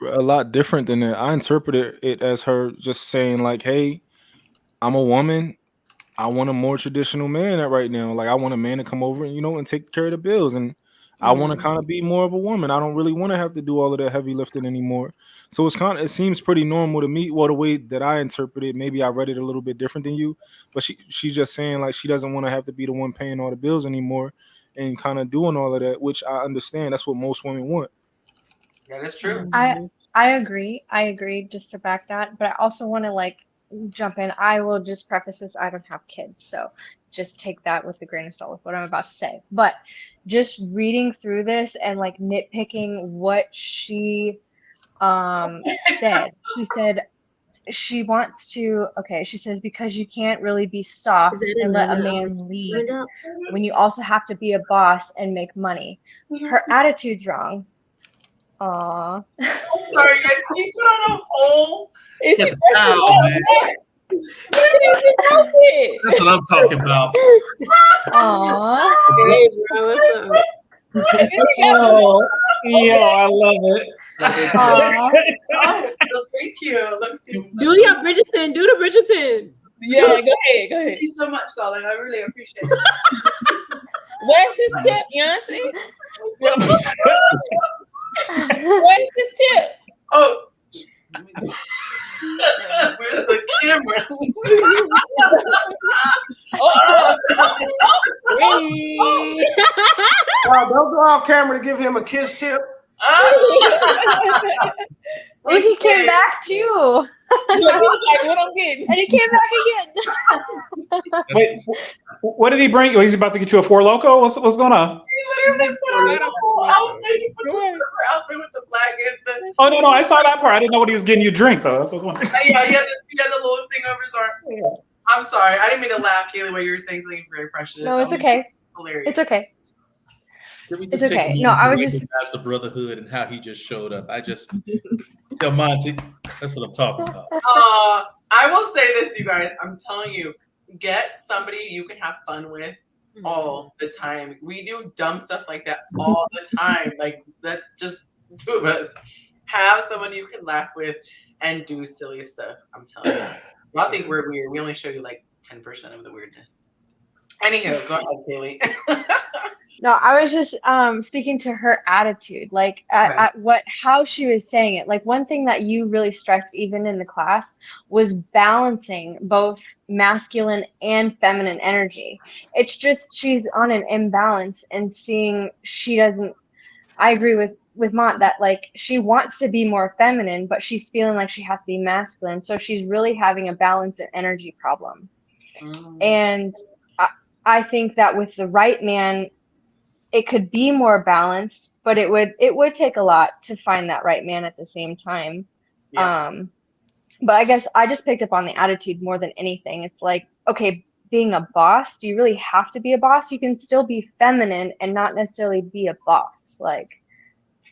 a lot different than that. I interpreted it as her just saying like, hey, I'm a woman. I want a more traditional man right now. Like, I want a man to come over and, and take care of the bills. And I want to kind of be more of a woman. I don't really want to have to do all of that heavy lifting anymore. So it seems pretty normal to me. Well, the way that I interpret it, maybe I read it a little bit different than you, but she's just saying like she doesn't want to have to be the one paying all the bills anymore and kind of doing all of that, which I understand. That's what most women want. Yeah, that's true. I agree. Just to back that, but I also want to jump in. I will just preface this. I don't have kids, so just take that with a grain of salt with what I'm about to say. But just reading through this and nitpicking what she said. She said she wants to, she says, because you can't really be soft and let a man lead when you also have to be a boss and make money. Her attitude's wrong. Aww. I'm sorry, guys. Can you put on a hole? That's what I'm talking about. Aww. Hey, bro, what's up? I love it. Oh, thank you. Do your Bridgerton. Do the Bridgerton. Yeah, go ahead. Thank you so much, darling. I really appreciate it. Where's his tip, Yonci? Where's his tip? Oh. Where's the camera? Don't go off camera to give him a kiss tip. Oh, he came back too. He's like, what I'm getting? And he came back again. Wait, what did he bring you? He's about to get you a Four Loco? What's going on? He literally put on the whole outfit. He put the silver outfit with the black and the... Oh, no, I saw that part. I didn't know what he was getting you drink, though. That's what I was wondering. Yeah, he had the little thing over his arm. Yeah. I'm sorry. I didn't mean to laugh, Kaylee, while you were saying something very precious. No, it's okay. Hilarious. It's okay. It's okay. No, I was just the brotherhood and how he just showed up. I just tell Monty, that's what I'm talking about. I will say this, you guys. I'm telling you, get somebody you can have fun with all the time. We do dumb stuff like that all the time. Like that, just two of us. Have someone you can laugh with and do silly stuff. I'm telling you. Y'all think we're weird. We only show you 10% of the weirdness. Anywho, go ahead, Kaylee. No, I was just speaking to her attitude, like at how she was saying it. Like one thing that you really stressed even in the class was balancing both masculine and feminine energy. It's just she's on an imbalance and seeing she doesn't. I agree with Mont that like she wants to be more feminine, but she's feeling like she has to be masculine. So she's really having a balance and energy problem. And I think that with the right man, it could be more balanced, but it would take a lot to find that right man at the same time. Yeah. But I guess I just picked up on the attitude more than anything. It's like, okay, being a boss, do you really have to be a boss? You can still be feminine and not necessarily be a boss. Like,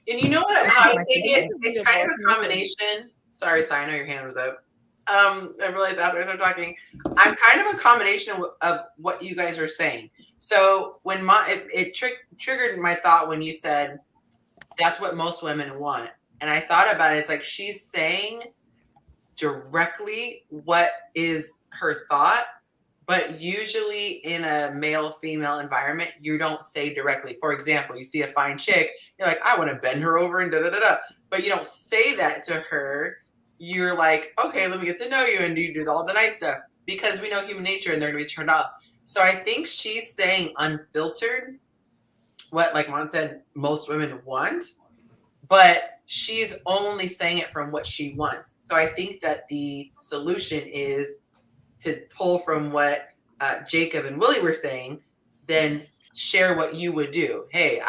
and you know what? How I take it? It's kind of a combination. Sorry, I know your hand was up. I realized after I started talking, I'm kind of a combination of what you guys are saying. So when it triggered my thought when you said that's what most women want, and I thought about it. It's like she's saying directly what is her thought, but usually in a male-female environment, you don't say directly. For example, you see a fine chick, you're like, I want to bend her over and da-da-da-da. But you don't say that to her. You're like, okay, let me get to know you, and you do all the nice stuff. Because we know human nature and they're going to be turned off. So I think she's saying unfiltered what, like Mon said, most women want. But she's only saying it from what she wants. So I think that the solution is to pull from what Jacob and Willie were saying, then share what you would do. Hey,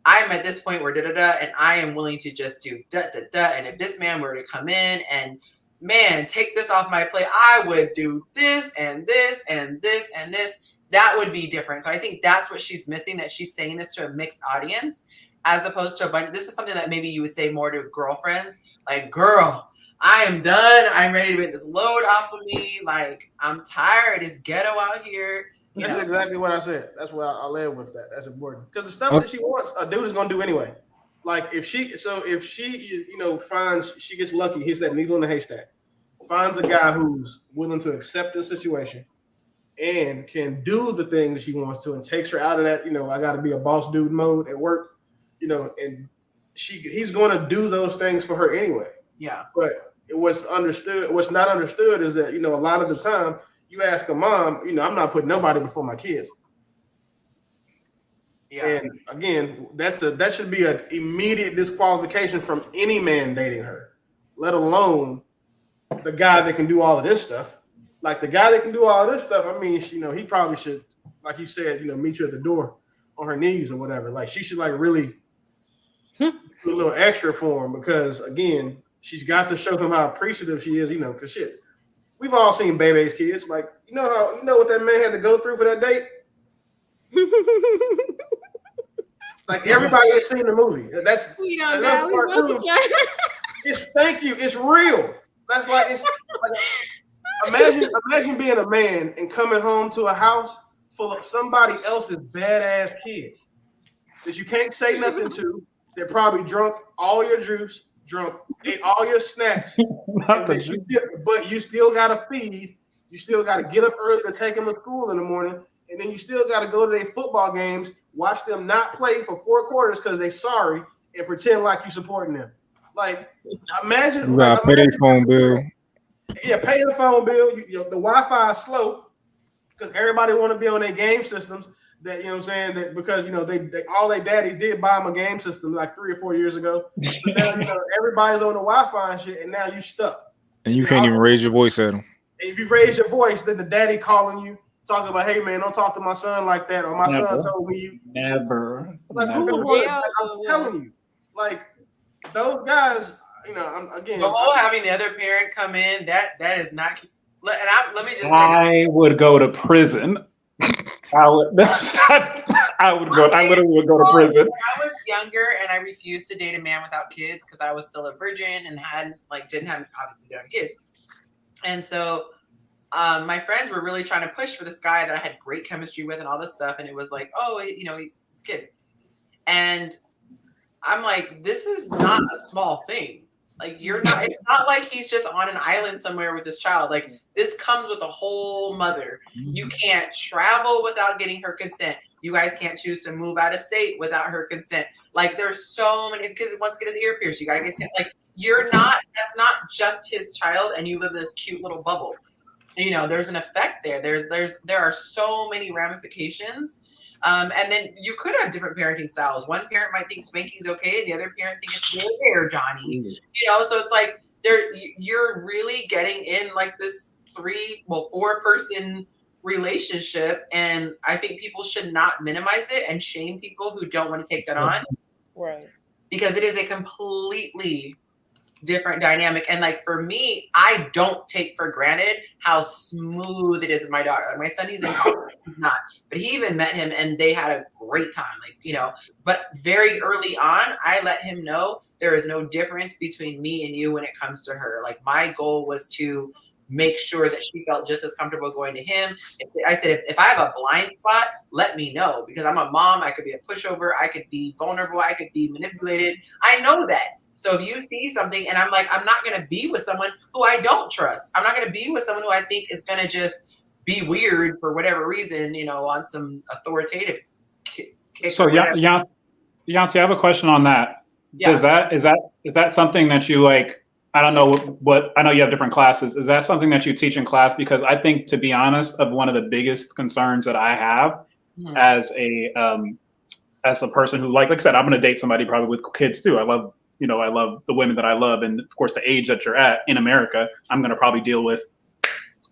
I'm at this point where da-da-da, and I am willing to just do da-da-da. And if this man were to come in and, man, take this off my plate, I would do this and this and this and this. That would be different. So I think that's what she's missing, that she's saying this to a mixed audience, as opposed to a bunch. This is something that maybe you would say more to girlfriends. Like, girl, I am done. I'm ready to get this load off of me. Like, I'm tired. It's ghetto out here. That's exactly what I said. That's why I led with that. That's important. Because the stuff that she wants, a dude is going to do anyway. Like, if she, finds, she gets lucky, hits that needle in the haystack, finds a guy who's willing to accept the situation and can do the things she wants to, and takes her out of that, I got to be a boss dude mode at work, and he's going to do those things for her anyway. Yeah. But what's not understood is that, a lot of the time you ask a mom, I'm not putting nobody before my kids. Yeah. And again, that should be an immediate disqualification from any man dating her, let alone the guy that can do all of this stuff. Like, the guy that can do all of this stuff, I mean, he probably should, like you said, meet you at the door on her knees or whatever. Like, she should really do a little extra for him, because again, she's got to show him how appreciative she is, because shit, we've all seen Bebe's kids. Like, you know what that man had to go through for that date? Like, everybody has seen the movie. That's thank you. It's real. That's like, imagine being a man and coming home to a house full of somebody else's badass kids that you can't say nothing to. They're probably drunk all your juice, ate all your snacks, but you still got to feed. You still got to get up early to take them to school in the morning, and then you still got to go to their football games, watch them not play for 4 quarters because they sorry, and pretend like you supporting them. Like, imagine. You gotta pay their phone bill. Yeah, pay the phone bill. The Wi-Fi is slow because everybody want to be on their game systems. That, that because they all their daddies did buy them a game system like 3 or 4 years ago. So now everybody's on the Wi-Fi and shit, and now you stuck. And you can't even raise your voice at them. If you raise your voice, then the daddy calling you, talking about, hey man, don't talk to my son like that, or my son told me you. Never. Like, I'm telling you, like, those guys, I'm again. The whole having the other parent come in, that is not. Let me just say, I would go to prison. I literally would go to prison. When I was younger and I refused to date a man without kids because I was still a virgin and didn't have kids. And so my friends were really trying to push for this guy that I had great chemistry with and all this stuff. And it was like, oh, he's his kid. And I'm like, this is not a small thing. Like, it's not like he's just on an island somewhere with his child. Like, this comes with a whole mother. You can't travel without getting her consent. You guys can't choose to move out of state without her consent. Like there's so many. If kid wants to get his ear pierced, you gotta get like that's not just his child, and you live in this cute little bubble. There's an effect there. There are so many ramifications. And then you could have different parenting styles. One parent might think spanking's okay, the other parent thinks it's really fair, Johnny. So it's like you're really getting in like this 4-person relationship, and I think people should not minimize it and shame people who don't want to take that on. Right. Because it is a completely different dynamic. And like for me, I don't take for granted how smooth it is with my daughter. Like my son, he's not, but he even met him and they had a great time. But very early on, I let him know there is no difference between me and you when it comes to her. Like my goal was to make sure that she felt just as comfortable going to him. I said, if I have a blind spot, let me know, because I'm a mom. I could be a pushover. I could be vulnerable. I could be manipulated. I know that. So if you see something and I'm like, I'm not going to be with someone who I don't trust. I'm not going to be with someone who I think is going to just be weird for whatever reason, on some authoritative kick. So Yonci, I have a question on that. Yeah. Is that something that you like? I don't know what I know you have different classes. Is that something that you teach in class? Because I think, to be honest, of one of the biggest concerns that I have as a person who like I said, I'm going to date somebody probably with kids too. I love the women that I love. And of course, the age that you're at in America, I'm going to probably deal with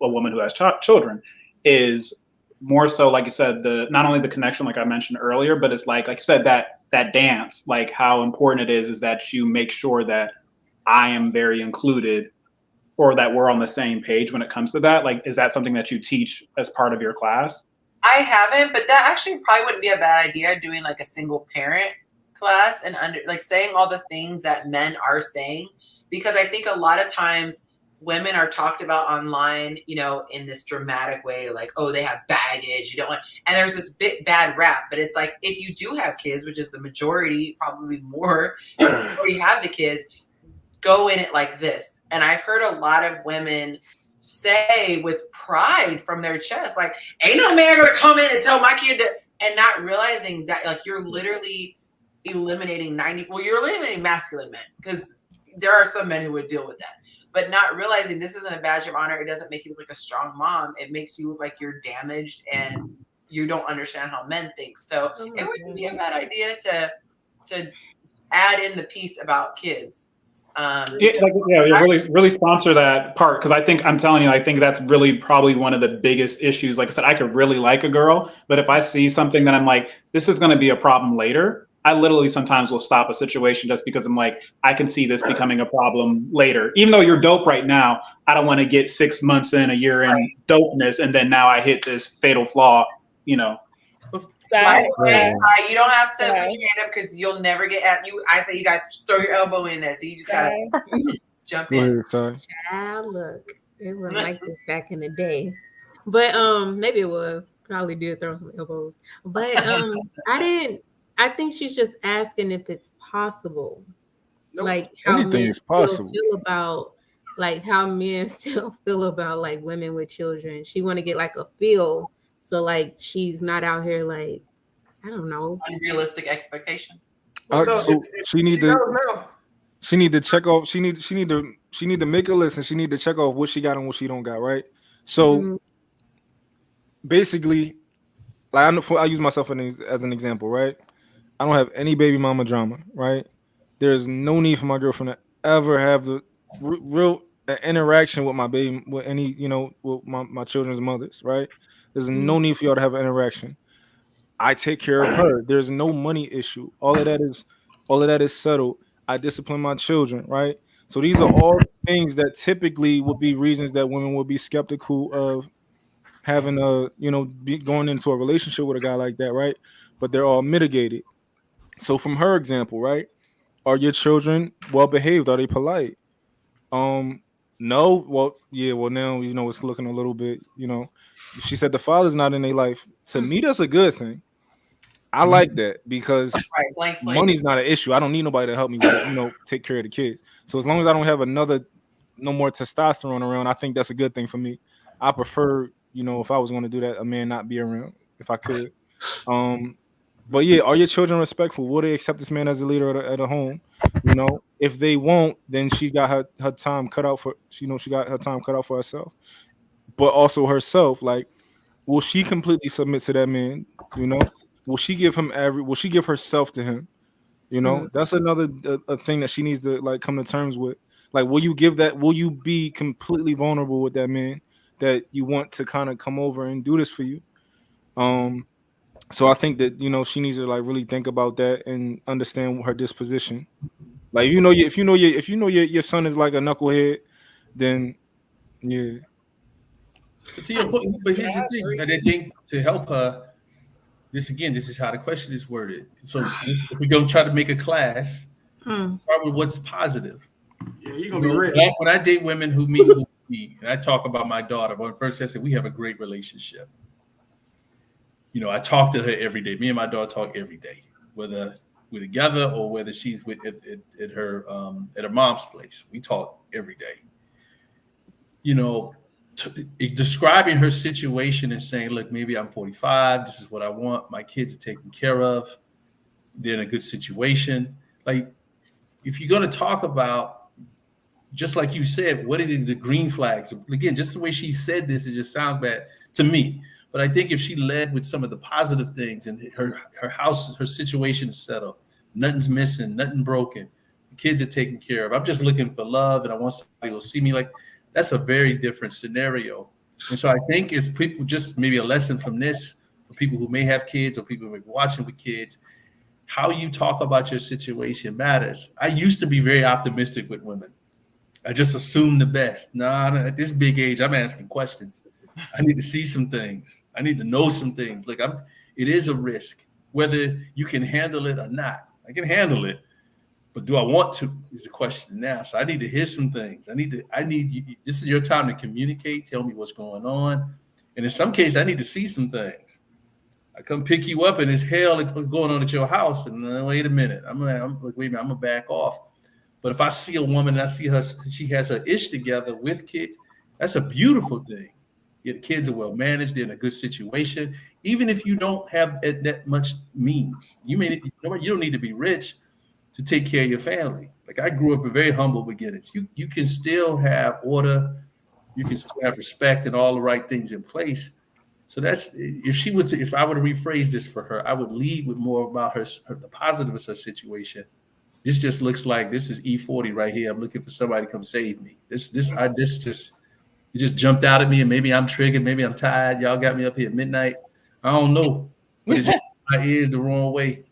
a woman who has children. Is more so, like you said, not only the connection, like I mentioned earlier, but it's like you said, that dance, like how important it is that you make sure that I am very included, or that we're on the same page when it comes to that. Like, is that something that you teach as part of your class? I haven't, but that actually probably wouldn't be a bad idea, doing like a single parent class and saying all the things that men are saying, because I think a lot of times women are talked about online, in this dramatic way, like, oh, they have baggage, and there's this bad rap, but it's like, if you do have kids, which is the majority, probably more, if you already have the kids, go in it like this. And I've heard a lot of women say with pride from their chest, like, ain't no man gonna come in and tell my kid to, and not realizing that like you're literally eliminating you're eliminating masculine men, because there are some men who would deal with that, but not realizing this isn't a badge of honor. It doesn't make you look like a strong mom. It makes you look like you're damaged and you don't understand how men think. So it wouldn't be a bad idea to add in the piece about kids. Really sponsor that part, because I'm telling you, I think that's really probably one of the biggest issues. Like I said, I could really like a girl, but if I see something that I'm like, this is going to be a problem later, I literally sometimes will stop a situation just because I'm like, I can see this becoming a problem later. Even though you're dope right now, I don't want to get 6 months in, a year in dopeness, and then now I hit this fatal flaw, By the way, you don't have to put your hand up because you'll never get at you. I say you got to throw your elbow in there, so you just gotta jump in. Child, look, it wasn't like this back in the day, but maybe it was. Probably did throw some elbows, but I think she's just asking if it's possible, like how anything is possible. Feel about like how men still feel about like women with children. She want to get like a feel. So like she's not out here like, I don't know, unrealistic expectations. So she need to check off. She need to make a list, and she need to check off what she got and what she don't got. Right. So basically, like I use myself as an example. Right. I don't have any baby mama drama. Right. There's no need for my girlfriend to ever have the real interaction with my baby, with any, with my children's mothers. Right. There's no need for y'all to have an interaction. I take care of her. There's no money issue. All of that is settled. I discipline my children, right? So these are all things that typically would be reasons that women would be skeptical of having going into a relationship with a guy like that, right? But they're all mitigated. So from her example, right? Are your children well behaved? Are they polite? No. Well, yeah. Well, now it's looking a little bit. She said the father's not in their life. To me, that's a good thing. I like that because money's not an issue. I don't need nobody to help me with, take care of the kids. So as long as I don't have no more testosterone around, I think that's a good thing for me. I prefer, if I was going to do that, a man not be around if I could. But yeah, are your children respectful? Will they accept this man as a leader at a home? You know, if they won't, then she got her time cut out for, she got her time cut out for herself. But also herself, like, will she completely submit to that man? You know, will she give herself to him? You know, that's another a thing that she needs to like come to terms with. Like, will you be completely vulnerable with that man that you want to kind of come over and do this for you? So I think that, she needs to like really think about that and understand her disposition. Like, if you know your son is like a knucklehead, then yeah. But to your point, but here's the thing. I think to help her, this is how the question is worded. So if we're gonna try to make a class, start with what's positive. Yeah, you're gonna be rich. When I date women who meet me, and I talk about my daughter, when first I said we have a great relationship. I talk to her every day. Me and my daughter talk every day, whether we're together or whether she's at her mom's place. We talk every day. Describing her situation and saying, look, maybe I'm 45. This is what I want. My kids are taken care of. They're in a good situation. Like, if you're going to talk about, just like you said, what are the green flags? Again, just the way she said this, it just sounds bad to me. But I think if she led with some of the positive things and her house, her situation is settled, nothing's missing, nothing broken, the kids are taken care of. I'm just looking for love and I want somebody who will see me, like, that's a very different scenario. And so I think if people, just maybe a lesson from this, for people who may have kids or people who may be watching with kids, how you talk about your situation matters. I used to be very optimistic with women. I just assumed the best. At this big age, I'm asking questions. I need to see some things. I need to know some things. Look, it is a risk, whether you can handle it or not. I can handle it, but do I want to is the question now. So I need to hear some things. I need you. This is your time to communicate. Tell me what's going on. And in some cases, I need to see some things. I come pick you up and there's hell going on at your house. And wait a minute. I'm gonna back off. But if I see a woman and I see her, she has her ish together with kids, that's a beautiful thing. Your kids are well managed, they're in a good situation. Even if you don't have that much means, you don't need to be rich to take care of your family. Like, I grew up in very humble beginnings. You can still have order, you can still have respect and all the right things in place. So that's, if I were to rephrase this for her, I would lead with more about the positive of her situation. This just looks like this is E40 right here. I'm looking for somebody to come save me. It just jumped out at me, and maybe I'm triggered. Maybe I'm tired. Y'all got me up here at midnight. I don't know, but it just my ears the wrong way.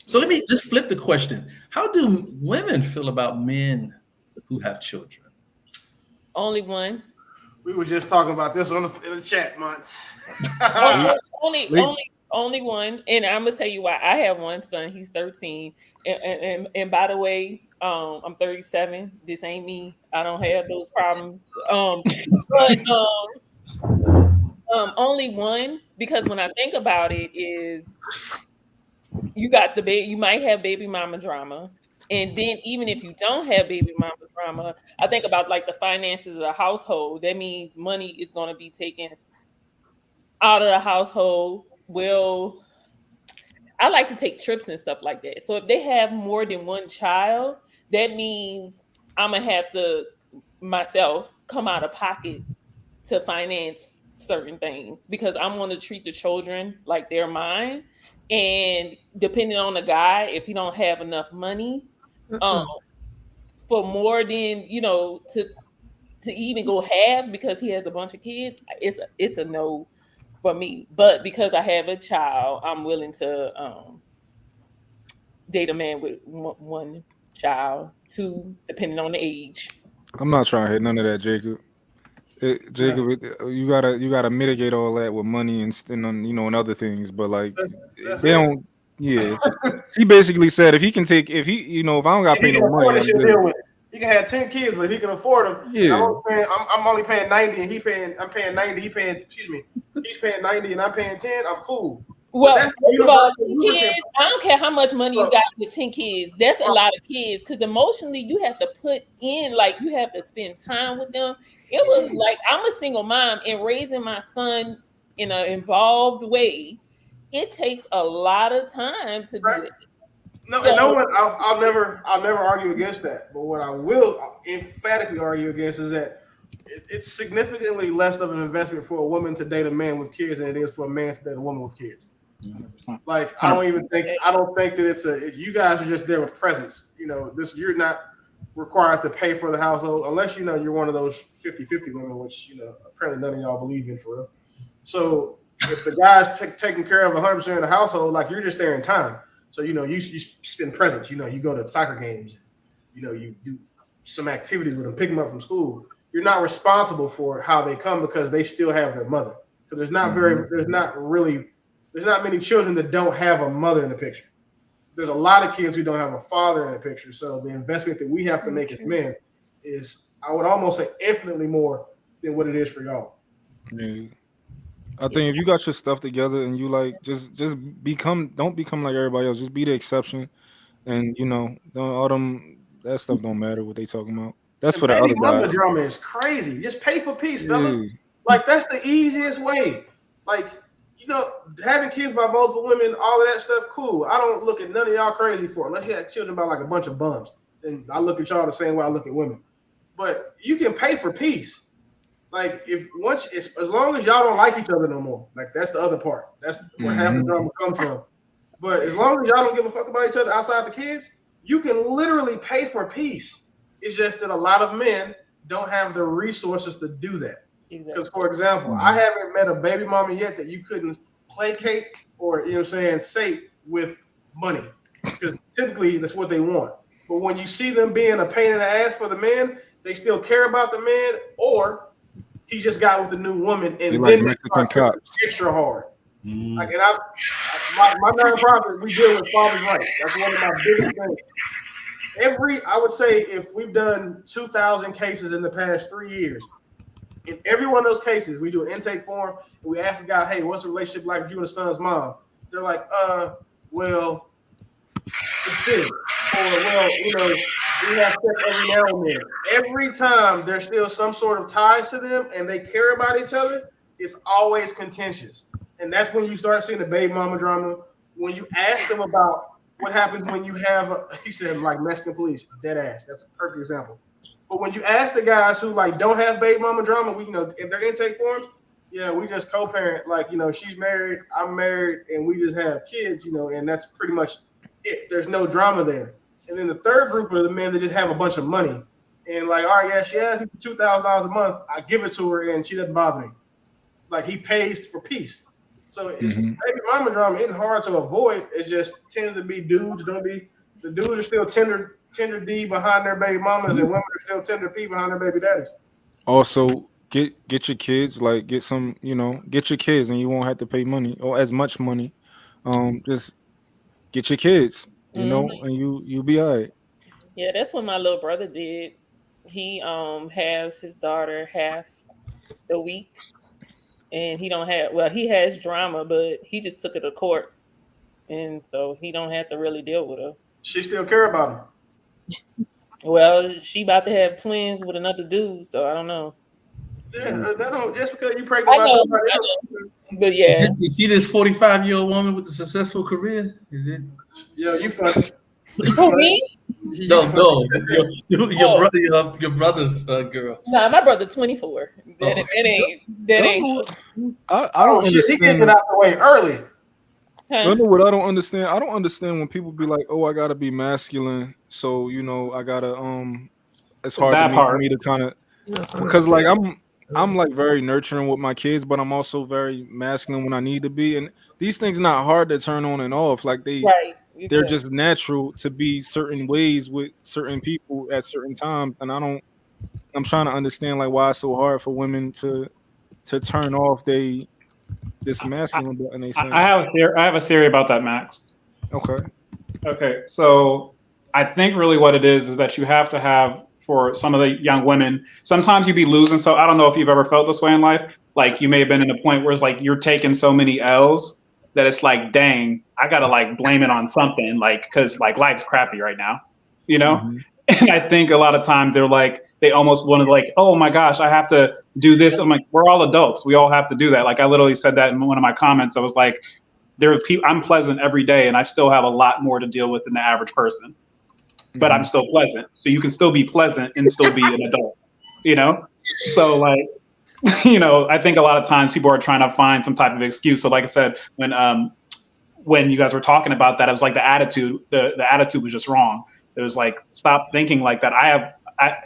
So let me just flip the question. How do women feel about men who have children? Only one. We were just talking about this in the chat, Monts. Only one. And I'm gonna tell you why. I have one son. He's 13. And by the way, I'm 37. This ain't me. I don't have those problems. But only one, because when I think about it, is you got the baby. You might have baby mama drama, and then even if you don't have baby mama drama, I think about like the finances of the household. That means money is going to be taken out of the household. Well, I like to take trips and stuff like that. So if they have more than one child, that means I'm gonna have to myself come out of pocket to finance certain things, because I'm going to treat the children like they're mine. And depending on the guy, if he don't have enough money for more than, to even go half because he has a bunch of kids, it's a no for me. But because I have a child, I'm willing to date a man with one child, two, depending on the age. I'm not trying to hit none of that, Jacob. Jacob, you gotta mitigate all that with money and and other things. But like, they don't. Yeah, he basically said if I don't got to pay no money, he can have 10 kids, but he can afford them. Yeah, I'm only paying 90, and I'm paying 90. He's paying 90, and I'm paying 10. I'm cool. Well, first of all, 10 kids, I don't care how much money you got with 10 kids. That's a lot of kids, because emotionally you have to put in, like, you have to spend time with them. It was like, I'm a single mom, and raising my son in an involved way, it takes a lot of time to do that. No, so, no one. I'll never argue against that. But what I will emphatically argue against is that it's significantly less of an investment for a woman to date a man with kids than it is for a man to date a woman with kids. Like I don't think that it's you guys are just there with presents. You know, you're not required to pay for the household unless you're one of those 50-50 women, which apparently none of y'all believe in for real. So if the guy's taking care of 100% of the household, like you're just there in time. So you spend presents. You go to soccer games. You do some activities with them, pick them up from school. You're not responsible for how they come because they still have their mother. Because there's not many children that don't have a mother in the picture. There's a lot of kids who don't have a father in the picture. So the investment that we have to make as men is, I would almost say, infinitely more than what it is for y'all. Yeah. I think if you got your stuff together and you like just don't become like everybody else. Just be the exception, and all them that stuff don't matter what they talking about. That's for the other guys. Drama is crazy. Just pay for peace, fellas. Yeah. Like that's the easiest way. Like having kids by multiple women, all of that stuff, cool. I don't look at none of y'all crazy for it, unless you have children by like a bunch of bums. And I look at y'all the same way I look at women. But you can pay for peace. Like as long as y'all don't like each other no more, like that's the other part. That's where half the drama comes from. But as long as y'all don't give a fuck about each other outside the kids, you can literally pay for peace. It's just that a lot of men don't have the resources to do that. Because, for example, I haven't met a baby mama yet that you couldn't placate or sate with money, because typically that's what they want. But when you see them being a pain in the ass for the man, they still care about the man, or he just got with a new woman and then they start extra hard. Like, and my nonprofit, we deal with father's rights. That's one of my biggest things. I would say if we've done 2,000 cases in the past 3 years, in every one of those cases, we do an intake form and we ask the guy, hey, what's the relationship like with you and the son's mom? They're like, well, it's good. Or, well, we have sex every now and then. Every time there's still some sort of ties to them and they care about each other, it's always contentious. And that's when you start seeing the baby mama drama. When you ask them about what happens when you have, he said, like Mexican police, dead ass. That's a perfect example. But when you ask the guys who don't have baby mama drama, we in their intake forms, yeah, we just co-parent. Like, she's married, I'm married, and we just have kids, and that's pretty much it. There's no drama there. And then the third group are the men that just have a bunch of money. And like, all right, yeah, she has $2,000 a month. I give it to her and she doesn't bother me. Like, he pays for peace. So it's baby mama drama isn't hard to avoid. It just tends to be dudes. The dudes are still tender D behind their baby mamas, and women are still tender P behind their baby daddies. Also, get your kids, like get your kids, and you won't have to pay money or as much money. Just get your kids, and you'll be all right. Yeah, that's what my little brother did. He has his daughter half the week, and he has drama, but he just took her to court, and so he don't have to really deal with her. She still care about him. Well, she about to have twins with another dude, so I don't know. Yeah, that don't just because you pregnant by somebody else. But yeah, is she this 45-year-old woman with a successful career? Is it? Yo, you funny. Who, me? No, your brother's girl. Nah, my brother 24. That ain't. I don't understand. He getting out the way early. You know what I don't understand? I don't understand when people be like, "Oh, I gotta be masculine," so I gotta it's hard for me to kind of because like I'm like very nurturing with my kids, but I'm also very masculine when I need to be, and these things not hard to turn on and off. Like they're just natural to be certain ways with certain people at certain times, and I'm trying to understand like why it's so hard for women to turn off this masculine button. I have a theory about that, Max. Okay. So I think really what it is that you have to have for some of the young women. Sometimes you be losing. So I don't know if you've ever felt this way in life. Like you may have been in a point where it's like you're taking so many L's that it's like, dang, I gotta like blame it on something, like because like life's crappy right now, And I think a lot of times they're like, they almost want to like, oh my gosh, I have to do this. I'm like, we're all adults. We all have to do that. Like I literally said that in one of my comments. I was like, I'm pleasant every day, and I still have a lot more to deal with than the average person. But I'm still pleasant, so you can still be pleasant and still be an adult. You know, so like, you know, I think a lot of times people are trying to find some type of excuse. So like I said, when you guys were talking about that, it was like the attitude was just wrong. It was like, stop thinking like that.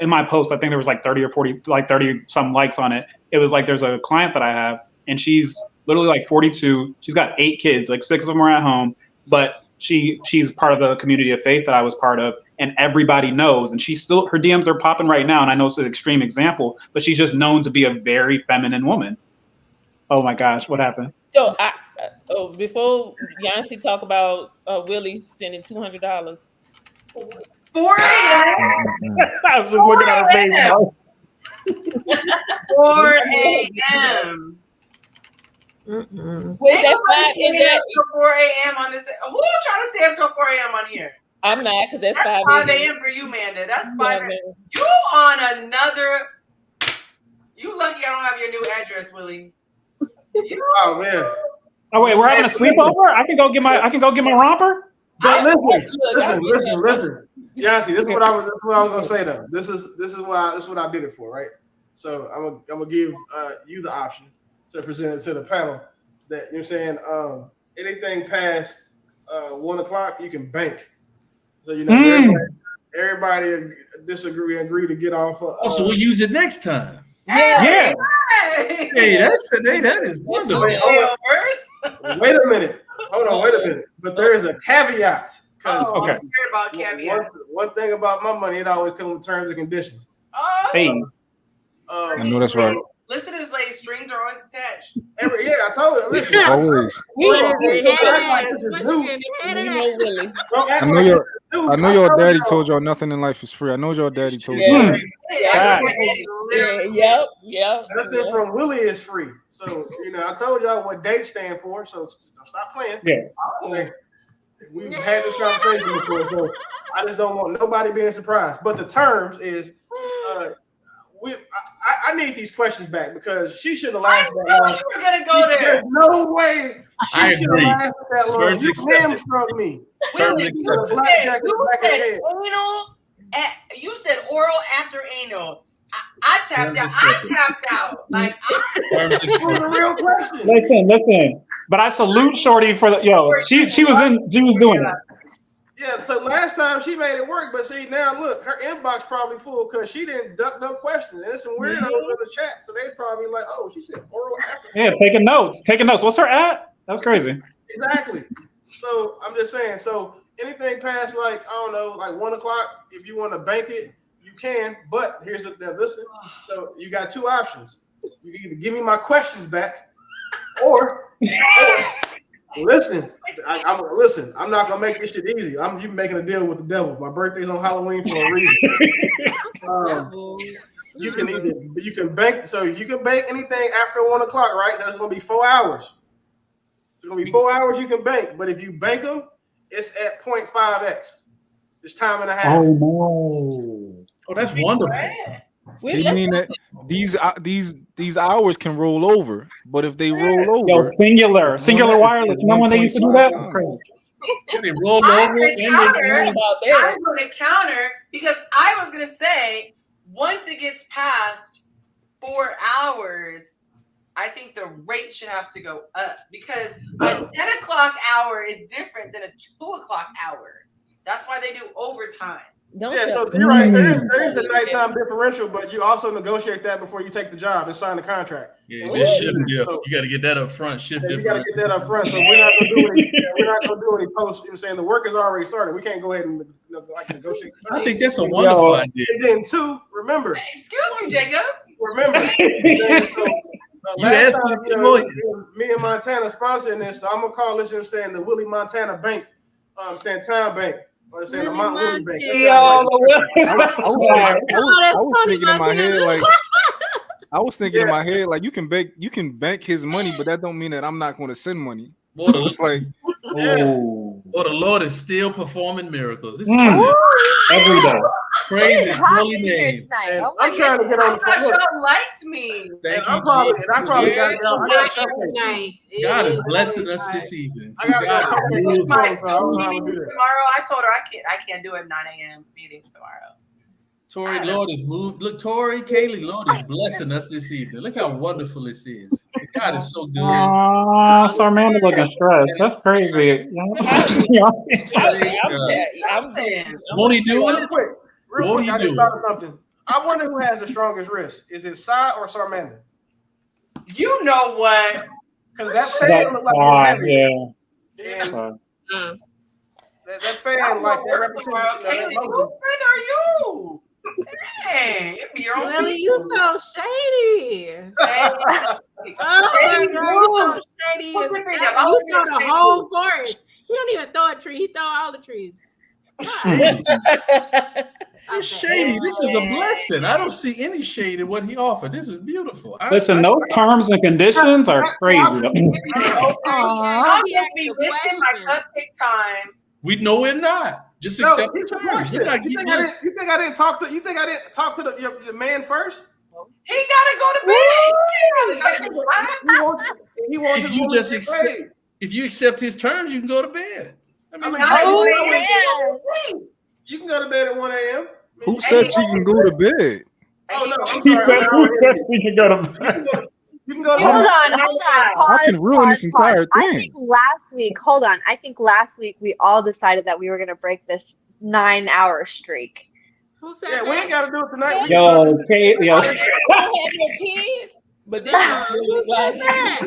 In my post, I think there was like 30 or 40, like 30 some likes on it. It was like, there's a client that I have, and she's literally like 42. She's got 8 kids, like 6 of them are at home, but she's part of the community of faith that I was part of, and everybody knows. And she's still, her DMs are popping right now, and I know it's an extreme example, but she's just known to be a very feminine woman. Oh my gosh, what happened? So before Yonci talk about Willie sending $200. 4 a.m. I was just looking at her face. 4 a.m. Wait, that's not, is that 4 a.m. on this? Who trying to stay up till 4 a.m. on here? I'm not, because that's 5 a.m. for you, Amanda. That's 5 a.m. You on another. You lucky I don't have your new address, Willie. Oh man. Oh wait, we're having a sleepover? I can go get my romper? Listen. Yonci, this is what I was gonna say though. This is what I did it for, right? So I'm gonna give you the option to present it to the panel. That, you know what I'm saying, anything past 1 o'clock you can bank. So you know everybody agree to get off. So we'll use it next time. Yeah. Hey, that is wonderful. Wait a minute. Hold on. Wait a minute. But there is a caveat. Because I'm scared about caveat. One thing about my money, it always comes with terms and conditions. Hey. I know that's right. Listen to this, lady. Strings are always attached. I told you. Listen. Always. I know your daddy told y'all nothing in life is free. I know your daddy told you. Yep. Nothing from Willie is free. So, you know, I told y'all what date stand for. So stop playing. Yeah. We've had this conversation before, so I just don't want nobody being surprised. But the terms is, I need these questions back because she shouldn't have lasted that long. You were gonna go there. There's no way she should have lasted that long. You hamstrung me. You said oral after anal. I tapped out. Like, this was a real question. Listen. But I salute Shorty for she was doing it. Yeah, so last time she made it work, but see now look, her inbox probably full because she didn't duck no questions. There's some weirdos in the chat, so they probably like, oh, she said oral after. Yeah, taking notes. What's her at? That's crazy. Exactly. So I'm just saying. So anything past like I don't know, like 1 o'clock, if you want to bank it, you can. But here's listen. So you got 2 options. You can either give me my questions back, or listen. I'm not gonna make this shit easy. You making a deal with the devil. My birthday's on Halloween for a reason. You can bank. So you can bank anything after 1 o'clock, right? That's gonna be 4 hours. It's gonna be 4 hours you can bank. But if you bank them, it's at 0.5x. It's time and a half. Oh no! Oh, that's wonderful. You mean that these hours can roll over, but if they roll over, singular wireless. Remember when they used to do that? That's crazy. They roll over. I'm going to counter because I was going to say once it gets past 4 hours, I think the rate should have to go up because a 10 o'clock hour is different than a 2 o'clock hour. That's why they do overtime. So you're right. There is a nighttime differential, but you also negotiate that before you take the job and sign the contract. Yeah, it's shift diff. You got to get that up front. Shift diff. You got to get that up front. So we're not gonna do any post. You know, saying the work is already started. We can't go ahead and negotiate. I think that's a wonderful idea. And then 2, remember. Excuse me, Jacob. Remember. Last time, me and Montana sponsoring this, so I'm gonna call this. You know, saying the Willie Montana Bank, saying Time Bank. Or saying the Mount Willie Bank. I was thinking in my head like in my head like you can bank his money, but that don't mean that I'm not going to send money. So it's like Oh. Oh, the Lord is still performing miracles. This is every day. Praise It is His hot holy in here name. tonight. And Oh my I'm trying to goodness. get on I the thought phone. y'all liked me. Thank I you, probably Jesus. got y'all. I got cupcakes. Night. God is It blessing always us hot. this evening. I gotta God go is cupcakes on moving. the My phone, so I don't know how Zoom to do meeting that. tomorrow. I told her I can't do a 9 a.m. meeting tomorrow. Tori, Lord is moved. Look, Tori, Kaylee, Lord is blessing us this evening. Look how wonderful this is. God is so good. Sarmanda looking stressed. That's crazy. Won't he do Real it? quick, Won't he I just do thought of something. I wonder who has the strongest wrist. Is it Sai or Sarmanda? You know what? Because that fan looks like it's heavy. Yeah. And that fan, like that repetition. Kaylee, whose friend are you? Dang, it be your own Lily, people. you so shady. Oh my God, you so shady. Who's the friend? You throw the whole forest. He don't even throw a tree. He throw all the trees. It's shady. This is a blessing. I don't see any shade in what he offered. This is beautiful. Listen, those terms and conditions are crazy. Y'all just be missing my cupcake time. We know we're not. Just No, accept here's the the terms. question. We're not You getting it. think I didn't talk to your man first? He gotta go to bed. He wants If his you woman just to get accept, paid. if you accept his terms, you can go to bed. I mean, you can go to bed at 1 a.m. Who said she can go to bed? Oh no, I'm He sorry. said, who said we can go to bed? You can go to Hold bed. on. Pause, I can ruin this entire I thing. think last week we all decided that we were going to break this 9-hour streak. Who said Yeah, we ain't got to do it tonight. We Yo, can Kate, yo. Have your kids, but this Who said that?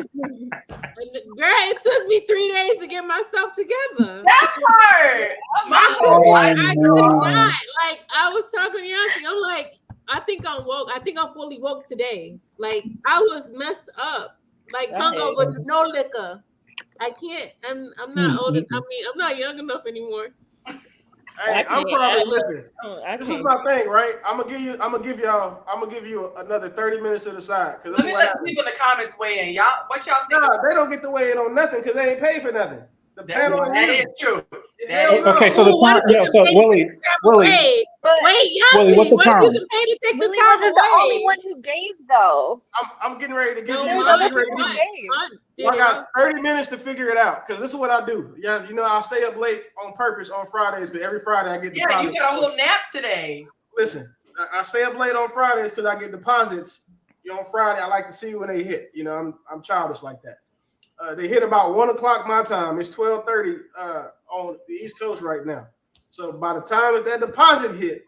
Girl, it took me 3 days to get myself together. That part. I did not. Like, I was talking to Yonci. I'm like, I think I'm woke. I think I'm fully woke today. Like, I was messed up. Like, hungover, no liquor. I can't. I'm not old. I mean, I'm not young enough anymore. Hey, I'm probably listen. This is my thing, right? I'm gonna give you another 30 minutes to decide. Let me let the people in the comments weigh in. Y'all, what y'all think? Nah, they don't get to weigh in on nothing because they ain't paid for nothing. The panel that is true. Okay, so the time, yeah, so Willie, Wait, Willie, what's the what term? you can pay to take Willie the time wasn't the only one who gave, though. I'm getting ready to give No, you. Mom, I'm getting ready to Mom, give you. Mom, I got 30 minutes to figure it out because this is what I do. Yeah, you know I'll stay up late on purpose on Fridays because every Friday I get deposits. Yeah, you got a whole nap today. Listen, I stay up late on Fridays because I get deposits. You know, on Friday I like to see when they hit. You know, I'm childish like that. They hit about 1 o'clock my time. It's 12:30 on the East Coast right now. So by the time that deposit hit,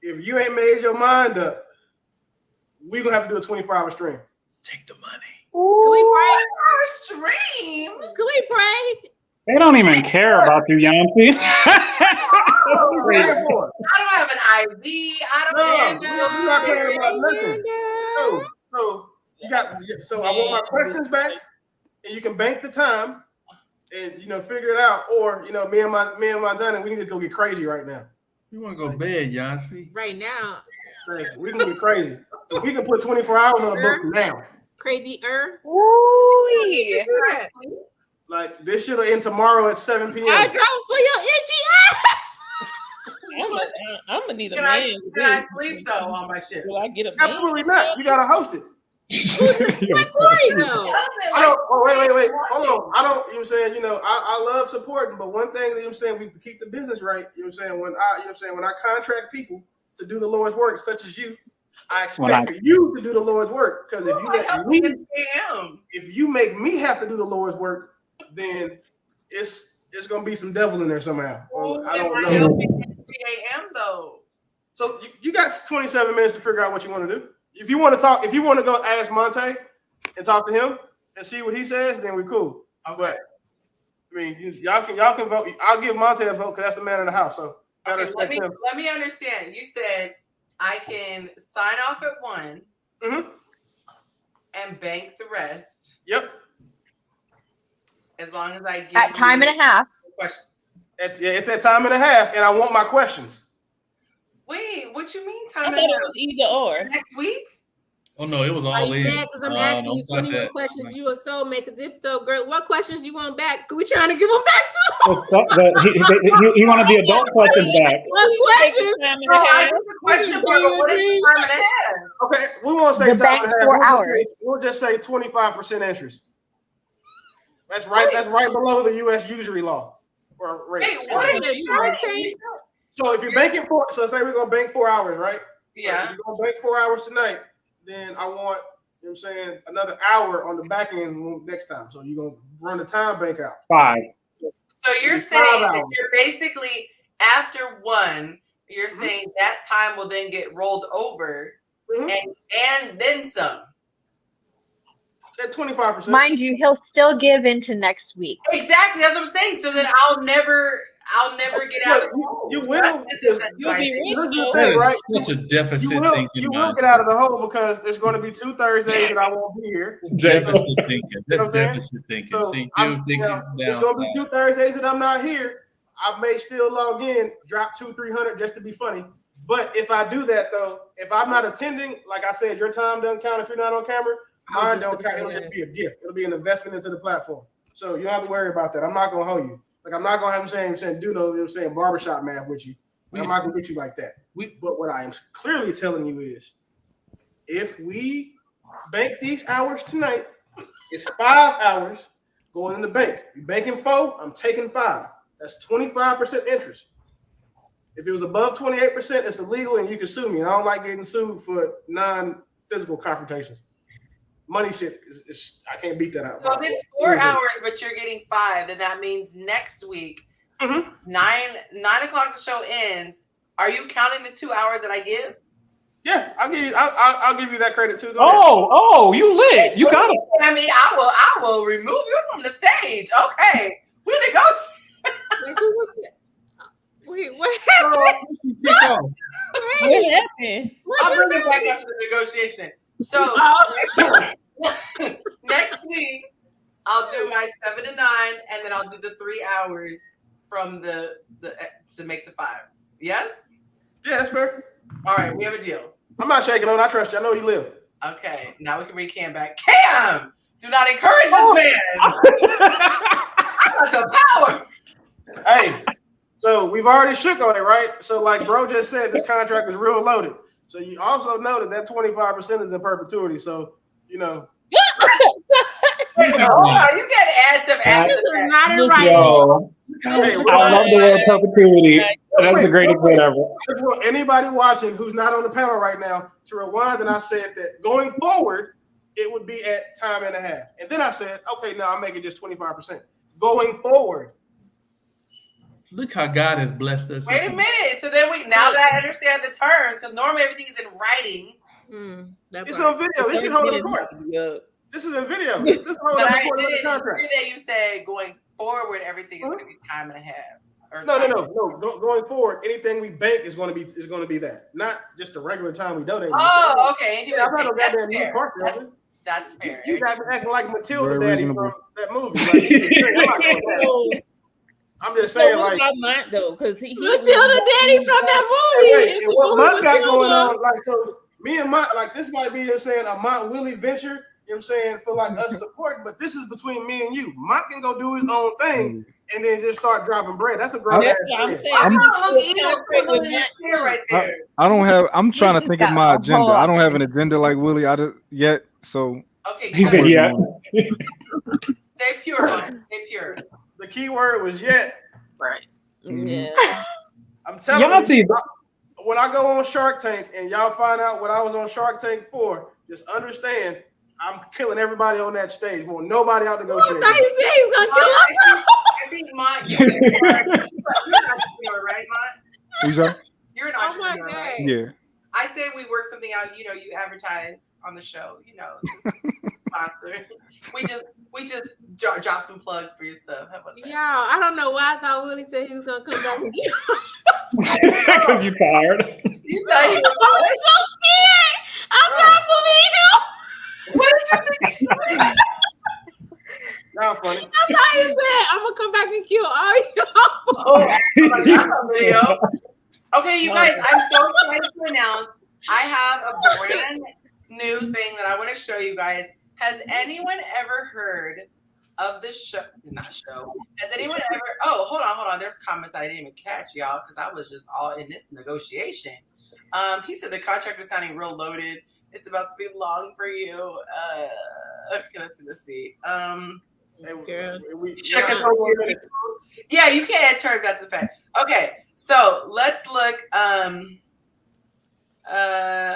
if you ain't made your mind up, we're gonna have to do a 24-hour stream. Take the money. Can we pray? Stream? Can we pray? They don't even care about you, Yonci. I don't have an IV. I don't we're not praying about nothing. So you got. So I want my questions back, and you can bank the time, and figure it out. Or me and Montana, we can just go get crazy right now. You want to go to bed, Yonci? Right now. We can get crazy. We can put 24 hours on the book now. Crazy Ooh. Like this should have end tomorrow at 7 p.m. I drove for your itchy ass. I'm gonna need a Can man. Can I sleep though on my shit? Will I get a man? Absolutely not. You gotta host it. I don't. Oh, wait. Hold on. I don't. You know what I'm saying? I love supporting, but one thing that I'm saying, we have to keep the business right. You know what I'm saying? When I contract people to do the Lord's work, such as you, I expect for you to do the Lord's work. Because if you make me have to do the Lord's work, then it's gonna be some devil in there somehow. I don't know. 3 a.m. though. So you got 27 minutes to figure out what you want to do. If you want to talk, if you want to go ask Monte and talk to him and see what he says, then we're cool. But I mean, y'all can vote. I'll give Monte a vote because that's the man in the house. So okay, let me understand. You said I can sign off at 1 and bank the rest. Yep. As long as I get at time and a half. It's at time and a half, and I want my questions. Wait, what you mean time I and a thought half? it was either or. Next week? Oh no, it was Are all you in. mad because I'm asking you 20 more questions? You a soulmate? Because if so, girl, what questions you want back? We trying to give them back to He wanted the adult questions back. What questions? The question part, but what is the time and a half? Okay, we won't say The time bank and a 4 half. hours. We'll just say 25% interest. That's right. That's right below the U.S. usury law. Or rate. Wait, what are you saying? So if you're banking so say we're gonna bank 4 hours, right? Yeah. So if you're gonna bank 4 hours tonight, then I want, you know what I'm saying, another hour on the back end next time. So you're gonna run the time bank out. 5. So you're saying that you're basically after 1, you're saying that time will then get rolled over and then some. At 25%. Mind you, he'll still give into next week. Exactly, that's what I'm saying. So then I'll never get out of the hole. You will. You'll be rich, though. That is such a deficit thinking. You will get out of the hole because there's going to be 2 Thursdays that I won't be here. Deficit thinking. That's You know deficit thinking. So See, I'm, you thinking it's going to be 2 Thursdays that I'm not here. I may still log in, drop 200-300 just to be funny. But if I do that though, if I'm not attending, like I said, your time doesn't count if you're not on camera. Mine don't count. It'll just be a gift. It'll be an investment into the platform. So you don't have to worry about that. I'm not gonna hold you. Like I'm not gonna have him saying do no, you know what I'm saying, barbershop math with you. I'm not gonna get you like that. But what I am clearly telling you is, if we bank these hours tonight, it's 5 hours going in the bank. You banking 4, I'm taking 5. That's 25% interest. If it was above 28%, it's illegal and you can sue me. And I don't like getting sued for non-physical confrontations. Money shit I can't beat that out. So if it's 4 hours, but you're getting 5, then that means next week, 9 o'clock the show ends. Are you counting the 2 hours that I give? Yeah, I'll give you that credit too. You lit. You got it. I mean, I will remove you from the stage. Okay, we negotiate. Wait, what happened? What happened? I'll bring it back after the negotiation. So next week I'll do my 7 to 9, and then I'll do the 3 hours from the to make the 5. Yes? Yeah, that's fair. All right, we have a deal. I'm not shaking on. I trust you. I know you live. Okay, now we can bring Cam back. Cam, do not encourage this man. I got the power. Hey, so we've already shook on it, right? So like bro just said, this contract is real loaded. So you also know that 25% is in perpetuity. So, you know. Wait, hold on. You got to add some after that. Not in writing. I love the word perpetuity. That's the greatest word ever. Anybody watching who's not on the panel right now, to rewind, and I said that going forward, it would be at time and a half. And then I said, okay, now I'll make it just 25%. Going forward. Look how God has blessed us. Wait a minute. So then now that I understand the terms, because normally everything is in writing. It's on video. This is holding court. This is in video. This is But I didn't hear that you said going forward, everything is going to be time and a half. No. Going forward, anything we bank is going to be that, not just the regular time we donate. Oh, okay. Yeah, I'm not goddamn new part. That's fair. You got me acting like Matilda Very Daddy reasonable. from that movie. Like, I'm just saying, like, about Mont though, because he Matilda Daddy from that movie. and what Mont got going on, like, so me and Mont, like, this might be, you know what I'm saying, a Mont Willie venture, you know what I'm saying, for like us supporting, but this is between me and you. Mont can go do his own thing and then just start dropping bread. That's a great. That's what I'm saying. Right there. I don't have. I'm trying to think of my agenda. I don't have an agenda like Willie yet. So okay, he said yeah. Stay pure, Mont. Stay pure. The key word was yet. Right. Yeah. I'm telling you, when I go on Shark Tank and y'all find out what I was on Shark Tank for, just understand I'm killing everybody on that stage. Want nobody out negotiating. I thought you said he was gonna kill us. I think Mont, you're an entrepreneur, right, Mont? who's that? You're an entrepreneur, right? Yeah. I say we work something out. You know, you advertise on the show. You know, sponsor. We just drop some plugs for your stuff. How about that? Y'all, I don't know why I thought Willie said he was gonna come back. Because you're tired. You said he was. I was so scared. I'm not believing him. What did you think? Now funny. I thought he said, I'm gonna come back and kill all y'all. Okay, you guys, I'm so excited to announce I have a brand new thing that I want to show you guys. Has anyone ever heard of the show? Not show. Has anyone ever? Oh, hold on. There's comments I didn't even catch, y'all, because I was just all in this negotiation. He said the contract was sounding real loaded. It's about to be long for you. Okay, let's see. Yeah, you can't add terms after the fact. Okay, so let's look.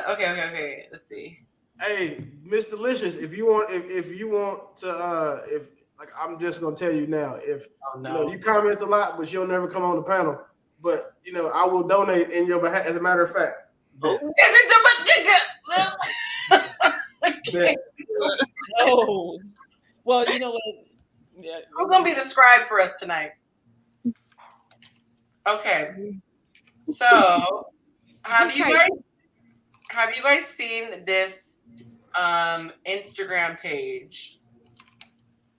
Okay. Let's see. Hey, Miss Delicious, if you want to, I'm just gonna tell you now, if you comment a lot, but you'll never come on the panel. But I will donate in your behalf. As a matter of fact. No. Well, you know what? Yeah. Who's gonna be the scribe for us tonight? Okay. So, have you guys seen this Instagram page?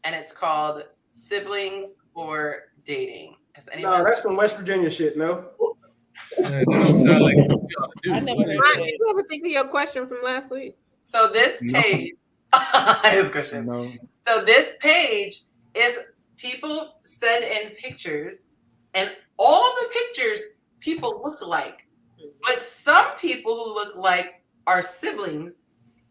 And it's called Siblings or Dating. No, that's some West Virginia shit. No. That don't sound like something you ought to do. I never heard that. Did you ever think of your question from last week? So this page, his question. No. So this page is people send in pictures, and all the pictures people look alike. But some people who look like are siblings,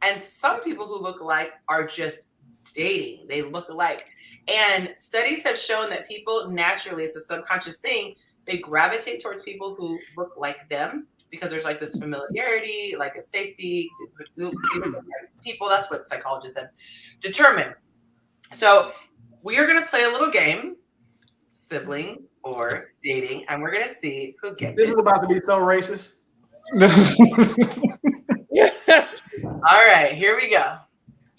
and some people who look alike are just dating. They look alike. And studies have shown that people naturally, it's a subconscious thing, they gravitate towards people who look like them because there's like this familiarity, like a safety. People, that's what psychologists have determined. So we are going to play a little game, siblings or dating, and we're going to see who gets This is about to be so racist. All right, here we go.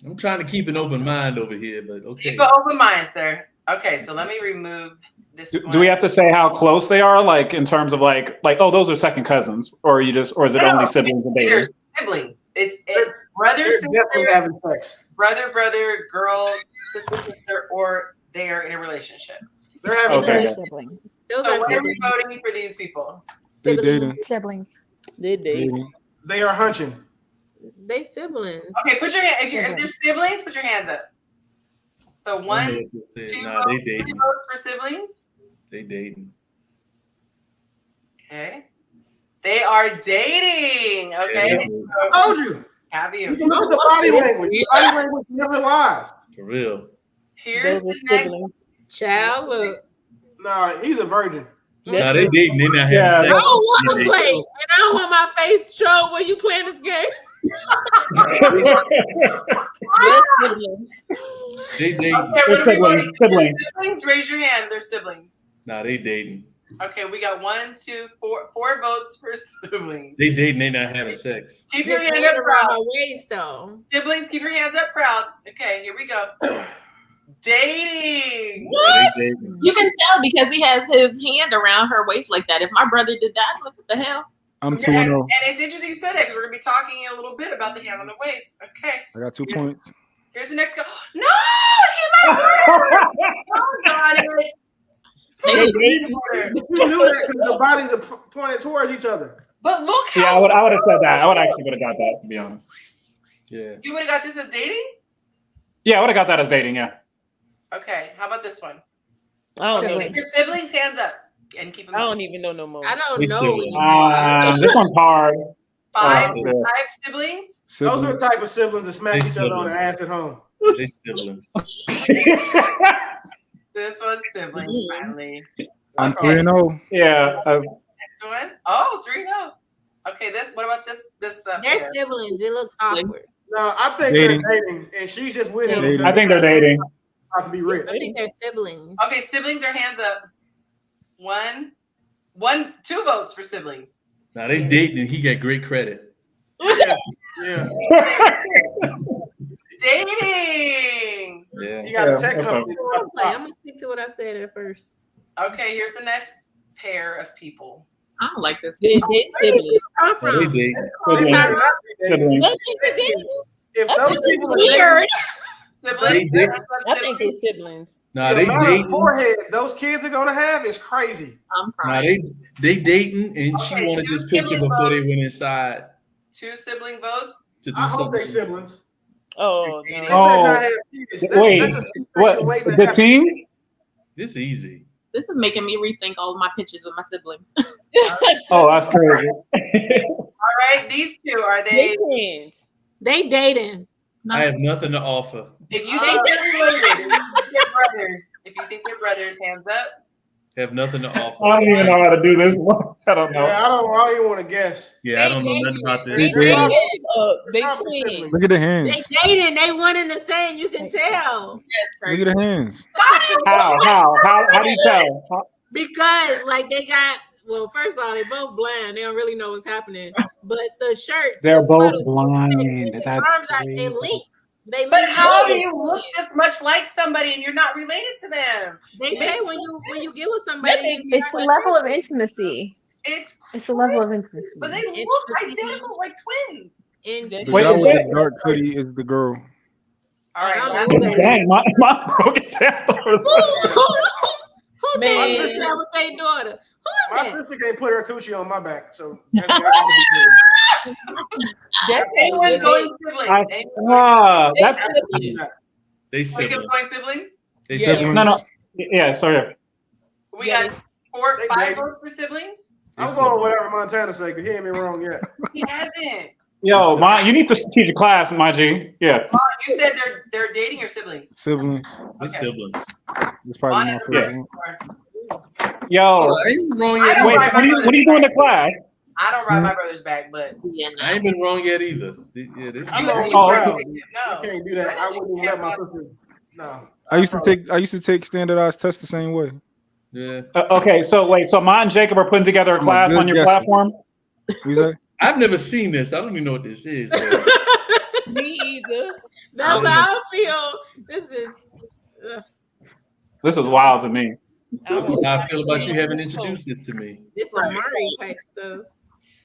I'm trying to keep an open mind over here, but okay. Keep an open mind, sir. Okay, so let me remove this one. Do we have to say how close they are, like in terms of like oh, those are second cousins, or is it only siblings and dating? Siblings. It's brother, sister, having sex. brother, girl, sister, or they are in a relationship. They're having sex. Siblings. So what are we voting for these people? They dating. Siblings. They dating. They are hunching. They siblings. Okay, put your hand. If they're siblings, put your hands up. So 1, 2 votes, 3 votes for siblings. They dating. Okay. They are dating. Okay. I told you. Have you? You know the body language. The body language never lies. For real. Here's the next. Child, look. Nah, he's a virgin. Nah, they dating. They not having I sex. don't want to play, and I don't want my face shown when you playing this game. They dating. Okay, what are we voting? Siblings, raise your hand. They're siblings. Nah, they dating. Okay, we got 1, 2, 4 votes for siblings. They dating. They not having sex. Keep your hand up proud. My waist, though. Siblings, keep your hands up proud. Okay, here we go. Dating. What? You can tell because he has his hand around her waist like that. If my brother did that, what the hell? I'm 2-0. And it's interesting you said that because we're gonna be talking a little bit about the hand on the waist. Okay. I got 2 points. Here's the next go. No, I can't. Oh God. You knew that because the bodies are pointed towards each other. But look how. Yeah, I would have said that. I would actually would have got that, to be honest. Yeah. You would have got this as dating? Yeah, I would have got that as dating. Yeah. Okay. How about this one? I don't know. Your siblings, hands up and keep them. I don't even know no more. I don't They know. siblings. This one's hard. 5 siblings. Those are the type of siblings that smack each other on the ass at home. They siblings. This one's siblings, finally. I'm 3-0. Yeah. Next one. Oh, 3-0. Okay, what about this? They're siblings. It looks awkward. No, I think Dating. they're dating, and she's just with him. Dating. I think they're dating. Have to be rich. I think they're siblings. Okay, siblings are hands up. 2 votes for siblings. Now they dating. He got great credit. Yeah. Dating. Yeah. You got a tech company. I'm gonna stick to what I said at first. Okay, here's the next pair of people. I don't like this. They siblings. Come Now from? they dating. Siblings. If those people are Weird. Siblings. They I think they're siblings. Nah, the they amount of dating. forehead those kids are gonna have is crazy. I'm Nah, crying. they dating, and she Okay, wanted two this picture sibling before they votes. went inside. 2 sibling votes. to do I hope something. they siblings. Oh They no. better not have kids. Wait, That's a situation what? waiting to The happen. team? This is easy. This is making me rethink all of my pictures with my siblings. Oh, that's crazy. All right, these two, are They they? twins. They dating. I have nothing to offer. If you think they're related, if you think they're brothers, hands up. Have nothing to offer. I don't even know how to do this one. I don't know. Yeah, I don't even want to guess. Yeah, I don't know nothing about this. They They dating. twins. Look at the hands. They dating. They one and the same. You can tell. Look at the hands. How do you tell? Because like they got. Well, first of all, they both blind. They don't really know what's happening. But the shirts. They're the both sweaters, blind. the That's arms are they crazy. linked. They But linked how up. do you look this much like somebody and you're not related to them? They say when you get with somebody, It's the level of intimacy. It's the level of intimacy. But they look identical like twins. The Wait, guy is with that- the dark hoodie is the girl. All right. Dang, my broke it down. Who Man. did that with their daughter? My sister can't put her coochie on my back, so That's anyone going siblings. That's They Are you siblings. going siblings? They Yeah. siblings. no. Yeah, sorry. We got They 5 dating. votes for siblings. I'm going whatever Montana say, because he ain't been wrong yet. He hasn't. Yo, you need to teach a class, my G. Yeah. Mom, you said they're dating or siblings? Siblings. They're siblings. That's probably Mine my is first the one. score. Yo. I ain't been wrong I yet. don't Wait, ride my what are you doing in class? I don't ride my brother's back, but I ain't been wrong yet either. Yeah, this I'm You- on you the right. ground. No. You can't do that. I wouldn't even let my sister. No. I used to take standardized tests the same way. yeah. Okay, so mine and Jacob are putting together a I'm a class good on your guesser. platform. You say? I've never seen this. I don't even know what this is. but- me either. That's how I feel. This is. This is wild to me. I don't know how I feel about you having introduced this to me. This some Murray type stuff.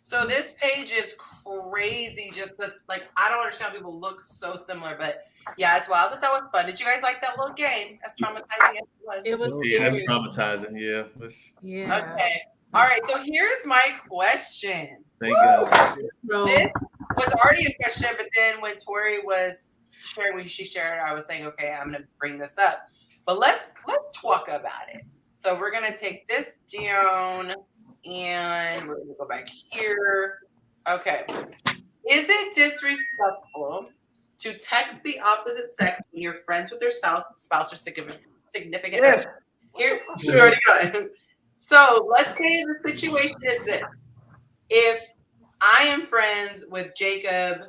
So this page is crazy. Just the, like, I don't understand how people look so similar, but yeah, it's wild. I thought that was fun. Did you guys like that little game? As traumatizing as it was. It was. Yeah, that's traumatizing. Yeah. Yeah. Okay. All right. So here's my question. Thank God. This was already a question, but then when Tori was sharing, when she shared, I was saying, okay, I'm gonna bring this up. But let's talk about it. So we're gonna take this down and we're gonna go back here. Okay. Is it disrespectful to text the opposite sex when you're friends with their spouse or significant other? Yes. Here, we already got it. So let's say the situation is this. If I am friends with Jacob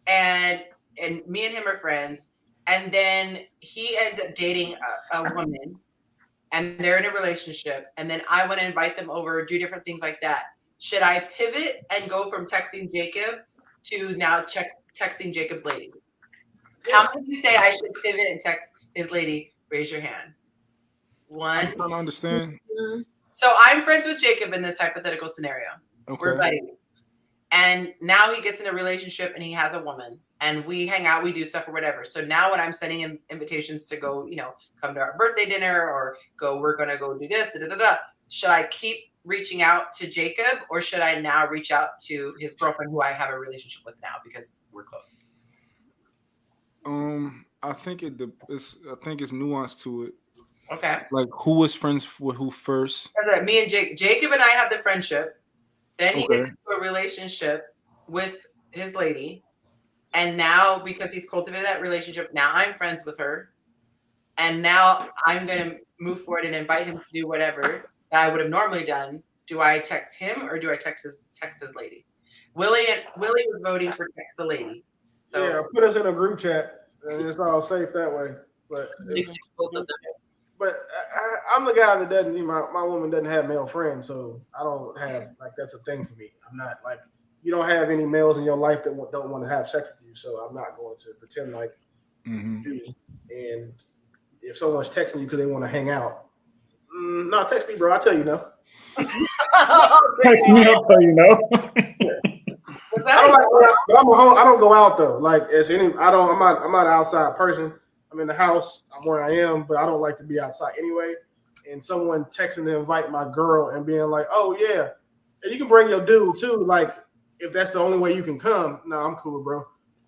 and me and him are friends, and then he ends up dating a woman and they're in a relationship, and then I want to invite them over, do different things like that. Should I pivot and go from texting Jacob to now texting Jacob's lady? How many of you say I should pivot and text his lady? Raise your hand. One. I'm trying to understand. So I'm friends with Jacob in this hypothetical scenario. We're Okay. buddies. And now he gets in a relationship and he has a woman and we hang out, we do stuff or whatever. So now when I'm sending him invitations to go, come to our birthday dinner or we're going to go do this, should I keep reaching out to Jacob or should I now reach out to his girlfriend who I have a relationship with now because we're close? I think it's nuanced to it. Okay. Like who was friends with who first? Me and Jacob and I have the friendship. Then he Okay. gets into a relationship with his lady. And now, because he's cultivated that relationship, now I'm friends with her. And now I'm going to move forward and invite him to do whatever that I would have normally done. Do I text him or do I text his lady? Willie was voting for text the lady. So yeah, put us in a group chat, and it's all safe that way. But I'm the guy that doesn't. My woman doesn't have male friends, so I don't have that's a thing for me. I'm not you don't have any males in your life that don't want to have sex with you, so I'm not going to pretend like you do. And if someone's texting you because they want to hang out, no, text me, bro. I'll tell you no. Text me, I'll tell you no. I don't go out though. I'm not an outside person. I'm in the house. I'm where I am, but I don't like to be outside anyway. And someone texting to invite my girl and being like, "Oh yeah, and you can bring your dude too." Like if that's the only way you can come, no, I'm cool, bro.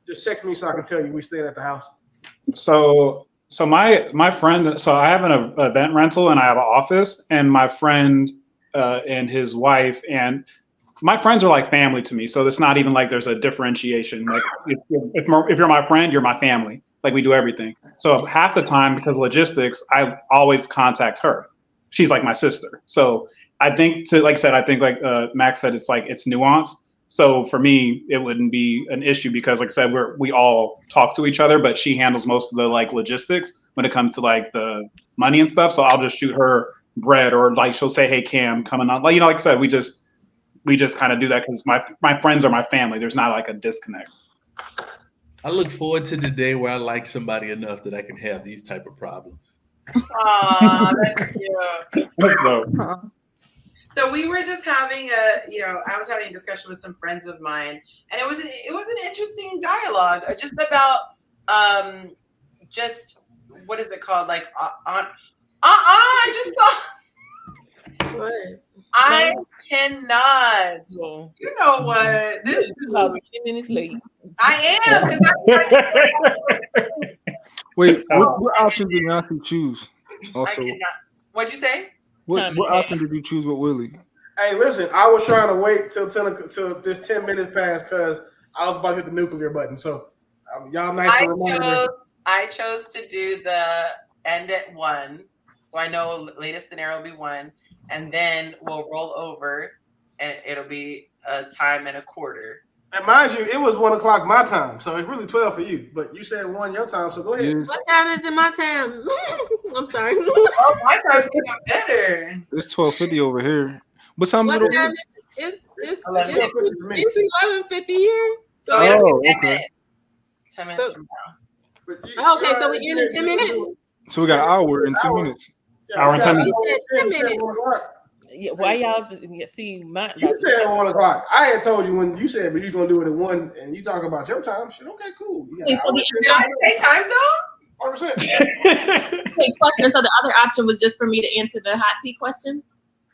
Just text me so I can tell you we staying at the house. So my friend, so I have an event rental and I have an office, and my friend and his wife, and my friends are like family to me. So it's not even like there's a differentiation. Like if you're my friend, you're my family. Like we do everything. So half the time, because logistics, I always contact her. She's like my sister. So I think like I said, I think like Max said, it's nuanced. So for me, it wouldn't be an issue because, like I said, we all talk to each other, but she handles most of the like logistics when it comes to like the money and stuff. So I'll just shoot her bread, or like she'll say, "Hey Cam, coming on." Like like I said, we just kind of do that because my friends are my family. There's not like a disconnect. I look forward to the day where I like somebody enough that I can have these type of problems. Aw, that's cute. So we were just having I was having a discussion with some friends of mine, and it was an interesting dialogue just about just what is it called? Like I just thought What? I cannot. You know what? This is about 20 minutes late. I am. Wait, what option did Yonci choose? Also, I cannot. What'd you say? What option did you choose with Willie? Hey, listen, I was trying to wait till this 10 minutes passed because I was about to hit the nuclear button. So y'all nice to remind me. I chose to do the end at 1. So I know latest scenario will be 1. And then we'll roll over and it'll be a time and a quarter. And mind you, it was 1 o'clock my time. So it's really 12 for you. But you said 1 your time, so go ahead. What time is it my time? I'm sorry. Oh, my time's even better. It's 12:50 over here. What time is it over here? It's 11:50 here. So okay. 10 minutes from now. Okay, so we end in 10 minutes. So we got an hour and 10 minutes. Hour and 10 minutes. 10 minutes. Yeah, why y'all see my? You said at 1 o'clock. I had told you when you said, but you're gonna do it at 1, and you talk about your time. Shit, okay, cool. Did I say time zone? 100%. Okay, question. So the other option was just for me to answer the hot seat question?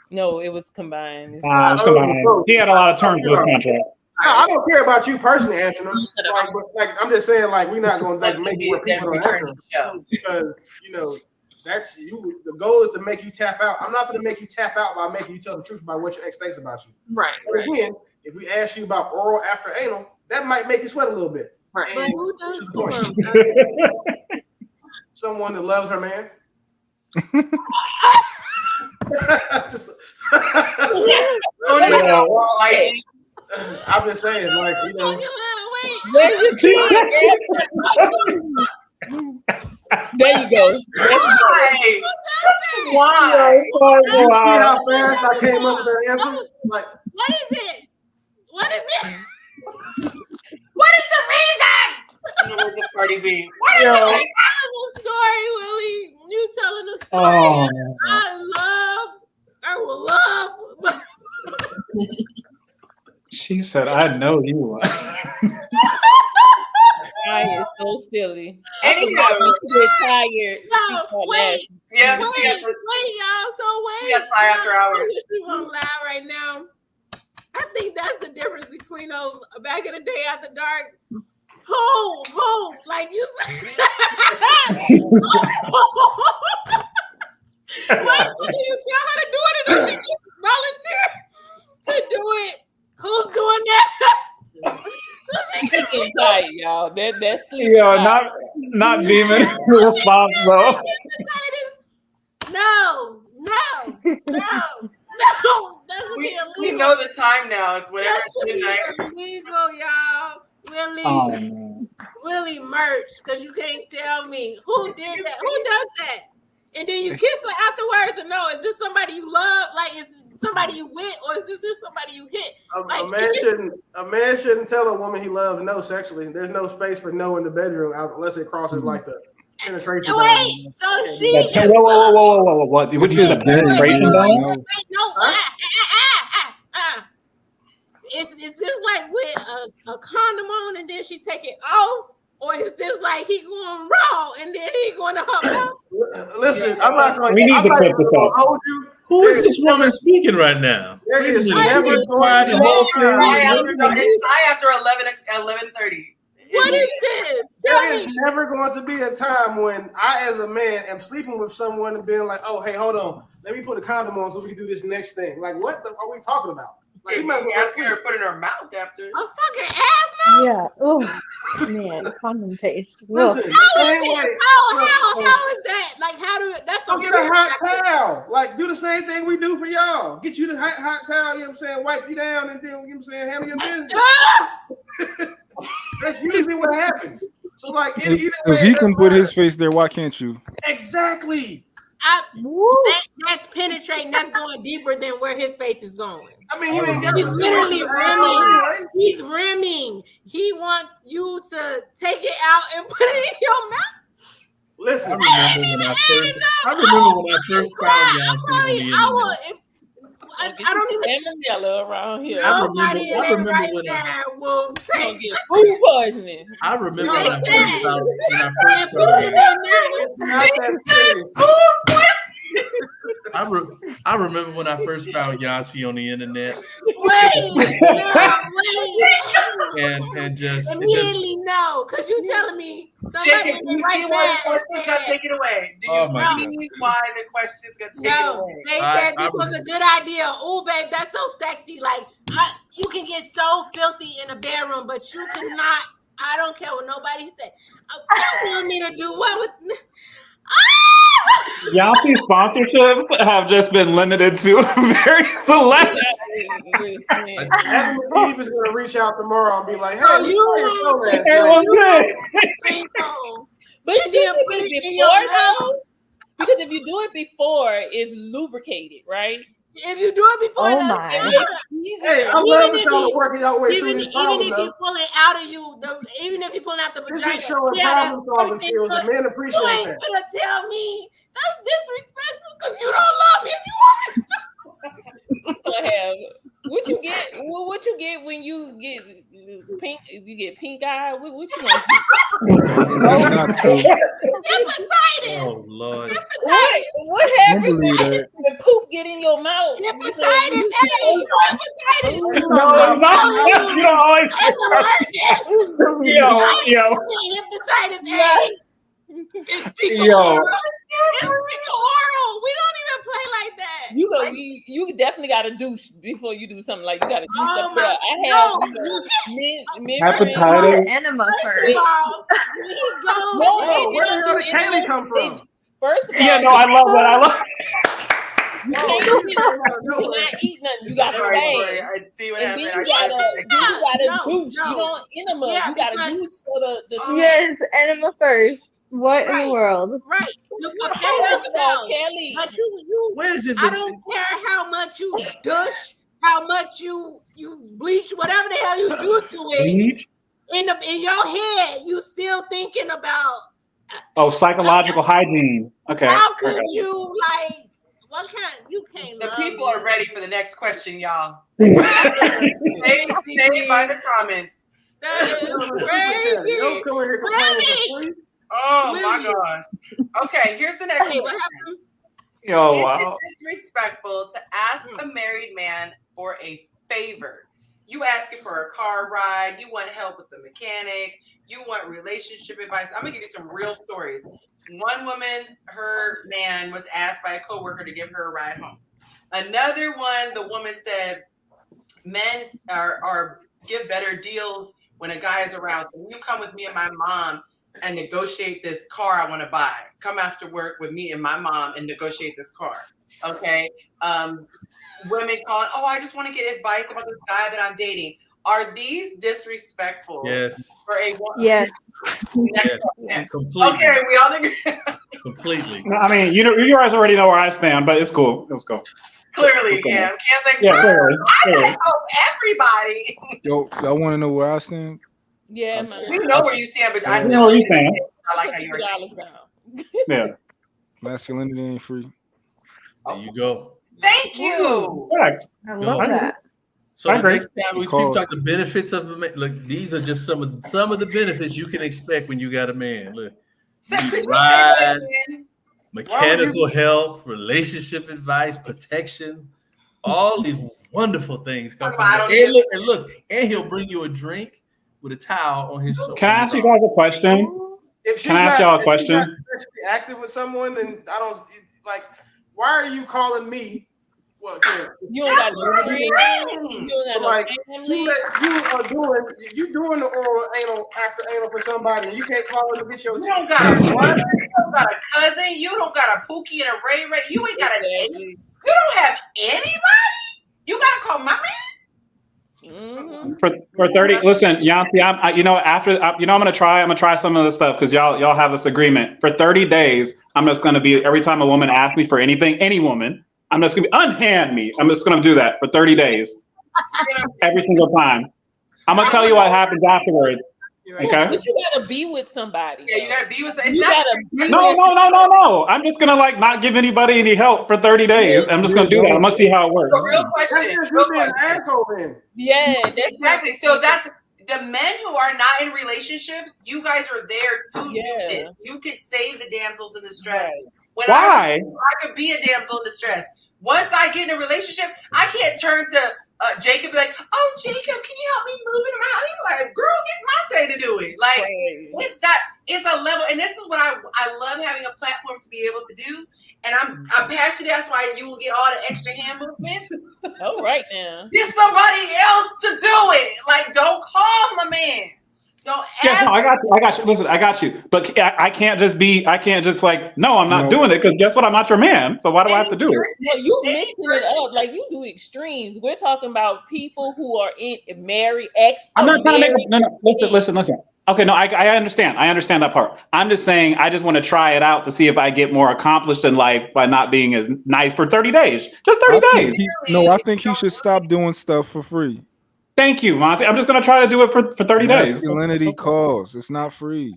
No, it was combined. It's combined. He had a lot of terms in his contract. No, I don't care about you personally answering them. Like, I'm just saying, like, we're not going to make you repeat the show because that's you. The goal is to make you tap out. I'm not going to make you tap out by making you tell the truth about what your ex thinks about you. Right. Again, if we ask you about oral after anal, that might make you sweat a little bit. Right. And who does the point. Someone that loves her man. I'm just saying, like, There you go. Why? You see how fast I came up with an answer? Like, what is it? What is it? What is the reason? Where's the party be? What is the reason? Story, Willie. You telling the story. I will love. She said, "I know you." I is so silly. Anyhow, she's tired. No, wait. Yeah, wait, she got y'all. So wait. She got Sigh After Hours. She won't lie right now. I think that's the difference between those back in the day after dark. Who? Like you said. What? Did you tell her to do it, or did she just volunteer to do it? Who's doing that? I'm tired, y'all. That's sleep. Yeah, not beaming response though. No. We know the time now. It's whatever midnight. Illegal, y'all. Willie merch, because you can't tell me who did that. Who does that? And then you kiss her afterwards, and no, is this somebody you love? Like, is it somebody you with, or is this just somebody you hit? Like, a man shouldn't tell a woman he loves no sexually. There's no space for no in the bedroom unless it crosses like the penetration. Wait, so she. Whoa! What do you use the penetration zone? No. Is this like with a condom on and then she take it off? Or is this like he going raw and then he going to hop? Listen, I'm not going to. We need to cut this off. Who is this woman speaking right now? There is never going tried the whole thing. It's Sigh after 11:30. What is this? There is never going to be a time when I, as a man, am sleeping with someone and being like, "Oh, hey, hold on, let me put a condom on so we can do this next thing." Like, what are we talking about? Like, you might ask her to put it in her mouth after. A fucking ass mouth? Yeah. Oh man, condom taste. Listen, How is that? Like, how do that's Go get a hot towel. Like, do the same thing we do for y'all. Get you the hot towel, you know what I'm saying? Wipe you down and then, you know what I'm saying, handle your business. That's usually what happens. So, like, either way, If he can put his face there, why can't you? Exactly. That's penetrating. That's going deeper than where his face is going. I mean, you ain't got He's to literally rimming. rimming. He's rimming. He wants you to take it out and put it in your mouth. Listen, I remember when I first found Yonci on the internet. I don't even yellow around here. I remember when will get food poisoning. I remember when I first I remember when I first found Yonci on the internet. And just immediately no, because you telling me. Jacob, do you see why the questions got taken away? Do you see why the questions got taken away? They said this was a good idea. Oh, babe, that's so sexy. Like, you can get so filthy in a bedroom, but you cannot. I don't care what nobody said. You want me to do what with? Yonci sponsorships have just been limited to very select. Adam Eve is going to reach out tomorrow and be like, "Hey, But shouldn't it be before though? Because if you do it before, it's lubricated, right? If you do it before, oh my. Hey, I love it y'all working y'all way through this problem. Even if you pull it out of you, even if you pull out the vagina, just showing problem solving skills, and men appreciate that. You ain't gonna tell me that's disrespectful because you don't love me if you want me. What you get? What you get when you get pink? You get pink eye. What you gonna do? Oh Lord! What happened when the poop get in your mouth? Hepatitis A. Hepatitis. No, you don't always. Yo. Hepatitis A. Yo. It's oral. We don't even play like that. You definitely got to douche before you do something. Like you got to douche up there. I have men hepatitis. Enema first. Where the hell did Kaylee come from? First of all, yeah, no, I love that. I love. You cannot eat nothing. You gotta stay. I see what happened. You gotta douche. You don't enema. Yeah, you gotta douche for the Yes, enema first. What in the world? Right. Kelly. But you where's this? I don't care how much you douche, how much you bleach, whatever the hell you do to it. In your head, you still thinking about psychological hygiene. Okay. How could you like? What kind? You can't. The people are ready for the next question, y'all. Stay by the comments. That is crazy. Don't come in here complaining for free. Oh my gosh. Okay, here's the next one. Oh, Is wow. it disrespectful to ask a married man for a favor? You asking for a car ride, you want help with the mechanic, you want relationship advice. I'm gonna give you some real stories. One woman, her man was asked by a coworker to give her a ride home. Another one, the woman said, men are give better deals when a guy is around. So you come with me and my mom and negotiate this car I want to buy. Come after work with me and my mom and negotiate this car. Okay. Women calling, I just want to get advice about this guy that I'm dating. Are these disrespectful? Yes. For a woman? Yes. Yes. Completely. Okay, we all agree. Completely. I mean, you guys already know where I stand, but it's cool. Let's go. Clearly, Cam. Cam's like, yeah, clearly. I gotta help everybody. Yo, y'all want to know where I stand? Yeah, man. We know where you stand, but I know where you stand. I like how you are. Yeah. Masculinity ain't free. There you go. Thank you. Correct. I love that. So the next time we talk the benefits of the man, look, these are just some of the benefits you can expect when you got a man. Look, ride, mechanical help, relationship advice, protection, all these wonderful things come from that. And look, and he'll bring you a drink with a towel on his shoulder. Can I ask you guys a question? If she's Can I ask y'all a question? If she's not sexually active with someone, then I don't like. Why are you calling me? Well, you don't got no family. You don't got like, no family. You doing the oral anal after anal for somebody, and you can't call her to get your. You don't got a brother. You don't got a cousin. You don't got a Pookie and a Ray Ray. You ain't got a. You don't have anybody. You gotta call my man. For 30, listen, Yonci, I'm gonna try some of this stuff because y'all have this agreement. For 30 days, I'm just gonna be every time a woman asks me for anything, any woman, I'm just gonna be unhand me. I'm just gonna do that for 30 days. Every single time. I'm gonna tell you what happens afterwards. Okay. But you gotta be with somebody. Yeah, you gotta be with somebody. No. I'm just gonna not give anybody any help for 30 days. I'm just gonna do that. I'm gonna see how it works. So real question. Yeah, exactly. So that's the men who are not in relationships. You guys are there to do this. You could save the damsels in distress. When Why? I could be a damsel in distress. Once I get in a relationship, I can't turn to Jacob be like, oh, Jacob, can you help me move it around? He'd be like, girl, get Monte to do it. Like, it's a level. And this is what I love having a platform to be able to do. And I'm passionate. That's why you will get all the extra hand movement. All right now. Get somebody else to do it. Like, don't call my man. Don't ask. Yeah, no, I got you. Listen, I got you. But I can't just no, I'm not doing it because guess what? I'm not your man. So why do I have to do it? No, you mixing it up. Like you do extremes. We're talking about people who are married, I'm not trying to make no. Listen. Okay, no, I understand. I understand that part. I'm just saying I just want to try it out to see if I get more accomplished in life by not being as nice for 30 days. Just 30 days. I think he should stop doing stuff for free. Thank you, Monty. I'm just going to try to do it for 30 days. Masculinity calls. It's not free.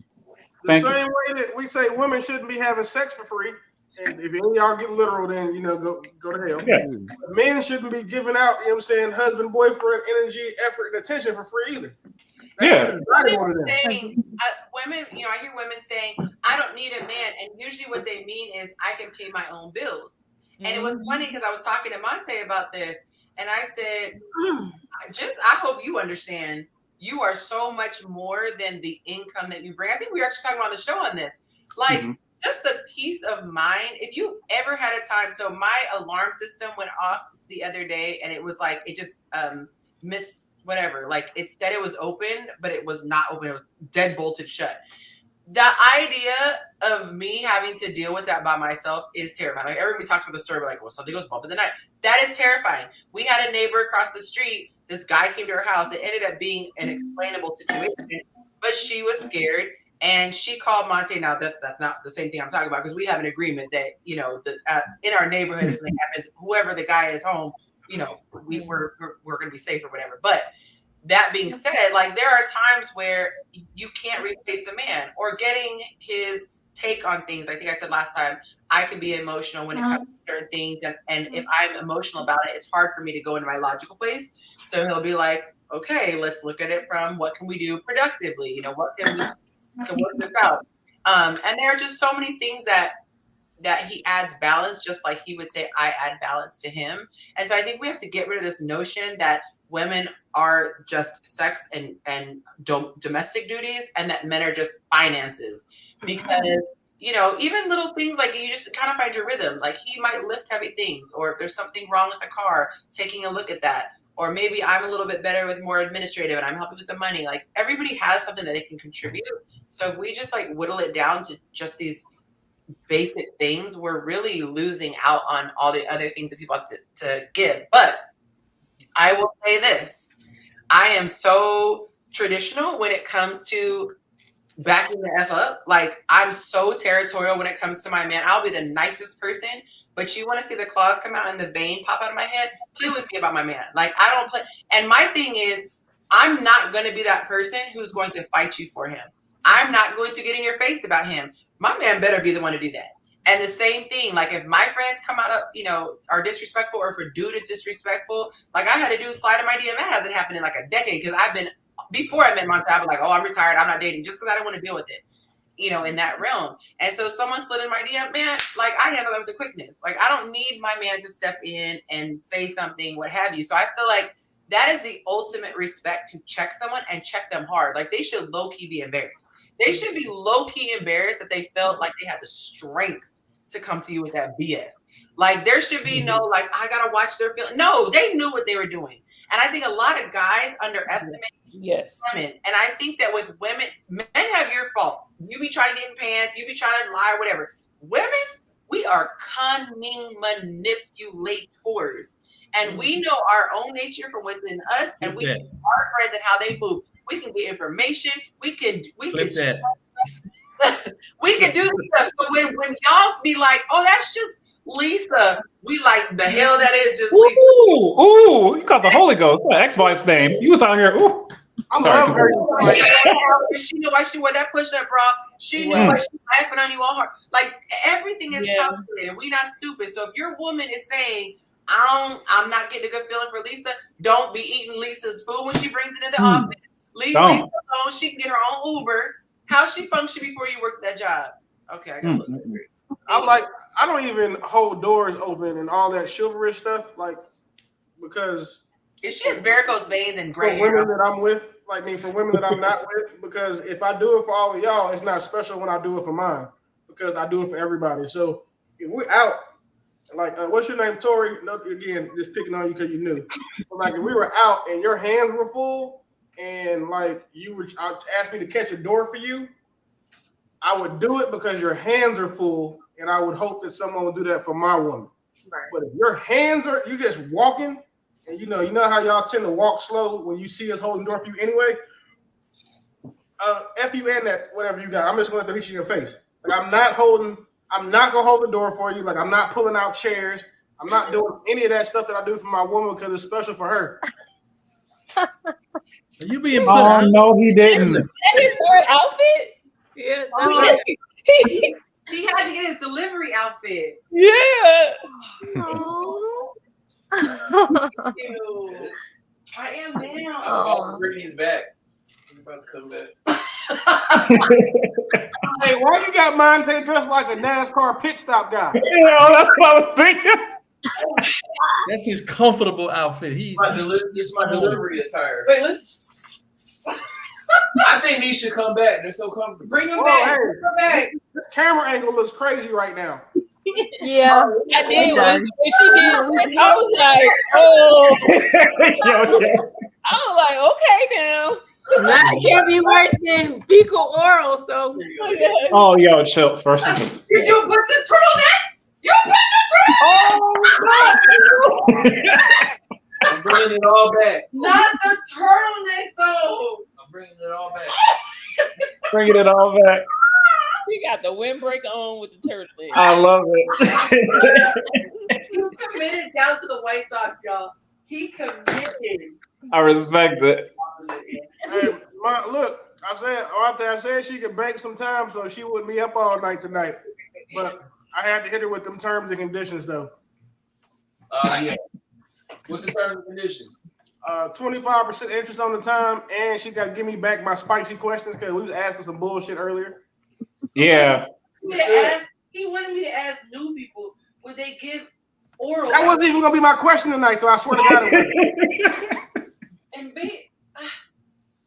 The same way that we say women shouldn't be having sex for free. And if any of y'all get literal, then, go to hell. Yeah. Men shouldn't be giving out, husband, boyfriend, energy, effort, and attention for free either. Yeah. Women, I hear women saying, I don't need a man. And usually what they mean is I can pay my own bills. And it was funny because I was talking to Monte about this. And I said, I hope you understand, you are so much more than the income that you bring. I think we were actually talking about the show on this. Like, just the peace of mind. If you ever had a time, so my alarm system went off the other day and it was like, it just whatever. Like it said it was open, but it was not open. It was dead bolted shut. The idea of me having to deal with that by myself is terrifying. Like everybody talks about the story, like, well, something goes bump in the night. That is terrifying. We had a neighbor across the street. This guy came to her house. It ended up being an explainable situation, but she was scared and she called Monte. Now that's not the same thing I'm talking about because we have an agreement that, in our neighborhood, if something happens, whoever the guy is home, we're going to be safe or whatever. But that being said, like there are times where you can't replace a man or getting his take on things. I think I said last time, I can be emotional when it comes to certain things. And if I'm emotional about it, it's hard for me to go into my logical place. So he'll be like, okay, let's look at it from what can we do productively? What can we to work this out? And there are just so many things that he adds balance, just like he would say, I add balance to him. And so I think we have to get rid of this notion that women are just sex and domestic duties and that men are just finances. Because, even little things like you just kind of find your rhythm. Like he might lift heavy things, or if there's something wrong with the car, taking a look at that. Or maybe I'm a little bit better with more administrative and I'm helping with the money. Like everybody has something that they can contribute. So if we just like whittle it down to just these basic things, we're really losing out on all the other things that people have to give. But I will say this, I am so traditional when it comes to backing the F up. Like I'm so territorial when it comes to my man. I'll be the nicest person, but you want to see the claws come out and the vein pop out of my head? Play with me about my man. Like I don't play. And my thing is, I'm not going to be that person who's going to fight you for him. I'm not going to get in your face about him. My man better be the one to do that. And the same thing, like if my friends come out of, are disrespectful, or if a dude is disrespectful, like I had a dude slide in my DM. That hasn't happened in like a decade because before I met Monte, I was like, oh, I'm retired, I'm not dating, just because I don't want to deal with it, in that realm. And so someone slid in my DM, man, like I handle that with the quickness. Like I don't need my man to step in and say something, what have you. So I feel like that is the ultimate respect to check someone and check them hard. Like they should low-key be embarrassed. They should be low-key embarrassed that they felt like they had the strength to come to you with that BS. Like there should be no, like, I gotta watch their feelings. No, they knew what they were doing. And I think a lot of guys underestimate women. And I think that with women, men have your faults. You be trying to get in pants, you be trying to lie or whatever. Women, we are cunning manipulators. And we know our own nature from within us, and we see our friends and how they move. We can get information. We can we can do this stuff. So when y'all be like, oh, that's just Lisa, we like the hell that is just Lisa. Ooh, you got the Holy Ghost. Ex-wife's name. You was out here. Ooh. I love her. She knew why she wore that push-up bra. She knew why she was laughing on you all hard. Like everything is calculated. We not stupid. So if your woman is saying, I'm not getting a good feeling for Lisa, don't be eating Lisa's food when she brings it in the office. Leave Lisa alone. She can get her own Uber. How she function before you work that job? Okay, I got I don't even hold doors open and all that chivalrous stuff, like, because if she has varicose veins and gray for women that I'm with, like me, for women that I'm not with, because if I do it for all of y'all, it's not special when I do it for mine, because I do it for everybody. So if we're out, like, what's your name, Tori? No, again, just picking on you because you knew. But like, if we were out and your hands were full, and like you were asked me to catch a door for you, I would do it because your hands are full, and I would hope that someone would do that for my woman. Right. But if your hands are, you just walking, and you know how y'all tend to walk slow when you see us holding the door for you anyway. F you and that whatever you got. I'm just gonna let them hit you in your face. Like I'm not gonna hold the door for you. Like I'm not pulling out chairs. I'm not doing any of that stuff that I do for my woman because it's special for her. Are you being put out? No, he didn't. Is that his third outfit? Yeah. He had to get his delivery outfit. Yeah. I am now. Oh, Brittany's back. He's about to come back. Hey, why you got Monte dressed like a NASCAR pit stop guy? Yeah, that's what I was thinking. That's his comfortable outfit. This is my delivery attire. Wait, let's. I think these should come back. They're so comfortable. Bring them back. Hey, Bring them back. This camera angle looks crazy right now. Yeah, I did. When she did, I was like, oh. I was like, okay now. That can't be worse than fecal oral. So. Oh, yo, chill. First. Did you put the turtleneck? You put the turtleneck. I'm bringing it all back. Not the turtleneck though. I'm bringing it all back. Bringing it all back. He got the windbreaker on with the turtleneck. I love it. He committed down to the White Sox, y'all. He committed. I respect it. Hey, look, I said she could bank some time so she wouldn't be up all night tonight. But I had to hit her with them terms and conditions, though. Yeah. What's the terms and conditions? 25% interest on the time, and she got to give me back my spicy questions because we was asking some bullshit earlier. Yeah. He wanted me to ask new people, would they give oral? That wasn't even going to be my question tonight, though. I swear to God it was. And B.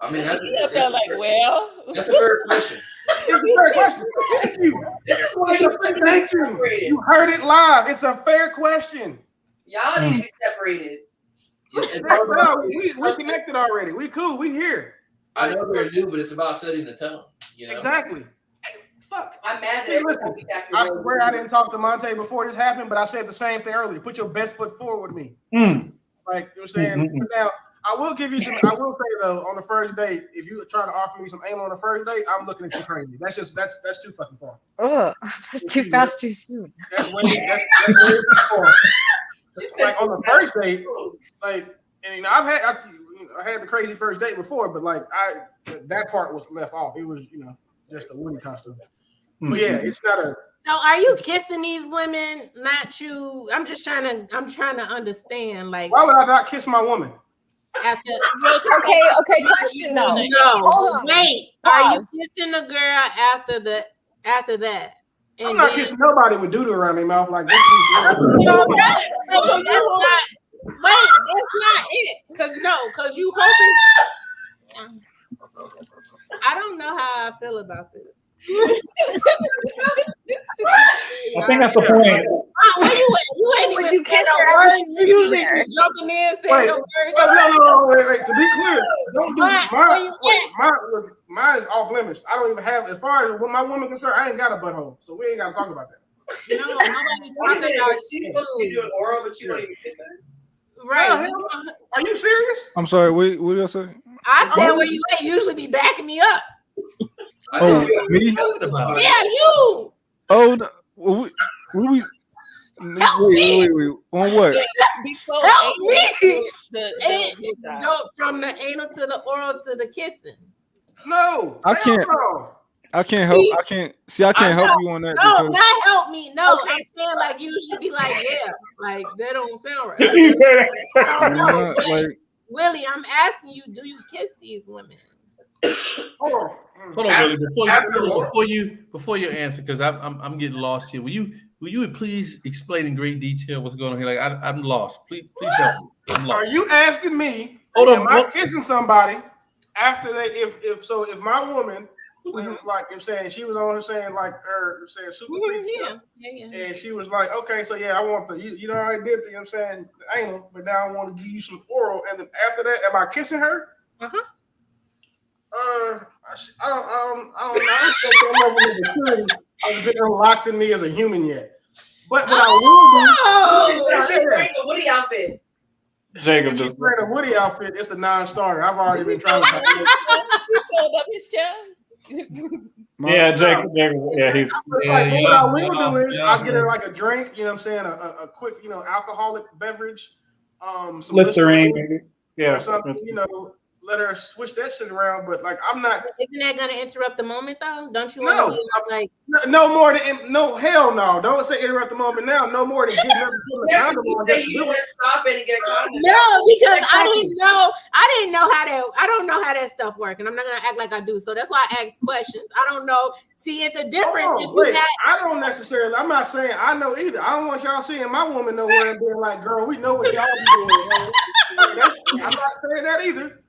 I mean, that's like, well. That's a fair question. It's a fair question. Thank you. This is why you thank you. You heard it live. It's a fair question. Y'all need to be separated. No, we connected already. We cool. We here. I know we're new, but it's about setting the tone. You know? Exactly. Hey, fuck. I'm mad Hey, listen, I swear I didn't talk to Monte before this happened, but I said the same thing earlier. Put your best foot forward with me. Like, you know what I'm saying? Now, I will give you some. I will say though, on the first date, if you try to offer me some anal on the first date, I'm looking at you crazy. That's too fucking far. Oh, that's too fast, too soon. That's way too far. Like on the first date, like, and you know, I had the crazy first date before, but like that part was left off. It was, you know, just a Woody costume. But yeah, it's not a. So are you kissing these women? Not you. I'm trying to understand. Like, why would I not kiss my woman? After okay, question though. No, hold on. Wait, are you kissing a girl after that? And I'm not kissing nobody with doo-doo around their mouth like this. that's not it. Cause you hoping. I don't know how I feel about this. I think that's the point. Where you at? You ain't even you kiss no her words. after she You leaves there? jumping in saying your words. Wait. To be clear, don't do mine is off limits. I don't even have, as far as when my woman concerned, I ain't got a butthole, so we ain't got to talk about that. No, nobody's talking about. She's supposed to be doing oral, but you don't even kiss her. Right? Are you serious? I'm sorry. What did y'all say? I said where you at. Usually be backing me up. Oh, me? Yeah, you. Oh, no. we wait. On what? Help me. The From the anal to the oral to the kissing. No, I can't. No. I can't help. I can't help you on that. No, because not help me. No, Okay. I'm saying like you should be like, yeah, like that don't sound right. I don't know. like Willie, I'm asking you, do you kiss these women? Hold on, Willie. Before you answer, because I'm getting lost here. Will you please explain in great detail what's going on here? Like I'm lost. Please help me. I'm lost. Are you asking me? Hold on. Am I kissing somebody after they? If my woman, like I'm saying, she was on her saying like her saying super freak stuff, and she was like, okay, so yeah, I want the you know I did the, you know what I'm saying, the anal, but now I want to give you some oral, and then after that, am I kissing her? I don't know. I don't think I've been unlocked in me as a human yet. But what I will do, she's wearing a Woody outfit. Jacob, if she's wearing a Woody outfit, it's a non-starter. I've already been trying to. He pulled up his chest. Yeah, Jacob. Yeah, he's. What I will do is I'll get her like a drink. You know what I'm saying? A quick, alcoholic beverage. Some Listerine. Yeah. Or something. Let her switch that shit around, but like I'm not. Isn't that gonna interrupt the moment though? Don't you want to be like no more than no hell no? Don't say interrupt the moment now. No more than getting up and Yeah, you say you want to stop it and get a condom. No, because I didn't know how that. I don't know how that stuff works, and I'm not gonna act like I do. So that's why I ask questions. I don't know. See, it's a difference. I don't necessarily. I'm not saying I know either. I don't want y'all seeing my woman nowhere and being like, "Girl, we know what y'all be doing." I'm not saying that either.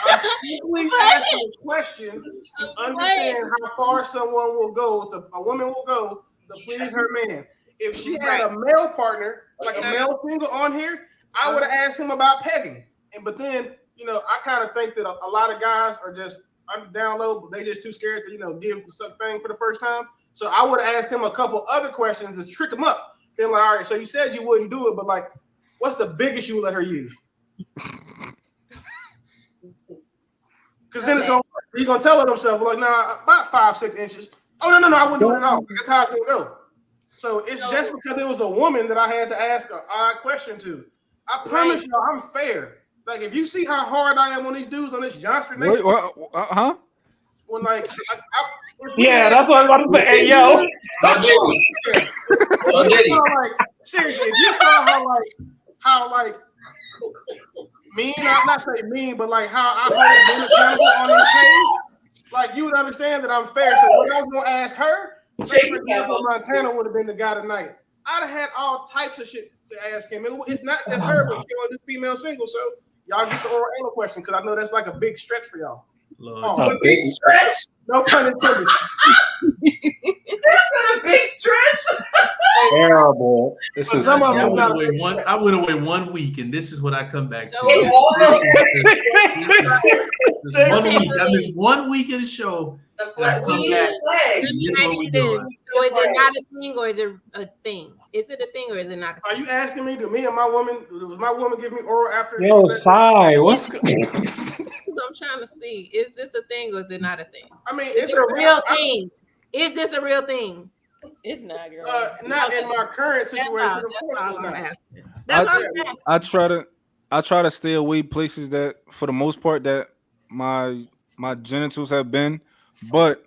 I'm simply asking a question to understand how far someone will go, a woman will go to please her man. If she had a male partner, like a male single on here, I would have asked him about pegging. But then, I kind of think that a lot of guys are just down low, but they just too scared to, give something for the first time. So I would have asked him a couple other questions to trick him up. Then like, all right, so you said you wouldn't do it, but like, what's the biggest you would let her use? Because then he's gonna tell himself like, nah, about 5-6 inches. Oh no, I wouldn't do it at all. That's how it's gonna go. So it's just because it was a woman that I had to ask an odd question to. I promise y'all, I'm fair. Like if you see how hard I am on these dudes on this Yonsternation, huh? When like, that's what I'm about to say. Hey, yo. Seriously, if you saw how mean, I'm not saying mean, but like how I hold men accountable on this page, like you would understand that I'm fair. So when I was gonna ask her, say for example, Montana would have been the guy tonight. I'd have had all types of shit to ask him. It's not just her, but she want to do female single. So y'all get the oral anal question because I know that's like a big stretch for y'all. A big stretch? No pun intended. That's not a big stretch. Terrible. This is. I went away 1 week, and this is what I come back to. 1 week. I missed 1 week of the show. I come back. So is it not a thing, or is it a thing? Is it a thing, or is it not? Are you asking me? Do me and my woman? Was my woman give me oral after? Yo, Sai, what's? I'm trying to see. Is this a thing, or is it not a thing? I mean, it's a real thing. Is this a real thing? It's not, girl. Not in my current situation. Of course, it's not. I try to stay away places that, for the most part, that my genitals have been, but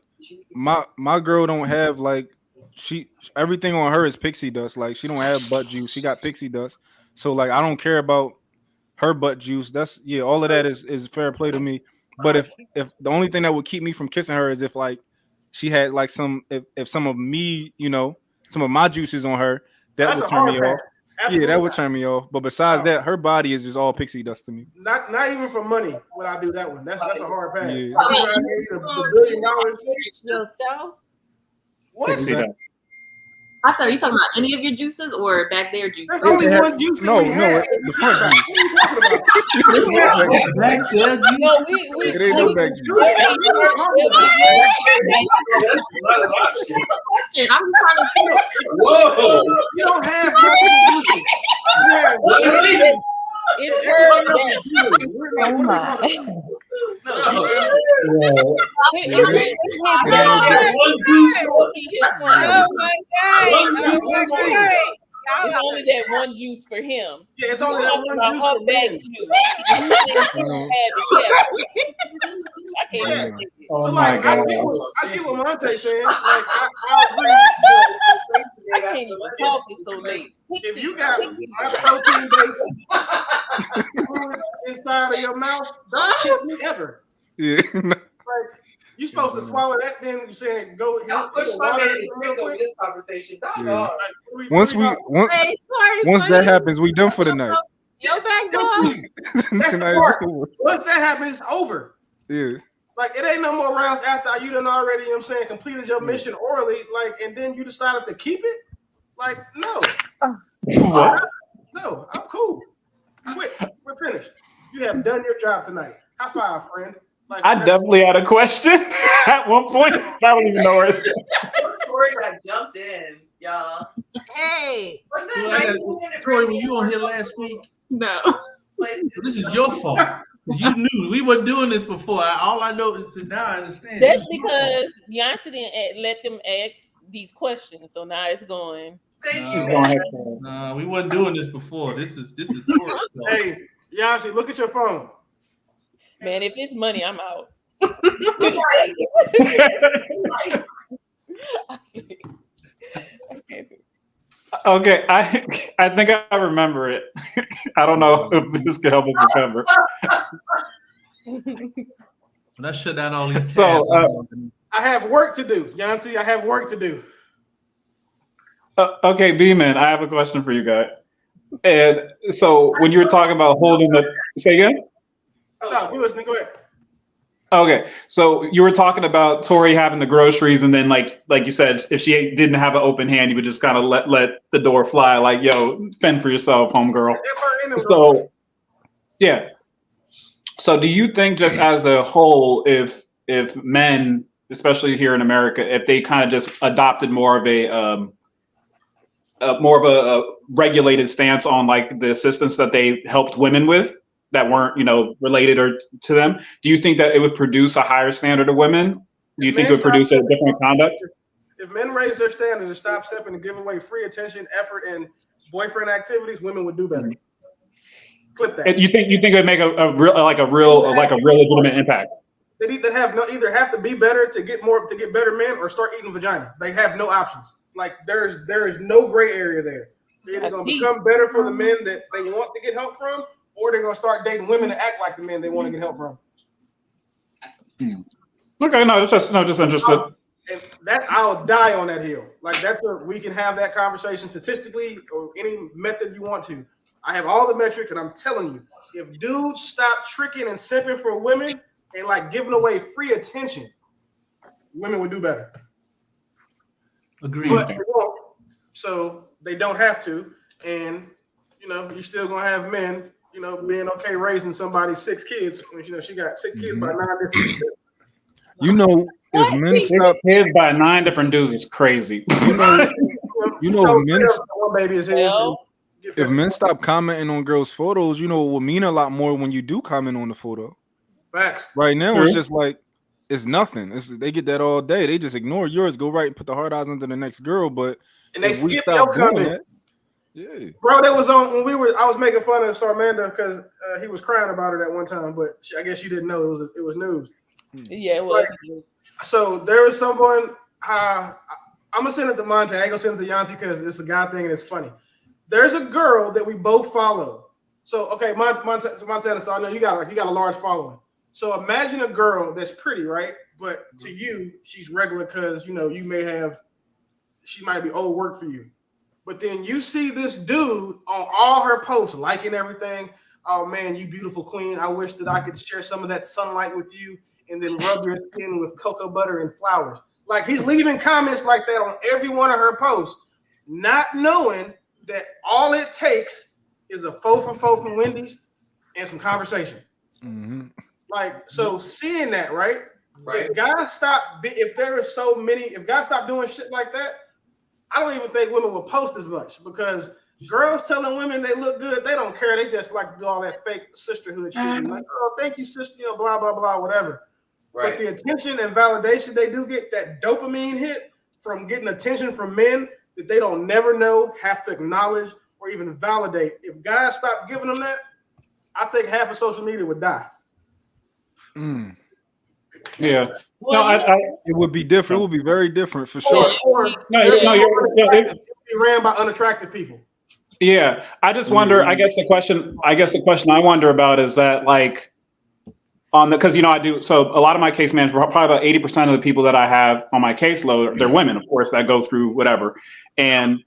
my girl don't have like everything on her is pixie dust. Like she don't have butt juice. She got pixie dust. So like I don't care about her butt juice. That's all of that is fair play to me. But if the only thing that would keep me from kissing her is if like she had like if some of me, some of my juices on her, that would turn me off. Yeah, that would turn me off. But besides that, her body is just all pixie dust to me. Not even for money would I do that one. That's a hard pass. Yeah. I think I gave you the $1 billion. Yourself? What? I said, are you talking about any of your juices or back there juice? There's only one juice that we have. The front juice. Back there, juice. No, we It ain't no back juice. Question. I'm just trying to think. Whoa. You don't have multiple juices. It's her. Oh my. It's only that one juice for him. Yeah, it's only that one juice her for back men. juice. I can't even see it. So like, I get what Monte's saying. Like, I agree. I can't even talk. It's so late. If you got my protein based inside of your mouth, don't kiss me ever. Yeah. Like, you're supposed to swallow that, then you saying go. Y'all push my man to drink over this conversation. Yeah. Once that happens, we done for the night. Your back door. That's the part. Once that happens, it's over. Yeah. Like, it ain't no more rounds after you done already, you know what I'm saying, completed your mission orally, like, and then you decided to keep it? Like, no. What? No, I'm cool. Quit. We're finished. You have done your job tonight. High five, friend. Like, I definitely had a question at one point. I don't even know where it's Tori got jumped in, y'all. Hey. Was that Tori, were you on here last week? No. This is your fault. You knew we weren't doing this before. All I know is now I understand. That's because Yonci didn't let them ask these questions, so now it's going. Thank you. No, we weren't doing this before. This is Hey, Yonci, look at your phone. Man, if it's money, I'm out. Okay, I think I remember it. I don't know if this can help us recover. When I shut down all these tabs, So, I have work to do, Yonci. I have work to do. Okay, B-Man, I have a question for you guys. And so when you were talking about holding the, say again? No, we're listening. Go ahead. Okay, so you were talking about Tori having the groceries, and then like you said, if she didn't have an open hand, you would just kind of let the door fly, like, yo, fend for yourself, homegirl. So, yeah. So do you think, just as a whole, if men, especially here in America, if they kind of just adopted more of a regulated stance on like the assistance that they helped women with, that weren't, related or to them, do you think that it would produce a higher standard of women? Do you think it would produce a different conduct? If men raise their standards and stop stepping and give away free attention, effort, and boyfriend activities, women would do better. Clip that. And you think it would make a real legitimate impact? They either have to be better to get better men, or start eating vagina. They have no options. Like, there is no gray area there. They're either going to become better for the men that they want to get help from, or they're going to start dating women that act like the men they want to get help from. Okay, no, just interested. And I'll die on that hill. Like, we can have that conversation statistically or any method you want to. I have all the metrics, and I'm telling you, if dudes stop tricking and simping for women and like giving away free attention, women would do better. Agreed. But they won't, so they don't have to, and you're still gonna have men, being okay raising somebody's 6 kids when she got 6 kids by 9 different. If men stop kids by 9 different dudes is crazy. If men stop commenting on girls' photos, it will mean a lot more when you do comment on the photo. Facts. Right now, it's just like, it's nothing. They get that all day. They just ignore yours, go right and put the hard eyes into the next girl. But and they skip your comment. Yeah, bro, that was on when I was making fun of Sarmanda because he was crying about it at one time, but I guess she didn't know it was news. Yeah, it was. So there was someone. I'm gonna send it to Monte. I ain't gonna send it to Yonci because it's a guy thing and it's funny. There's a girl that we both follow. So okay, Montana. So I know you got a large following. So imagine a girl that's pretty, right? But to you, she's regular because she might be old work for you. But then you see this dude on all her posts, liking everything. Oh man, you beautiful queen. I wish that I could share some of that sunlight with you and then rub your skin with cocoa butter and flowers. Like he's leaving comments like that on every one of her posts, not knowing that all it takes is a four from Wendy's and some conversation. Mm-hmm. Like, so seeing that, right? If guys stop, if guys stop doing shit like that, I don't even think women will post as much because girls telling women they look good, they don't care. They just like to do all that fake sisterhood shit. And like, oh, thank you, sister, blah, blah, blah, whatever. Right. But the attention and validation they do get, that dopamine hit from getting attention from men that they don't never know, have to acknowledge, or even validate. If guys stop giving them that, I think half of social media would die. Mm. Yeah. Well, it would be different. It would be very different for sure. You're ran by unattractive people. Yeah. I just wonder, I guess the question I wonder about is that like because I do, so a lot of my case management, probably about 80% of the people that I have on my caseload, they're women, of course, that go through whatever. And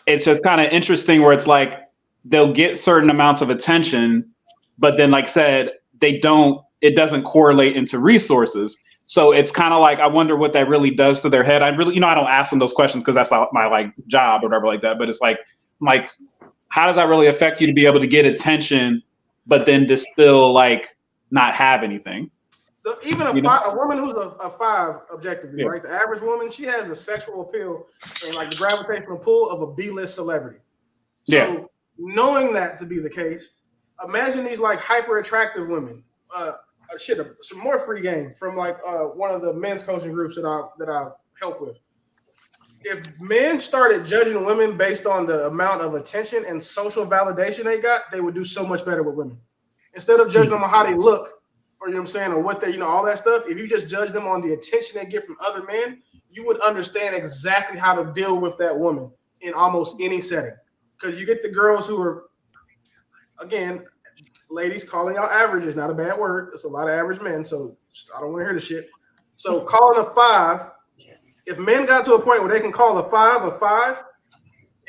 it's just kind of interesting where it's like they'll get certain amounts of attention, but then like said, it doesn't correlate into resources. So it's kind of like, I wonder what that really does to their head. I really, I don't ask them those questions because that's not my like job or whatever like that. But it's like, how does that really affect you to be able to get attention, but then to still like not have anything? Even a woman who's a 5 objectively, right? The average woman, she has a sexual appeal and like the gravitational pull of a B-list celebrity. So knowing that to be the case, imagine these like hyper attractive women. Some more free game from like one of the men's coaching groups that I help with. If men started judging women based on the amount of attention and social validation they got, they would do so much better with women. Instead of judging them on how they look, or you know what I'm saying, or what they, all that stuff. If you just judge them on the attention they get from other men, you would understand exactly how to deal with that woman in almost any setting. Because you get the girls who are, again, ladies, calling out average is not a bad word. It's a lot of average men, so I don't want to hear the shit. So calling a 5, if men got to a point where they can call a 5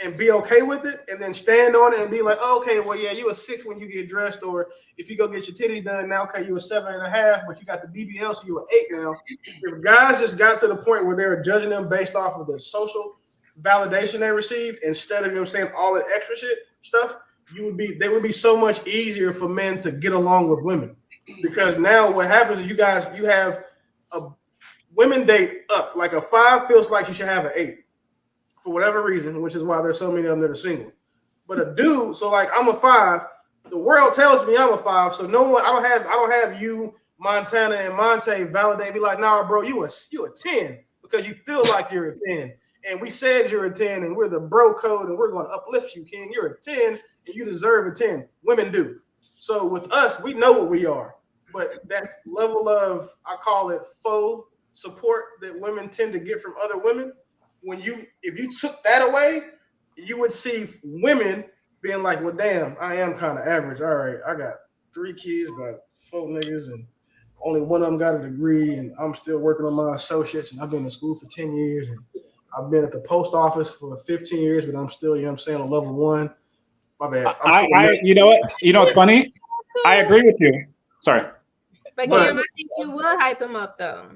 and be okay with it, and then stand on it and be like, oh, okay, well, yeah, you a 6 when you get dressed, or if you go get your titties done now, okay, you a 7.5, but you got the BBL, so you an 8 now. If guys just got to the point where they're judging them based off of the social validation they received instead of, all that extra stuff, they would be so much easier for men to get along with women. Because now what happens is you have a women date up. Like a 5 feels like she should have an 8 for whatever reason, which is why there's so many of them that are single. But a dude, so like I'm a 5, the world tells me I'm a 5, so no one, I don't have you, Montana and Monte validate me like, nah, bro, you a 10 because you feel like you're a 10. And we said you're a 10 and we're the bro code and we're going to uplift you, King. You're a 10 and you deserve a 10. Women do. So with us, we know what we are. But that level of, I call it faux support that women tend to get from other women, if you took that away, you would see women being like, well, damn, I am kind of average. All right, I got 3 kids, but 4 niggas, and only one of them got a degree, and I'm still working on my associates, and I've been in school for 10 years, and I've been at the post office for 15 years, but I'm still, on level 1. My bad. You know what? You know what's funny? I agree with you. Sorry. But Cam, I think you would hype him up, though.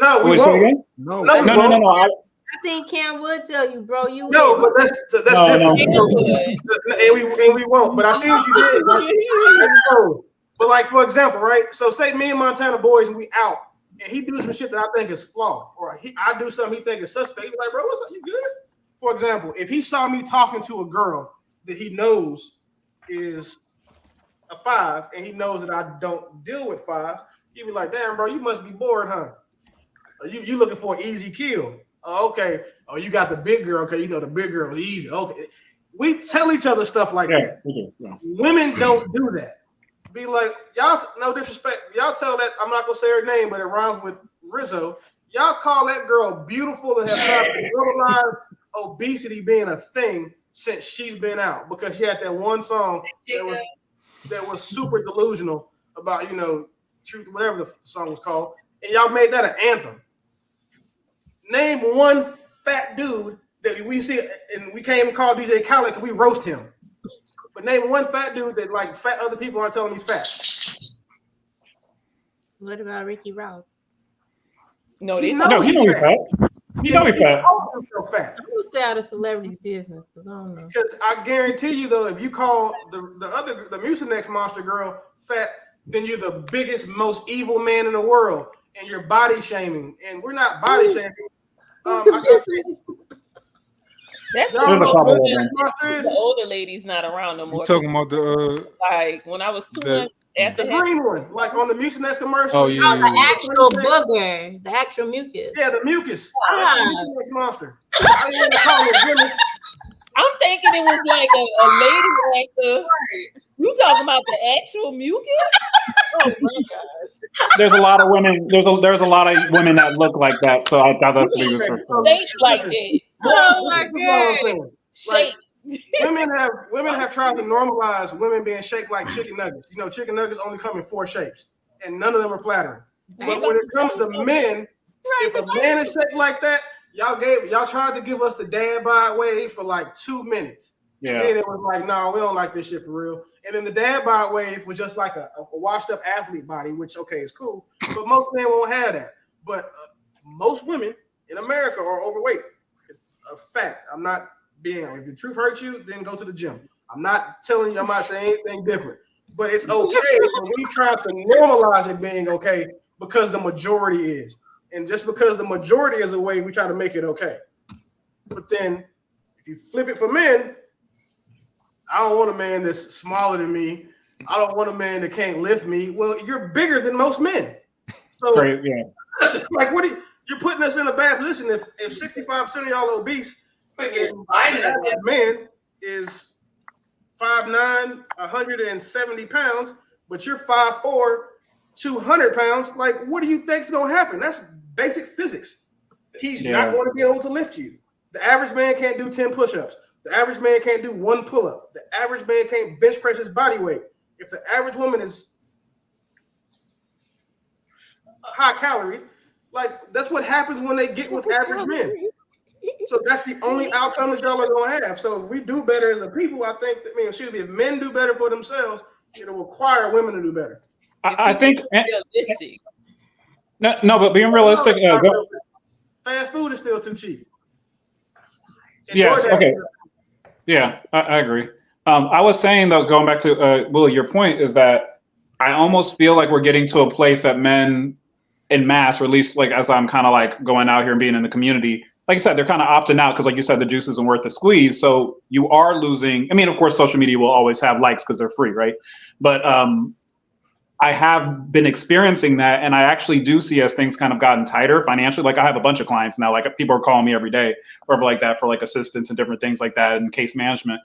No, we won't. No. I think Cam would tell you, bro. But that's different. And we won't. But I see what you did. That's cool. But like, for example, right? So say me and Montana boys, and we out, and he do some shit that I think is flawed, or I do something he think is suspect. He be like, bro, what's up? You good? For example, if he saw me talking to a girl that he knows is a 5, and he knows that I don't deal with 5s, he'd be like, damn, bro, you must be bored, huh? You looking for an easy kill. Oh, okay. Oh, you got the big girl. Okay, the big girl is easy. Okay. We tell each other stuff like that. Yeah. Women don't do that. Be like, y'all, no disrespect. Y'all tell that, I'm not going to say her name, but it rhymes with Rizzo. Y'all call that girl beautiful and have tried to normalize obesity being a thing since she's been out, because she had that one song that was super delusional about, truth, whatever the song was called. And y'all made that an anthem. Name one fat dude that we see, and we can't even call DJ Khaled because we roast him. But name one fat dude that like fat other people aren't telling he's fat. What about Ricky Ross? No, He he's fat. He know he's fat. I'm gonna stay out of celebrity business because I don't know. Because I guarantee you, though, if you call the Mucinex monster girl fat, then you're the biggest, most evil man in the world, and you're body shaming. And we're not body shaming. That's Y'all know what Mucinex the monster is? older lady's not around no more. You talking about the like when I was 2 months after the green one, like on the Mucinex commercial. Oh, yeah, the actual booger, the actual mucus. Yeah, the mucus. Ah. That's the Mucinex monster. I didn't want to call it gimmick. I'm thinking it was like a lady actor. You talking about the actual mucus? Oh my gosh! There's a lot of women. There's a lot of women that look like that. So I thought that's what he was referring to. Shaped like that. Oh my god! Like, women have tried to normalize women being shaped like chicken nuggets. You know, chicken nuggets only come in 4 shapes, and none of them are flattering. But when it comes to men, if a man is shaped like that, y'all tried to give us the dad bod wave for like 2 minutes. Yeah. And then it was like, no, we don't like this shit for real. And then the dad bod wave was just like a washed up athlete body, which okay is cool, but most men won't have that. But most women in America are overweight. It's a fact. I'm not being. If the truth hurts you, then go to the gym. I'm not telling you. I'm not saying anything different. But it's okay. But we try to normalize it being okay because the majority is, and just because the majority is away, we try to make it okay. But then, if you flip it for men, I don't want a man that's smaller than me. I don't want a man that can't lift me. Well, you're bigger than most men. So, like, what? You're putting us in a bad position. If 65% of y'all are obese, the man is 5'9", 170 pounds, but you're 5'4", 200 pounds. Like, what do you think's gonna happen? That's basic physics. He's not going to be able to lift you. The average man can't do 10 push-ups. The average man can't do 1 pull-up. The average man can't bench press his body weight. If the average woman is high calorie, like that's what happens when they get with average men. So that's the only outcome that y'all are gonna have. So if we do better as a people, I think that if men do better for themselves, it'll require women to do better. I think realistic. No, but being realistic. Fast food is still too cheap. Yes. Okay. Yeah, I agree. I was saying though, going back to Willie, your point is that I almost feel like we're getting to a place that men in mass, or at least like as I'm kind of like going out here and being in the community, like I said, they're kind of opting out because like you said, the juice isn't worth the squeeze. So you are losing. I mean, of course, social media will always have likes because they're free, right? But I have been experiencing that, and I actually do see as things kind of gotten tighter financially. Like I have a bunch of clients now, like people are calling me every day or like that for like assistance and different things like that and case management.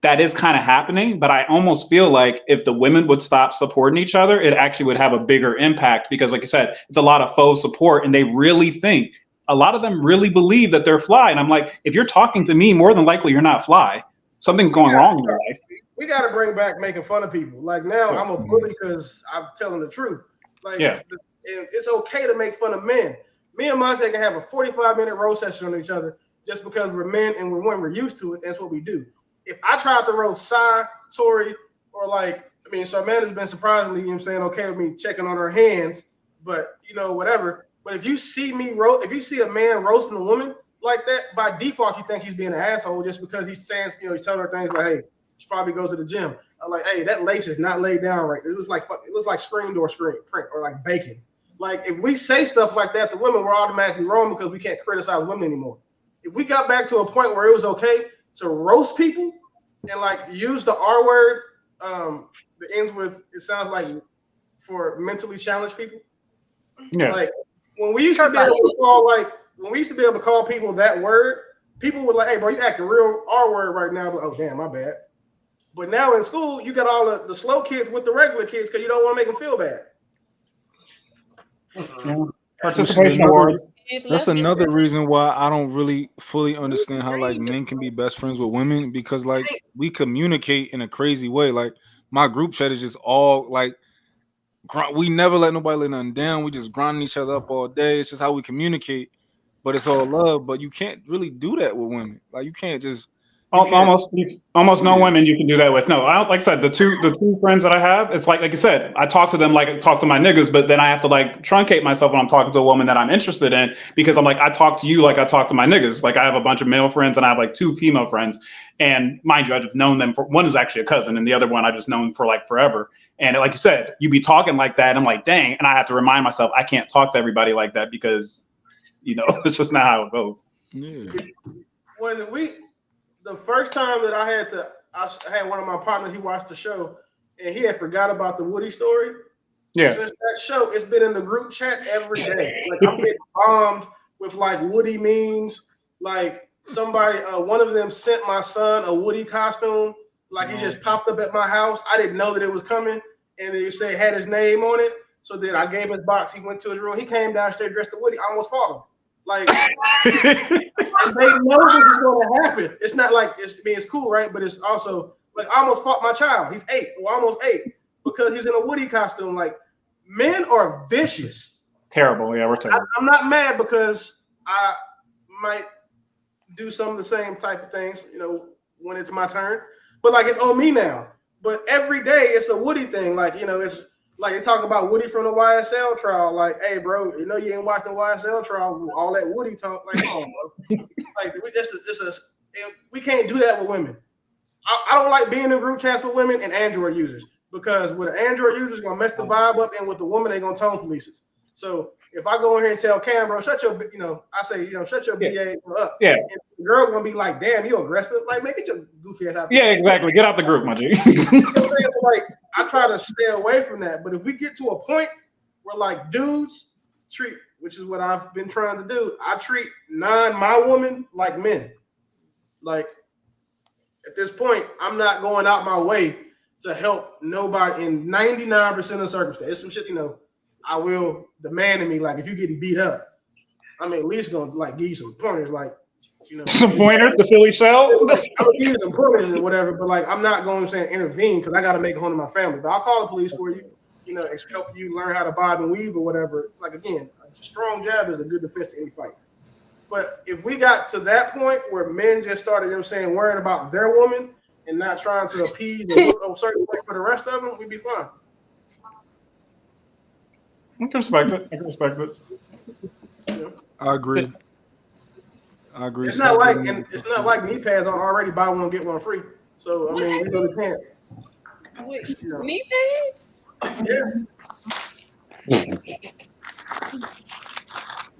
That is kind of happening, but I almost feel like if the women would stop supporting each other, it actually would have a bigger impact because like I said, it's a lot of faux support and they really think, a lot of them really believe that they're fly. And I'm like, if you're talking to me, more than likely you're not fly. Something's going wrong in your life. We got to bring back making fun of people. Like now I'm a bully because I'm telling the truth. Like it's okay to make fun of men. Me and Monte can have a 45-minute roast session on each other just because we're men and we're used to it. That's what we do. If I tried to roast Sai, Tori, or Charmander's been surprisingly, you know what I'm saying, okay with me checking on her hands, but whatever. But if you see if you see a man roasting a woman like that, by default, you think he's being an asshole just because he's saying, he's telling her things like, hey, you should probably go to the gym. I'm like, hey, that lace is not laid down right. It looks like screen print or like bacon. Like if we say stuff like that to women, we're automatically wrong because we can't criticize women anymore. If we got back to a point where it was okay to roast people and like use the R word that ends with it sounds like for mentally challenged people. Yeah. Like when we used to be able to call people that word, people were like, hey bro, you acting real R word right now, but oh damn, my bad. But now in school, you got all the slow kids with the regular kids because you don't want to make them feel bad. Yeah. Participation awards. That's another reason why I don't really fully understand how like men can be best friends with women because like we communicate in a crazy way. Like my group chat is just all like we never let nobody lay nothing down. We just grinding each other up all day. It's just how we communicate. but it's all love. But you can't really do that with women. Like you can't just can't, almost no women you can do that with. No, I don't, like I said, the two friends that I have, it's like you said, I talk to them like I talk to my niggas, but then I have to like truncate myself when I'm talking to a woman that I'm interested in, because I'm like, I talk to you like I talk to my niggas. Like I have a bunch of male friends and I have like 2 female friends, and mind you, I've known them for, one is actually a cousin and the other one I just known for like forever. And like you said, you be talking like that, and I'm like, dang, and I have to remind myself I can't talk to everybody like that because, it's just not how it goes. Yeah. The first time that I had one of my partners, he watched the show and he had forgot about the Woody story. Yeah. Since that show, it's been in the group chat every day. Like I'm getting bombed with like Woody memes. Like somebody, one of them sent my son a Woody costume. Like he just popped up at my house. I didn't know that it was coming. And they say had his name on it. So then I gave him his box. He went to his room. He came downstairs dressed as Woody. I almost fought him. Like they know this is going to happen. It's not like it's cool, right? But it's also like I almost fought my child. He's 8, or almost 8, because he's in a Woody costume. Like men are vicious. Terrible. Yeah, we're terrible. I'm not mad because I might do some of the same type of things, when it's my turn. But like it's on me now. But every day it's a Woody thing. Like it's. Like they talk about Woody from the YSL trial. Like, hey, bro, you ain't watched the YSL trial. All that Woody talk. Like, come on, bro. Like, we can't do that with women. I don't like being in group chats with women and Android users, because with an Android user, it's gonna mess the vibe up, and with the woman, they're gonna tone police it. So if I go in here and tell Cam, bro, shut your, I say, shut your BA up. Yeah. And the girl's gonna be like, damn, you aggressive. Like, man, get your goofy ass out. Yeah, exactly. Get out the group, my G. Like, I try to stay away from that. But if we get to a point where like dudes treat, which is what I've been trying to do, I treat my woman like men. Like at this point, I'm not going out my way to help nobody in 99% of circumstances. Some shit, I will demand in me, like if you're getting beat up, I'm at least gonna like give you some pointers, like some pointers, the Philly shell. I'm gonna give you some pointers and whatever, but like I'm not going to intervene because I got to make it home to my family. But I'll call the police for you, help you learn how to bob and weave or whatever. Like again, a strong jab is a good defense to any fight. But if we got to that point where men just started, worrying about their woman and not trying to appease and look a certain way for the rest of them, we'd be fine. I can respect it. I agree. It's not like knee pads on already buy one get one free. So I mean, we really can't. Wait, knee pads? Yeah.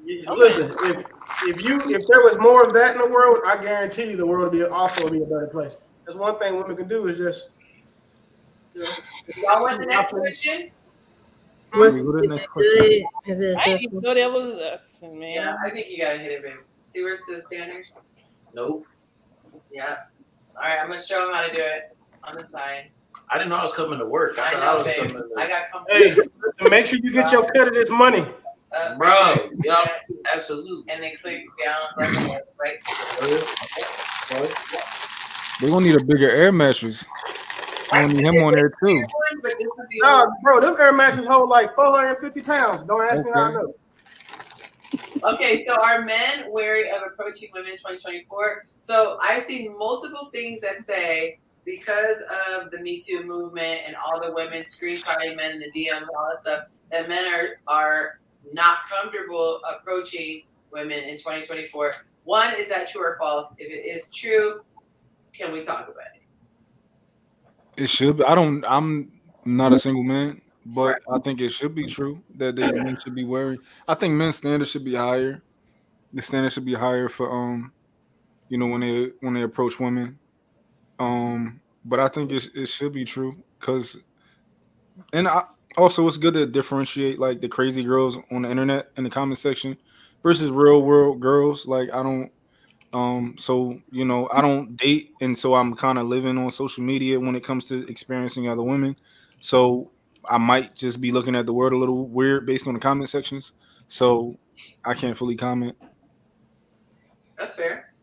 Listen, if there was more of that in the world, I guarantee you the world would also be a better place. That's one thing women can do is just. Y'all want the next question? What's the next question? I didn't even know that was us, man. Yeah, I think you gotta hit it, babe. See where it says banners? Nope. Yeah. All right, I'm gonna show them how to do it on the side. I didn't know I was coming to work. I know, babe. I got company. Hey, make sure you get your cut of this money. Bro, yeah, absolutely. And then click down right. They're gonna need a bigger air mattress. I need him on there too. Nah, bro, them air mattresses hold like 450 pounds. Don't ask me how I know. Okay, so are men wary of approaching women in 2024? So I've seen multiple things that say because of the Me Too movement and all the women screenshotting men in the DMs and all that stuff, that men are not comfortable approaching women in 2024. One, is that true or false? If it is true, can we talk about it? It should be. I'm not a single man, but I think it should be true that men should be worried. I think men's standards should be higher. The standards should be higher for when they approach women. But I think it should be true also it's good to differentiate like the crazy girls on the internet in the comment section versus real world girls. Like I don't I don't date, and so I'm kind of living on social media when it comes to experiencing other women. So I might just be looking at the world a little weird based on the comment sections. So I can't fully comment. That's fair.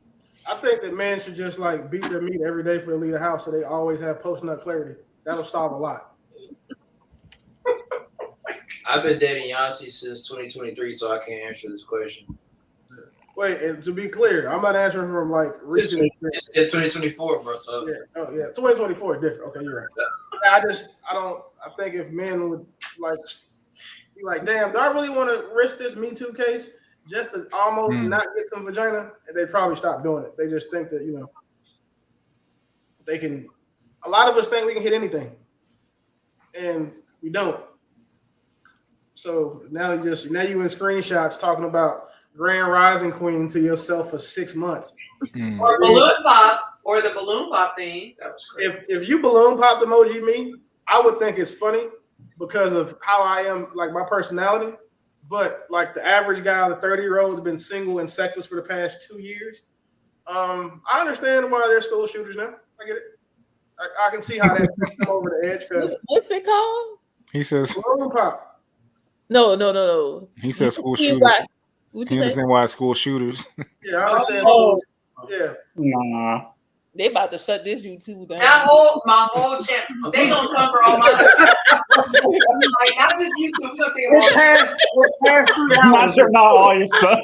I think that men should just like beat their meat every day for they leave the house, so they always have post-nut clarity. That'll solve a lot. I've been dating Yonci since 2023, so I can't answer this question. Wait, and to be clear, I'm not answering from like recent. It's 2024, bro. So yeah, 2024 is different. Okay, you're right. Yeah, I think if men would like be like, damn, do I really want to risk this Me Too case just to almost not get some vagina? And they'd probably stop doing it. They just think that they can. A lot of us think we can hit anything, and we don't. So now you in screenshots talking about Grand Rising Queen to yourself for 6 months. Or balloon pop, or the balloon pop thing. That was crazy. If you balloon popped emoji me, I would think it's funny because of how I am, like my personality. But like the average guy, the 30-year-old, has been single and sexless for the past 2 years. I understand why they're school shooters now. I get it. I can see how that come over the edge. What's it called? He says balloon pop. No. He says school shooters. You understand why it's school shooters? Yeah, I understand. Yeah. Nah. They about to shut this YouTube down. My whole channel. They gonna come for all my like not just YouTube. We gonna take it all. Not all your stuff.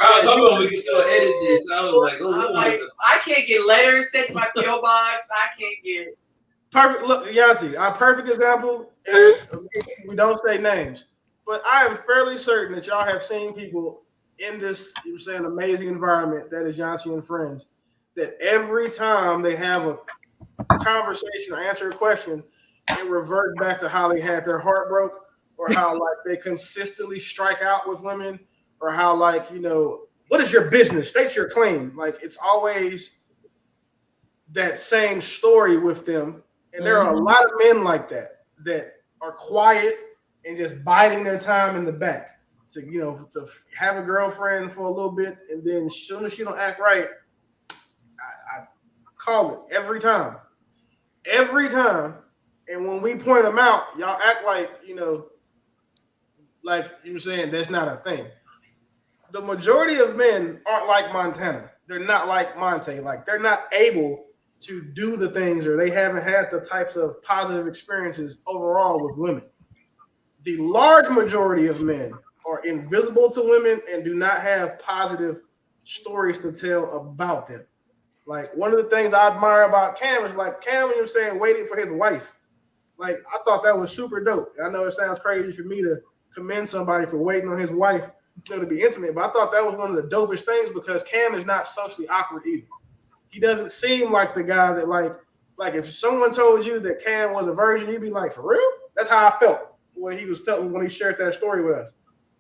I was hoping we could still edit this. I was like, I can't get letters sent to my PO box. I can't get perfect. Look, Yonci, our perfect example. And we don't say names, but I am fairly certain that y'all have seen people in this, amazing environment that is Yonci and Friends. That every time they have a conversation or answer a question, it reverts back to how they had their heart broke, or how like they consistently strike out with women, or how like what is your business? State your claim. Like it's always that same story with them, and there are a lot of men like that are quiet and just biding their time in the back to have a girlfriend for a little bit, and then as soon as she don't act right. I call it every time. And when we point them out, y'all act like, saying that's not a thing. The majority of men aren't like Montana. They're not like Monte. Like they're not able to do the things, or they haven't had the types of positive experiences overall with women. The large majority of men are invisible to women and do not have positive stories to tell about them. Like one of the things I admire about Cam is like Cam, waiting for his wife. Like I thought that was super dope. I know it sounds crazy for me to commend somebody for waiting on his wife to be intimate, but I thought that was one of the dopest things because Cam is not socially awkward either. He doesn't seem like the guy that like if someone told you that Cam was a virgin, you'd be like, for real? That's how I felt when he shared that story with us.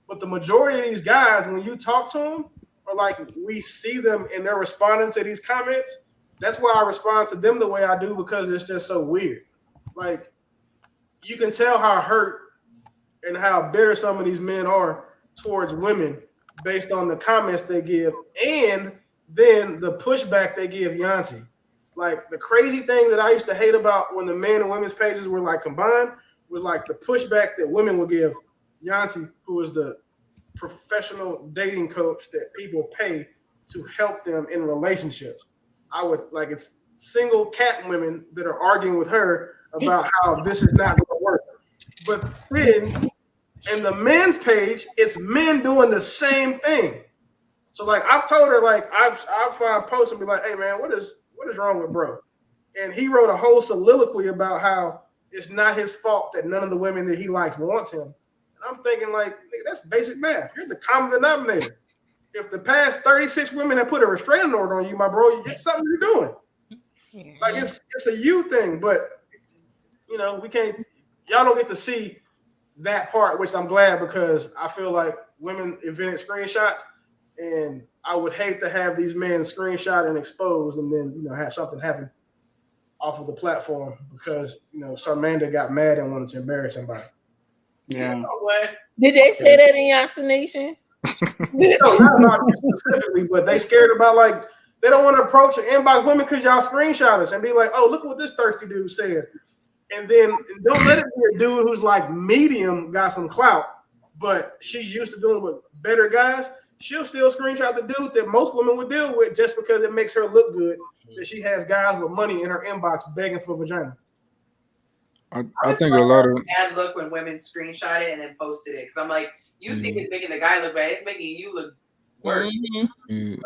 But the majority of these guys, when you talk to them, or like we see them and they're responding to these comments, that's why I respond to them the way I do, because it's just so weird. Like you can tell how hurt and how bitter some of these men are towards women based on the comments they give and then the pushback they give Yonci. Like the crazy thing that I used to hate about when the men and women's pages were like combined was like the pushback that women would give Yonci, who is the professional dating coach that people pay to help them in relationships. I would like it's single cat women that are arguing with her about how this is not going to work. But then in the men's page, it's men doing the same thing. So like I've told her, like I'll find posts and be like, hey man, what is wrong with bro? And he wrote a whole soliloquy about how it's not his fault that none of the women that he likes wants him. I'm thinking like, nigga, that's basic math. You're the common denominator. If the past 36 women have put a restraining order on you, my bro, you get something you're doing. Like it's a you thing, but we can't. Y'all don't get to see that part, which I'm glad because I feel like women invented screenshots, and I would hate to have these men screenshot and expose, and then have something happen off of the platform because Sarmanda got mad and wanted to embarrass somebody. Yeah. Did they say that in Yonsternation? No, not specifically, but they scared about like they don't want to approach an inbox women because y'all screenshot us and be like, oh, look what this thirsty dude said. And then don't let it be a dude who's like medium, got some clout, but she's used to dealing with better guys. She'll still screenshot the dude that most women would deal with just because it makes her look good that she has guys with money in her inbox begging for vagina. I think a lot of bad look when women screenshot it and then posted it because I'm like, you think it's making the guy look bad? It's making you look Yeah.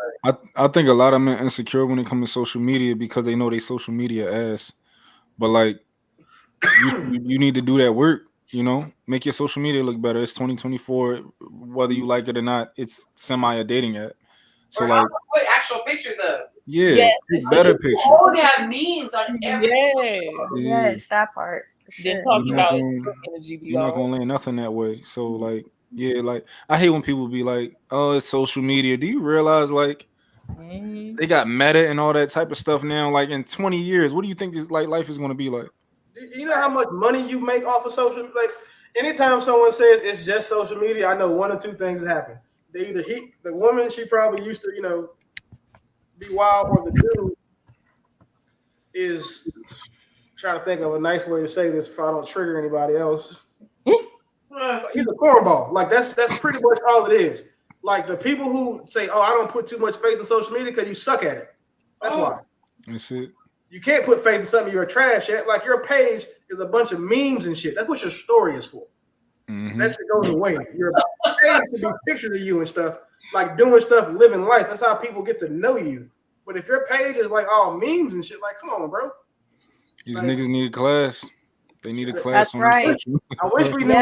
I think a lot of men insecure when it comes to social media because they know they social media ass. But like you need to do that work, make your social media look better. It's 2024, whether you like it or not, it's semi a dating app. So like put actual pictures up. yeah, better pictures. Oh, they have memes on every Yes, that part. For sure. You're not gonna land nothing that way. So like, yeah, like I hate when people be like, "Oh, it's social media." Do you realize like they got meta and all that type of stuff now? Like in 20 years, what do you think this like life is gonna be like? You know how much money you make off of social? Like anytime someone says it's just social media, I know one or two things happen. They either the woman, she probably used to, be wild, or the dude is trying to think of a nice way to say this if I don't trigger anybody else. He's a cornball. Like that's pretty much all it is. Like the people who say, "Oh, I don't put too much faith in social media," because you suck at it. That's why. That's it. You can't put faith in something you're trash at. Like your page is a bunch of memes and shit. That's what your story is for. That shit goes away. Your page should be pictures of you and stuff, like doing stuff, living life. That's how people get to know you. But if your page is like all memes and shit, like, come on, bro. These niggas need a class. They need a class. That's on right. I wish we knew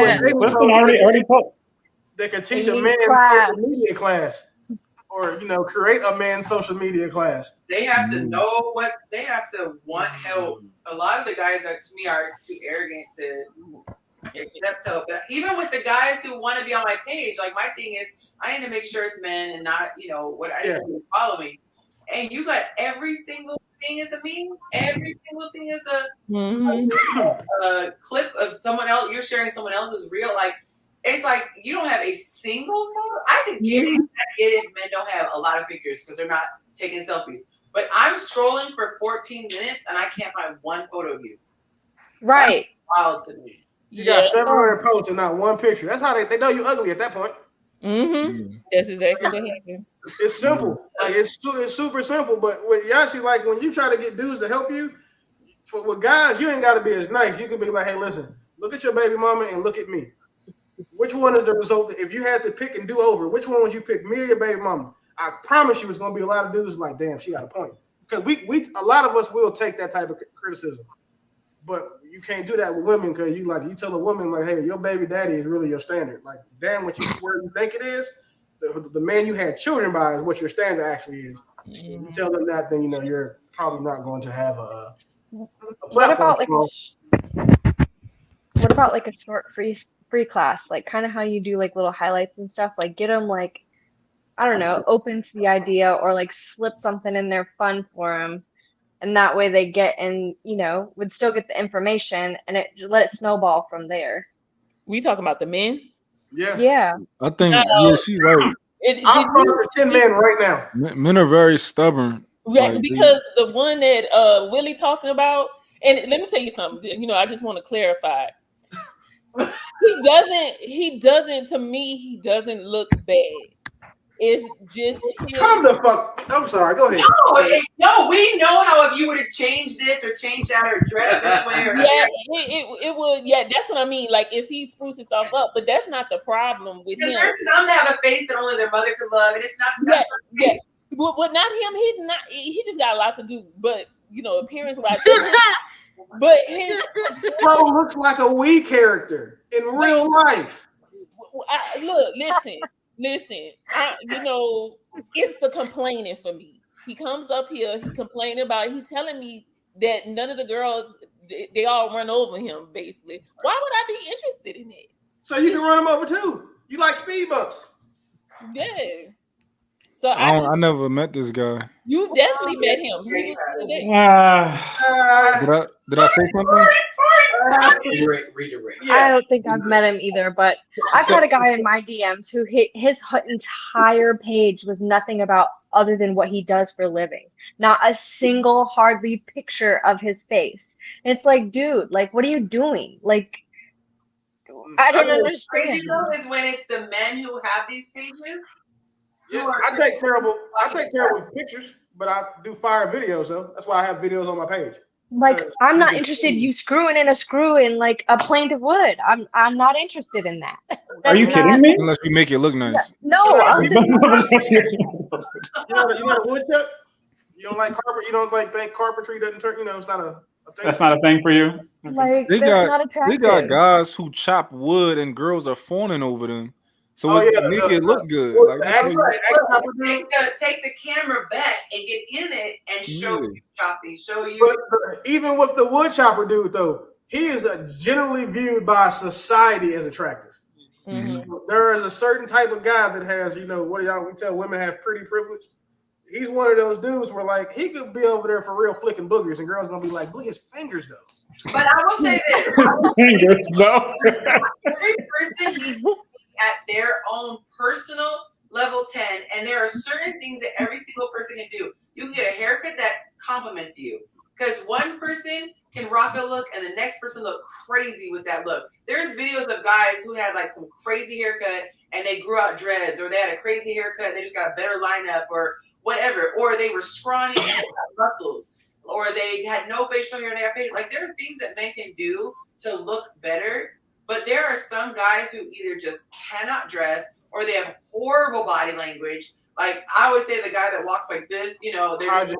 they could teach a man's social media class, or create a man's social media class. They have to know what they have to want help. A lot of the guys that to me are too arrogant to accept help. But even with the guys who want to be on my page, like my thing is, I need to make sure it's men and not what I need to follow me. And you got every single thing is a meme. Every single thing is a clip of someone else. You're sharing someone else's reel. Like it's like you don't have a single photo. I could get it. I get it. Men don't have a lot of pictures because they're not taking selfies. But I'm scrolling for 14 minutes and I can't find one photo of you. Right. That's wild to me. You got 700 posts and not one picture. That's how they know you ugly at that point. That's exactly what happens. It's simple. Like it's super simple. But with Yonci, like when you try to get dudes to help you, with guys, you ain't got to be as nice. You can be like, hey, listen, look at your baby mama and look at me. Which one is the result? If you had to pick and do over, which one would you pick, me or your baby mama? I promise you, it's going to be a lot of dudes like, damn, she got a point. Because we a lot of us will take that type of criticism, but you can't do that with women because you tell a woman like, hey, your baby daddy is really your standard. Like, damn, what you swear you think it is, the man you had children by is what your standard actually is. If you tell them that, then you're probably not going to have a platform. What about like a short free class, like kind of how you do like little highlights and stuff, like get them like, I don't know, open to the idea or like slip something in there fun for them. And that way they get in, would still get the information and let it snowball from there. We talking about the men? Yeah. Yeah. I think, she's right. I'm for 10 men right now. Men are very stubborn. Yeah, because the one that Willie talking about, and let me tell you something, I just want to clarify. He doesn't, to me, he doesn't look bad. It's just calm the fuck. I'm sorry. Go ahead. No, we know how if you would have changed this or changed that or dressed this way or it would. Yeah, that's what I mean. Like if he spruced himself up, but that's not the problem with him. Because there's some that have a face that only their mother could love, and it's not. Yeah. But not him. He just got a lot to do. But appearance wise. But his bro looks like a Wii character in real life. Look, listen. It's the complaining for me. He comes up here, he complaining about it. He telling me that none of the girls, they all run over him, basically. Why would I be interested in it? So you can run them over too. You like speed bumps. Yeah. So I never met this guy. You definitely met him. Did I say something? I don't think I've met him either, but I've got a guy in my DMs who his entire page was nothing about other than what he does for a living. Not a single hardly picture of his face. And it's like, dude, like, what are you doing? Like, I don't understand. Is when it's the men who have these pages. Yeah, I take terrible pictures, but I do fire videos though. That's why I have videos on my page. Like, I'm not interested you screwing in a screw in like a plank of wood. I'm not interested in that. Are you That's kidding not, me? Unless you make it look nice. no, I'll sit You know the woodchuck? You don't like carpet? You don't like think carpentry doesn't turn? You know, it's not a thing. That's not a thing for you. like, They that's got not they got attractive. guys who chop wood and girls are fawning over them. So Oh, it yeah, make it look good. the Like that's axe- what Take the camera back and get in it and show you chopping. Show you. But even with the wood chopper dude, though, he is generally viewed by society as attractive. So there is a certain type of guy that has, you know, what do y'all we tell women have pretty privilege. He's one of those dudes where like he could be over there for real flicking boogers, and girls gonna be like, look at his fingers though. But I will say this: Fingers though. every person needs to be at their own personal level 10, and there are certain things that every single person can do. You can get a haircut that compliments you, because one person can rock a look and the next person look crazy with that look. There's videos of guys who had like some crazy haircut and they grew out dreads, or they had a crazy haircut and they just got a better lineup or whatever, or they were scrawny and they had muscles, or they had no facial hair and they had facial. Like, there are things that men can do to look better, but there are some guys who either just cannot dress or they have horrible body language. Like, I would say the guy that walks like this, you know, they're just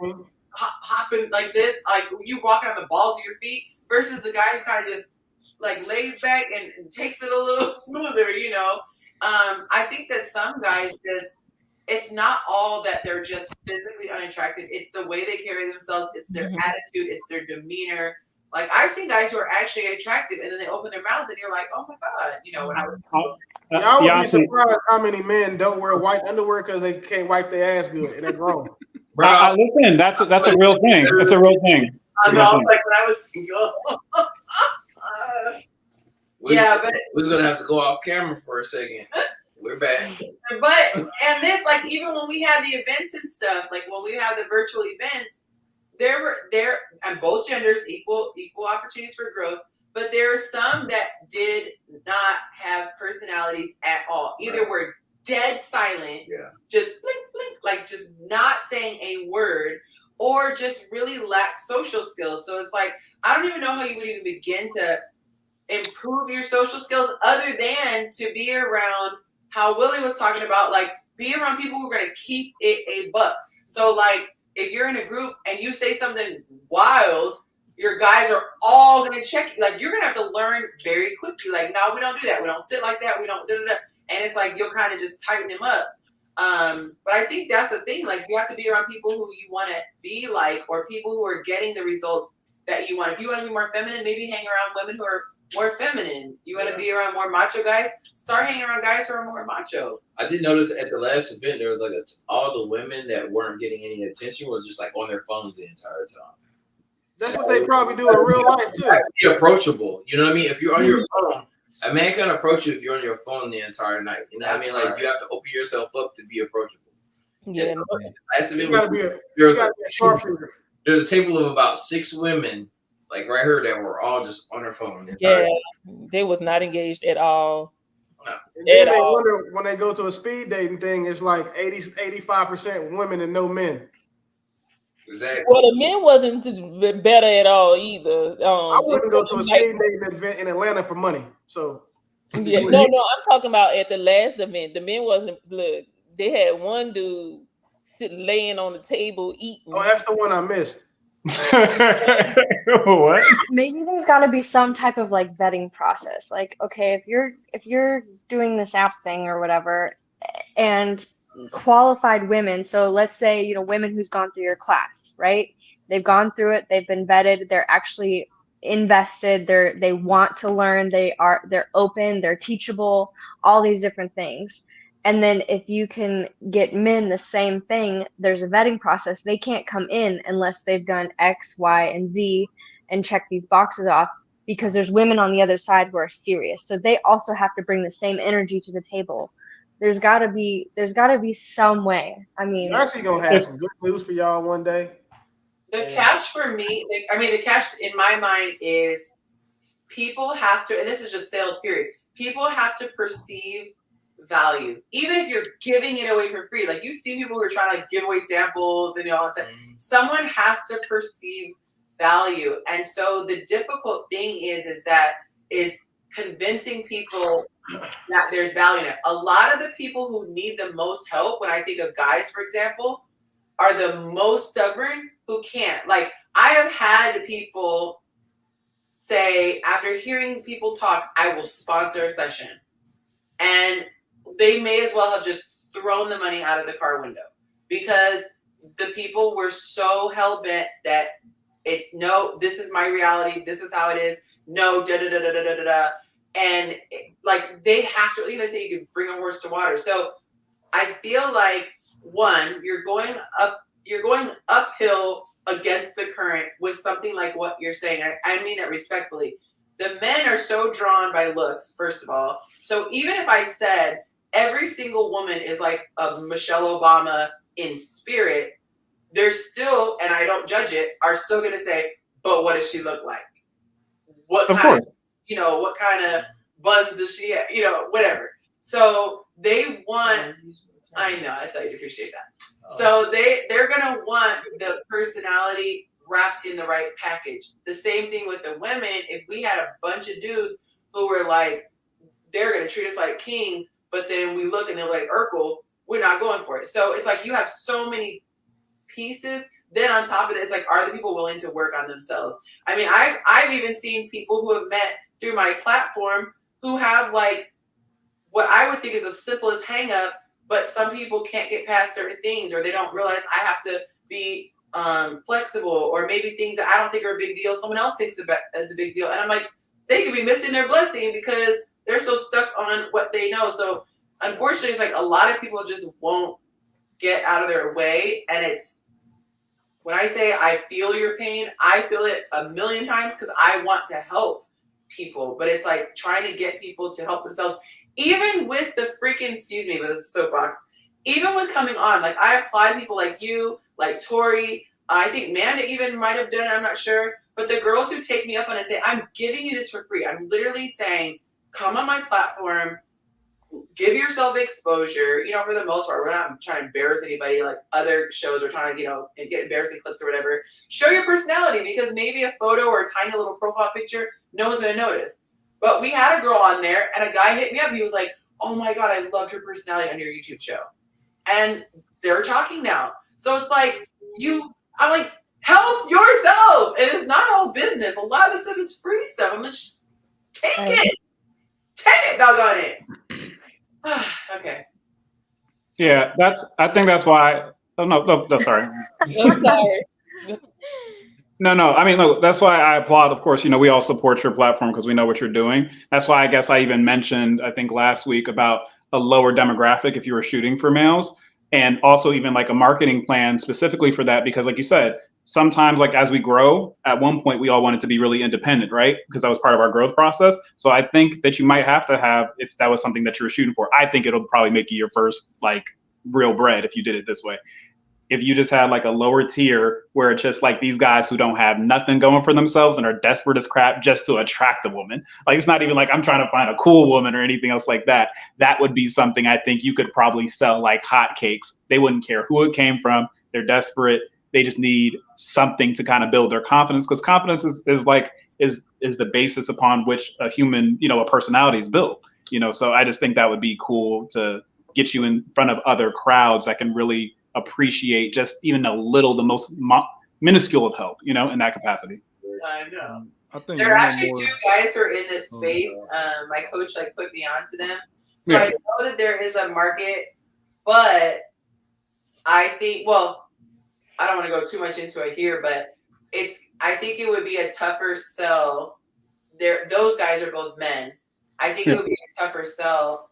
hopping like this, like you walking on the balls of your feet, versus the guy who kind of just like lays back and takes it a little smoother, you know. I think that some guys just, it's not all that they're just physically unattractive. It's the way they carry themselves. It's their attitude. It's their demeanor. Like, I've seen guys who are actually attractive and then they open their mouth and you're like, oh my God, you know, when I was. Y'all would be surprised how many men don't wear white underwear because they can't wipe their ass good and they're grown. Listen, that's a real thing. It's a real thing. I know, like when I was single. Yeah, but we're gonna have to go off camera for a second. We're back. But and this, like, even when we had the events and stuff, like when we have the virtual events, there and both genders equal opportunities for growth. But there are some that did not have personalities at all. Either were dead silent, just blink, blink, like just not saying a word, or just really lack social skills. So it's like, I don't even know how you would even begin to improve your social skills other than to be around, how Willie was talking about, like, be around people who are going to keep it a buck. So, like, if you're in a group and you say something wild, your guys are all going to check you. Like, you're going to have to learn very quickly. Like, no, we don't do that. We don't sit like that. We don't da-da-da. And it's like, you'll kind of just tighten them up. But I think that's the thing. Like, you have to be around people who you want to be like, or people who are getting the results that you want. If you want to be more feminine, maybe hang around women who are more feminine. You want to be around more macho guys, start hanging around guys who are more macho. I did notice at the last event, there was like all the women that weren't getting any attention were just like on their phones the entire time. That's what they probably do in real life too. Be approachable. You know what I mean? If you're on your phone, a man can approach you if you're on your phone the entire night. You know what I mean? Like, you have to open yourself up to be approachable. Yeah. So, last event, there's a table of about 6 women, like right here, that were all just on their phone. Yeah, they was not engaged at all. And then they wonder when they go to a speed dating thing, it's like 85% women and no men. Exactly. Well, the men wasn't better at all either. I wouldn't go to a speed dating event in Atlanta for money. So yeah, no, I'm talking about at the last event. The men wasn't. Look, they had one dude laying on the table eating. Oh, that's the one I missed. What? Maybe there's got to be some type of like vetting process. Like, okay, if you're doing this app thing or whatever, and qualified women, so let's say, you know, women who's gone through your class, right? They've gone through it, they've been vetted, they're actually invested, they want to learn, they're open, they're teachable, all these different things. And then if you can get men the same thing, there's a vetting process. They can't come in unless they've done X, Y, and Z and check these boxes off, because there's women on the other side who are serious. So they also have to bring the same energy to the table. There's gotta be some way. I mean, Yonci gonna have some good news for y'all one day. The catch for me, the catch in my mind is people have to, and this is just sales period, people have to perceive value, even if you're giving it away for free. Like, you see people who are trying to like give away samples and all that stuff. Someone has to perceive value. And so the difficult thing is convincing people that there's value in it. A lot of the people who need the most help, when I think of guys, for example, are the most stubborn who can't. Like, I have had people say, after hearing people talk, I will sponsor a session. And they may as well have just thrown the money out of the car window, because the people were so hell-bent that it's no, this is my reality, this is how it is, no, da-da-da-da-da-da-da. And like, they have to, even say you can bring a horse to water. So I feel like, one, you're going uphill against the current with something like what you're saying. I mean that respectfully. The men are so drawn by looks, first of all. So even if I said every single woman is like a Michelle Obama in spirit, they're still, and I don't judge it, are still going to say, but what does she look like? What kind of buns does she have? You know, whatever. So they want, I know, I thought you'd appreciate that. So they're going to want the personality wrapped in the right package. The same thing with the women. If we had a bunch of dudes who were like, they're going to treat us like kings, but then we look and they're like Urkel, we're not going for it. So it's like you have so many pieces. Then on top of it, it's like, are the people willing to work on themselves? I mean, I've even seen people who have met through my platform who have like what I would think is the simplest hang up, but some people can't get past certain things, or they don't realize I have to be flexible, or maybe things that I don't think are a big deal, someone else thinks as a big deal. And I'm like, they could be missing their blessing because they're so stuck on what they know. So unfortunately, it's like a lot of people just won't get out of their way. And it's, when I say I feel your pain, I feel it a million times because I want to help people. But it's like trying to get people to help themselves, even with the freaking, excuse me, but this is a soapbox, even with coming on. Like, I applaud people like you, like Tori. I think Manda even might have done it, I'm not sure. But the girls who take me up on it and say, I'm giving you this for free. I'm literally saying, come on my platform, give yourself exposure. You know, for the most part, we're not trying to embarrass anybody like other shows are trying to, you know, and get embarrassing clips or whatever. Show your personality, because maybe a photo or a tiny little profile picture, no one's going to notice. But we had a girl on there and a guy hit me up. He was like, oh my God, I loved your personality on your YouTube show. And they're talking now. So it's like, I'm like, help yourself. And it's not all business. A lot of this stuff is free stuff. I'm just, take it. Take it, doggone it. Okay. Yeah, I think that's why. Oh, no, sorry. I'm sorry. No. I mean, look, that's why I applaud. Of course, you know, we all support your platform because we know what you're doing. That's why I guess I even mentioned, I think last week, about a lower demographic if you were shooting for males, and also even like a marketing plan specifically for that. Because like you said, sometimes like as we grow, at one point we all wanted to be really independent, right? Because that was part of our growth process. So I think that you might have to have, if that was something that you were shooting for, I think it'll probably make you your first like real bread if you did it this way. If you just had like a lower tier where it's just like these guys who don't have nothing going for themselves and are desperate as crap just to attract a woman. Like, it's not even like I'm trying to find a cool woman or anything else like that. That would be something I think you could probably sell like hotcakes. They wouldn't care who it came from. They're desperate. They just need something to kind of build their confidence, because confidence is the basis upon which a human, you know, a personality is built, you know. So I just think that would be cool to get you in front of other crowds that can really appreciate just even a little, the most minuscule of help, you know, in that capacity. I know. I think there are actually two guys who are in this space. My coach like put me onto them, so I know that there is a market, but I think, well, I don't want to go too much into it here, but I think it would be a tougher sell. Those guys are both men. I think it would be a tougher sell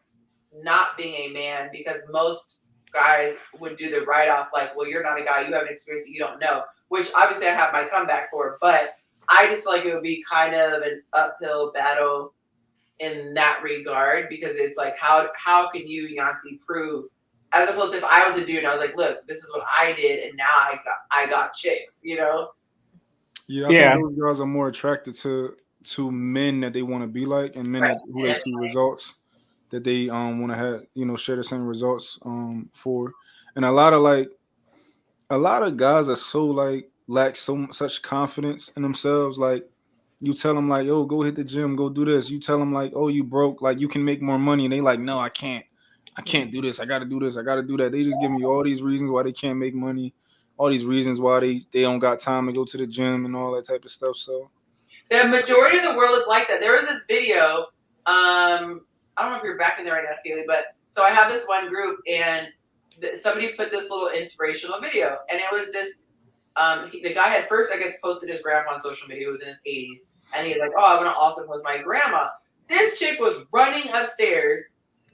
not being a man, because most guys would do the write-off like, well, you're not a guy, you have an experience that you don't know, which obviously I have my comeback for, but I just feel like it would be kind of an uphill battle in that regard, because it's like, how can you, Yonci, prove, as opposed to if I was a dude and I was like, look, this is what I did and now I got chicks, you know? Yeah, I think those guys are more attracted to men that they want to be like, and men who they see results that they want to have, you know, share the same results for. And a lot of guys are so like lack such confidence in themselves. Like you tell them like, "Yo, go hit the gym, go do this." You tell them like, "Oh, you broke, like you can make more money," and they like, "No, I can't do this. I got to do this. I got to do that." They just give me all these reasons why they can't make money, all these reasons why they don't got time to go to the gym and all that type of stuff. So the majority of the world is like that. There was this video. I don't know if you're back in there right now, Kaylee, but so I have this one group and somebody put this little inspirational video, and it was this. The guy had first, I guess, posted his grandpa on social media. He was in his 80s, and he's like, "Oh, I'm gonna also post my grandma." This chick was running upstairs.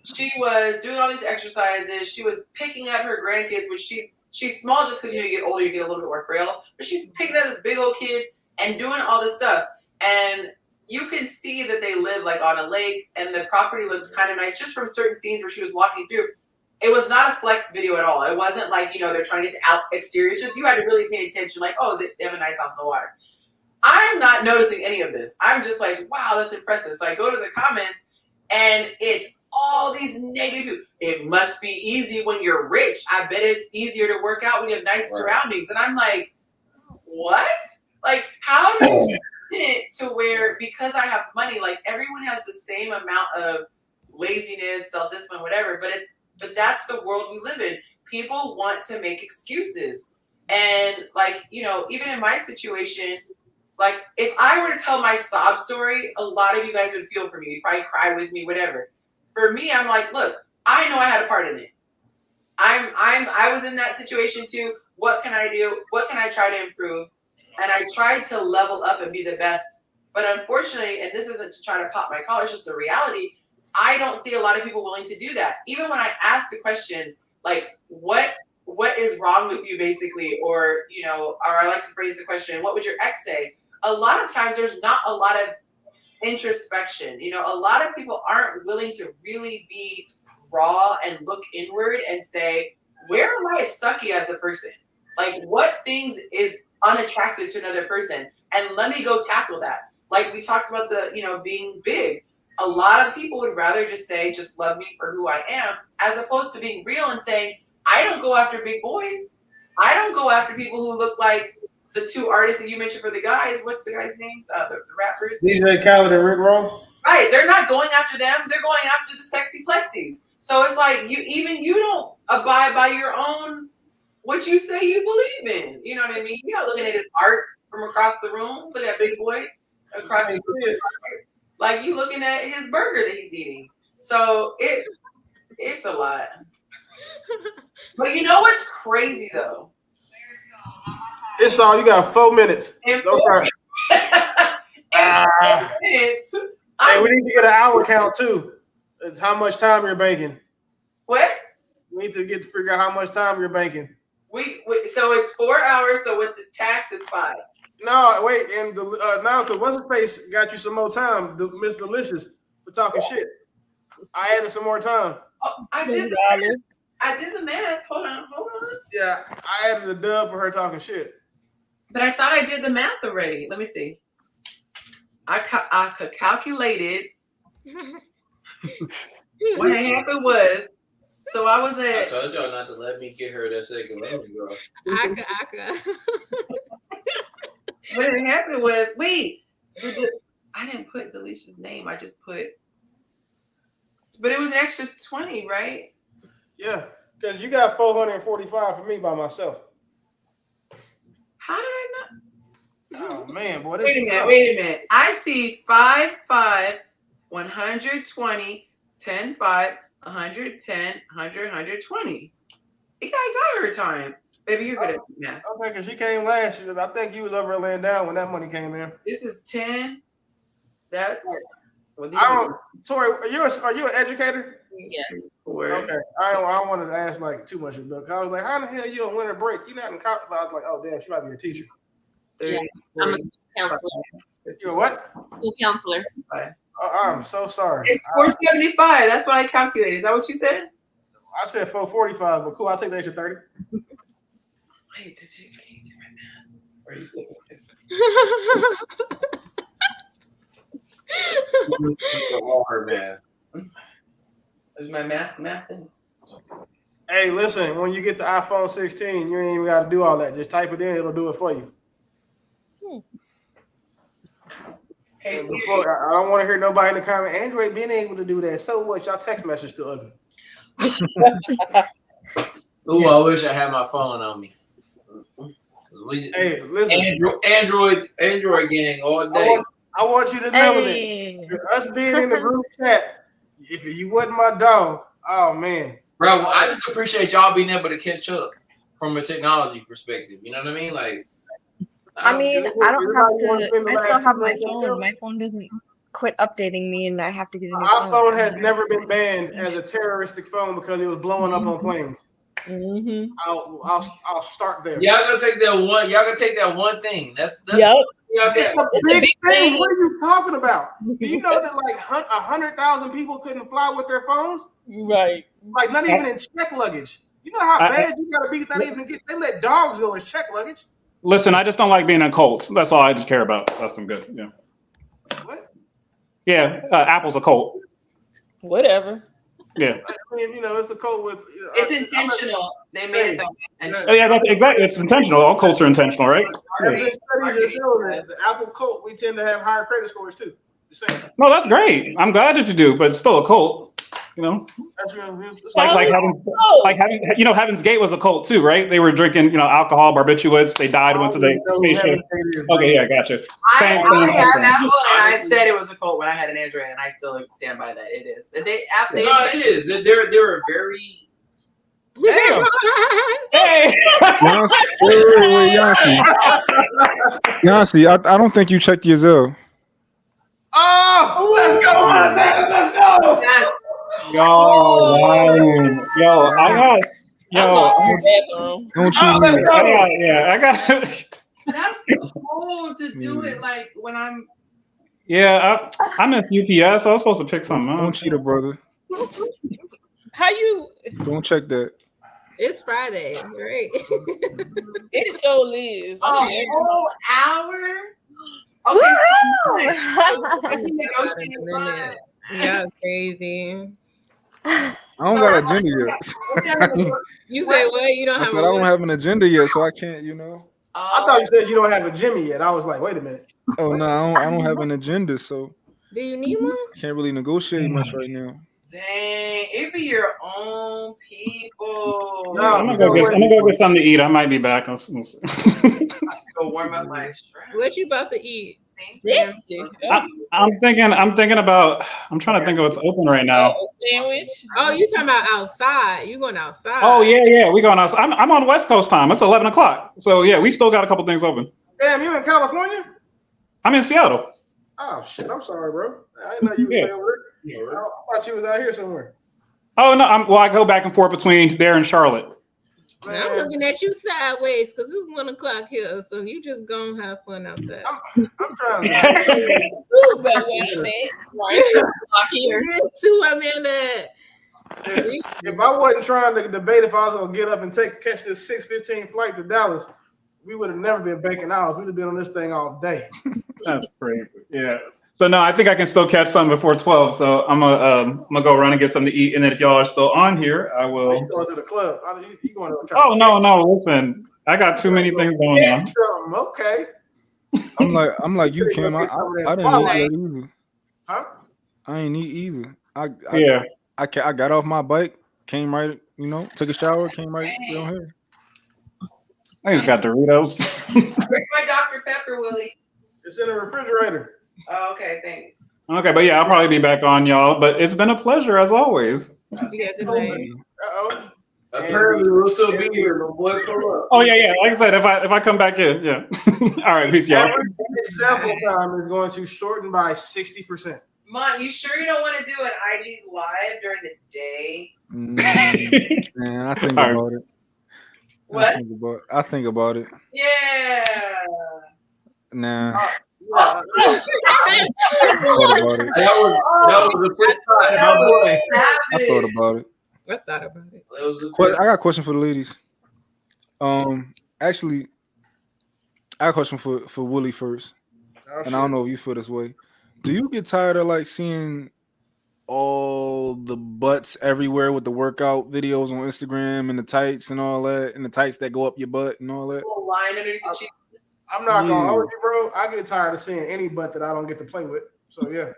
She was doing all these exercises. She was picking up her grandkids, which she's small just because you get older, you get a little bit more frail. But she's picking up this big old kid and doing all this stuff. And you can see that they live like on a lake, and the property looked kind of nice just from certain scenes where she was walking through. It was not a flex video at all. It wasn't like, they're trying to get the exterior. It's just you had to really pay attention, like, oh, they have a nice house on the water. I'm not noticing any of this. I'm just like, wow, that's impressive. So I go to the comments, and it's all these negative people. It must be easy when you're rich. I bet it's easier to work out when you have nice surroundings. And I'm like, what? Like, how do you spin it to where, because I have money, like everyone has the same amount of laziness, self-discipline, whatever, but that's the world we live in. People want to make excuses. And like, even in my situation, like if I were to tell my sob story, a lot of you guys would feel for me. You'd probably cry with me, whatever. For me, I'm like, look, I know I had a part in it. I was in that situation too. What can I do? What can I try to improve? And I tried to level up and be the best. But unfortunately, and this isn't to try to pop my collar, it's just the reality, I don't see a lot of people willing to do that. Even when I ask the questions, like, what is wrong with you, basically? Or I like to phrase the question, what would your ex say? A lot of times there's not a lot of introspection. A lot of people aren't willing to really be raw and look inward and say, where am I sucky as a person? Like, what things is unattractive to another person? And let me go tackle that. Like we talked about being big. A lot of people would rather just say, just love me for who I am, as opposed to being real and saying, I don't go after big boys. I don't go after people who look like the two artists that you mentioned for the guys. What's the guy's names? The rappers? DJ Khaled and Rick Ross. Right. They're not going after them. They're going after the sexy plexies. So it's like you don't abide by your own, what you say you believe in. You know what I mean? You're not looking at his art from across the room. Look at that big boy across the room. Like you looking at his burger that he's eating. So it's a lot. But you know what's crazy though? It's all, you got 4 minutes. In No 4 minutes. Hey, we need to get an hour count too. It's how much time you're banking. What? We need to figure out how much time you're banking. So it's 4 hours. So with the tax, it's 5. No, wait, and now because what's his face got you some more time, Miss Delicious, for talking shit. I added some more time. Oh, I did the math. Hold on. Yeah, I added a dub for her talking shit. But I thought I did the math already. Let me see. I calculated. What happened was, so I was I at. told y'all not to let me get her that second money, bro. I What had happened was, I didn't put Delicia's name. I just put, but it was an extra 20, right? Yeah, because you got 445 for me by myself. How did I not? Oh man, boy! Wait a minute. I see 5, 5, 120, 10, 5, 110, 100, 120. I got her time. Baby, you're good at math. Okay, because she came last year. I think you was over laying down when that money came in. This is 10. That's. Well, Tori, are you an educator? Yes. Okay. I don't wanted to ask like too much about. I was like, how the hell you on winter break? You not in college? I was like, oh damn, she might be a teacher. 30, Yeah. I'm a school counselor. You're what? School counselor. Oh, I'm so sorry. It's 475. That's what I calculated. Is that what you said? I said 445, but cool. I'll take the extra 30. Wait, can you do my math? Or are you saying Hard math. Is my math in? Hey, listen, when you get the iPhone 16, you ain't even got to do all that. Just type it in. It'll do it for you. And before, I don't want to hear nobody in the comment. Android being able to do that. So what? Y'all text message still ugly. Ooh, I wish I had my phone on me. Hey, listen. Android gang all day. I want you to know that us being in the group chat, if you wasn't my dog, oh man. Bro, well, I just appreciate y'all being able to catch up from a technology perspective. You know what I mean? Like, I mean, I don't have to. I still have my phone. My phone doesn't quit updating me, and I have to get a new Our phone. phone has never been banned as a terroristic phone because it was blowing up on planes. Mm-hmm. I'll start there. y'all gonna take that one. Y'all gonna take that one thing. That's Yep. It's a big thing. What are you talking about? Do you know that like 100,000 people couldn't fly with their phones? Right. Like not even in check luggage. You know how bad you gotta be not even get. They let dogs go as check luggage. Listen, I just don't like being in cults. That's all I just care about. That's some good. Yeah. What? Yeah, Apple's a cult. Whatever. Yeah. I mean, it's a cult with. It's intentional. They made it that way. Oh, yeah, that's exactly. It's intentional. All cults are intentional, right? There's been studies that show that the Apple cult, we tend to have higher credit scores too. Just saying. No, that's great. I'm glad that you do, but it's still a cult. You know, That's real. like having Heaven's Gate was a cult too, right? They were drinking alcohol, barbiturates. They died, went to the spaceship. Okay, yeah, gotcha. I have Apple, and I said it was a cult when I had an Android, and I still stand by that. It is. No, it is. They're very. Damn. Hey. Yonci, I don't think you checked your Zelle. Oh, let's go, Montana. Let's go. Yes. Don't you? I got. That's cool to do it like when I'm. Yeah, I'm at UPS. I was supposed to pick something up. Don't cheat a brother. How you? Don't check that. It's Friday, right? It sure is. A whole hour. Okay. Yeah, crazy. I don't got an agenda yet. You say what? You don't I have. said I don't have an agenda yet, so I can't. I thought you said you don't have a Jimmy yet. I was like, wait a minute. Oh no, I don't have an agenda, so Do you need one? I can't really negotiate much right now. Dang, it be your own people. No, I'm gonna go get something to eat. I might be back. Go warm up my strap. What you about to eat? 60. I'm thinking about. I'm trying to think of what's open right now. A sandwich. Oh, you talking about outside? You going outside? Oh yeah, we going outside. I'm on West Coast time. It's 11 o'clock. So yeah, we still got a couple things open. Damn, you in California? I'm in Seattle. Oh shit, I'm sorry, bro. I didn't know you were over there. I thought you was out here somewhere. Oh no, I go back and forth between there and Charlotte. Man. I'm looking at you sideways because it's 1 o'clock here, so you just gonna have fun outside. I'm trying to. Ooh, but right here. Too, Amanda. If I wasn't trying to debate if I was gonna get up and catch this 6:15 flight to Dallas, we would have never been baking hours. We'd have been on this thing all day. That's crazy. Yeah. So no, I think I can still catch something before 12. So I'm gonna go run and get something to eat, and then if y'all are still on here, I will. You going to the club? You going to? Oh no! Listen, I got too many things going on. Okay. I'm like you, Kim. I didn't eat that either. Huh? I ain't eat either. I got off my bike, came right, took a shower, came right down here. I just got Doritos. Where's my Dr. Pepper, Willie? It's in the refrigerator. Oh, okay, thanks. Okay, but yeah, I'll probably be back on, y'all. But it's been a pleasure as always. Yeah, good night. Apparently, we'll still be here. No boy, come up. Oh yeah. Like I said, if I come back in, yeah. All right, peace, y'all. Sample time is going to shorten by 60%. Mom, you sure you don't want to do an IG live during the day? Man, I think about it. What? I think about it. Yeah. Nah. I thought about it. I thought about it. I got a question for the ladies. Actually, I got a question for Willie first. And I don't know if you feel this way. Do you get tired of like seeing all the butts everywhere with the workout videos on Instagram and the tights and all that, and the tights that go up your butt and all that? Line underneath the cheeks. I'm not gonna hold you, bro. I get tired of seeing any butt that I don't get to play with. So yeah.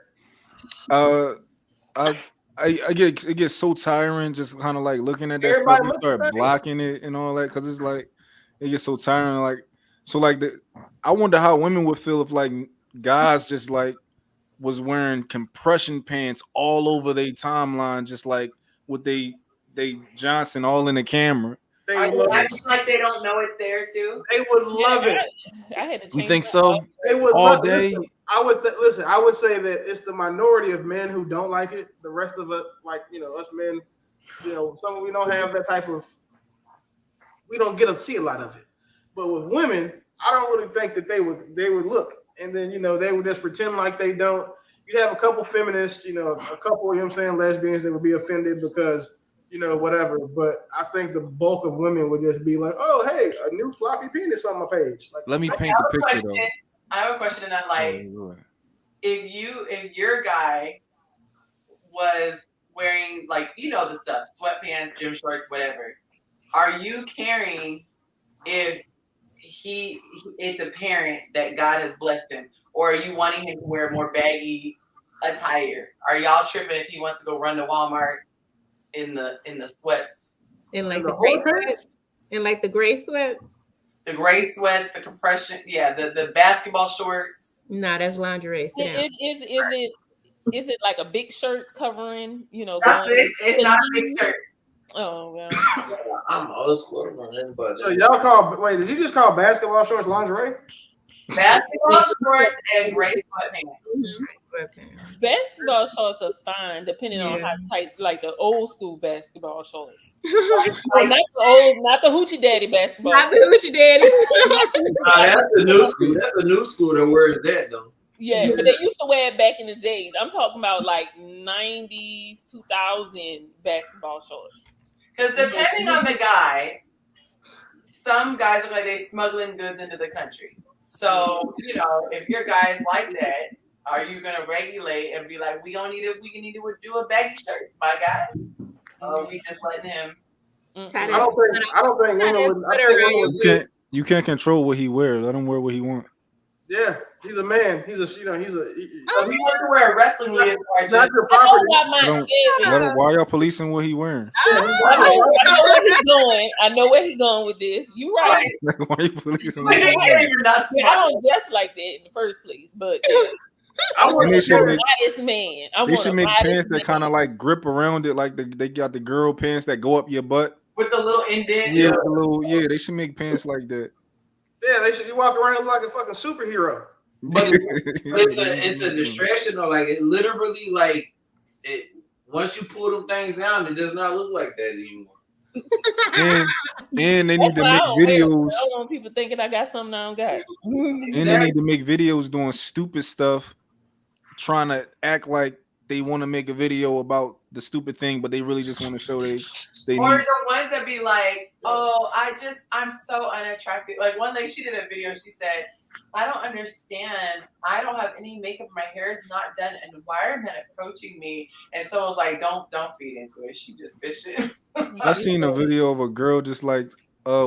I get it gets so tiring just kind of like looking at that Everybody stuff. You look the start same. blocking it and all that because it's like it gets so tiring. Like so, like I wonder how women would feel if like guys just like was wearing compression pants all over their timeline, just like with they Johnson all in the camera. They Are would they love acting it. like they don't know it's there too? They would love it. I had to You change think my so? outfit. They would All love day? Listen, I would say that it's the minority of men who don't like it. The rest of us, like, us men, some we don't have that type of. We don't get to see a lot of it. But with women, I don't really think that they would look, and then they would just pretend like they don't. You'd have a couple feminists, a couple, lesbians that would be offended because whatever. But I think the bulk of women would just be like, "Oh, hey, a new floppy penis on my page." Like, Let me paint the picture though. I have a question in that light. If your guy was wearing the stuff, sweatpants, gym shorts, whatever, are you caring if it's apparent that God has blessed him, or are you wanting him to wear more baggy attire? Are y'all tripping if he wants to go run to Walmart in the sweats? And like the gray sweats? And like the gray sweats? The gray sweats, the compression, the basketball shorts. Nah, that's lingerie. Sit down. Is it like a big shirt covering? It's not a big shirt. Oh well. I'm old school on it, but So y'all did you just call basketball shorts lingerie? Basketball shorts and gray sweatpants. Mm-hmm. Basketball shorts are fine, depending on how tight, like the old school basketball shorts. Not the hoochie daddy basketball. Not the hoochie daddy. That's the new school. That's the new school that wears that though. Yeah, but they used to wear it back in the days. I'm talking about like 90s, 2000 basketball shorts. Because depending on the guy, some guys look like they smuggling goods into the country. So, if your guys like that, are you gonna regulate and be like, we need to do a baggy shirt, my guy? Or are we just letting him? I don't think women would. You can't control what he wears. Let him wear what he wants. Yeah, he's a man. He wants to wear a wrestling wig. Not your property. Why y'all policing what he wearing? I know where he's going with this. You right. Why you policing? I don't dress like that in the first place, but They should make pants that kind of like grip around it, like they got the girl pants that go up your butt with the little indent. Yeah, they should make pants like that. Yeah, they should. You walk around like a fucking superhero. But it's a distraction though. Like it literally, like it. Once you pull them things down, it does not look like that anymore. And they need to make videos. I don't want people thinking I got something I don't got. And they need to make videos doing stupid stuff, trying to act like they want to make a video about the stupid thing, but they really just want to show they or the ones that be like, oh, I'm so unattractive. Like one lady, she did a video. She said, I don't understand. I don't have any makeup. My hair is not done. And why are men approaching me? And so I was like, don't feed into it. She just fishing. I seen a video of a girl just like,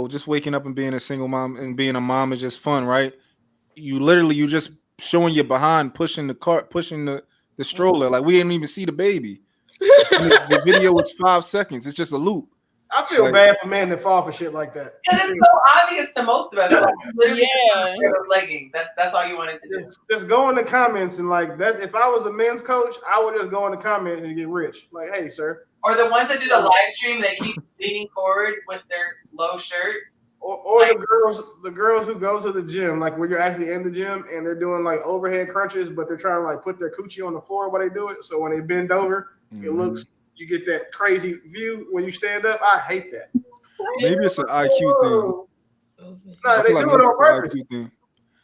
just waking up and being a single mom and being a mom is just fun, right? You just showing your behind, pushing the cart, pushing the stroller. Like we didn't even see the baby. The video was 5 seconds. It's just a loop. I feel bad for men that fall for shit like that. Because it's so obvious to most of us. Like, literally leggings. That's all you wanted to do. Just go in the comments and like that's if I was a men's coach, I would just go in the comments and get rich. Like, hey, sir. Or the ones that do the live stream, they keep leaning forward with their low shirt. Or like, the girls who go to the gym, like where you're actually in the gym and they're doing like overhead crunches, but they're trying to like put their coochie on the floor while they do it. So when they bend over, it looks. You get that crazy view when you stand up. I hate that. Maybe it's an IQ thing. No, they do it on purpose.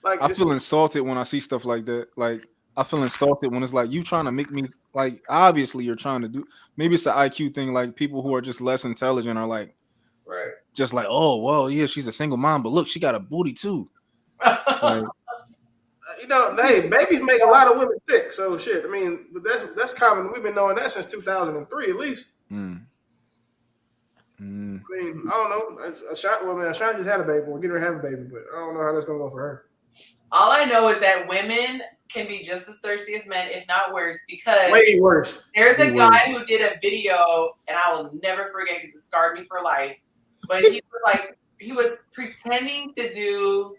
Like I feel insulted when I see stuff like that. Like I feel insulted when it's like you trying to make me like obviously you're trying to do. Maybe it's an IQ thing. Like people who are just less intelligent are like, right? Just like, oh well, yeah, she's a single mom, but look, she got a booty too. Like, hey, babies make a lot of women thick. So shit. I mean, but that's common. We've been knowing that since 2003 at least. I mean, I don't know. Ashanti just had a baby. We'll get her to have a baby, but I don't know how that's gonna go for her. All I know is that women can be just as thirsty as men, if not worse, because way worse. There's a guy who did a video, and I will never forget because it scarred me for life. But he was pretending to do,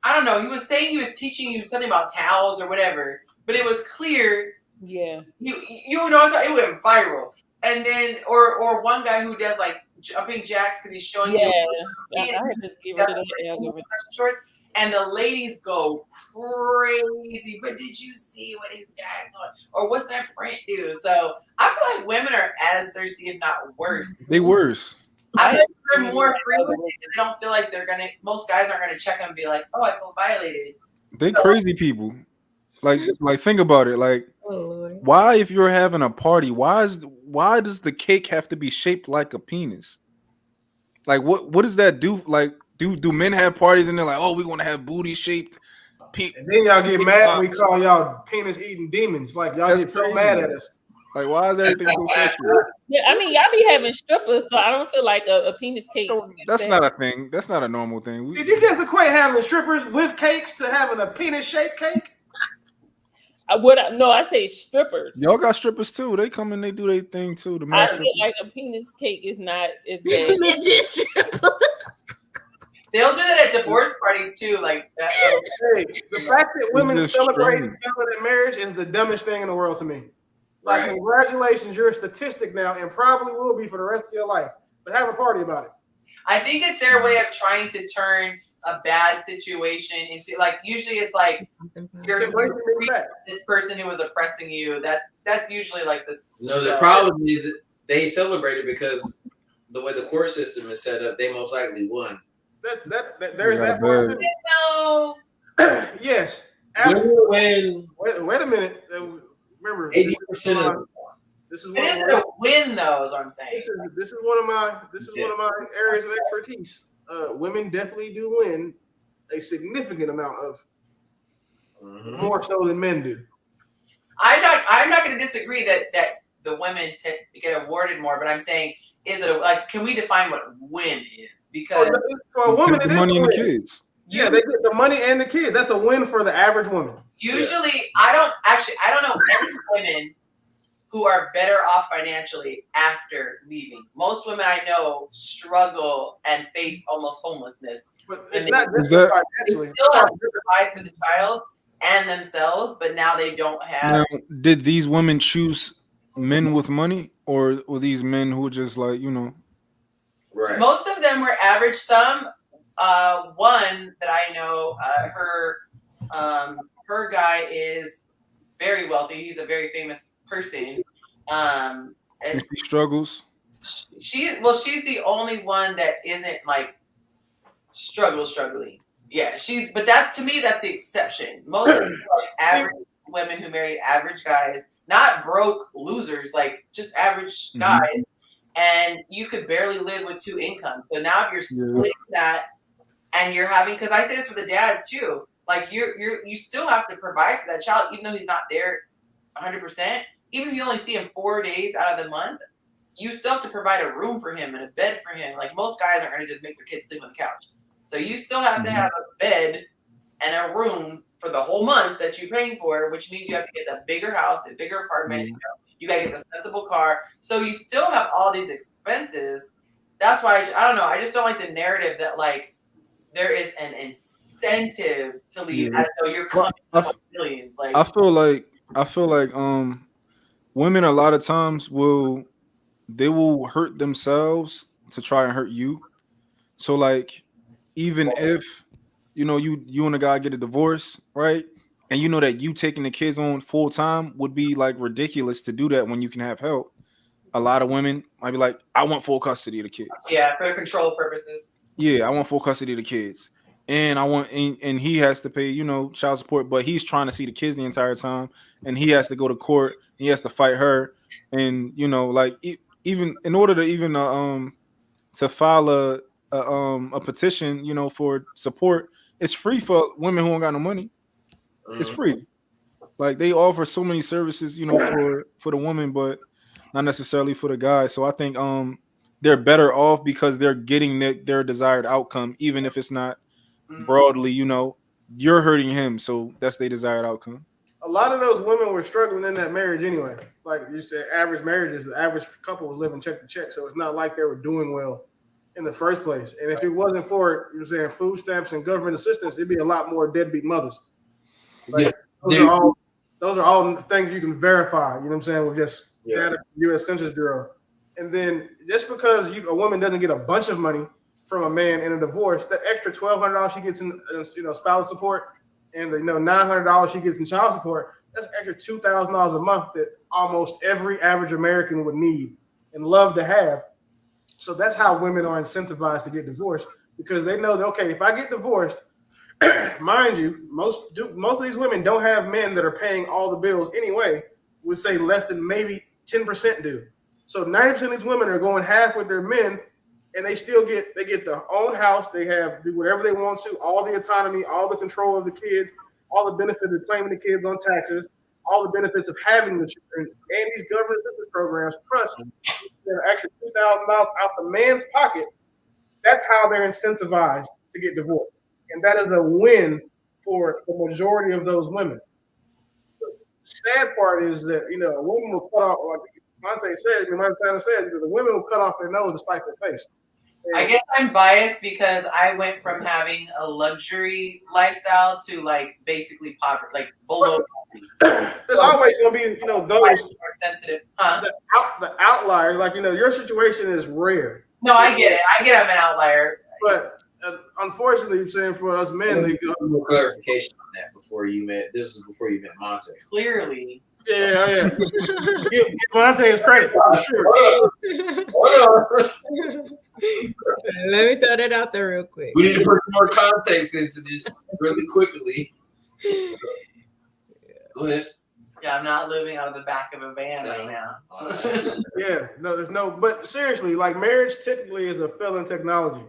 I don't know, he was saying he was teaching you something about towels or whatever, but it was clear. Yeah. You know, it went viral. And then, or one guy who does like jumping jacks because he's showing you. I heard to get rid of that algorithm. And the ladies go crazy. But did you see what he's got going? Or what's that print do? So I feel like women are as thirsty, if not worse. They worse. I feel like they're more free with it because they don't feel like they're gonna. Most guys aren't gonna check them and be like, "Oh, I feel violated." They crazy people. Like think about it. Like, why if you're having a party, why does the cake have to be shaped like a penis? Like, what does that do? Like, do men have parties and they're like, oh, we want to have booty shaped? And then y'all get mad when we call y'all penis eating demons. Like y'all get so mad at us. Like, why is everything so sexual? Yeah, I mean, y'all be having strippers, so I don't feel like a penis cake. That's not a thing. That's not a normal thing. Did you just equate having strippers with cakes to having a penis-shaped cake? I say strippers. Y'all got strippers too. They come and they do their thing too. I feel like a penis cake is not that. They'll do that at divorce parties too, like that. Hey, the fact that women celebrate feminine marriage is the dumbest thing in the world to me. Like, congratulations, you're a statistic now, and probably will be for the rest of your life. But have a party about it. I think it's their way of trying to turn a bad situation into, like, usually it's like you're this person who was oppressing you. That's usually like this. No, the problem is they celebrate it because the way the court system is set up, they most likely won. There's that part. No. Yes. When wait a minute. Remember, 80% this is it isn't a win, though. Is what I'm saying. This is one of my areas of expertise. Women definitely do win a significant amount of more so than men do. I'm not going to disagree that the women get awarded more, but I'm saying, is it like, can we define what win is? Because for a woman, it is money and the kids. Yeah, they get the money and the kids. That's a win for the average woman. Usually, I don't know any women who are better off financially after leaving. Most women I know struggle and face almost homelessness. But it's not just financially. They still have to provide for the child and themselves, but now they don't have. Now, did these women choose men with money, or were these men who were just like, you know? Right. Most of them were average. Some, one that I know, her guy is very wealthy. He's a very famous person. And she struggles. She's the only one that isn't like struggling. Yeah, but that, to me, that's the exception. Most of them are like average women who married average guys, not broke losers, like just average guys. And you could barely live with two incomes. So now if you're splitting that and you're having, because I say this for the dads too, like you still have to provide for that child, even though he's not there 100%. Even if you only see him 4 days out of the month, you still have to provide a room for him and a bed for him. Like, most guys aren't going to just make their kids sleep on the couch. So you still have to have a bed and a room for the whole month that you're paying for, which means you have to get a bigger house, a bigger apartment. You got to get the sensible car. So you still have all these expenses. That's why I don't know. I just don't like the narrative that like there is an incentive to leave as though you're coming up with millions. Like, I feel like women a lot of times will hurt themselves to try and hurt you. So like, even if you know you and a guy get a divorce, right? And you know that you taking the kids on full time would be like ridiculous to do that when you can have help. A lot of women might be like, I want full custody of the kids. Yeah, for control purposes. Yeah, I want full custody of the kids. And and he has to pay, you know, child support, but he's trying to see the kids the entire time, and he has to go to court, and he has to fight her. And you know, like even in order to even to file a petition, you know, for support, it's free for women who don't got no money. It's free. Like, they offer so many services, you know, for the woman, but not necessarily for the guy. So I think they're better off because they're getting their desired outcome, even if it's not broadly, you're hurting him, so that's their desired outcome. A lot of those women were struggling in that marriage anyway. Like you said, average marriages, the average couple was living check to check, so it's not like they were doing well in the first place. And if it wasn't for food stamps and government assistance, it'd be a lot more deadbeat mothers. Like those are all things you can verify. You know what I'm saying? With just data, U.S. Census Bureau. And then just because a woman doesn't get a bunch of money from a man in a divorce, that extra $1,200 she gets in spousal support, and the $900 she gets in child support, that's extra $2,000 a month that almost every average American would need and love to have. So that's how women are incentivized to get divorced, because they know that, okay, if I get divorced, mind you, most of these women don't have men that are paying all the bills anyway, would say less than maybe 10% do. So 90% of these women are going half with their men, and they get their own house. They do whatever they want to, all the autonomy, all the control of the kids, all the benefits of claiming the kids on taxes, all the benefits of having the children, and these government assistance programs, plus they're actually $2,000 out the man's pocket. That's how they're incentivized to get divorced. And that is a win for the majority of those women. The sad part is that, a woman will cut off, like Montana said, the women will cut off their nose despite their face. And I guess I'm biased because I went from having a luxury lifestyle to basically poverty, below poverty. There's always going to be, those more sensitive. The outliers. Your situation is rare. No, I get it. I'm an outlier. But unfortunately, I'm saying for us men, they go. More clarification on that before you met Monte. Clearly. Yeah. Give Monte his credit for sure. Let me throw that out there real quick. We need to put more context into this really quickly. Go ahead. Yeah, I'm not living out of the back of a van right now. Yeah, no, there's no. But seriously, marriage typically is a failing technology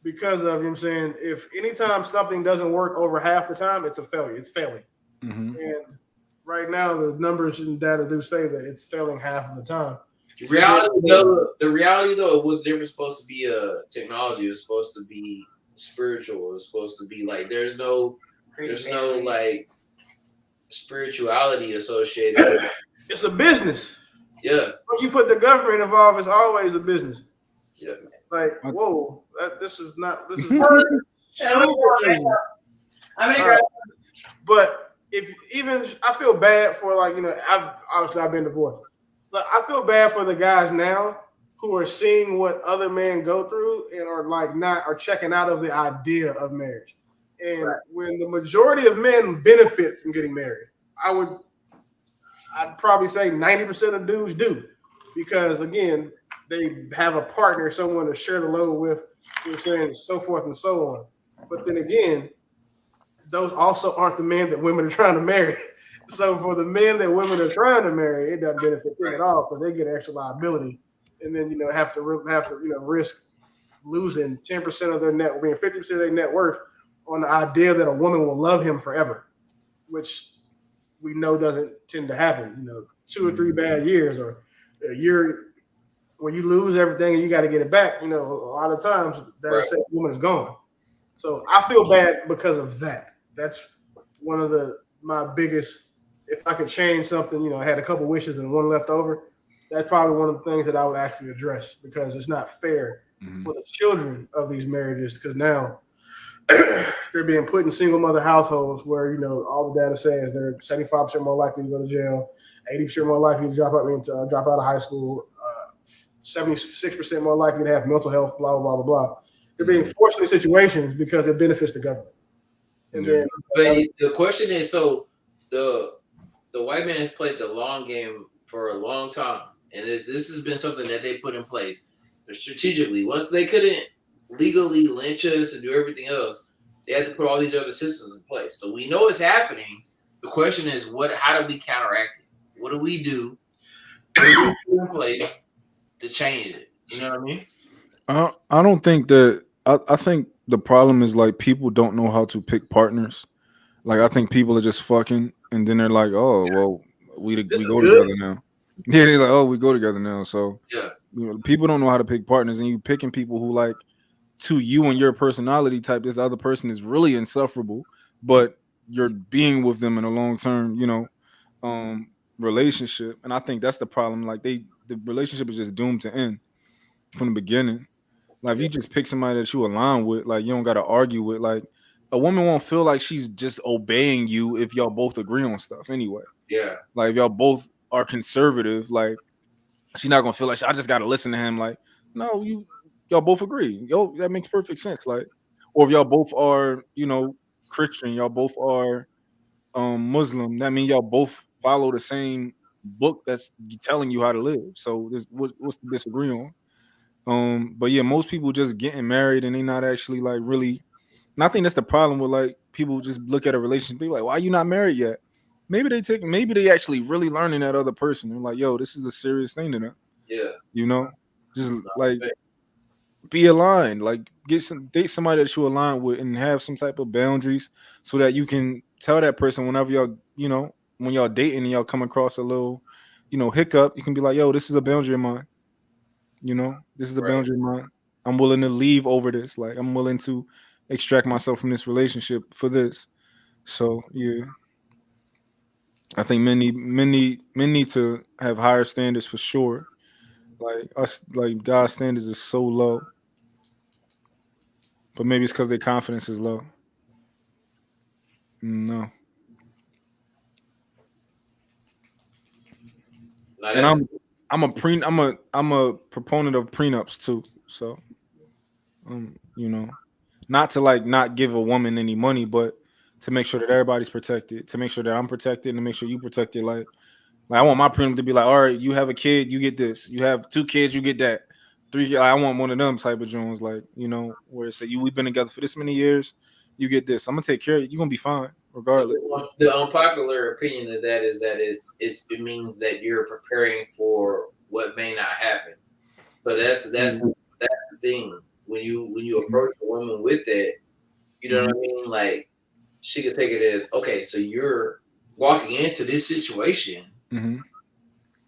because of, if anytime something doesn't work over half the time, it's a failure. It's failing. Mm-hmm. And right now, the numbers and data do say that it's failing half of the time. The reality though, it was never supposed to be a technology. It was supposed to be spiritual. It was supposed to be there's no spirituality associated with it. It's a business. Yeah. Once you put the government involved, it's always a business. Yeah. Whoa, this is not. But I feel bad for I've been divorced. But I feel bad for the guys now who are seeing what other men go through and are checking out of the idea of marriage. And when the majority of men benefit from getting married, I'd probably say 90% of dudes do, because again, they have a partner, someone to share the load with, so forth and so on. But then again, those also aren't the men that women are trying to marry. So for the men that women are trying to marry, it doesn't benefit them at all because they get extra liability, and then have to risk losing 10% of their net, being 50% of their net worth on the idea that a woman will love him forever, which we know doesn't tend to happen. 2 or 3 bad years or a year where you lose everything and you got to get it back. A lot of times that same woman is gone. So I feel bad because of that. That's one of my biggest. If I could change something, I had a couple wishes and one left over. That's probably one of the things that I would actually address, because it's not fair for the children of these marriages, because now they're being put in single mother households where, all the data says they're 75% more likely to go to jail, 80% more likely to drop out of high school, 76% more likely to have mental health, blah, blah, blah, blah. They're being forced into situations because it benefits the government. And then the question is, so the white man has played the long game for a long time, and this has been something that they put in place strategically. Once they couldn't legally lynch us and do everything else, they had to put all these other systems in place. So we know it's happening. The question is, how do we counteract it? What do we do? What do we put in place to change it? You know what I mean? I don't think that. I think the problem is people don't know how to pick partners. I think people are just fucking, and then they're like, "Oh, well, we go together now." Yeah, they're like, oh, we go together now. So Yeah. People don't know how to pick partners, and you picking people who like to you and your personality type. This other person is really insufferable, but you're being with them in a long term, relationship. And I think that's the problem. Like the relationship is just doomed to end from the beginning. Like if you just pick somebody that you align with, like you don't got to argue with. Like a woman won't feel like she's just obeying you if y'all both agree on stuff anyway. Yeah. Like if y'all both are conservative, like she's not gonna feel like I just gotta listen to him. Like, no, y'all both agree. Yo, that makes perfect sense. Like, or if y'all both are, Christian, y'all both are Muslim, that means y'all both follow the same book that's telling you how to live. So what's to disagree on? But yeah, most people just getting married and they not actually like really. And I think that's the problem with like people just look at a relationship, be like, why are you not married yet? Maybe they actually really learning that other person. They're like, yo, this is a serious thing to them. Yeah. Just like be aligned, like date somebody that you align with and have some type of boundaries so that you can tell that person whenever y'all, when y'all dating and y'all come across a little, hiccup, you can be like, yo, this is a boundary of mine. This is a boundary of mine. I'm willing to leave over this. Like I'm willing to extract myself from this relationship for this. So yeah. I think men need to have higher standards for sure. Like us, like God's standards is so low, but maybe it's because their confidence is low. No, and I'm a proponent of prenups too. So, not to like not give a woman any money, but to make sure that everybody's protected, to make sure that I'm protected, and to make sure you protected. Like I want my prenup to be like, all right, you have a kid, you get this. You have 2 kids, you get that. 3, I want one of them type of Jones, like where it's we've been together for this many years, you get this. I'm gonna take care of you. You're gonna be fine regardless. The unpopular opinion of that is that it means that you're preparing for what may not happen. So that's the thing. When you approach a woman with that, you know what I mean? Like she could take it as, okay, so you're walking into this situation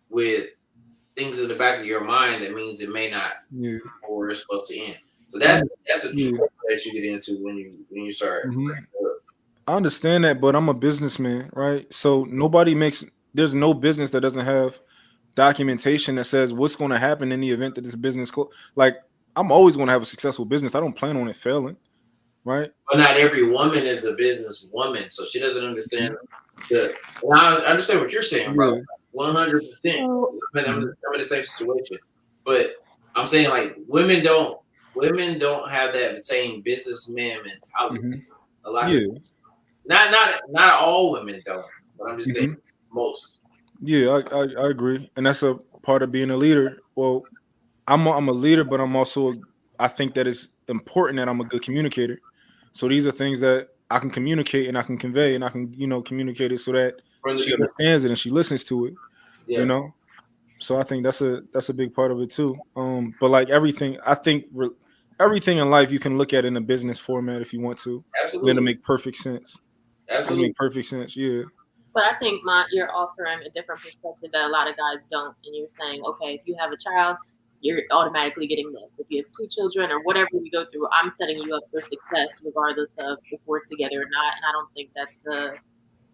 with things in the back of your mind that means it may not or it's supposed to end. So that's a trouble that you get into when you start. I understand that, but I'm a businessman, right? So there's no business that doesn't have documentation that says what's going to happen in the event that this business like I'm always going to have a successful business. I don't plan on it failing, right? But not every woman is a business woman, so she doesn't understand I understand what you're saying, bro. 100%. I'm in the same situation, but I'm saying like women don't have that same businessman mentality. A lot of people. Not all women don't, but I'm just saying most. Yeah, I agree, and that's a part of being a leader. Well, I'm a leader, but I think that it's important that I'm a good communicator. So these are things that I can communicate and I can convey and I can communicate it so that she understands it and she listens to it. So I think that's a big part of it too. But like everything, I think everything in life you can look at in a business format if you want to. Absolutely. Then it'll make perfect sense. Absolutely. It'll make perfect sense. Yeah. But I think you're offering a different perspective that a lot of guys don't. And you're saying, okay, if you have a child, you're automatically getting this. If you have 2 children or whatever we go through, I'm setting you up for success regardless of if we're together or not. And I don't think that's the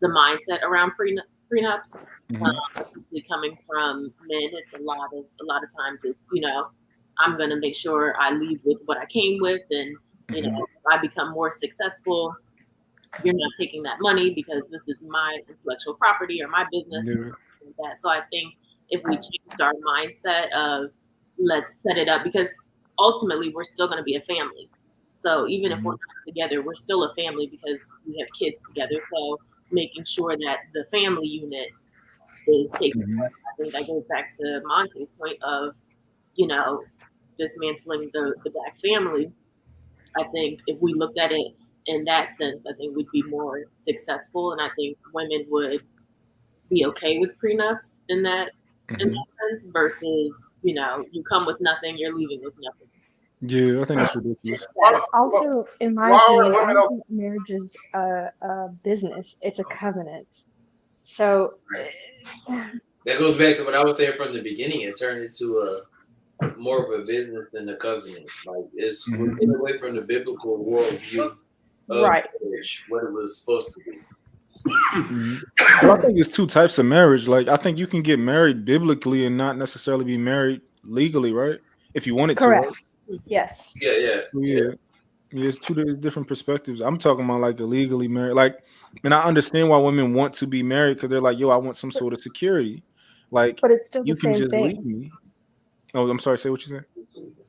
mindset around prenups. Especially coming from men, it's a lot of times it's, I'm going to make sure I leave with what I came with. And, if I become more successful, you're not taking that money because this is my intellectual property or my business. Like so I think if we changed our mindset of let's set it up, because ultimately we're still going to be a family. So even if we're not together, we're still a family because we have kids together. So making sure that the family unit is taken care of. I think that goes back to Monte's point of, dismantling the Black family. I think if we looked at it in that sense, I think we'd be more successful, and I think women would be okay with prenups in that sense versus you come with nothing, you're leaving with nothing. Yeah, I think that's ridiculous. Also, in my opinion, I don't think marriage is a business; it's a covenant. So that goes back to what I was saying from the beginning. It turned into more of a business than a covenant. Like we're getting away from the biblical worldview of marriage, what it was supposed to be. Well, I think it's two types of marriage. Like I think you can get married biblically and not necessarily be married legally, right? If you wanted Correct. to. Right? Yes. Yeah. It's two different perspectives. I'm talking about like illegally married. Like, and I understand why women want to be married because they're like, yo, I want some sort of security. Like, but it's still you the can same just thing. leave me. Oh, I'm sorry. Say what you said.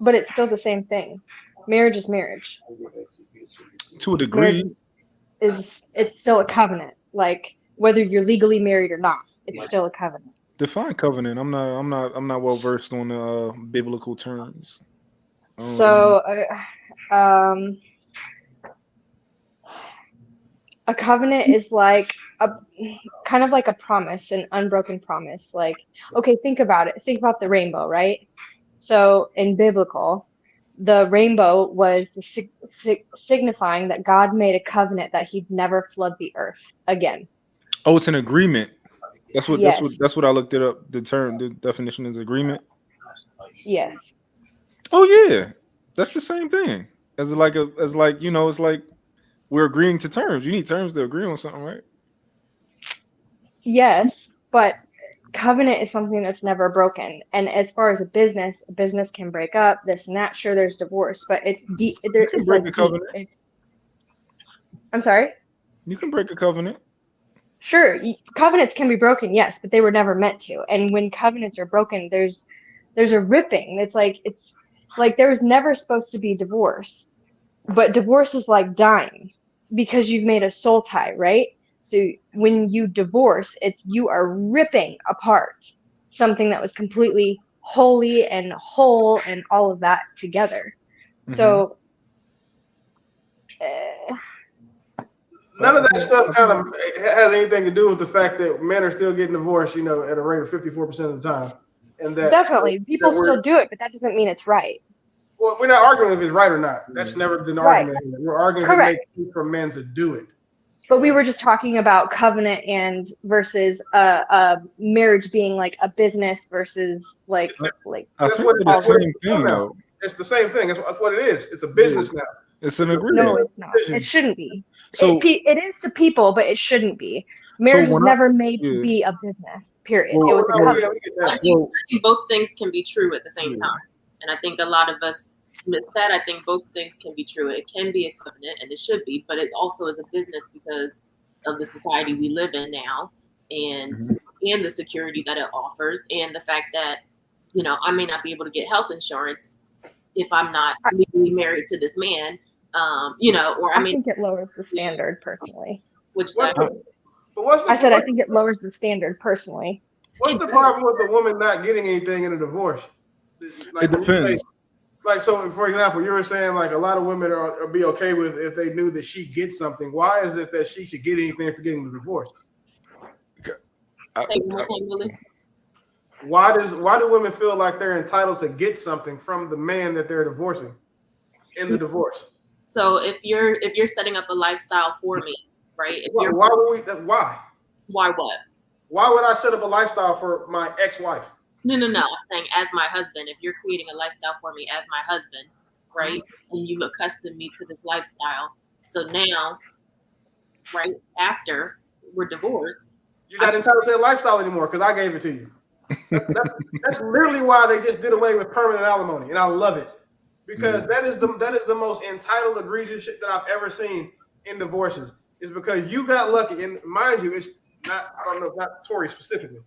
But it's still the same thing. Marriage is marriage. To a degree. Is it's still a covenant. Like whether you're legally married or not, it's still a covenant. Define covenant. I'm not well versed on the biblical terms. So, a covenant is like a kind of like a promise, an unbroken promise. Like, okay, think about it. Think about the rainbow, right? So in biblical, the rainbow was signifying that God made a covenant that he'd never flood the earth again. Oh, it's an agreement. That's what Yes. that's what I looked it up. The definition is agreement. Yes. Oh yeah. That's the same thing. It's like we're agreeing to terms. You need terms to agree on something, right? Yes, but covenant is something that's never broken. And as far as a business can break up, this and that. Sure, there's divorce, but it's deep. You can break a covenant. I'm sorry? You can break a covenant. Sure, covenants can be broken, yes, but they were never meant to. And when covenants are broken, there's a ripping. It's like there was never supposed to be divorce. But divorce is like dying because you've made a soul tie, right? So when you divorce, you are ripping apart something that was completely holy and whole and all of that together. So none of that stuff kind of has anything to do with the fact that men are still getting divorced, at a rate of 54% of the time. And that definitely people still do it, but that doesn't mean it's right. Well, we're not arguing if it's right or not. That's never been an argument. We're arguing if it makes sense for men to do it. But we were just talking about covenant and versus marriage being like a business versus like. I think it's the same thing though. It's the same thing. That's what it is. It's a business now. It's an agreement. No, it's not. It shouldn't be. So it is to people, but it shouldn't be. Marriage was never made to be a business. Period. It was a covenant. I think both things can be true at the same time. And I think a lot of us miss that. I think both things can be true. It can be a covenant, and it should be, but it also is a business because of the society we live in now, and the security that it offers, and the fact that I may not be able to get health insurance if I'm not legally married to this man. Or I think it lowers the standard personally. I think it lowers the standard personally. What's the problem with the woman not getting anything in a divorce? It depends. So for example, you were saying like a lot of women are be okay with if they knew that she gets something. Why is it that she should get anything for getting the divorce? Why do women feel like they're entitled to get something from the man that they're divorcing in the divorce? So if you're setting up a lifestyle for me, right? Why what? Why would I set up a lifestyle for my ex-wife? No. I'm saying as my husband, if you're creating a lifestyle for me as my husband, right? And you've accustomed me to this lifestyle. So now, right after we're divorced, you're not entitled to that lifestyle anymore because I gave it to you. That's literally why they just did away with permanent alimony, and I love it because that is the most entitled, egregious shit that I've ever seen in divorces. Is because you got lucky, and mind you, it's not. I don't know, not Tory specifically.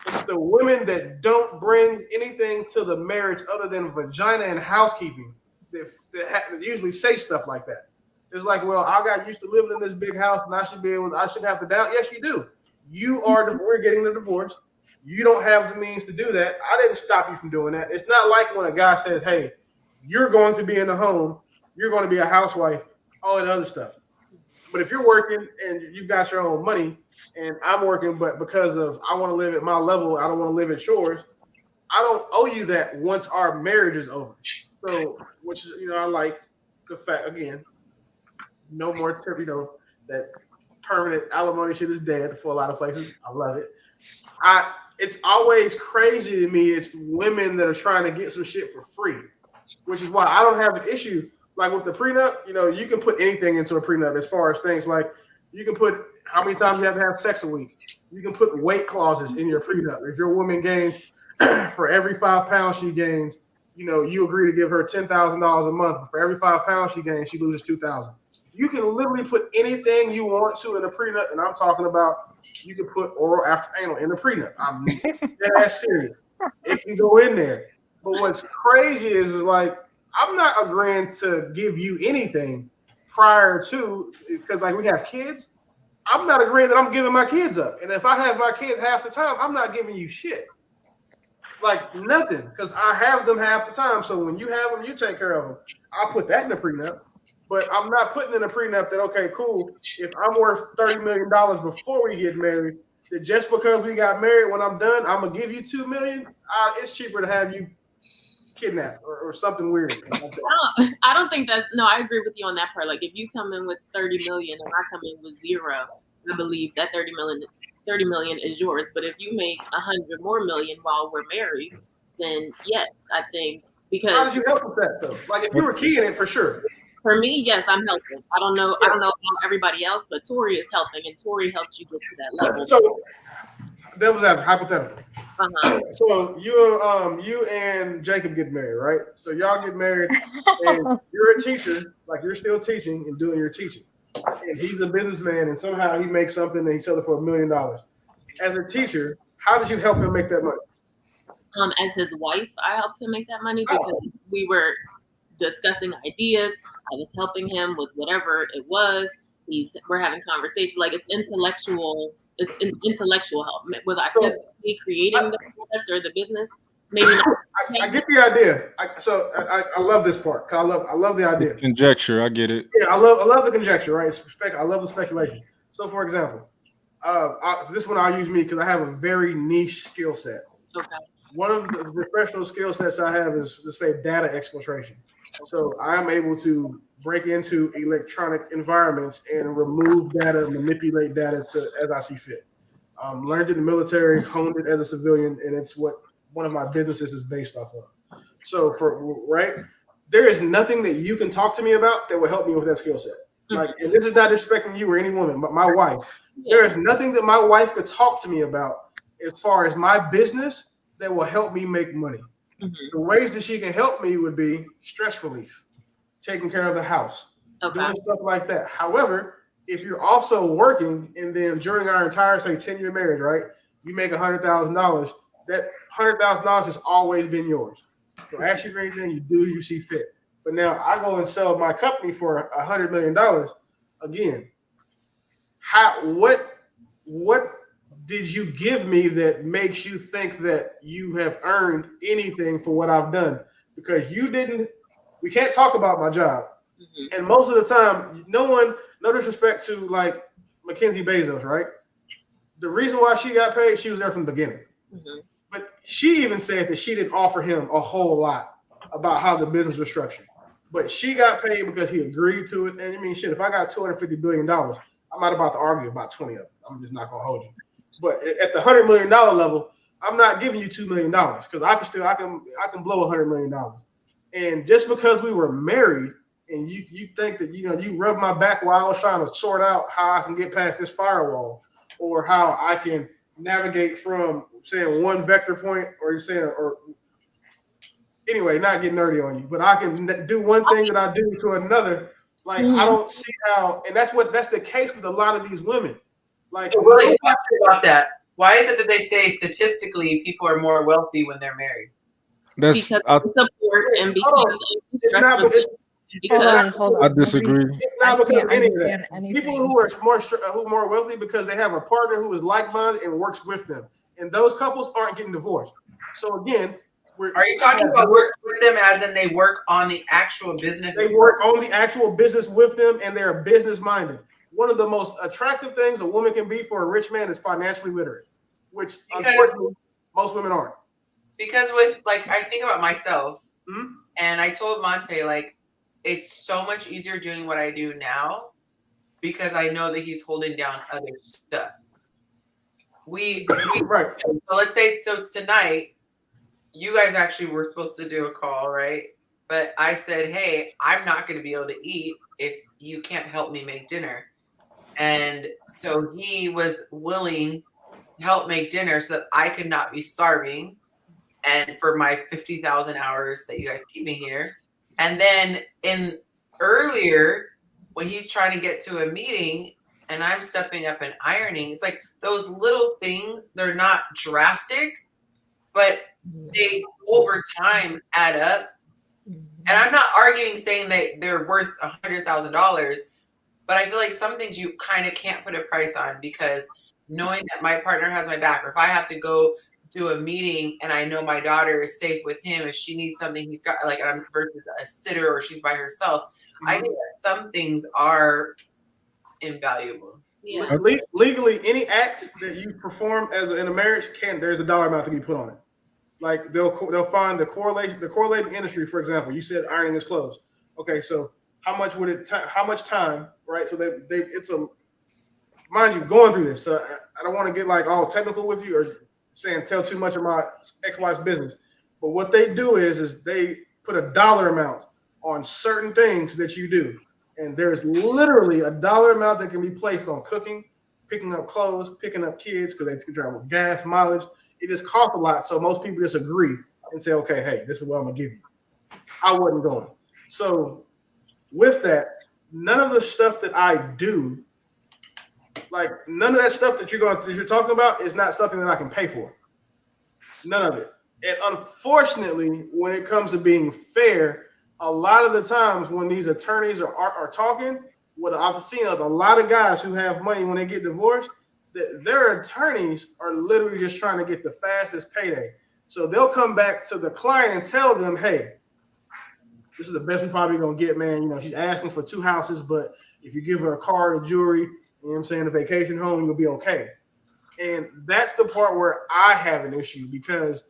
It's the women that don't bring anything to the marriage other than vagina and housekeeping that usually say stuff like that. It's like, well, I got used to living in this big house, and I shouldn't have to down. Yes, you do. We're getting a divorce. You don't have the means to do that. I didn't stop you from doing that. It's not like when a guy says, hey, you're going to be in the home, you're going to be a housewife, all that other stuff. But if you're working and you've got your own money and I'm working, but because of I want to live at my level, I don't want to live at yours, I don't owe you that once our marriage is over. So, which I like the fact, again, no more, that permanent alimony shit is dead for a lot of places. I love it. it's always crazy to me. It's women that are trying to get some shit for free, which is why I don't have an issue. Like with the prenup, you can put anything into a prenup as far as things like you can put how many times you have to have sex a week. You can put weight clauses in your prenup. If your woman gains for every 5 pounds she gains, you agree to give her $10,000 a month. But for every 5 pounds she gains, she loses $2,000. You can literally put anything you want to in a prenup, and I'm talking about you can put oral after anal in a prenup. I'm dead serious. It can go in there. But what's crazy is like I'm not agreeing to give you anything prior to, because like we have kids. I'm not agreeing that I'm giving my kids up. And if I have my kids half the time, I'm not giving you shit. Like nothing, because I have them half the time. So when you have them, you take care of them. I'll put that in a prenup. But I'm not putting in a prenup that, okay, cool, if I'm worth $30 million before we get married, that just because we got married, when I'm done, I'm going to give you $2 million. It's cheaper to have you kidnapped or something weird. I don't think that's, no, I agree with you on that part. Like if you come in with 30 million and I come in with 0, I believe that 30 million is yours. But if you make 100 more million while we're married, then yes, I think because. How did you help with that though? Like if you were keying it for sure. For me, yes, I'm helping. I don't know about everybody else, but Tori is helping, and Tori helped you get to that level. So that was that hypothetical. So you and Jacob get married, right? So y'all get married, and you're a teacher, like you're still teaching and doing your teaching, and he's a businessman, and somehow he makes something and he sells it for $1 million. As a teacher, how did you help him make that money? As his wife, I helped him make that money because we were discussing ideas. I was helping him with whatever it was. We're having conversation. Like it's intellectual. It's intellectual help. Was I physically creating the product or the business? Maybe not. I get the idea. I love this part. I love the idea. Conjecture. I get it. Yeah, I love the conjecture. Right. I love the speculation. So, for example, this one I'll use me because I have a very niche skill set. Okay. One of the professional skill sets I have is, let's say, data exfiltration. So I am able to break into electronic environments and remove data, manipulate data as I see fit. Learned in the military, honed it as a civilian, and it's what one of my businesses is based off of. So there is nothing that you can talk to me about that will help me with that skill set. Like, and this is not disrespecting you or any woman, but my wife. There is nothing that my wife could talk to me about as far as my business that will help me make money. The ways that she can help me would be stress relief, taking care of the house, doing stuff like that. However, if you're also working and then during our entire, say, 10-year marriage, right, you make $100,000, that $100,000 has always been yours. So ask you for anything, you do as you see fit. But now I go and sell my company for $100 million. Again, what did you give me that makes you think that you have earned anything for what I've done? Because we can't talk about my job. And most of the time, no disrespect to like Mackenzie Bezos, right? The reason why she got paid, she was there from the beginning. But she even said that she didn't offer him a whole lot about how the business was structured. But she got paid because he agreed to it. And I mean, shit, if I got $250 billion, I'm not about to argue about 20 of them. I'm just not going to hold you. But at the $100 million level, I'm not giving you $2 million because I can blow $100 million. And just because we were married and you think that you rubbed my back while I was trying to sort out how I can get past this firewall or how I can navigate from saying one vector point or anyway, not getting nerdy on you, but I can do one thing that I do to another. Like I don't see how, and that's the case with a lot of these women. Like, really about that. Why is it that they say statistically people are more wealthy when they're married? Because of support and because I disagree. It's not because of any of that. People who are more wealthy because they have a partner who is like-minded and works with them, and those couples aren't getting divorced. So again, are you talking about works with them as in they work on the actual business? They work on the actual business with them, and they're business-minded. One of the most attractive things a woman can be for a rich man is financially literate, which unfortunately most women aren't. Because I think about myself, and I told Monte, like, it's so much easier doing what I do now because I know that he's holding down other stuff. right. So let's say tonight, you guys actually were supposed to do a call, right? But I said, hey, I'm not going to be able to eat if you can't help me make dinner. And so he was willing to help make dinner so that I could not be starving and for my 50,000 hours that you guys keep me here. And then earlier when he's trying to get to a meeting and I'm stepping up and ironing, it's like those little things, they're not drastic, but they over time add up. And I'm not arguing saying that they're worth $100,000, but I feel like some things you kind of can't put a price on, because knowing that my partner has my back, or if I have to go do a meeting and I know my daughter is safe with him, if she needs something, he's got, like, I'm versus a sitter or she's by herself. I think that some things are invaluable. Yeah. Legally, any act that you perform in a marriage there's a dollar amount to be put on it. Like they'll find the correlating industry. For example, you said ironing his clothes. Okay, so how much would it? How much time? Right. So it's a, mind you, going through this. So I don't want to get like all technical with you or saying tell too much of my ex-wife's business. But what they do is they put a dollar amount on certain things that you do, and there's literally a dollar amount that can be placed on cooking, picking up clothes, picking up kids because they travel with gas mileage. It just costs a lot, so most people just agree and say, okay, hey, this is what I'm gonna give you. I wasn't going. So with that, none of the stuff that I do, like none of that stuff that you're talking about is not something that I can pay for. None of it. And unfortunately, when it comes to being fair, a lot of the times when these attorneys are talking, what I've seen of a lot of guys who have money when they get divorced, their attorneys are literally just trying to get the fastest payday. So they'll come back to the client and tell them, hey, this is the best we're probably gonna get, man. You know, she's asking for 2 houses, but if you give her a car, a jewelry, you know what I'm saying, a vacation home, you'll be okay. And that's the part where I have an issue, because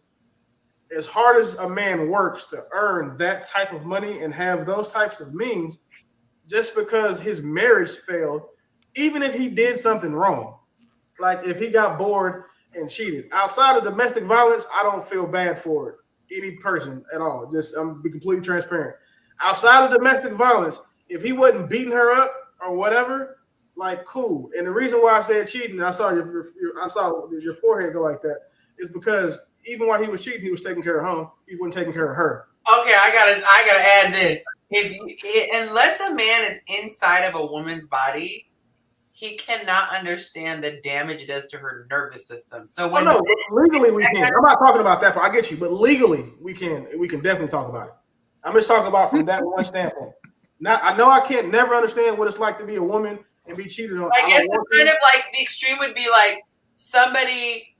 as hard as a man works to earn that type of money and have those types of means, just because his marriage failed, even if he did something wrong, like if he got bored and cheated, outside of domestic violence, I don't feel bad for any person at all. Just I'm be completely transparent. Outside of domestic violence, if he wasn't beating her up or whatever, like cool. And the reason why I said cheating, I saw your forehead go like that, is because even while he was cheating, he was taking care of home. He wasn't taking care of her. Okay, I gotta add this. Unless a man is inside of a woman's body, he cannot understand the damage it does to her nervous system. So legally we can. I'm not talking about that part. I get you, but legally we can definitely talk about it. I'm just talking about from that one standpoint. Now I know I can't never understand what it's like to be a woman and be cheated on. I guess it's kind of like the extreme would be like somebody,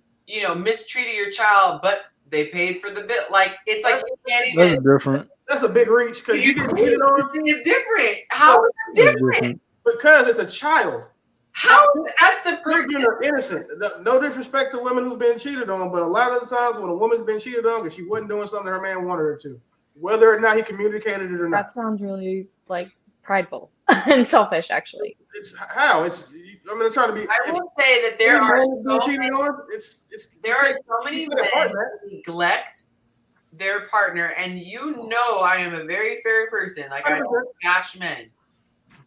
mistreated your child, but they paid for the bill. Like it's like you can't even. That's different. That's a big reach because you get cheated on. It's different. How is it different? Because it's a child. How? That's the proof. You're innocent. No disrespect to women who've been cheated on, but a lot of the times when a woman's been cheated on because she wasn't doing something her man wanted her to, whether or not he communicated it or not. That sounds really prideful and selfish, actually. It's how it's. I'm gonna try to be. I will say that there are so many men who neglect their partner, and I am a very fair person. Like I don't bash men.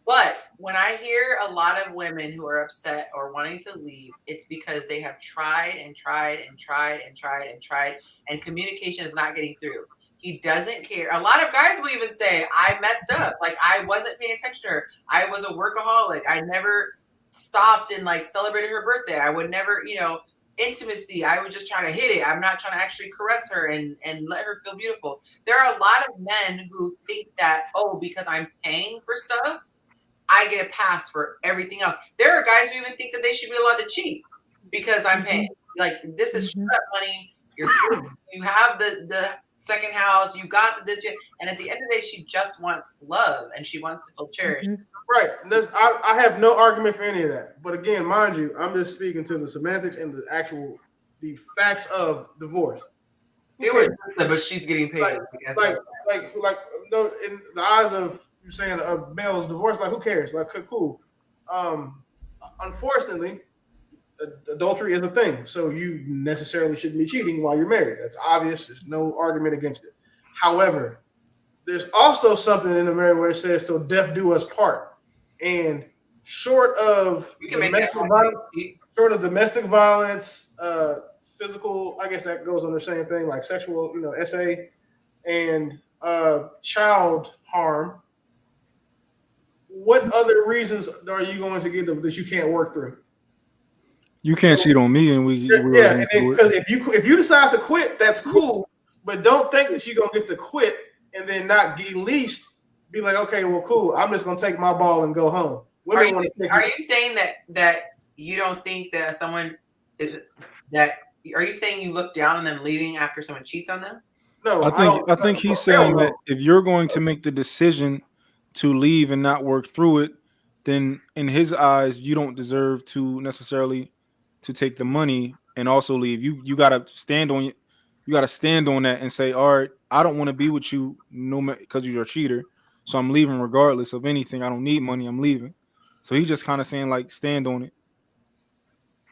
But when I hear a lot of women who are upset or wanting to leave, it's because they have tried and tried and tried and tried and tried, and communication is not getting through. He doesn't care. A lot of guys will even say, I messed up. Like, I wasn't paying attention to her. I was a workaholic. I never stopped and, celebrated her birthday. I would never, intimacy. I would just try to hit it. I'm not trying to actually caress her and let her feel beautiful. There are a lot of men who think that, because I'm paying for stuff, I get a pass for everything else. There are guys who even think that they should be allowed to cheat because I'm paying. Like, this is straight up money. You have the second house. You got this. And at the end of the day, she just wants love and she wants to feel cherished. Right. I have no argument for any of that. But again, mind you, I'm just speaking to the semantics and the facts of divorce. But she's getting paid. No, in the eyes of you saying Bell's divorce, like who cares? Like cool. Unfortunately, adultery is a thing. So you necessarily shouldn't be cheating while you're married. That's obvious. There's no argument against it. However, there's also something in the marriage where it says, "So death do us part." And short of domestic violence, physical, I guess that goes on the same thing, like sexual, SA, and child harm. What other reasons are you going to give that you can't work through? You can't cheat on me, and because if you decide to quit, that's cool, but don't think that you're gonna get to quit and then not at least be like, okay, well, cool, I'm just gonna take my ball and go home. Are you saying that you don't think that someone is that? Are you saying you look down on them leaving after someone cheats on them? No, I think he's saying that if you're going to make the decision to leave and not work through it, then in his eyes, you don't deserve to necessarily to take the money and also leave. You gotta stand on that and say, all right, I don't want to be with you no matter because you're a cheater, so I'm leaving regardless of anything. I don't need money, I'm leaving. So he just kind of saying like stand on it.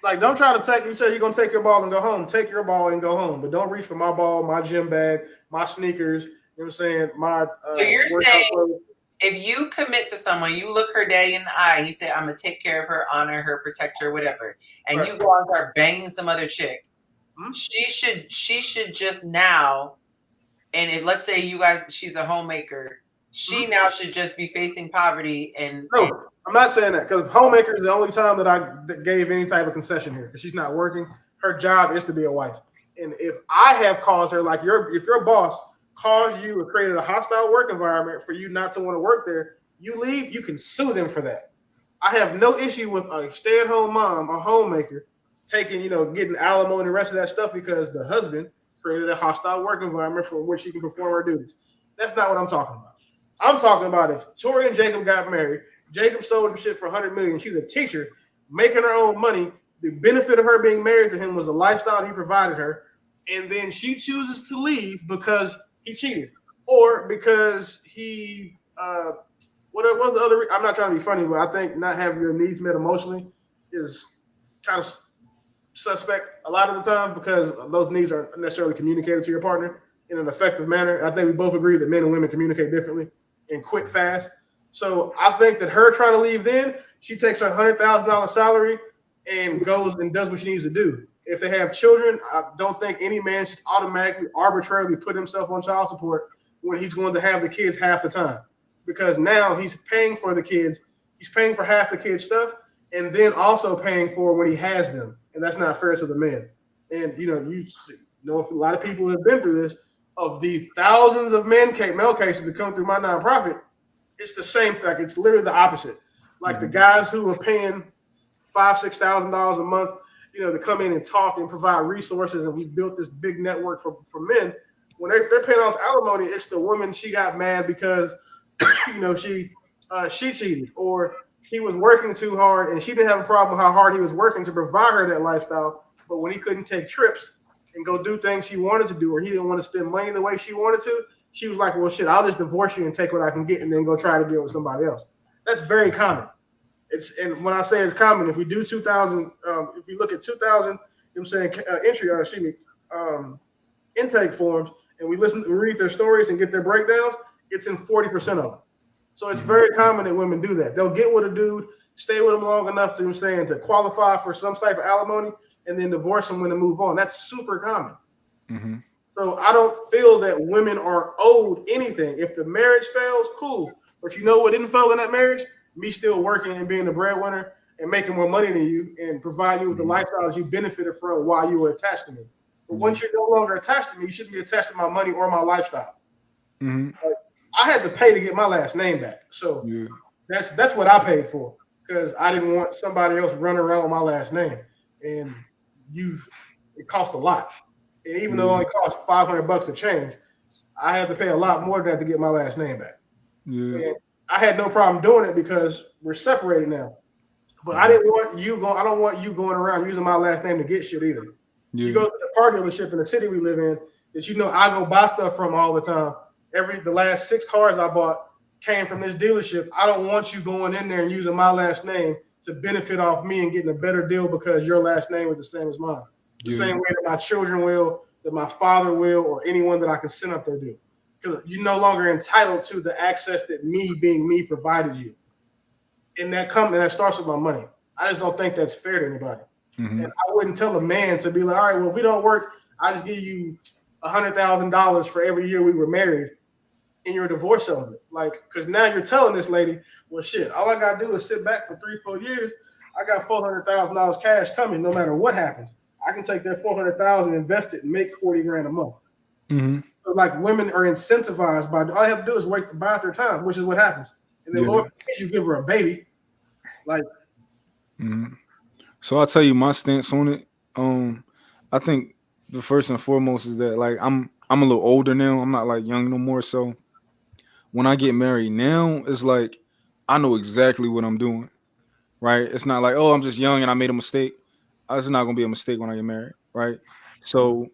Like, don't try to you say you're gonna take your ball and go home. Take your ball and go home, but don't reach for my ball, my gym bag, my sneakers. You know what I'm saying? So you're saying clothes. If you commit to someone, you look her daddy in the eye and you say, I'm gonna take care of her, honor her, protect her, whatever, and you go and start banging some other chick, she should just now, and if let's say she's a homemaker, she now should just be facing poverty and I'm not saying that, because homemaker is the only time that I gave any type of concession here, because she's not working. Her job is to be a wife. And if I have caused her, like if your boss caused you or created a hostile work environment for you not to want to work there, you leave, you can sue them for that. I have no issue with a stay-at-home mom, a homemaker, taking, getting alimony and the rest of that stuff because the husband created a hostile work environment for which she can perform her duties. That's not what I'm talking about. I'm talking about if Tori and Jacob got married, Jacob sold him shit for $100 million. She's a teacher making her own money. The benefit of her being married to him was the lifestyle he provided her. And then she chooses to leave because he cheated or because he, what was the other? I'm not trying to be funny, but I think not having your needs met emotionally is kind of suspect a lot of the time because those needs aren't necessarily communicated to your partner in an effective manner. I think we both agree that men and women communicate differently and quit fast. So I think that her trying to leave then, she takes her $100,000 salary and goes and does what she needs to do. If they have children, I don't think any man should automatically, arbitrarily put himself on child support when he's going to have the kids half the time. Because now he's paying for the kids, he's paying for half the kids' stuff, and then also paying for when he has them. And that's not fair to the men. And you know if a lot of people have been through this, of the thousands of male cases that come through my nonprofit, it's the same thing. It's literally the opposite. Like the guys who are paying $5,000-$6,000 a month, to come in and talk and provide resources, and we built this big network for men. When they're paying off alimony, it's the woman, she got mad because she cheated, or he was working too hard, and she didn't have a problem with how hard he was working to provide her that lifestyle. But when he couldn't take trips and go do things she wanted to do, or he didn't want to spend money the way she wanted to, she was like, well, shit, I'll just divorce you and take what I can get and then go try to get with somebody else. That's very common. And when I say it's common, if we do 2,000, if we look at 2,000, intake forms, and we read their stories and get their breakdowns, it's in 40% of them. So it's very common that women do that. They'll get with a dude, stay with him long enough to qualify for some type of alimony, and then divorce him when they move on. That's super common. Mm-hmm. So I don't feel that women are owed anything. If the marriage fails, cool. But you know what didn't fail in that marriage? Me still working and being the breadwinner and making more money than you and providing you with the lifestyles you benefited from while you were attached to me. But once you're no longer attached to me, you shouldn't be attached to my money or my lifestyle. Mm-hmm. I had to pay to get my last name back. So that's what I paid for, because I didn't want somebody else running around with my last name. And it cost a lot. And even though it only cost $500 to change, I had to pay a lot more than that to get my last name back. Yeah. And I had no problem doing it because we're separated now. But I don't want you going around using my last name to get shit either. Yeah. You go to the car dealership in the city we live in that I go buy stuff from all the time. The last 6 cars I bought came from this dealership. I don't want you going in there and using my last name to benefit off me and getting a better deal because your last name is the same as mine. The same way that my children will, that my father will, or anyone that I can send up there do. Because you're no longer entitled to the access that me being me provided you. And that starts with my money. I just don't think that's fair to anybody. Mm-hmm. And I wouldn't tell a man to be like, all right, well, if we don't work, I just give you $100,000 for every year we were married in your divorce settlement. Like, because now you're telling this lady, well, shit, all I got to do is sit back for 3-4 years. I got $400,000 cash coming no matter what happens. I can take that $400,000, invest it, and make $40,000 a month. Mm-hmm. So like women are incentivized by all you have to do is wait to buy out their time, which is what happens. And then Lord forbid you give her a baby. Like, so I'll tell you my stance on it. I think the first and foremost is that like I'm a little older now. I'm not like young no more. So when I get married now, it's like I know exactly what I'm doing. Right? It's not like, oh, I'm just young and I made a mistake. It's not gonna be a mistake when I get married, right? So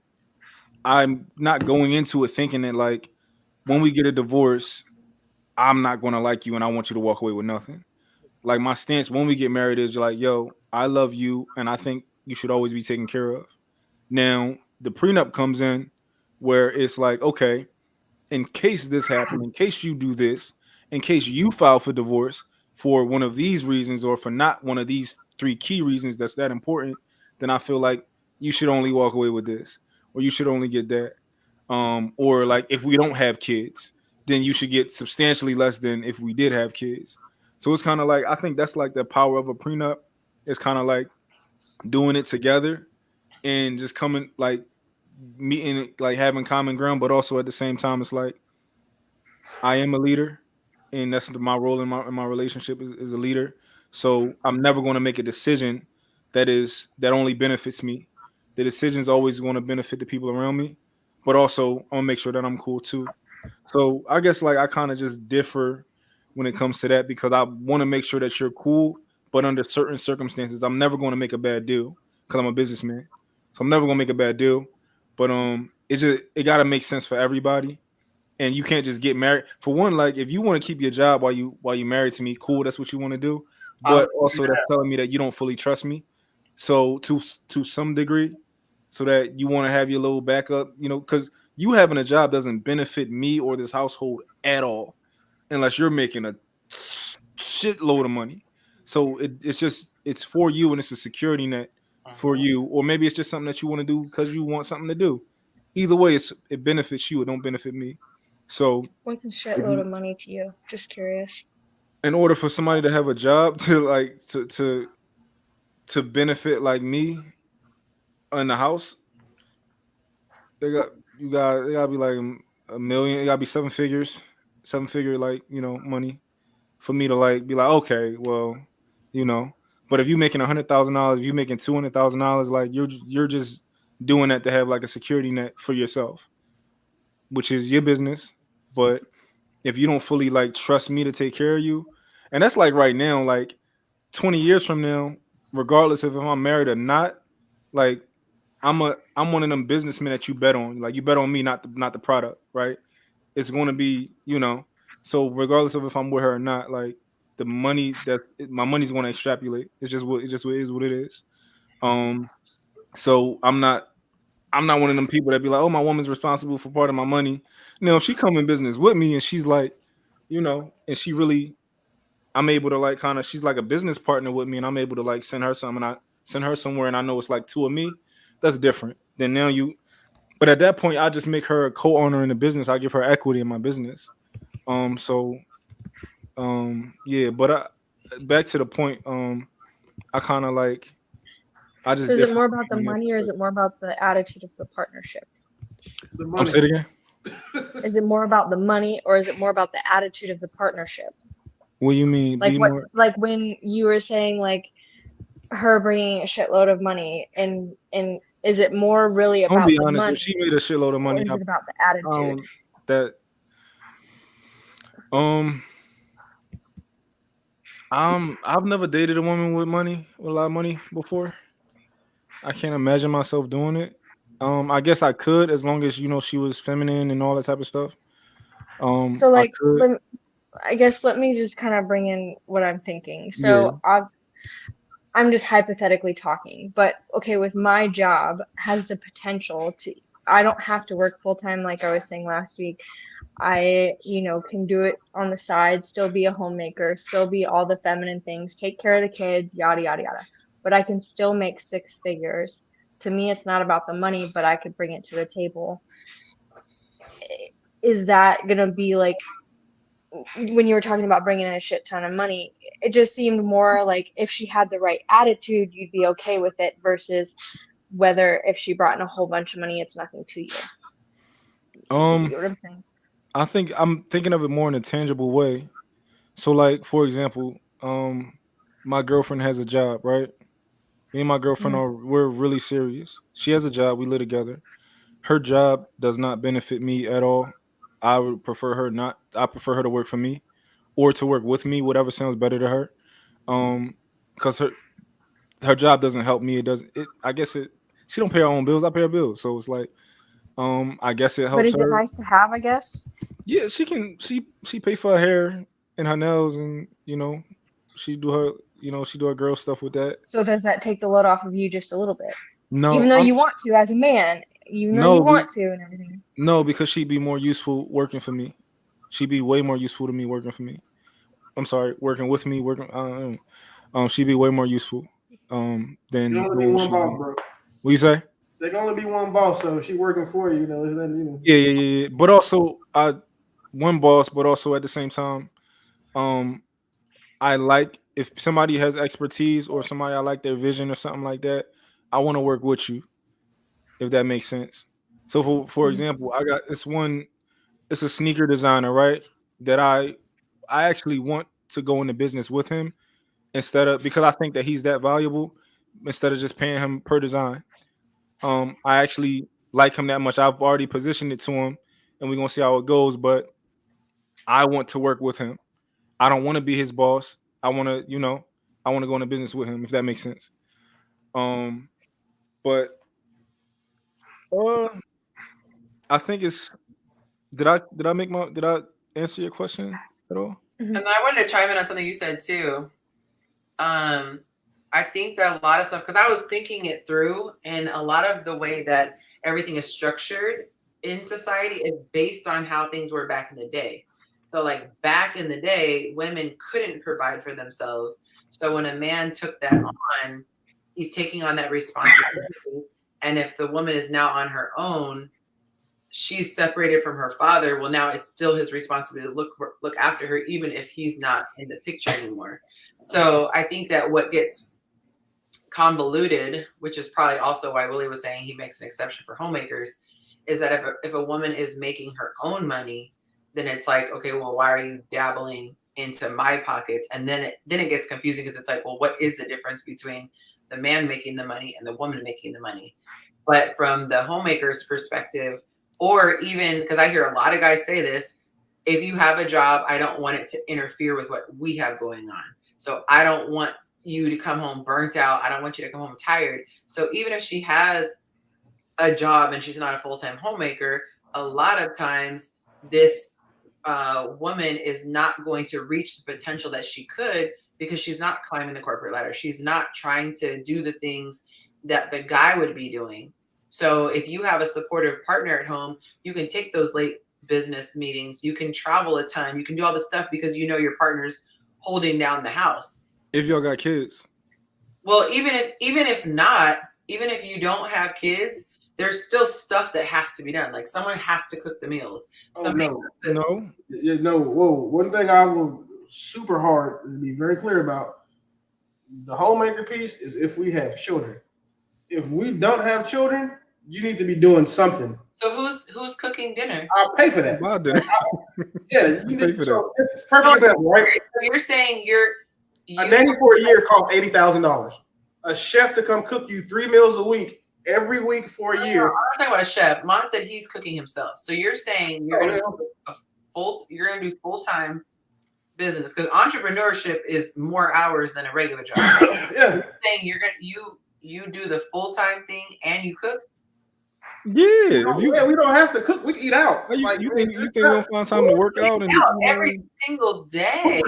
I'm not going into it thinking that like when we get a divorce, I'm not gonna like you and I want you to walk away with nothing. Like my stance when we get married is like, yo, I love you and I think you should always be taken care of. Now the prenup comes in where it's like, okay, in case this happens, in case you do this, in case you file for divorce for one of these reasons or for not one of these 3 key reasons that's that important, then I feel like you should only walk away with this or you should only get that. Or like if we don't have kids, then you should get substantially less than if we did have kids. So it's kind of like I think that's like the power of a prenup. It's kind of like doing it together and just coming like meeting, like having common ground, but also at the same time, it's like I am a leader, and that's my role in my relationship is a leader. So I'm never going to make a decision that only benefits me. The decision's always going to benefit the people around me, but also I'm gonna make sure that I'm cool too. So I guess like I kind of just differ when it comes to that because I want to make sure that you're cool, but under certain circumstances, I'm never going to make a bad deal because I'm a businessman. So I'm never gonna make a bad deal, but it gotta make sense for everybody, and you can't just get married. For one, like if you want to keep your job while you married to me, cool, that's what you want to do. But also that's telling me that you don't fully trust me. So to some degree, so that you want to have your little backup, because you having a job doesn't benefit me or this household at all, unless you're making a shitload of money. So it's for you and it's a security net for you, or maybe it's just something that you want to do because you want something to do. Either way, it benefits you. It don't benefit me. So what's a shitload of money to you? Just curious. In order for somebody to have a job to benefit like me in the house, they gotta be like $1 million. It gotta be 7 figures, 7-figure money for me to like be like, okay, well, But if you're making $100,000, if you're making $200,000, like you're just doing that to have like a security net for yourself, which is your business. But if you don't fully like trust me to take care of you, and that's like right now, like 20 years from now, regardless of if I'm married or not, like I'm one of them businessmen that you bet on. Like you bet on me, not the product, right? It's going to be, So regardless of if I'm with her or not, like the money my money's going to extrapolate. It's just what it is what it is. So I'm not one of them people that be like, oh, my woman's responsible for part of my money. If she come in business with me and she's like, and she really, I'm able to like kind of, she's like a business partner with me and I'm able to like send her something and I send her somewhere and I know it's like 2 of me. That's different than but at that point, I just make her a co-owner in the business. I give her equity in my business. Yeah, but back to the point, I kind of like, I just. So is it more about the money or is it more about the attitude of the partnership? The money. Say it again. Is it more about the money or is it more about the attitude of the partnership? What do you mean? Like when you were saying like her bringing a shitload of money and is it more really about the money? If she made a shitload of money, or is it about the attitude? I've never dated a woman with a lot of money before. I can't imagine myself doing it. I guess I could as long as she was feminine and all that type of stuff. So like, I guess let me just kind of bring in what I'm thinking. So I'm just hypothetically talking, but okay, with my job has the potential to, I don't have to work full time like I was saying last week. I, can do it on the side, still be a homemaker, still be all the feminine things, take care of the kids, yada, yada, yada. But I can still make 6 figures. To me, it's not about the money, but I could bring it to the table. Is that going to be like, when you were talking about bringing in a shit ton of money, it just seemed more like if she had the right attitude, you'd be okay with it versus whether if she brought in a whole bunch of money, it's nothing to you. You get what I'm saying? I think I'm thinking of it more in a tangible way. So, like, for example, my girlfriend has a job, right? Me and my girlfriend we're really serious. She has a job. We live together. Her job does not benefit me at all. I would prefer her not. I prefer her to work for me, or to work with me, whatever sounds better to her. Because her job doesn't help me. It doesn't. I guess it. She don't pay her own bills. I pay her bills, so it's like, I guess it helps her. But is it nice to have? I guess. Yeah, she can. She pay for her hair and her nails, and she do her. She do her girl stuff with that. So does that take the load off of you just a little bit? No, even though you want to as a man, you want to and everything. No, because she'd be more useful working for me. She'd be way more useful to me working for me. I'm sorry, working with me, she'd be way more useful than only one boss, bro. What you say? There can only be one boss, so if she's working for you, Yeah. But also, one boss, but also at the same time, I like if somebody has expertise or somebody I like their vision or something like that, I want to work with you, if that makes sense. So for example, I got this one. It's a sneaker designer, right? That I actually want to go into business with him because I think that he's that valuable. Instead of just paying him per design, I actually like him that much. I've already positioned it to him, and we're gonna see how it goes. But I want to work with him. I don't want to be his boss. I want to, I want to go into business with him, if that makes sense. But I think it's. Did I answer your question at all? And I wanted to chime in on something you said too. I think that a lot of stuff, because I was thinking it through, and a lot of the way that everything is structured in society is based on how things were back in the day. So like back in the day, women couldn't provide for themselves. So when a man took that on, he's taking on that responsibility. And if the woman is now on her own, she's separated from her father. Well, now it's still his responsibility to look after her, even if he's not in the picture anymore. So I think that what gets convoluted, which is probably also why Willie was saying he makes an exception for homemakers, is that if a woman is making her own money, then it's like, okay, well, why are you dabbling into my pockets? And then it gets confusing because it's like, well, what is the difference between the man making the money and the woman making the money? But from the homemaker's perspective, or even because I hear a lot of guys say this, if you have a job, I don't want it to interfere with what we have going on. So I don't want you to come home burnt out. I don't want you to come home tired. So even if she has a job and she's not a full-time homemaker, a lot of times this woman is not going to reach the potential that she could because she's not climbing the corporate ladder. She's not trying to do the things that the guy would be doing. So if you have a supportive partner at home, you can take those late business meetings. You can travel a ton. You can do all this stuff because you know your partner's holding down the house. If y'all got kids. Well, even if you don't have kids, there's still stuff that has to be done. Like someone has to cook the meals. No. Whoa. One thing I will super hard to be very clear about, the homemaker piece is if we have children. If we don't have children, you need to be doing something. So who's cooking dinner? I'll pay for that. Yeah, you pay for that. Perfect example, right? So you're saying a nanny for a year costs $80,000. A chef to come cook you 3 meals a week every week for a year. I'm not talking about a chef. Mon said he's cooking himself. So you're saying you're going to do full-time business because entrepreneurship is more hours than a regular job. Yeah. You're saying you do the full-time thing and you cook? Yeah, we don't have to cook. We can eat out. You think we don't find time to work out and every single day?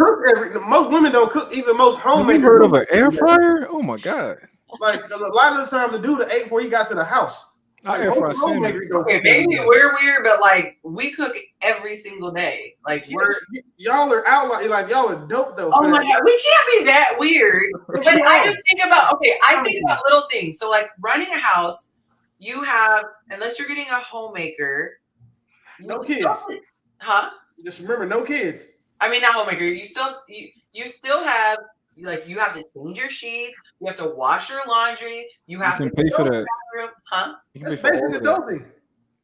Most women don't cook. Even most homemakers. Have you heard of an air fryer? Oh my god! Like a lot of the time, the dude ate before he got to the house. I air fry salmon. Okay, maybe we're weird, but like we cook every single day. Like y'all are out like y'all are dope though. Oh my god, we can't be that weird. But I just think about I think about little things. So like running a house, you have, unless you're getting a homemaker, no kids. Huh? Just remember, no kids. I mean, not homemaker. You still have. Like you have to change your sheets, you have to wash your laundry, you have to pay for that. Huh? That's basically adulting.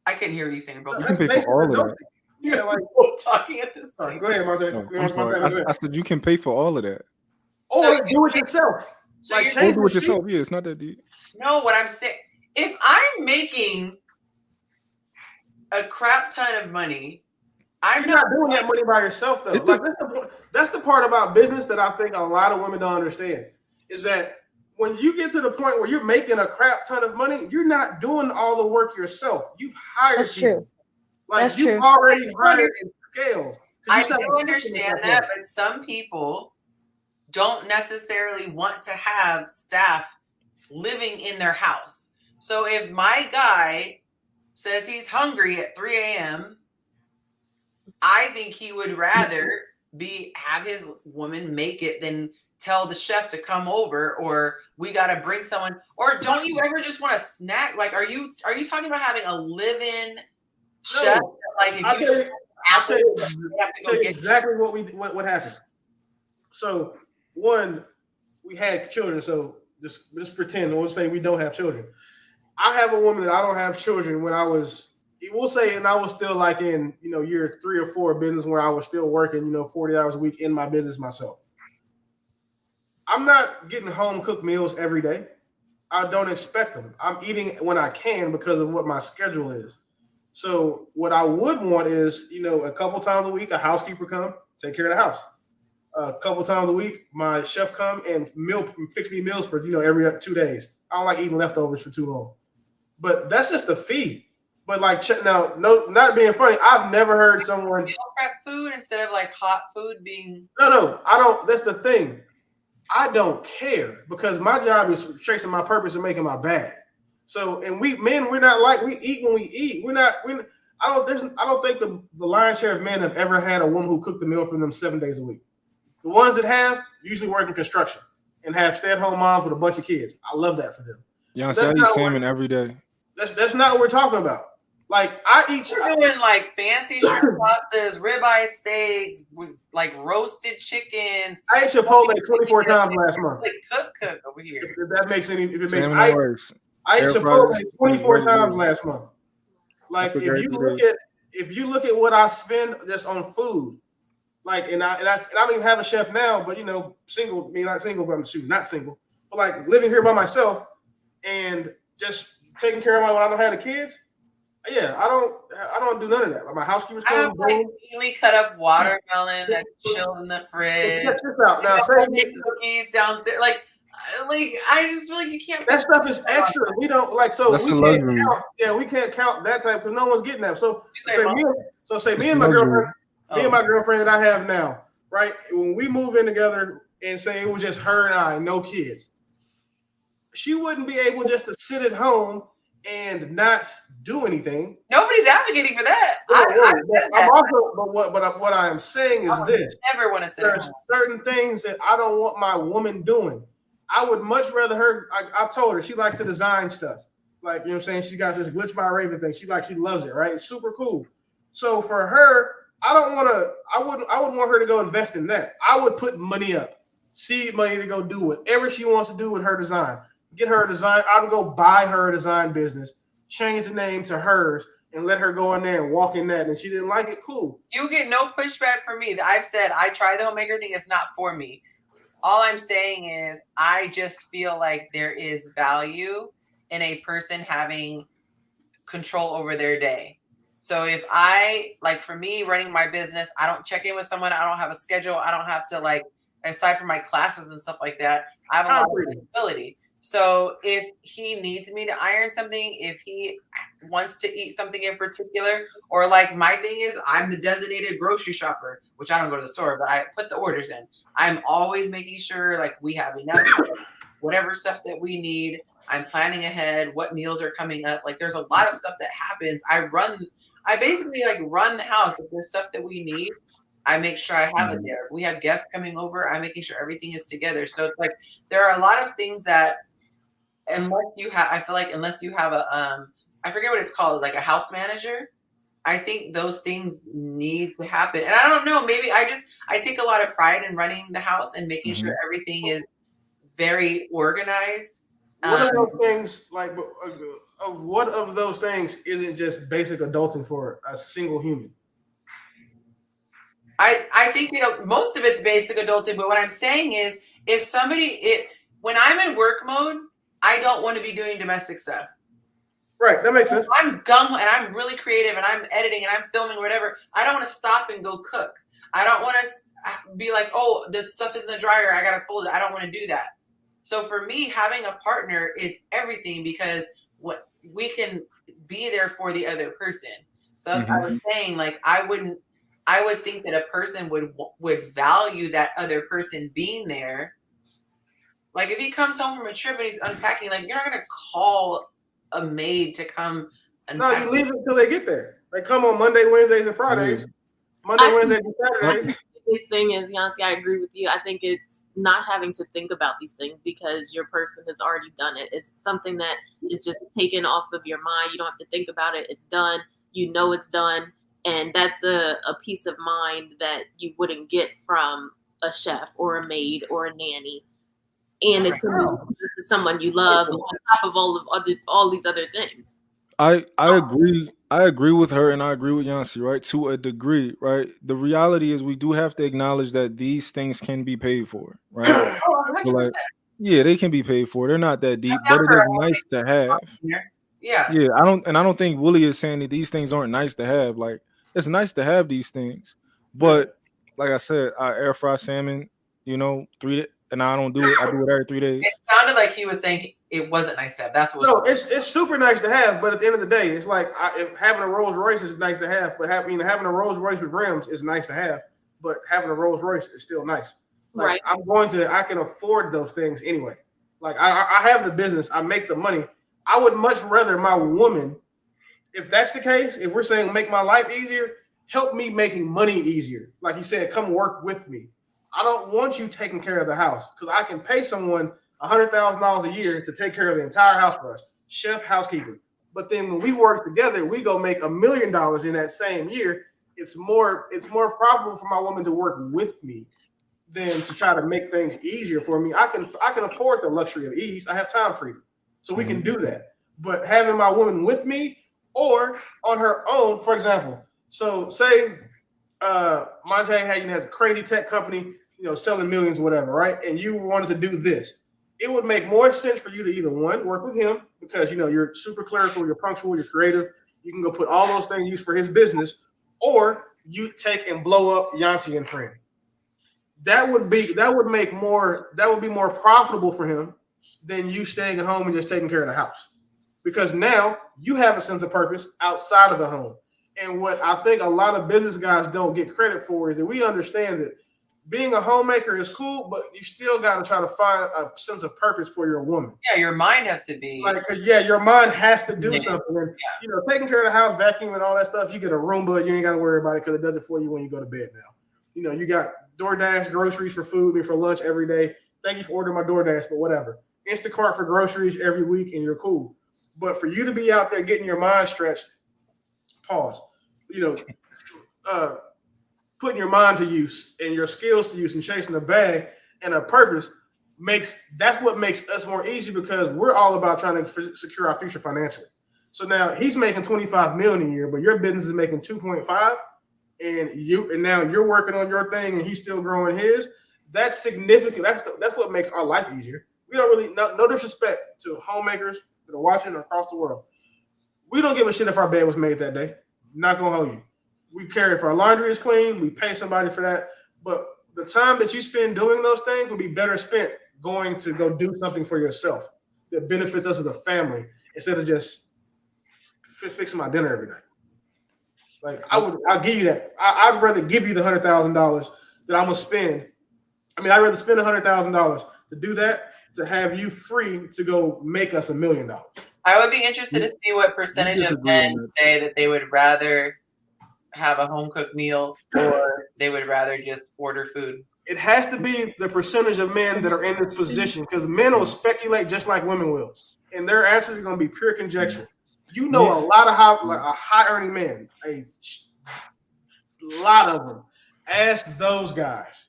I couldn't hear you saying, bro. You can pay for all of that. Yeah, like talking at this. Go ahead, Monte. I'm sorry. I said you can pay for all of that. Or do it yourself. So like change do it yourself. Yeah, it's not that deep. No, what I'm saying, if I'm making a crap ton of money, You're not doing that money by yourself though. Like that's the part about business that I think a lot of women don't understand is that when you get to the point where you're making a crap ton of money, you're not doing all the work yourself. You've hired people. True. Like you've already hired and scaled. I do understand that, but some people don't necessarily want to have staff living in their house. So if my guy says he's hungry at 3 a.m., I think he would rather have his woman make it than tell the chef to come over, or we got to bring someone. Or don't you ever just want a snack? Like, are you talking about having a live-in chef? Like, if I'll tell you exactly what happened. So one, we had children. So just pretend. We'll say we don't have children. I have a woman that I don't have children when I was. We'll say, and I was still like in, year 3 or 4 of business where I was still working, 40 hours a week in my business myself. I'm not getting home cooked meals every day. I don't expect them. I'm eating when I can because of what my schedule is. So what I would want is, a couple times a week, a housekeeper come, take care of the house. A couple times a week, my chef come and fix me meals for, every 2 days. I don't like eating leftovers for too long. But that's just a fee. But like now, no, not being funny, I've never heard someone meal prep food instead of like hot food being. No, I don't. That's the thing. I don't care because my job is chasing my purpose and making my bag. So, and we're not like we eat when we eat. I don't think the lion's share of men have ever had a woman who cooked the meal for them 7 days a week. The ones that have usually work in construction and have stay-at-home moms with a bunch of kids. I love that for them. Yonci, I eat salmon every day. That's not what we're talking about. Like we're doing like fancy shrimp pastas, ribeye steaks, like roasted chickens. I ate Chipotle 24 times last month. Like cook over here. If that makes any, I ate Air Chipotle fries, 24 times last month. Like That's if you look at what I spend just on food, like and I don't even have a chef now, but single, not single, but I'm not single, but like living here by myself and just taking care of when I don't have the kids. Yeah, I don't do none of that. Like my housekeeper's I have like Ealy cut up watermelon that's chilled in the fridge. Check this out. Now, cookies downstairs. Like I just feel like you can't. That stuff is extra. We don't like so that's we can't count. Yeah, we can't count that type because no one's getting that. So me and my girlfriend that I have now, right? When we move in together and say it was just her and I, no kids, she wouldn't be able just to sit at home and not do anything. Nobody's advocating for that. What I am saying is this: never want to say there's certain things that I don't want my woman doing. I would much rather her. I've told her she likes to design stuff. Like what I'm saying, she got this Glitch by Raven thing. She loves it, right? It's super cool. So for her, I wouldn't want her to go invest in that. I would put money up, seed money to go do whatever she wants to do with her design. Get her a design. I would go buy her a design business, change the name to hers, and let her go in there and walk in that. And she didn't like it. Cool. You get no pushback from me. I've said I try the homemaker thing. It's not for me. All I'm saying is I just feel like there is value in a person having control over their day. So if for me running my business, I don't check in with someone. I don't have a schedule. I don't have to aside from my classes and stuff like that, I have a lot of flexibility. So if he needs me to iron something, if he wants to eat something in particular, or like my thing is I'm the designated grocery shopper, which I don't go to the store, but I put the orders in. I'm always making sure like we have enough, whatever stuff that we need. I'm planning ahead, what meals are coming up. Like there's a lot of stuff that happens. I basically like run the house. If there's stuff that we need, I make sure I have it there. If we have guests coming over, I'm making sure everything is together. So it's like there are a lot of things that I feel like unless you have a I forget what it's called, like a house manager, I think those things need to happen. And I don't know, maybe I take a lot of pride in running the house and making sure everything is very organized. What of those things, like, what of those things isn't just basic adulting for a single human? I think most of it's basic adulting, but what I'm saying is when I'm in work mode, I don't want to be doing domestic stuff. Right, that makes sense. I'm gung and I'm really creative and I'm editing and I'm filming whatever. I don't want to stop and go cook. I don't want to be like, oh, the stuff is in the dryer, I gotta fold it. I don't want to do that. So for me, having a partner is everything because we can be there for the other person. So that's what I was saying. Like I would think that a person would value that other person being there. Like if he comes home from a trip and he's unpacking, like you're not gonna call a maid to come unpack. No, you leave it until they get there. They come on Monday, Wednesdays, and Fridays. Wednesdays, and Saturdays. This thing is, Yonci, I agree with you. I think it's not having to think about these things because your person has already done it. It's something that is just taken off of your mind. You don't have to think about it. It's done. You know it's done. And that's a peace of mind that you wouldn't get from a chef or a maid or a nanny. And it's someone you love on top of all these other things. I agree with her, and I agree with Yonci, right? To a degree, right? The reality is we do have to acknowledge that these things can be paid for, right? So like, yeah, they can be paid for. They're not that deep, but it is nice to have. Yeah. I don't think Willie is saying that these things aren't nice to have. Like it's nice to have these things, but like I said, I air fry salmon, 3 and I don't do it. I do it every 3 days. It sounded like he was saying it wasn't nice to have. That's what. No, it's super nice to have, but at the end of the day, it's like if having a Rolls Royce is nice to have, but having a Rolls Royce with rims is nice to have, but having a Rolls Royce is still nice. Like, right. I can afford those things anyway. Like I have the business, I make the money. I would much rather my woman, if that's the case, if we're saying make my life easier, help me making money easier. Like you said, come work with me. I don't want you taking care of the house because I can pay someone $100,000 a year to take care of the entire house for us, chef, housekeeper. But then when we work together, we go make $1 million in that same year. It's more profitable for my woman to work with me than to try to make things easier for me. I can afford the luxury of ease. I have time freedom, so we can do that. But having my woman with me or on her own, for example, so say Monte had a crazy tech company, selling millions or whatever, right? And you wanted to do this. It would make more sense for you to either one, work with him because you're super clerical, you're punctual, you're creative. You can go put all those things used for his business, or you take and blow up Yonci and Friend. That would be more profitable for him than you staying at home and just taking care of the house. Because now you have a sense of purpose outside of the home. And what I think a lot of business guys don't get credit for is that we understand that being a homemaker is cool, but you still got to try to find a sense of purpose for your woman. Yeah, your mind has to be your mind has to do something. And, taking care of the house, vacuum and all that stuff. You get a Roomba, you ain't got to worry about it because it does it for you when you go to bed now. You got DoorDash groceries for food and for lunch every day. Thank you for ordering my DoorDash, but whatever. Instacart for groceries every week, and you're cool. But for you to be out there getting your mind stretched, pause. Putting your mind to use and your skills to use and chasing a bag and a purpose that's what makes us more easy because we're all about trying to secure our future financially. So now he's making $25 million a year, but your business is making 2.5, and now you're working on your thing and he's still growing his. That's significant. That's what makes our life easier. We don't really no disrespect to homemakers that are watching across the world. We don't give a shit if our bed was made that day. Not gonna hold you. We care if our laundry is clean. We pay somebody for that. But the time that you spend doing those things will be better spent going to go do something for yourself. that benefits us as a family instead of just fixing my dinner every night. Like I'll give you that. I'd rather give you the $100,000 that I'm gonna spend. I mean, I'd rather spend $100,000 to do that to have you free to go make us $1 million. I would be interested to see what percentage of men say that they would rather have a home cooked meal or they would rather just order food. It has to be the percentage of men that are in this position because men will speculate just like women will, and their answers are going to be pure conjecture. You know, a lot of high earning men, a lot of them. Ask those guys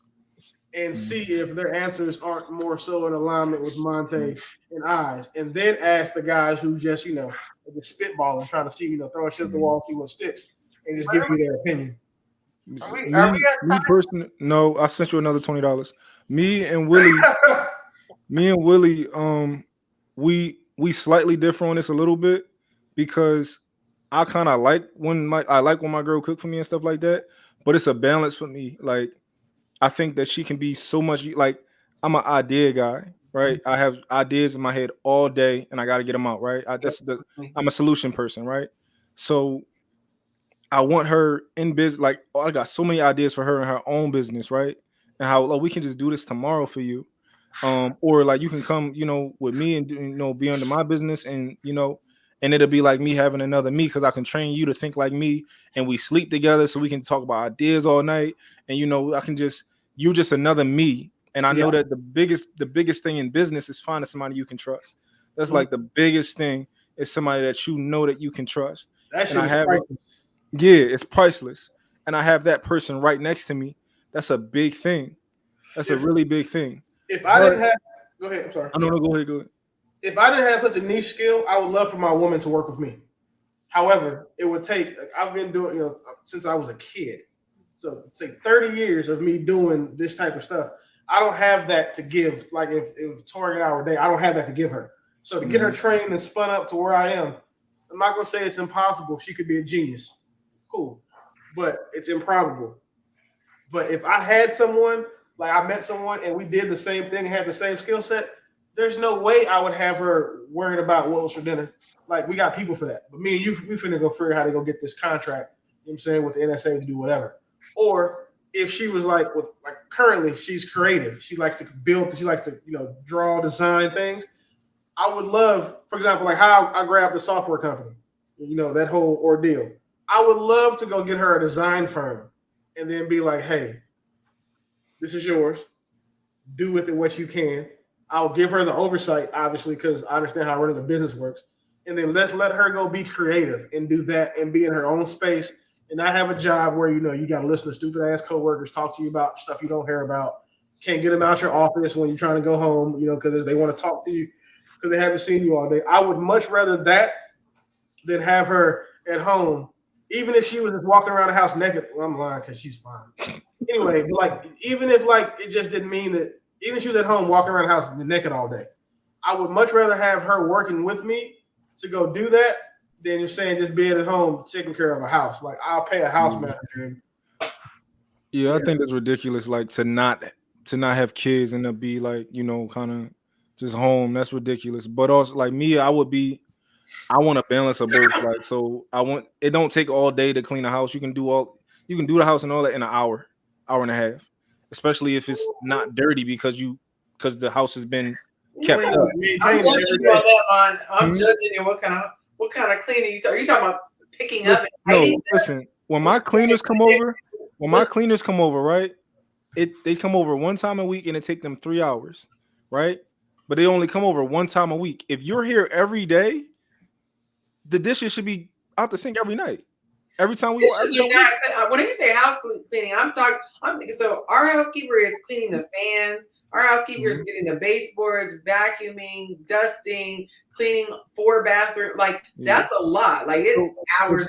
and see if their answers aren't more so in alignment with Monte and I's, and then ask the guys who just spitballing, trying to see throwing shit at the wall, see what sticks, and just give you their opinion. Me personally, no, I sent you another $20. Me and Willie, we slightly differ on this a little bit because I kind of like when my girl cook for me and stuff like that, but it's a balance for me. Like I think that she can be so much like I'm an idea guy, right? I have ideas in my head all day and I got to get them out, right? I'm a solution person, right? So I want her in business. Like, I got so many ideas for her in her own business, right? And how we can just do this tomorrow for you, or like you can come, with me and be under my business, and and it'll be like me having another me because I can train you to think like me, and we sleep together so we can talk about ideas all night, and you're just another me, and I know that the biggest thing in business is finding somebody you can trust. That's like the biggest thing is somebody that that you can trust. That shit is priceless. Yeah, it's priceless. And I have that person right next to me. That's a big thing. That's a really big thing. If I didn't have, go ahead. I'm sorry. I don't know. Go ahead. If I didn't have such a niche skill, I would love for my woman to work with me. However, it would take. I've been doing, since I was a kid. So it's like 30 years of me doing this type of stuff. I don't have that to give. Like if Tori and I were dating, I don't have that to give her. So to get her trained and spun up to where I am, I'm not gonna say it's impossible. She could be a genius. Cool, but it's improbable. But if I had someone, like I met someone and we did the same thing and had the same skill set, there's no way I would have her worrying about what was for dinner. Like we got people for that. But me and you, we finna go figure out how to go get this contract, you know what I'm saying, with the NSA to do whatever. Or if she was like currently she's creative. She likes to build, she likes to, draw, design things. I would love, for example, like how I grabbed the software company, that whole ordeal. I would love to go get her a design firm and then be like, hey, this is yours. Do with it what you can. I'll give her the oversight, obviously, because I understand how running a business works. And then let's let her go be creative and do that and be in her own space and not have a job where, you got to listen to stupid ass coworkers talk to you about stuff you don't care about. Can't get them out your office when you're trying to go home, because they want to talk to you because they haven't seen you all day. I would much rather that than have her at home. Even if she was just walking around the house naked, well, I'm lying because she's fine. Anyway, even if it just didn't mean that, even if she was at home walking around the house naked all day, I would much rather have her working with me to go do that than you're saying just being at home taking care of a house. Like I'll pay a house manager. Yeah, I think that's ridiculous. Like to not have kids and to be like, kind of just home. That's ridiculous. But also like me, I want a balance of both. Like, so it don't take all day to clean a house. You can do the house and all that in an hour and a half, especially if it's not dirty because the house has been kept up. I'm judging you on that, man. I'm judging you. What kind of cleaning are you talking about? Picking up? Listen. When my cleaners come over, right? They come over one time a week and it take them 3 hours, right? But they only come over one time a week. If you're here every day, the dishes should be out the sink every night. Every time we when you say house cleaning, I'm thinking so our housekeeper is cleaning the fans, our housekeeper is getting the baseboards, vacuuming, dusting, cleaning 4 bathrooms. Like that's a lot. Like it's hours.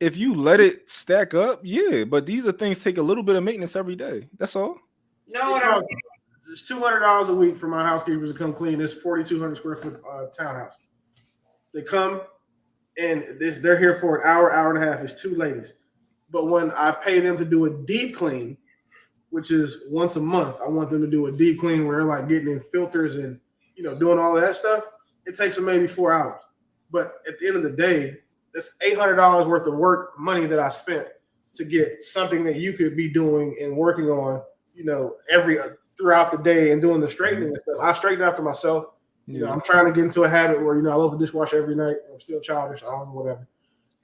If you let it stack up, yeah. But these are things take a little bit of maintenance every day. That's all. No, what I'm saying. It's $200 a week for my housekeepers to come clean this 4,200 square foot townhouse. They come. And they're here for an hour and a half. It's 2 ladies. But when I pay them to do a deep clean, which is once a month, I want them to do a deep clean where they're like getting in filters and doing all that stuff. it takes them maybe 4 hours. But at the end of the day, that's $800 worth of work money that I spent to get something that you could be doing and working on, throughout the day and doing the straightening and stuff. I straighten after myself. I'm trying to get into a habit where, I load the dishwasher every night. I'm still childish. I don't know, whatever.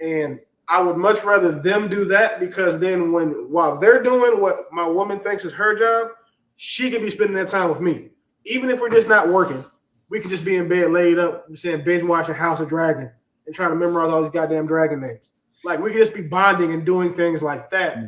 And I would much rather them do that, because then while they're doing what my woman thinks is her job, she can be spending that time with me. Even if we're just not working, we could just be in bed laid up, saying binge watching House of Dragon and trying to memorize all these goddamn dragon names. Like, we could just be bonding and doing things like that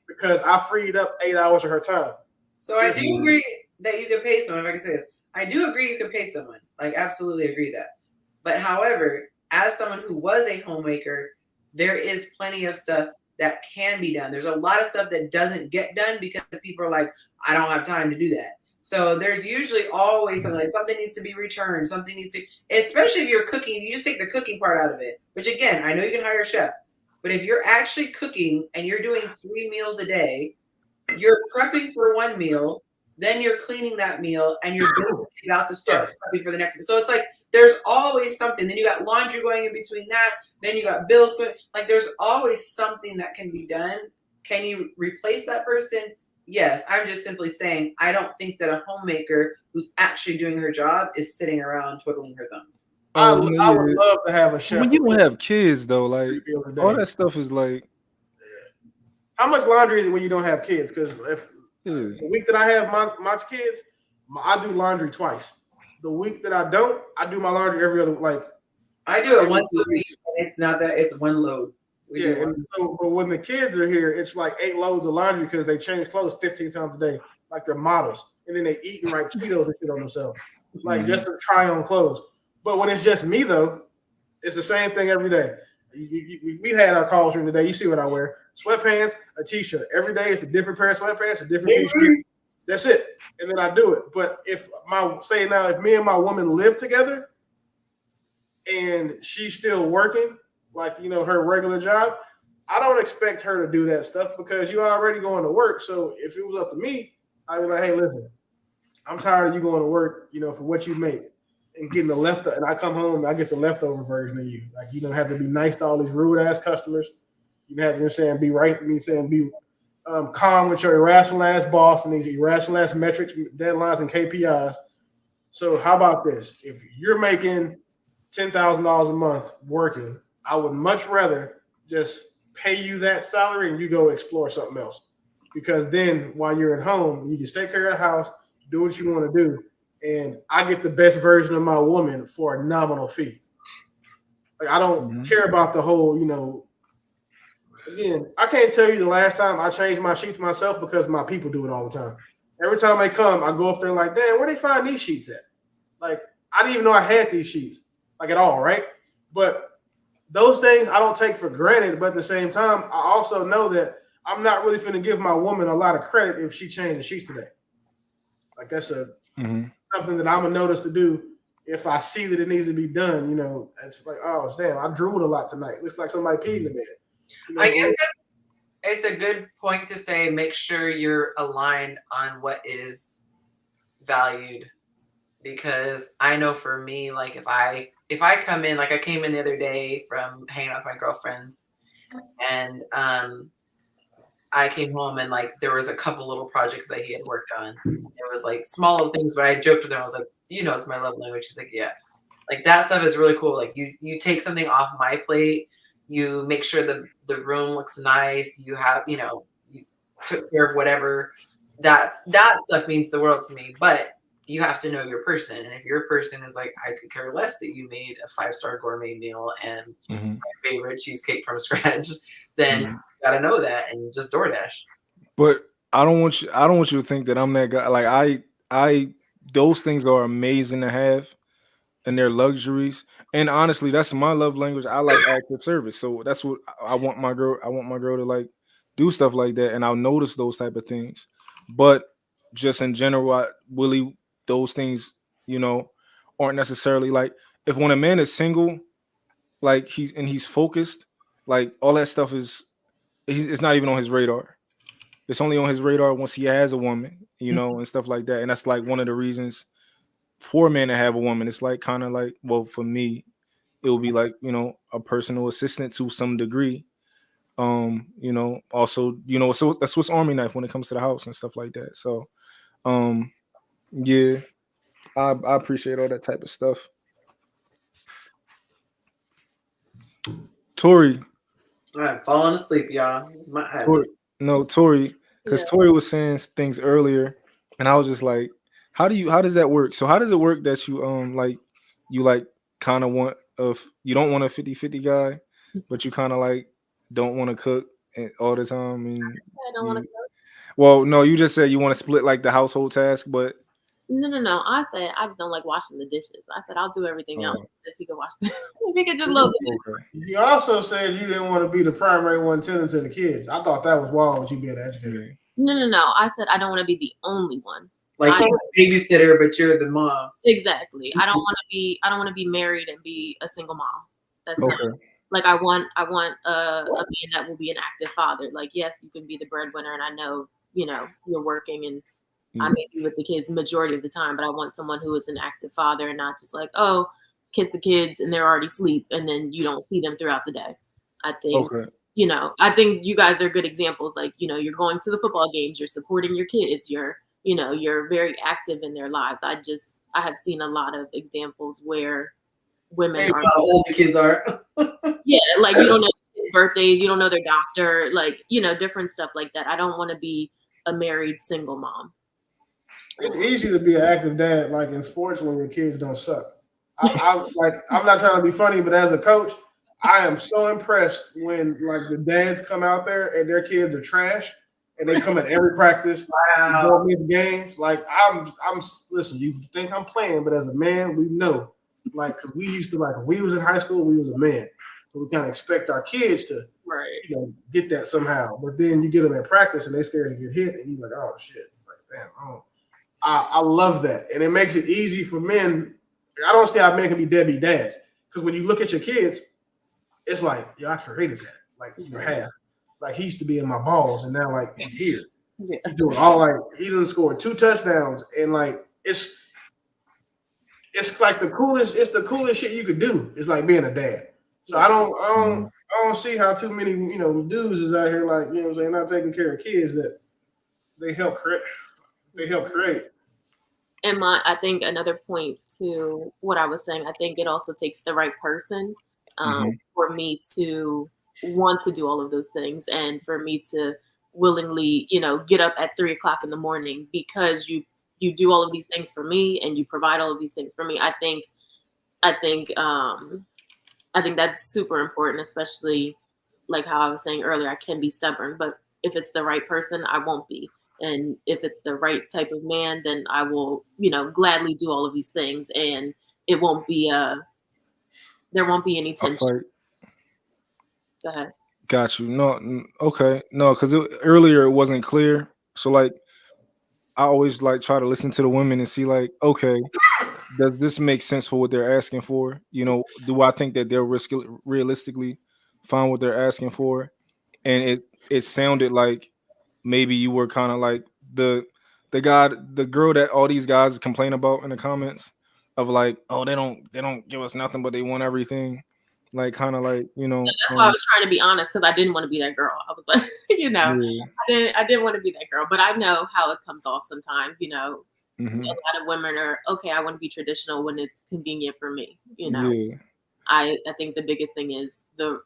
because I freed up 8 hours of her time. So I do agree that you can pay someone. If I can say this, I do agree you can pay someone. Like, absolutely agree that. But however, as someone who was a homemaker, there is plenty of stuff that can be done. There's a lot of stuff that doesn't get done because people are like, I don't have time to do that. So there's usually always something, like something needs to be returned, something needs to, especially if you're cooking, you just take the cooking part out of it. Which again, I know you can hire a chef, but if you're actually cooking and you're doing 3 meals a day, you're prepping for one meal, then you're cleaning that meal, and you're basically about to start prepping for the next meal. So it's like there's always something. Then you got laundry going in between that. Then you got bills going. Like, there's always something that can be done. Can you replace that person? Yes. I'm just simply saying I don't think that a homemaker who's actually doing her job is sitting around twiddling her thumbs. I would love to have a chef. When you don't have kids, though, like all that stuff is like. How much laundry is it when you don't have kids? Because if the week that I have my kids, I do laundry twice. The week that I don't, I do my laundry every other, I do it once a week. It's not that, it's one load. And so, but when the kids are here, it's like 8 loads of laundry because they change clothes 15 times a day, like they're models, and then they eat and write Cheetos and shit on themselves, just to try on clothes. But when it's just me, though, it's the same thing every day. We've had our calls during the day. You see what I wear: sweatpants, a t-shirt. Every day it's a different pair of sweatpants, a different t-shirt. That's it, and then I do it. But if me and my woman live together, and she's still working, her regular job, I don't expect her to do that stuff because you're already going to work. So if it was up to me, I'd be like, hey, listen, I'm tired of you going to work, for what you make and getting the leftover. And I come home and I get the leftover version of you. Like, you don't have to be nice to all these rude ass customers. You have to be right. Be calm with your irrational ass boss and these irrational ass metrics, deadlines, and KPIs. So how about this? If you're making $10,000 a month working, I would much rather just pay you that salary and you go explore something else. Because then while you're at home, you just take care of the house, do what you want to do, and I get the best version of my woman for a nominal fee. Like, I don't care about the whole, again, I can't tell you the last time I changed my sheets myself because my people do it all the time. Every time they come, I go up there like, damn, where they find these sheets at? Like, I didn't even know I had these sheets, at all, right? But those things I don't take for granted, but at the same time, I also know that I'm not really going to give my woman a lot of credit if she changed the sheets today. Like, that's something that I'm going to notice to do if I see that it needs to be done. It's like, oh, damn, I drooled a lot tonight. Looks like somebody peed in the bed. I guess it's a good point to say, make sure you're aligned on what is valued. Because I know for me, like, if I come in, like I came in the other day from hanging out with my girlfriends, and I came home and like there was a couple little projects that he had worked on. It was like small little things, but I joked with him. I was like, it's my love language. He's like, yeah. Like, that stuff is really cool. Like, you take something off my plate, you make sure the room looks nice. You have, you took care of whatever. That stuff means the world to me. But you have to know your person. And if your person is like, I could care less that you made a 5-star gourmet meal and my favorite cheesecake from scratch, then you gotta know that and just DoorDash. But I don't want you to think that I'm that guy. Like, I those things are amazing to have and they're luxuries. And honestly, that's my love language. I like active service. So that's what I want my girl to like do stuff like that. And I'll notice those type of things. But just in general, those things, aren't necessarily like, if when a man is single, like he's focused, like all that stuff it's not even on his radar. It's only on his radar once he has a woman, and stuff like that. And that's like one of the reasons for a man to have a woman, it's like kind of like, well, for me, it will be like, you know, a personal assistant to some degree. You know, also, you know, so a Swiss Army knife when it comes to the house and stuff like that. So, yeah, I appreciate all that type of stuff. Tori. I'm falling asleep, y'all. Tori, because Yeah. Tori was saying things earlier, and I was just like, how does that work? So how does it work that you like kind of want you don't want a 50-50 guy, but you kind of like don't want to cook all the time? And I don't want to cook. Well, no, you just said you want to split like the household task, but No. I said I just don't like washing the dishes. I said I'll do everything Oh. else if he could wash the if he could just load the dishes. You also said you didn't want to be the primary one tending to the kids. I thought that was wild with you being an educator. No. I said I don't want to be the only one. Like he's a babysitter, but you're the mom. Exactly. I don't want to be married and be a single mom. That's not like I want a man that will be an active father. Like, yes, you can be the breadwinner, and I know, you know, you're working and I may be with the kids the majority of the time, but I want someone who is an active father and not just like, oh, kiss the kids and they're already asleep and then you don't see them throughout the day. I think, you know, I think you guys are good examples. Like, you know, you're going to the football games, you're supporting your kids, you're very active in their lives. I have seen a lot of examples where women are how old the kids are. Yeah, like you don't know kids' birthdays, you don't know their doctor, like, you know, different stuff like that. I don't want to be a married single mom. It's easy to be an active dad, like in sports, when your kids don't suck. I'm not trying to be funny, but as a coach, I am so impressed when like the dads come out there and their kids are trash, and they come at every practice. Wow. Don't miss games. Like I'm. Listen, you think I'm playing, but as a man, we know. Like, cause we used to when we was in high school, we was a man, so we kind of expect our kids to, you know, get that somehow. But then you get them at practice and they scared to get hit, and you like, oh shit, like damn, I love that, and it makes it easy for men. I don't see how men can be deadbeat dads, because when you look at your kids, it's like, yeah, I created that. Like your half, like he used to be in my balls, and now like he's here. Yeah. He's doing all like he done scored 2 touchdowns, and like it's like the coolest. It's the coolest shit you could do. It's like being a dad. So I don't see how too many dudes is out here like what I'm saying, not taking care of kids that they help create. And I think another point to what I was saying, I think it also takes the right person for me to want to do all of those things, and for me to willingly, get up at 3:00 in the morning because you do all of these things for me and you provide all of these things for me. I think that's super important, especially like how I was saying earlier, I can be stubborn, but if it's the right person, I won't be. And if it's the right type of man, then I will, gladly do all of these things, and it won't be there won't be any tension. Go ahead. Got you. No, okay. No, because earlier it wasn't clear. So like, I always like try to listen to the women and see like, okay, does this make sense for what they're asking for? Do I think that they're realistically find what they're asking for? And it sounded like maybe you were kind of like the girl that all these guys complain about in the comments of like, oh, they don't give us nothing, but they want everything. Like kind of like, That's why I was trying to be honest, because I didn't want to be that girl. I was like, I didn't want to be that girl, but I know how it comes off sometimes. A lot of women are okay. I want to be traditional when it's convenient for me. I think the biggest thing is the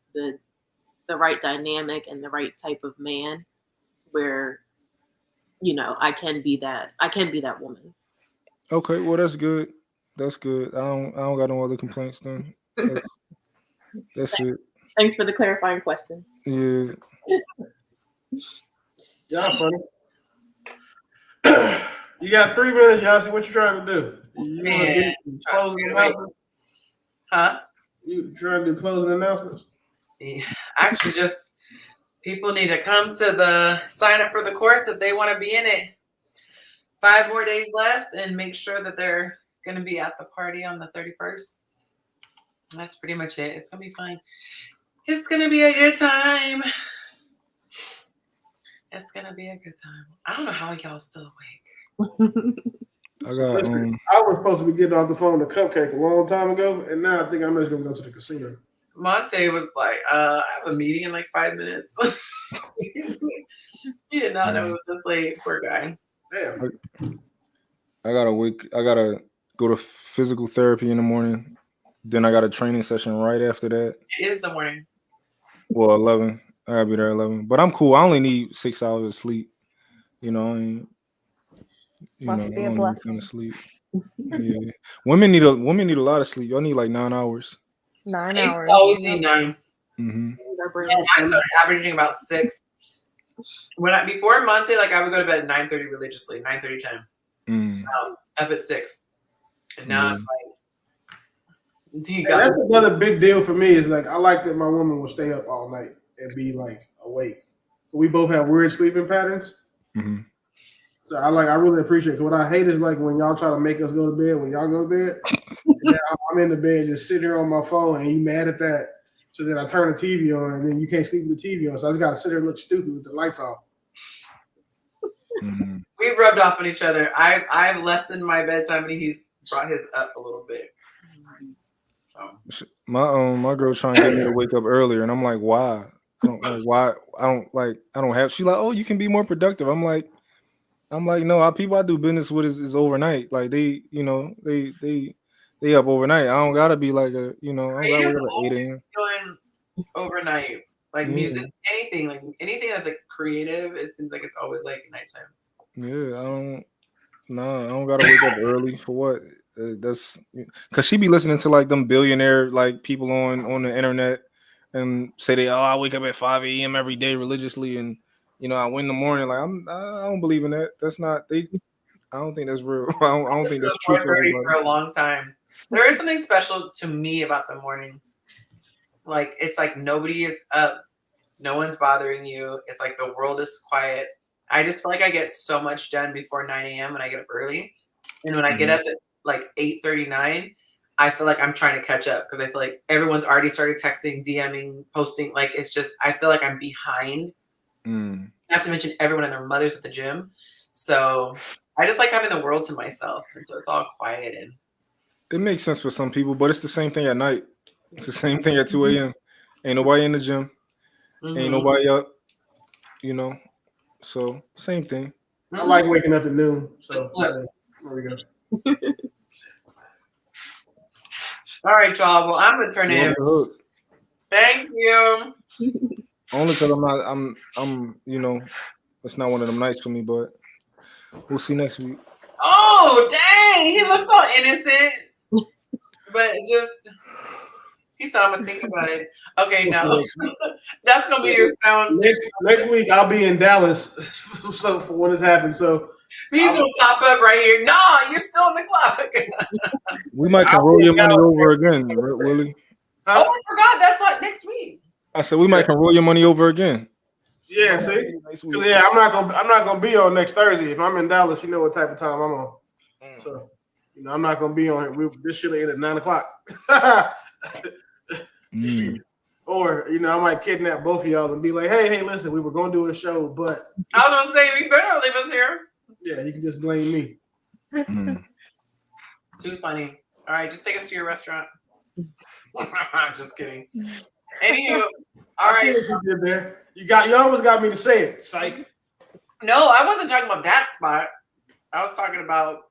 right dynamic and the right type of man, where I can be that woman. Okay, well that's good. That's good. I don't got no other complaints then. That's it. Thanks for the clarifying questions. Yeah. Y'all funny. You got 3 minutes, Yonci. What you trying to do? You closing announcements? Huh? You trying to do closing announcements? Yeah. Actually, just people need to come to sign up for the course if they want to be in it. 5 more days left, and make sure that they're going to be at the party on the 31st. That's pretty much it. It's going to be fun. It's going to be a good time. It's going to be a good time. I don't know how y'all still awake. I got. Listen, I was supposed to be getting off the phone to Cupcake a long time ago, and now I think I'm just gonna go to the casino. Monte was like, I have a meeting in like 5 minutes. He did not know it was this late. Poor guy. Damn. I gotta go to physical therapy in the morning. Then I got a training session right after that. It is the morning. Well, 11. I gotta be there at 11. But I'm cool. I only need 6 hours of sleep. You know, Must be a blessing. To sleep. Yeah. Women need a lot of sleep. Y'all need like 9 hours. 9 I used hours. to always need 9. Mm-hmm. And I started averaging about 6. Before Monte, like I would go to bed at 9:30 religiously, 9:30, 10. Up at 6. And now I'm like, that's another big deal for me. Is like I like that my woman will stay up all night and be like awake. We both have weird sleeping patterns. Mm-hmm. So I really appreciate it. What I hate is like when y'all try to make us go to bed when y'all go to bed. And I'm in the bed just sitting here on my phone and you mad at that. So then I turn the TV on and then you can't sleep with the TV on. So I just got to sit there and look stupid with the lights off. Mm-hmm. We've rubbed off on each other. I've lessened my bedtime and he's brought his up a little bit. My girl trying to get me to wake up earlier, and I'm like, why? I don't have. She's like, oh, you can be more productive. I'm like, no. People I do business with is overnight. Like they up overnight. I don't gotta be like I don't gotta wake up at 8 a.m. Doing overnight, like music, anything that's like creative. It seems like it's always like nighttime. Yeah, I don't gotta wake up early for what? That's because she be listening to like them billionaire like people on the internet and say I wake up at 5 a.m. every day religiously and I win the morning. Like I don't believe in that. That's not I don't think that's real. I don't think that's true for everybody. For a long time. There is something special to me about the morning. Like it's like nobody is up, no one's bothering you. It's like the world is quiet. I just feel like I get so much done before 9 a.m. when I get up early. And when I get up at like 8:39, I feel like I'm trying to catch up because I feel like everyone's already started texting, DMing, posting. Like it's just, I feel like I'm behind. Not to mention everyone and their mothers at the gym. So I just like having the world to myself. And so it's all quiet. And it makes sense for some people, but it's the same thing at night. It's the same thing at 2 a.m. Ain't nobody in the gym. Ain't nobody up, So same thing. I like waking up at noon. So there we go. All right, y'all. Well, I'm gonna turn in. Thank you. Only because I'm it's not one of them nights for me, but we'll see next week. Oh, dang. He looks so innocent. But just he said I'm gonna think about it. Okay, now that's gonna be your sound. Next week I'll be in Dallas. So for when this happens, so he's gonna pop up right here. No, you're still on the clock. We might can roll your money over again, Willie. Oh, I forgot. That's like next week. I said we might can roll your money over again. Yeah, see, because I'm not gonna be on next Thursday. If I'm in Dallas, you know what type of time I'm on. So I'm not gonna be on here. This should end at 9:00. Or I might kidnap both of y'all and be like, hey, listen, we were gonna do a show, but I was gonna say we better leave us here. Yeah, you can just blame me. Too funny. All right, just take us to your restaurant. Just kidding. Anywho, all right. You did there. You almost got me to say it, psych. No, I wasn't talking about that spot. I was talking about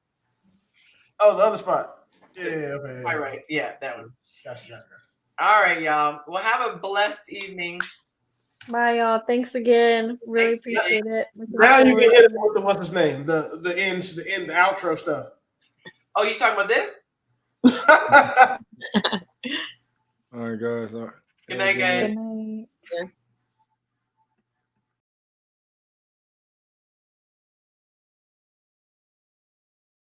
the other spot. Yeah, okay. All right, yeah, that one. Gotcha. All right, y'all. Well, have a blessed evening. Bye, y'all. Thanks again. Really appreciate it. Now you can hit us with the what's his name, the outro stuff. Oh, you talking about this? All right, guys. All right. Good night, guys. Good night.